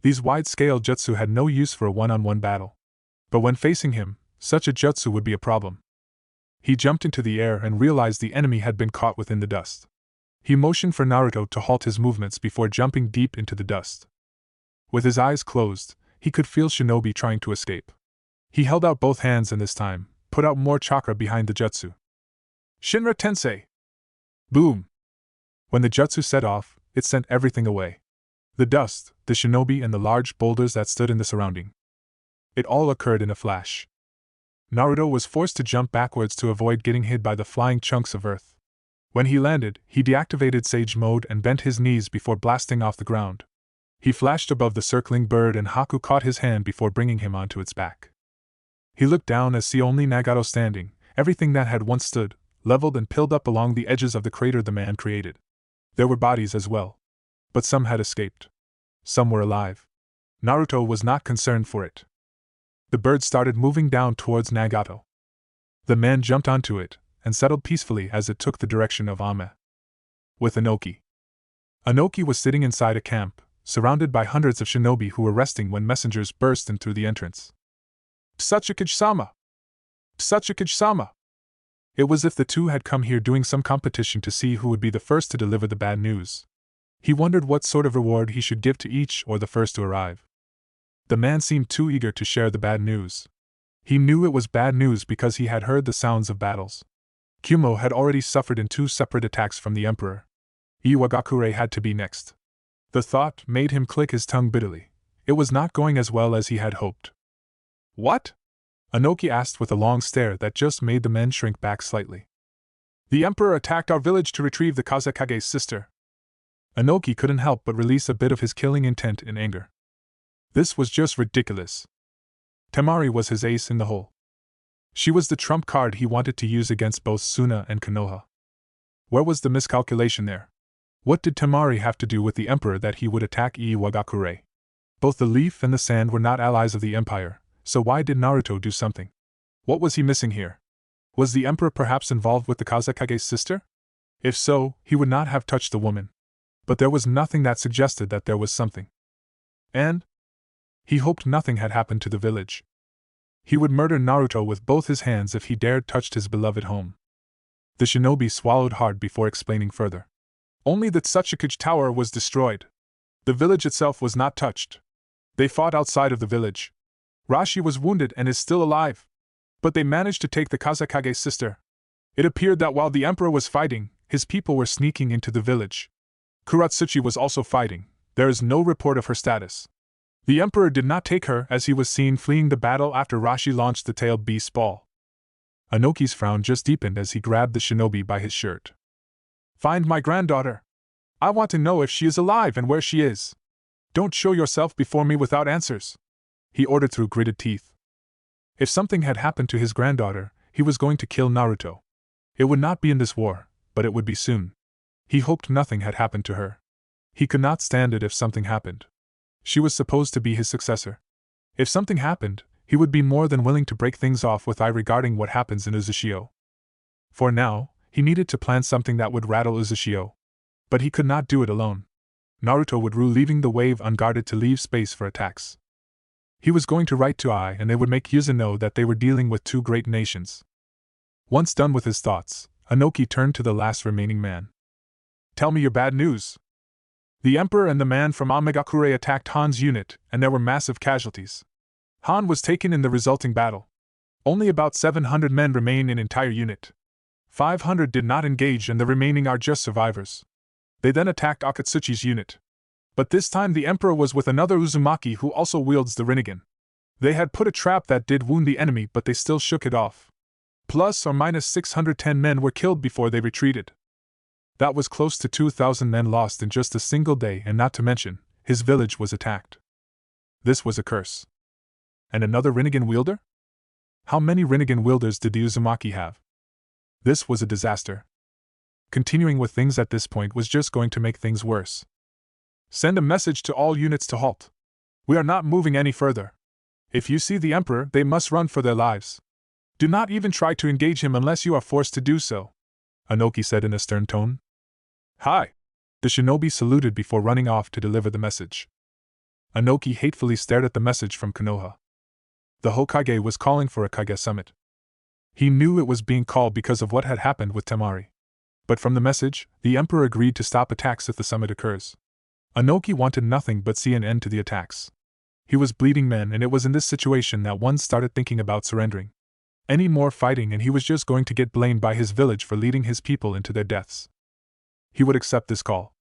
These wide-scale jutsu had no use for a one-on-one battle. But when facing him, such a jutsu would be a problem. He jumped into the air and realized the enemy had been caught within the dust. He motioned for Naruto to halt his movements before jumping deep into the dust. With his eyes closed, he could feel Shinobi trying to escape. He held out both hands and this time, put out more chakra behind the jutsu. Shinra Tensei! Boom! When the jutsu set off, it sent everything away. The dust, the shinobi and the large boulders that stood in the surrounding. It all occurred in a flash. Naruto was forced to jump backwards to avoid getting hit by the flying chunks of earth. When he landed, he deactivated Sage Mode and bent his knees before blasting off the ground. He flashed above the circling bird and Haku caught his hand before bringing him onto its back. He looked down as see only Nagato standing, everything that had once stood, leveled and piled up along the edges of the crater the man created. There were bodies as well. But some had escaped. Some were alive. Naruto was not concerned for it. The bird started moving down towards Nagato. The man jumped onto it, and settled peacefully as it took the direction of Ame. With Inoki. Inoki was sitting inside a camp, surrounded by hundreds of shinobi who were resting when messengers burst in through the entrance. Kazekage-sama! Kazekage-sama! It was as if the two had come here doing some competition to see who would be the first to deliver the bad news. He wondered what sort of reward he should give to each or the first to arrive. The man seemed too eager to share the bad news. He knew it was bad news because he had heard the sounds of battles. Kumo had already suffered in 2 separate attacks from the Emperor. Iwagakure had to be next. The thought made him click his tongue bitterly. It was not going as well as he had hoped. What? Inoki asked with a long stare that just made the men shrink back slightly. The Emperor attacked our village to retrieve the Kazekage's sister. Inoki couldn't help but release a bit of his killing intent in anger. This was just ridiculous. Tamari was his ace in the hole. She was the trump card he wanted to use against both Suna and Konoha. Where was the miscalculation there? What did Tamari have to do with the Emperor that he would attack Iwagakure? Both the leaf and the sand were not allies of the Empire, so why did Naruto do something? What was he missing here? Was the Emperor perhaps involved with the Kazekage's sister? If so, he would not have touched the woman. But there was nothing that suggested that there was something. And he hoped nothing had happened to the village. He would murder Naruto with both his hands if he dared touch his beloved home. The shinobi swallowed hard before explaining further. Only the Tsuchikage Tower was destroyed. The village itself was not touched. They fought outside of the village. Rashi was wounded and is still alive. But they managed to take the Kazekage's sister. It appeared that while the Emperor was fighting, his people were sneaking into the village. Kuratsuchi was also fighting. There is no report of her status. The Emperor did not take her as he was seen fleeing the battle after Rashi launched the tailed beast's ball. Inoki's frown just deepened as he grabbed the shinobi by his shirt. Find my granddaughter. I want to know if she is alive and where she is. Don't show yourself before me without answers, he ordered through gritted teeth. If something had happened to his granddaughter, he was going to kill Naruto. It would not be in this war, but it would be soon. He hoped nothing had happened to her. He could not stand it if something happened. She was supposed to be his successor. If something happened, he would be more than willing to break things off with Ai regarding what happens in Uzhio. For now, he needed to plan something that would rattle Uzhio. But he could not do it alone. Naruto would rule leaving the wave unguarded to leave space for attacks. He was going to write to Ai and they would make Hiruzen know that they were dealing with two great nations. Once done with his thoughts, Inoki turned to the last remaining man. Tell me your bad news. The Emperor and the man from Omegakure attacked Han's unit, and there were massive casualties. Han was taken in the resulting battle. Only about 700 men remain in entire unit. 500 did not engage and the remaining are just survivors. They then attacked Akatsuchi's unit. But this time the Emperor was with another Uzumaki who also wields the Rinnegan. They had put a trap that did wound the enemy but they still shook it off. Plus or minus 610 men were killed before they retreated. That was close to 2,000 men lost in just a single day, and not to mention, his village was attacked. This was a curse. And another Rinnegan wielder? How many Rinnegan wielders did the Uzumaki have? This was a disaster. Continuing with things at this point was just going to make things worse. Send a message to all units to halt. We are not moving any further. If you see the Emperor, they must run for their lives. Do not even try to engage him unless you are forced to do so, Inoki said in a stern tone. Hi! The shinobi saluted before running off to deliver the message. Inoki hatefully stared at the message from Konoha. The Hokage was calling for a Kage summit. He knew it was being called because of what had happened with Tamari. But from the message, the Emperor agreed to stop attacks if the summit occurs. Inoki wanted nothing but see an end to the attacks. He was bleeding men, and it was in this situation that one started thinking about surrendering. Any more fighting and he was just going to get blamed by his village for leading his people into their deaths. He would accept this call.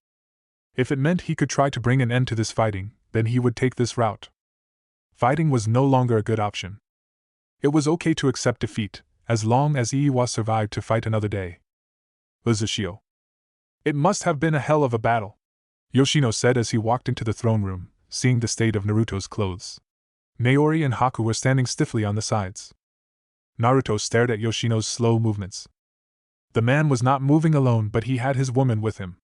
If it meant he could try to bring an end to this fighting, then he would take this route. Fighting was no longer a good option. It was okay to accept defeat, as long as Iiwa survived to fight another day. Uzhio. It must have been a hell of a battle, Yoshino said as he walked into the throne room, seeing the state of Naruto's clothes. Naori and Haku were standing stiffly on the sides. Naruto stared at Yoshino's slow movements. The man was not moving alone, but he had his woman with him.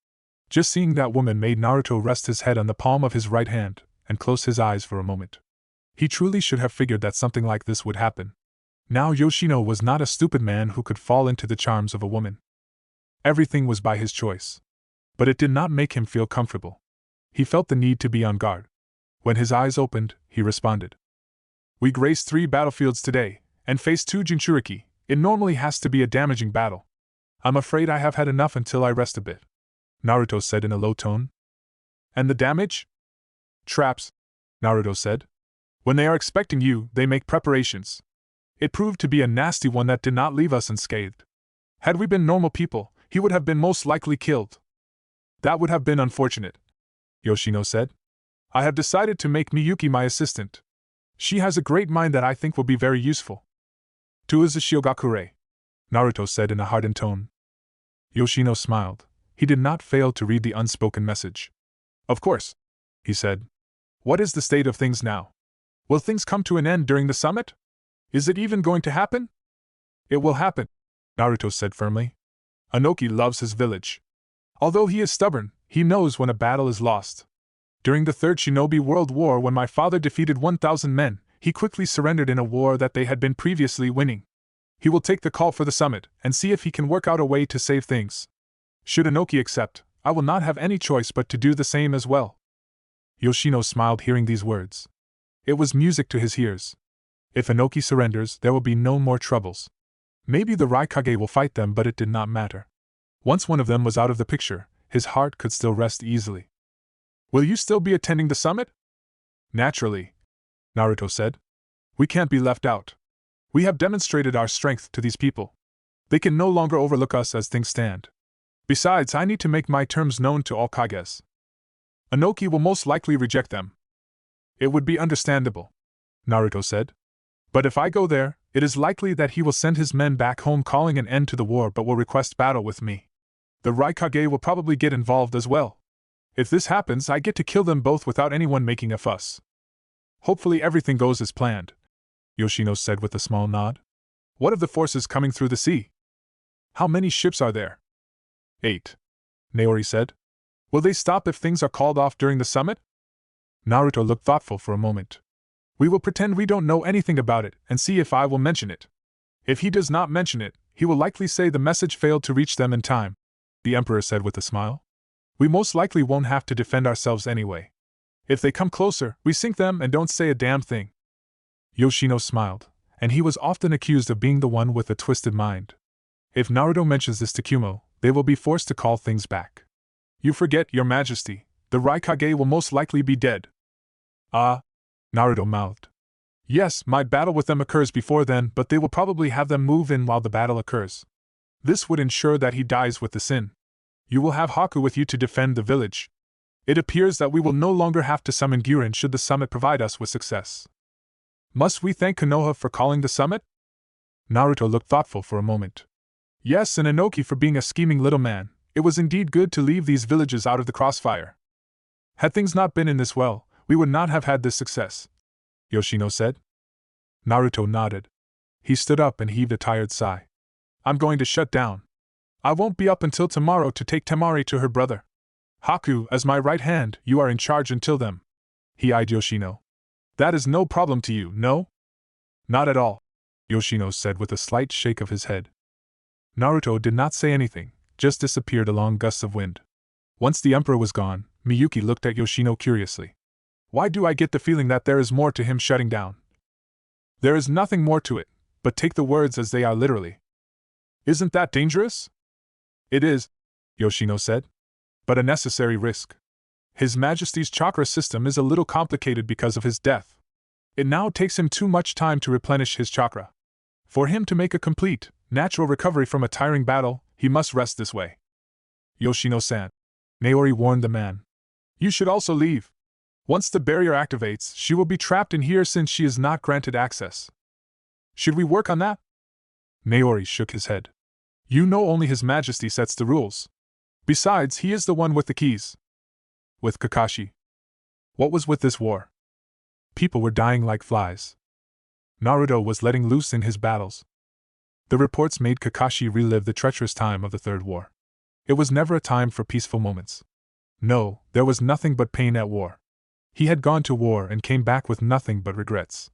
Just seeing that woman made Naruto rest his head on the palm of his right hand and close his eyes for a moment. He truly should have figured that something like this would happen. Now Yoshino was not a stupid man who could fall into the charms of a woman. Everything was by his choice. But it did not make him feel comfortable. He felt the need to be on guard. When his eyes opened, he responded. We graced 3 battlefields today, and faced 2 Jinchuriki. It normally has to be a damaging battle. I'm afraid I have had enough until I rest a bit, Naruto said in a low tone. And the damage? Traps, Naruto said. When they are expecting you, they make preparations. It proved to be a nasty one that did not leave us unscathed. Had we been normal people, he would have been most likely killed. That would have been unfortunate, Yoshino said. I have decided to make Miyuki my assistant. She has a great mind that I think will be very useful. To Uzhio, Naruto said in a hardened tone. Yoshino smiled. He did not fail to read the unspoken message. Of course, he said. What is the state of things now? Will things come to an end during the summit? Is it even going to happen? It will happen, Naruto said firmly. Inoki loves his village. Although he is stubborn, he knows when a battle is lost. During the Third Shinobi World War, when my father defeated 1,000 men, he quickly surrendered in a war that they had been previously winning. He will take the call for the summit and see if he can work out a way to save things. Should Inoki accept, I will not have any choice but to do the same as well. Yoshino smiled hearing these words. It was music to his ears. If Inoki surrenders, there will be no more troubles. Maybe the Raikage will fight them, but it did not matter. Once one of them was out of the picture, his heart could still rest easily. Will you still be attending the summit? Naturally, Naruto said. We can't be left out. We have demonstrated our strength to these people. They can no longer overlook us as things stand. Besides, I need to make my terms known to all Kages. Inoki will most likely reject them. It would be understandable, Naruto said. But if I go there, it is likely that he will send his men back home calling an end to the war but will request battle with me. The Raikage will probably get involved as well. If this happens, I get to kill them both without anyone making a fuss. Hopefully everything goes as planned, Yoshino said with a small nod. What of the forces coming through the sea? How many ships are there? 8, Naori said. Will they stop if things are called off during the summit? Naruto looked thoughtful for a moment. We will pretend we don't know anything about it and see if I will mention it. If he does not mention it, he will likely say the message failed to reach them in time, the Emperor said with a smile. We most likely won't have to defend ourselves anyway. If they come closer, we sink them and don't say a damn thing. Yoshino smiled, and he was often accused of being the one with a twisted mind. If Naruto mentions this to Kumo, they will be forced to call things back. You forget, Your Majesty, the Raikage will most likely be dead. Ah, Naruto mouthed. Yes, my battle with them occurs before then, but they will probably have them move in while the battle occurs. This would ensure that he dies with the sin. You will have Haku with you to defend the village. It appears that we will no longer have to summon Guren should the summit provide us with success. Must we thank Konoha for calling the summit? Naruto looked thoughtful for a moment. Yes, and Inoki for being a scheming little man. It was indeed good to leave these villages out of the crossfire. Had things not been in this well, we would not have had this success, Yoshino said. Naruto nodded. He stood up and heaved a tired sigh. I'm going to shut down. I won't be up until tomorrow to take Tamari to her brother. Haku, as my right hand, you are in charge until then. He eyed Yoshino. That is no problem to you, no? Not at all, Yoshino said with a slight shake of his head. Naruto did not say anything, just disappeared along gusts of wind. Once the emperor was gone, Miyuki looked at Yoshino curiously. Why do I get the feeling that there is more to him shutting down? There is nothing more to it, but take the words as they are literally. Isn't that dangerous? It is, Yoshino said, but a necessary risk. His Majesty's chakra system is a little complicated because of his death. It now takes him too much time to replenish his chakra. For him to make a complete, natural recovery from a tiring battle, he must rest this way. Yoshino-san, Naori warned the man. You should also leave. Once the barrier activates, she will be trapped in here since she is not granted access. Should we work on that? Naori shook his head. You know only His Majesty sets the rules. Besides, he is the one with the keys. With Kakashi. What was with this war? People were dying like flies. Naruto was letting loose in his battles. The reports made Kakashi relive the treacherous time of the Third War. It was never a time for peaceful moments. No, there was nothing but pain at war. He had gone to war and came back with nothing but regrets.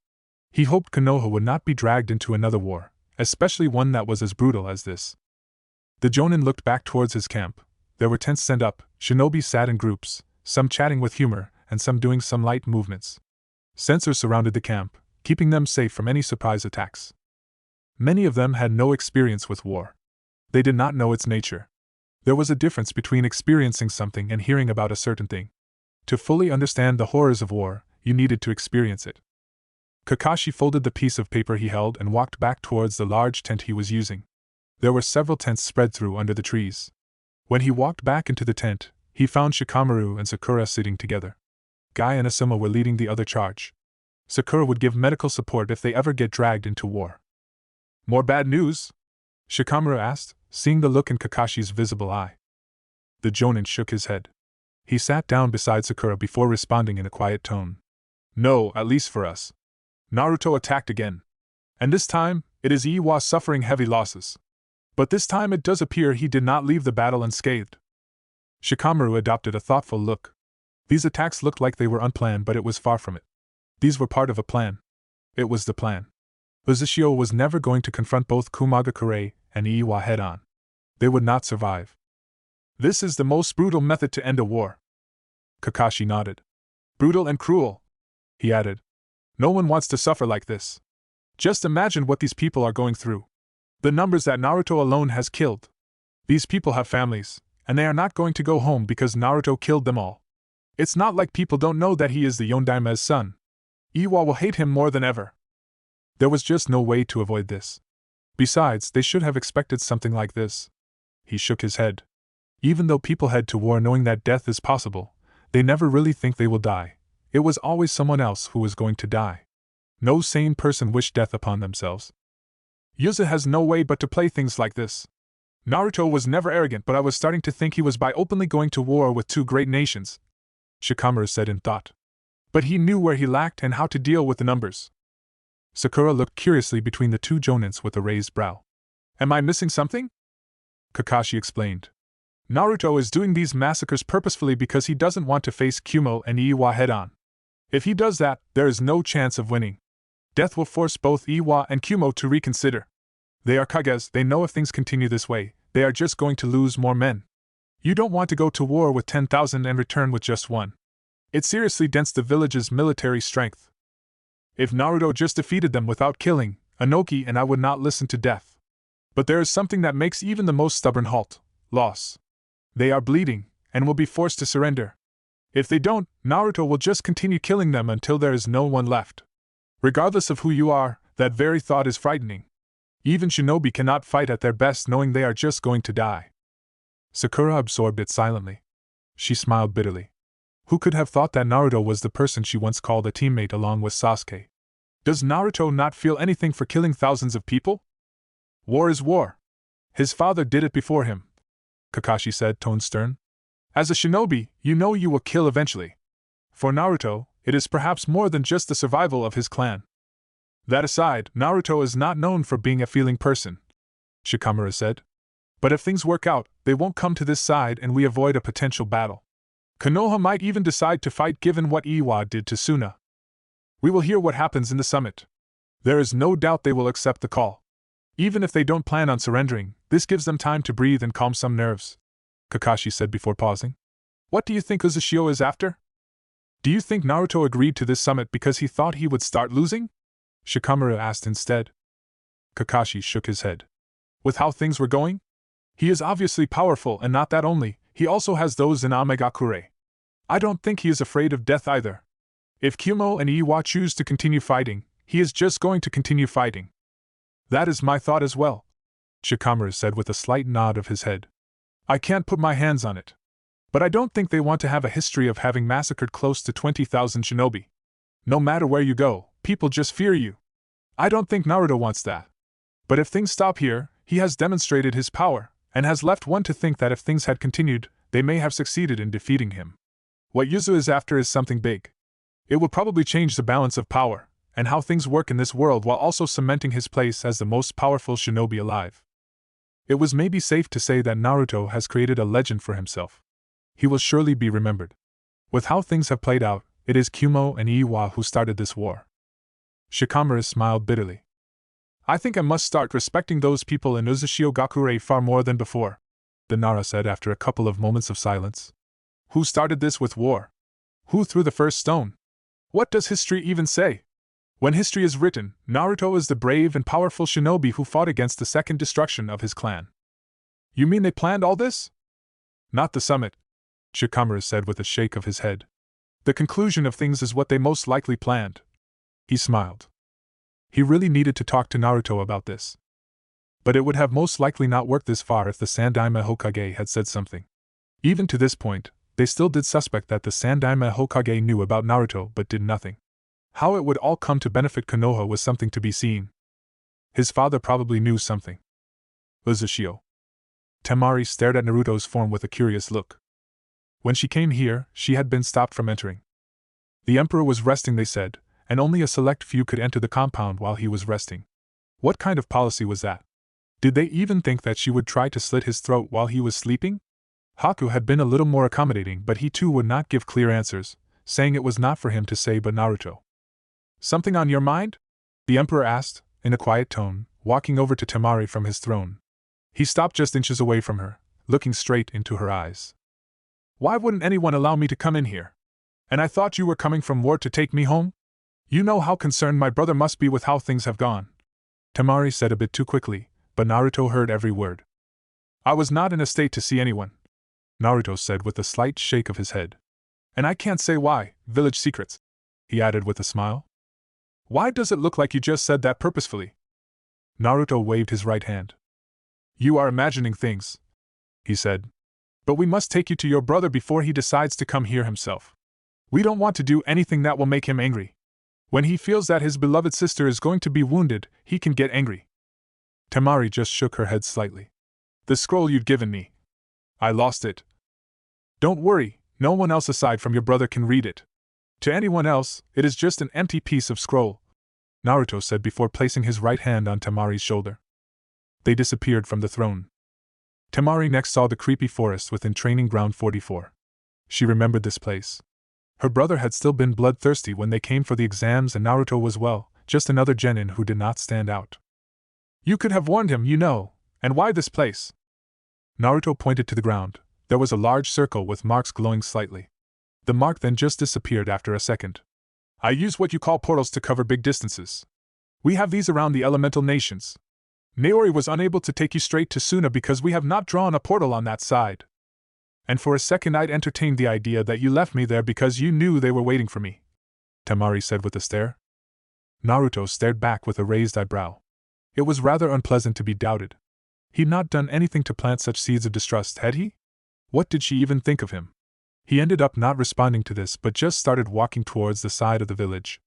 He hoped Konoha would not be dragged into another war, especially one that was as brutal as this. The Jonin looked back towards his camp. There were tents set up, shinobi sat in groups, some chatting with humor, and some doing some light movements. Sensors surrounded the camp, keeping them safe from any surprise attacks. Many of them had no experience with war. They did not know its nature. There was a difference between experiencing something and hearing about a certain thing. To fully understand the horrors of war, you needed to experience it. Kakashi folded the piece of paper he held and walked back towards the large tent he was using. There were several tents spread through under the trees. When he walked back into the tent, he found Shikamaru and Sakura sitting together. Guy and Asuma were leading the other charge. Sakura would give medical support if they ever get dragged into war. More bad news? Shikamaru asked, seeing the look in Kakashi's visible eye. The Jonin shook his head. He sat down beside Sakura before responding in a quiet tone. No, at least for us. Naruto attacked again. And this time, it is Iwa suffering heavy losses. But this time it does appear he did not leave the battle unscathed. Shikamaru adopted a thoughtful look. These attacks looked like they were unplanned, but it was far from it. These were part of a plan. It was the plan. Uzhio was never going to confront both Kumagakure and Iwa head-on. They would not survive. This is the most brutal method to end a war. Kakashi nodded. Brutal and cruel, he added. No one wants to suffer like this. Just imagine what these people are going through. The numbers that Naruto alone has killed. These people have families, and they are not going to go home because Naruto killed them all. It's not like people don't know that he is the Yondaime's son. Iwa will hate him more than ever. There was just no way to avoid this. Besides, they should have expected something like this. He shook his head. Even though people head to war knowing that death is possible, they never really think they will die. It was always someone else who was going to die. No sane person wished death upon themselves. Yuza has no way but to play things like this. Naruto was never arrogant, but I was starting to think he was by openly going to war with two great nations, Shikamaru said in thought. But he knew where he lacked and how to deal with the numbers. Sakura looked curiously between the two Jonins with a raised brow. Am I missing something? Kakashi explained. Naruto is doing these massacres purposefully because he doesn't want to face Kumo and Iwa head-on. If he does that, there is no chance of winning. Death will force both Iwa and Kumo to reconsider. They are Kages, they know if things continue this way, they are just going to lose more men. You don't want to go to war with 10,000 and return with just one. It seriously dents the village's military strength. If Naruto just defeated them without killing, Inoki and I would not listen to death. But there is something that makes even the most stubborn halt: loss. They are bleeding, and will be forced to surrender. If they don't, Naruto will just continue killing them until there is no one left. Regardless of who you are, that very thought is frightening. Even shinobi cannot fight at their best knowing they are just going to die. Sakura absorbed it silently. She smiled bitterly. Who could have thought that Naruto was the person she once called a teammate along with Sasuke? Does Naruto not feel anything for killing thousands of people? War is war. His father did it before him, Kakashi said, tone stern. As a shinobi, you know you will kill eventually. For Naruto, it is perhaps more than just the survival of his clan. That aside, Naruto is not known for being a feeling person, Shikamaru said. But if things work out, they won't come to this side and we avoid a potential battle. Konoha might even decide to fight given what Iwa did to Suna. We will hear what happens in the summit. There is no doubt they will accept the call. Even if they don't plan on surrendering, this gives them time to breathe and calm some nerves, Kakashi said before pausing. What do you think Uzhio is after? Do you think Naruto agreed to this summit because he thought he would start losing? Shikamaru asked instead. Kakashi shook his head. With how things were going? He is obviously powerful, and not that only, he also has those in Amegakure. I don't think he is afraid of death either. If Kumo and Iwa choose to continue fighting, he is just going to continue fighting. That is my thought as well, Shikamaru said with a slight nod of his head. I can't put my hands on it. But I don't think they want to have a history of having massacred close to 20,000 shinobi. No matter where you go, people just fear you. I don't think Naruto wants that. But if things stop here, he has demonstrated his power, and has left one to think that if things had continued, they may have succeeded in defeating him. What Yuzu is after is something big. It will probably change the balance of power, and how things work in this world while also cementing his place as the most powerful shinobi alive. It was maybe safe to say that Naruto has created a legend for himself. He will surely be remembered. With how things have played out, it is Kumo and Iwa who started this war. Shikamaru smiled bitterly. I think I must start respecting those people in Uzhio Gakure far more than before, the Nara said after a couple of moments of silence. Who started this with war? Who threw the first stone? What does history even say? When history is written, Naruto is the brave and powerful shinobi who fought against the second destruction of his clan. You mean they planned all this? Not the summit, Shikamaru said with a shake of his head. The conclusion of things is what they most likely planned. He smiled. He really needed to talk to Naruto about this. But it would have most likely not worked this far if the Sandaime Hokage had said something. Even to this point, they still did suspect that the Sandaime Hokage knew about Naruto but did nothing. How it would all come to benefit Konoha was something to be seen. His father probably knew something. Uzhio. Tamari stared at Naruto's form with a curious look. When she came here, she had been stopped from entering. The emperor was resting, they said, and only a select few could enter the compound while he was resting. What kind of policy was that? Did they even think that she would try to slit his throat while he was sleeping? Haku had been a little more accommodating, but he too would not give clear answers, saying it was not for him to say but Naruto. Something on your mind? The emperor asked, in a quiet tone, walking over to Tamari from his throne. He stopped just inches away from her, looking straight into her eyes. Why wouldn't anyone allow me to come in here? And I thought you were coming from war to take me home? You know how concerned my brother must be with how things have gone. Tamari said a bit too quickly, but Naruto heard every word. I was not in a state to see anyone, Naruto said with a slight shake of his head. And I can't say why, village secrets, he added with a smile. Why does it look like you just said that purposefully? Naruto waved his right hand. You are imagining things, he said. But we must take you to your brother before he decides to come here himself. We don't want to do anything that will make him angry. When he feels that his beloved sister is going to be wounded, he can get angry. Tamari just shook her head slightly. The scroll you'd given me. I lost it. Don't worry, no one else aside from your brother can read it. To anyone else, it is just an empty piece of scroll, Naruto said before placing his right hand on Tamari's shoulder. They disappeared from the throne. Tamari next saw the creepy forest within Training Ground 44. She remembered this place. Her brother had still been bloodthirsty when they came for the exams, and Naruto was, well, just another genin who did not stand out. You could have warned him, you know, and why this place? Naruto pointed to the ground. There was a large circle with marks glowing slightly. The mark then just disappeared after a second. I use what you call portals to cover big distances. We have these around the elemental nations. Naori was unable to take you straight to Suna because we have not drawn a portal on that side. And for a second I'd entertained the idea that you left me there because you knew they were waiting for me," Tamari said with a stare. Naruto stared back with a raised eyebrow. It was rather unpleasant to be doubted. He'd not done anything to plant such seeds of distrust, had he? What did she even think of him? He ended up not responding to this but just started walking towards the side of the village.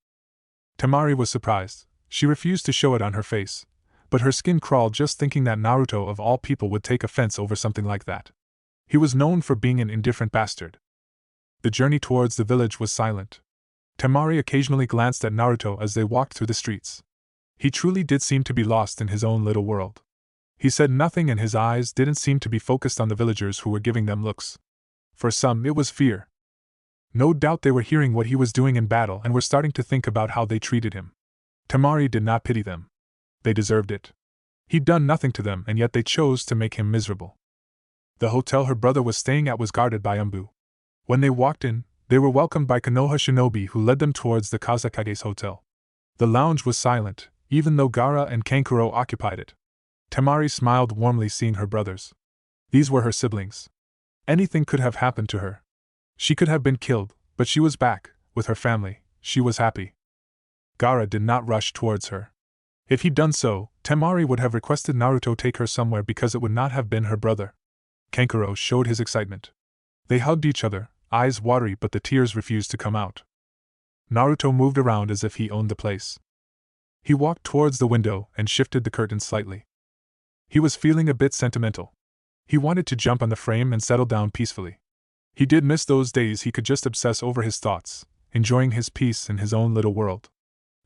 Tamari was surprised. She refused to show it on her face, but her skin crawled just thinking that Naruto of all people would take offense over something like that. He was known for being an indifferent bastard. The journey towards the village was silent. Tamari occasionally glanced at Naruto as they walked through the streets. He truly did seem to be lost in his own little world. He said nothing and his eyes didn't seem to be focused on the villagers who were giving them looks. For some, it was fear. No doubt they were hearing what he was doing in battle and were starting to think about how they treated him. Tamari did not pity them. They deserved it. He'd done nothing to them and yet they chose to make him miserable. The hotel her brother was staying at was guarded by Umbu. When they walked in, they were welcomed by Konoha shinobi who led them towards the Kazekage's hotel. The lounge was silent, even though Gaara and Kankuro occupied it. Tamari smiled warmly seeing her brothers. These were her siblings. Anything could have happened to her. She could have been killed, but she was back, with her family. She was happy. Gaara did not rush towards her. If he'd done so, Tamari would have requested Naruto take her somewhere because it would not have been her brother. Kankuro showed his excitement. They hugged each other, eyes watery but the tears refused to come out. Naruto moved around as if he owned the place. He walked towards the window and shifted the curtain slightly. He was feeling a bit sentimental. He wanted to jump on the frame and settle down peacefully. He did miss those days he could just obsess over his thoughts, enjoying his peace in his own little world.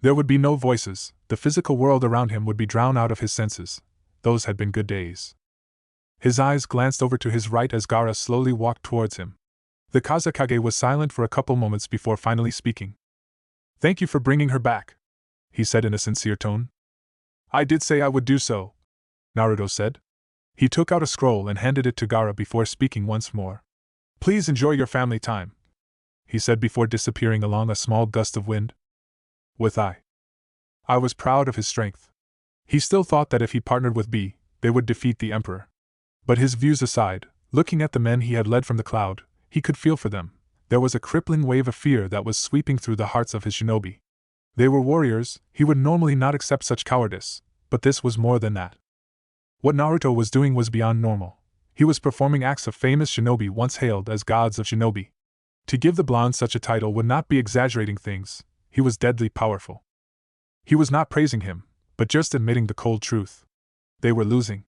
There would be no voices, the physical world around him would be drowned out of his senses. Those had been good days. His eyes glanced over to his right as Gaara slowly walked towards him. The Kazekage was silent for a couple moments before finally speaking. "Thank you for bringing her back," he said in a sincere tone. "I did say I would do so," Naruto said. He took out a scroll and handed it to Gaara before speaking once more. "Please enjoy your family time," he said before disappearing along a small gust of wind. I was proud of his strength. He still thought that if he partnered with B, they would defeat the Emperor. But his views aside, looking at the men he had led from the cloud, he could feel for them. There was a crippling wave of fear that was sweeping through the hearts of his shinobi. They were warriors, he would normally not accept such cowardice, but this was more than that. What Naruto was doing was beyond normal. He was performing acts of famous shinobi once hailed as gods of shinobi. To give the blonde such a title would not be exaggerating things, he was deadly powerful. He was not praising him, but just admitting the cold truth. They were losing.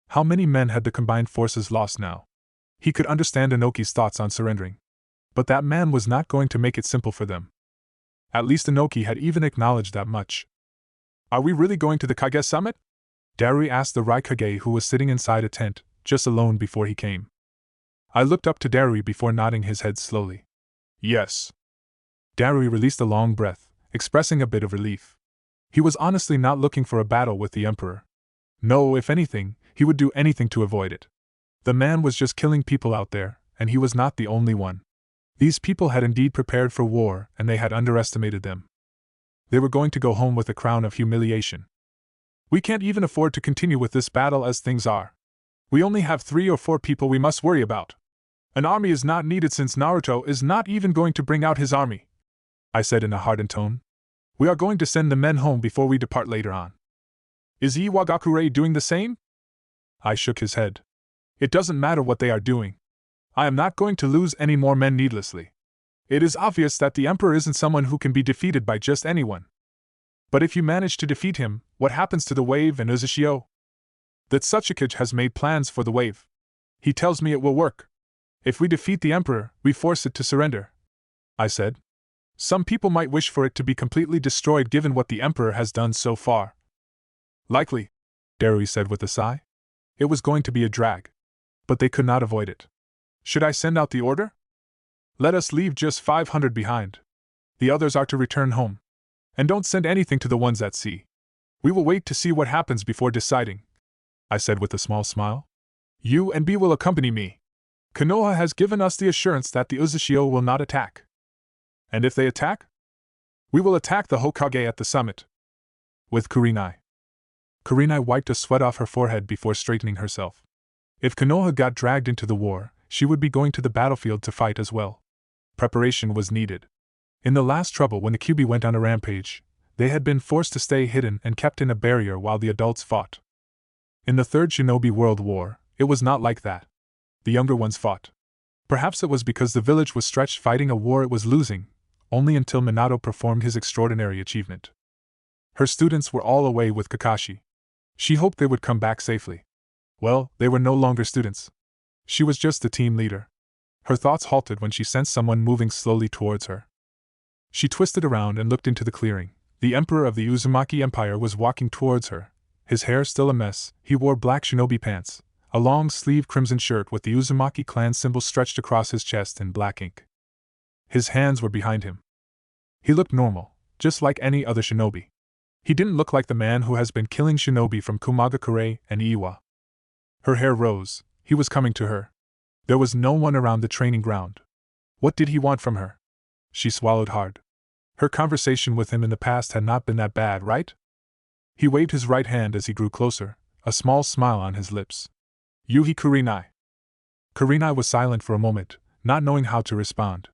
How many men had the combined forces lost now? He could understand Inoki's thoughts on surrendering. But that man was not going to make it simple for them. At least Inoki had even acknowledged that much. "Are we really going to the Kage summit?" Darui asked the Raikage who was sitting inside a tent, just alone before he came. I looked up to Darui before nodding his head slowly. "Yes." Darui released a long breath, expressing a bit of relief. He was honestly not looking for a battle with the Emperor. No, if anything, he would do anything to avoid it. The man was just killing people out there, and he was not the only one. These people had indeed prepared for war, and they had underestimated them. They were going to go home with a crown of humiliation. "We can't even afford to continue with this battle as things are. We only have 3 or 4 people we must worry about. An army is not needed since Naruto is not even going to bring out his army," I said in a hardened tone. "We are going to send the men home before we depart later on." "Is Iwagakure doing the same?" I shook his head. "It doesn't matter what they are doing. I am not going to lose any more men needlessly. It is obvious that the Emperor isn't someone who can be defeated by just anyone. But if you manage to defeat him, what happens to the wave and Uzhio? That Kazekage has made plans for the wave. He tells me it will work. If we defeat the Emperor, we force it to surrender," I said. "Some people might wish for it to be completely destroyed given what the Emperor has done so far." "Likely," Darui said with a sigh. It was going to be a drag. But they could not avoid it. "Should I send out the order? Let us leave just 500 behind. The others are to return home. And don't send anything to the ones at sea. We will wait to see what happens before deciding," I said with a small smile. "You and B will accompany me. Konoha has given us the assurance that the Uzhio will not attack." "And if they attack?" We will attack the Hokage at the summit. With Kurenai. Kurenai wiped a sweat off her forehead before straightening herself. If Konoha got dragged into the war, she would be going to the battlefield to fight as well. Preparation was needed. In the last trouble when the Kyuubi went on a rampage, they had been forced to stay hidden and kept in a barrier while the adults fought. In the Third Shinobi World War, it was not like that. The younger ones fought. Perhaps it was because the village was stretched fighting a war it was losing, only until Minato performed his extraordinary achievement. Her students were all away with Kakashi. She hoped they would come back safely. Well, they were no longer students. She was just the team leader. Her thoughts halted when she sensed someone moving slowly towards her. She twisted around and looked into the clearing. The emperor of the Uzumaki Empire was walking towards her. His hair still a mess, he wore black shinobi pants, a long-sleeved crimson shirt with the Uzumaki Clan symbol stretched across his chest in black ink. His hands were behind him. He looked normal, just like any other shinobi. He didn't look like the man who has been killing shinobi from Kumagakure and Iwa. Her hair rose. He was coming to her. There was no one around the training ground. What did he want from her? She swallowed hard. Her conversation with him in the past had not been that bad, right? He waved his right hand as he grew closer, a small smile on his lips. Yuhi Kurenai. Kurenai was silent for a moment, not knowing how to respond.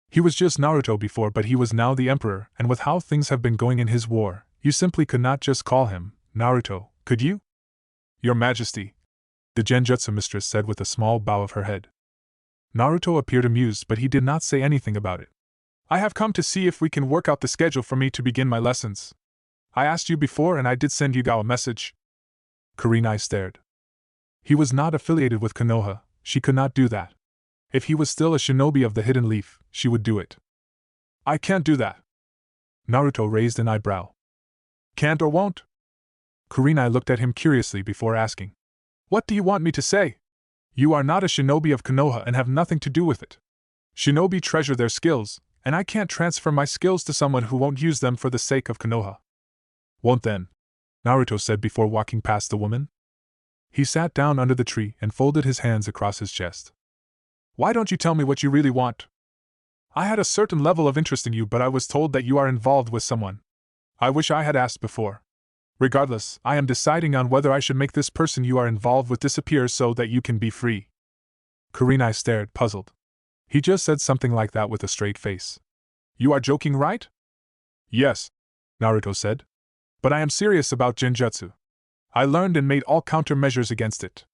He was just Naruto before, but he was now the emperor, and with how things have been going in his war, you simply could not just call him Naruto, could you? Your Majesty, the Genjutsu mistress said with a small bow of her head. Naruto appeared amused, but he did not say anything about it. I have come to see if we can work out the schedule for me to begin my lessons. I asked you before and I did send Yugao a message. Kurenai stared. He was not affiliated with Konoha, she could not do that. If he was still a shinobi of the Hidden Leaf, she would do it. I can't do that. Naruto raised an eyebrow. Can't or won't? Kurenai looked at him curiously before asking. What do you want me to say? You are not a shinobi of Konoha and have nothing to do with it. Shinobi treasure their skills, and I can't transfer my skills to someone who won't use them for the sake of Konoha. Won't then? Naruto said before walking past the woman. He sat down under the tree and folded his hands across his chest. Why don't you tell me what you really want? I had a certain level of interest in you, but I was told that you are involved with someone. I wish I had asked before. Regardless, I am deciding on whether I should make this person you are involved with disappear so that you can be free. Kurenai stared, puzzled. He just said something like that with a straight face. You are joking, right? Yes, Naruto said. But I am serious about Genjutsu. I learned and made all countermeasures against it.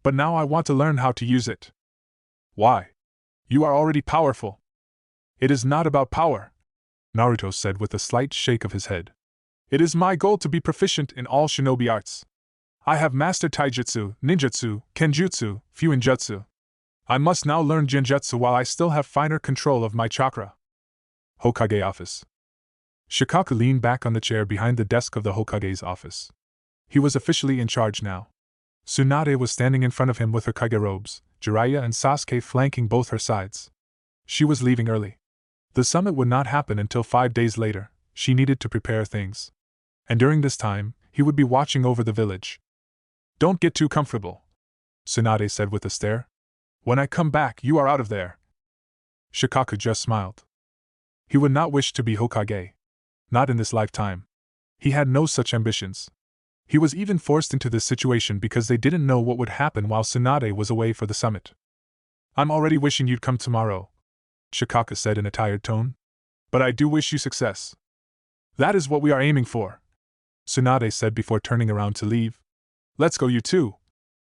But now I want to learn how to use it. Why? You are already powerful. It is not about power, Naruto said with a slight shake of his head. It is my goal to be proficient in all shinobi arts. I have mastered taijutsu, ninjutsu, kenjutsu, fuinjutsu. I must now learn genjutsu while I still have finer control of my chakra. Hokage office. Shikaku leaned back on the chair behind the desk of the Hokage's office. He was officially in charge now. Tsunade was standing in front of him with her kage robes, Jiraiya and Sasuke flanking both her sides. She was leaving early. The summit would not happen until 5 days later. She needed to prepare things. And during this time, he would be watching over the village. Don't get too comfortable, Tsunade said with a stare. When I come back, you are out of there. Shikaku just smiled. He would not wish to be Hokage. Not in this lifetime. He had no such ambitions. He was even forced into this situation because they didn't know what would happen while Tsunade was away for the summit. I'm already wishing you'd come tomorrow, Shikaku said in a tired tone. But I do wish you success. That is what we are aiming for, Tsunade said before turning around to leave. Let's go, you two,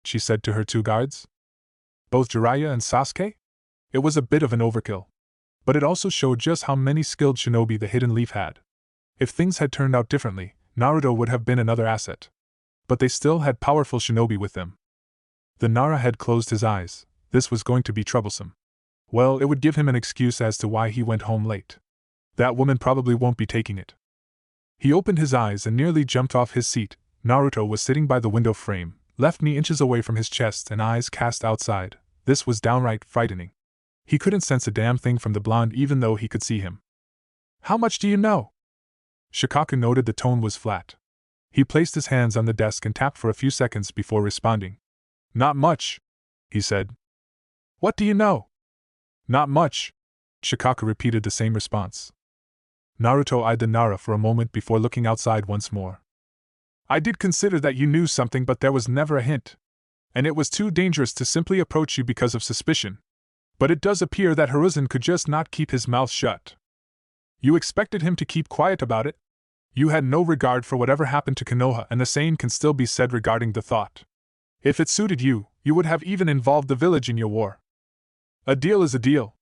she said to her 2 guards. Both Jiraiya and Sasuke? It was a bit of an overkill. But it also showed just how many skilled shinobi the Hidden Leaf had. If things had turned out differently, Naruto would have been another asset. But they still had powerful shinobi with them. The Nara had closed his eyes. This was going to be troublesome. Well, it would give him an excuse as to why he went home late. That woman probably won't be taking it. He opened his eyes and nearly jumped off his seat. Naruto was sitting by the window frame, left knee inches away from his chest and eyes cast outside. This was downright frightening. He couldn't sense a damn thing from the blonde even though he could see him. How much do you know? Shikaku noted the tone was flat. He placed his hands on the desk and tapped for a few seconds before responding. Not much, he said. What do you know? Not much. Shikaku repeated the same response. Naruto eyed the Nara for a moment before looking outside once more. I did consider that you knew something, but there was never a hint. And it was too dangerous to simply approach you because of suspicion. But it does appear that Hiruzen could just not keep his mouth shut. You expected him to keep quiet about it? You had no regard for whatever happened to Konoha, and the same can still be said regarding the thought. If it suited you, you would have even involved the village in your war. A deal is a deal.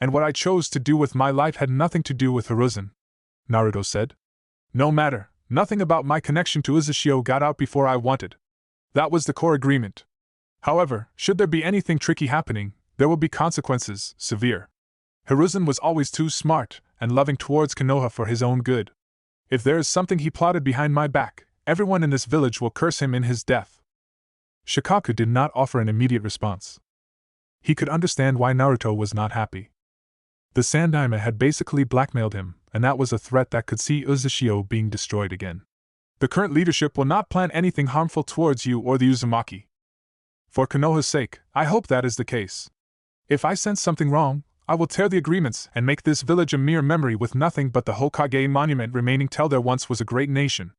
And what I chose to do with my life had nothing to do with Hiruzen, Naruto said. No matter, nothing about my connection to Uzhio got out before I wanted. That was the core agreement. However, should there be anything tricky happening, there will be consequences, severe. Hiruzen was always too smart and loving towards Konoha for his own good. If there is something he plotted behind my back, everyone in this village will curse him in his death. Shikaku did not offer an immediate response. He could understand why Naruto was not happy. The Sandaime had basically blackmailed him, and that was a threat that could see Uzhio being destroyed again. The current leadership will not plan anything harmful towards you or the Uzumaki. For Konoha's sake, I hope that is the case. If I sense something wrong, I will tear the agreements and make this village a mere memory with nothing but the Hokage monument remaining. Tell there once was a great nation,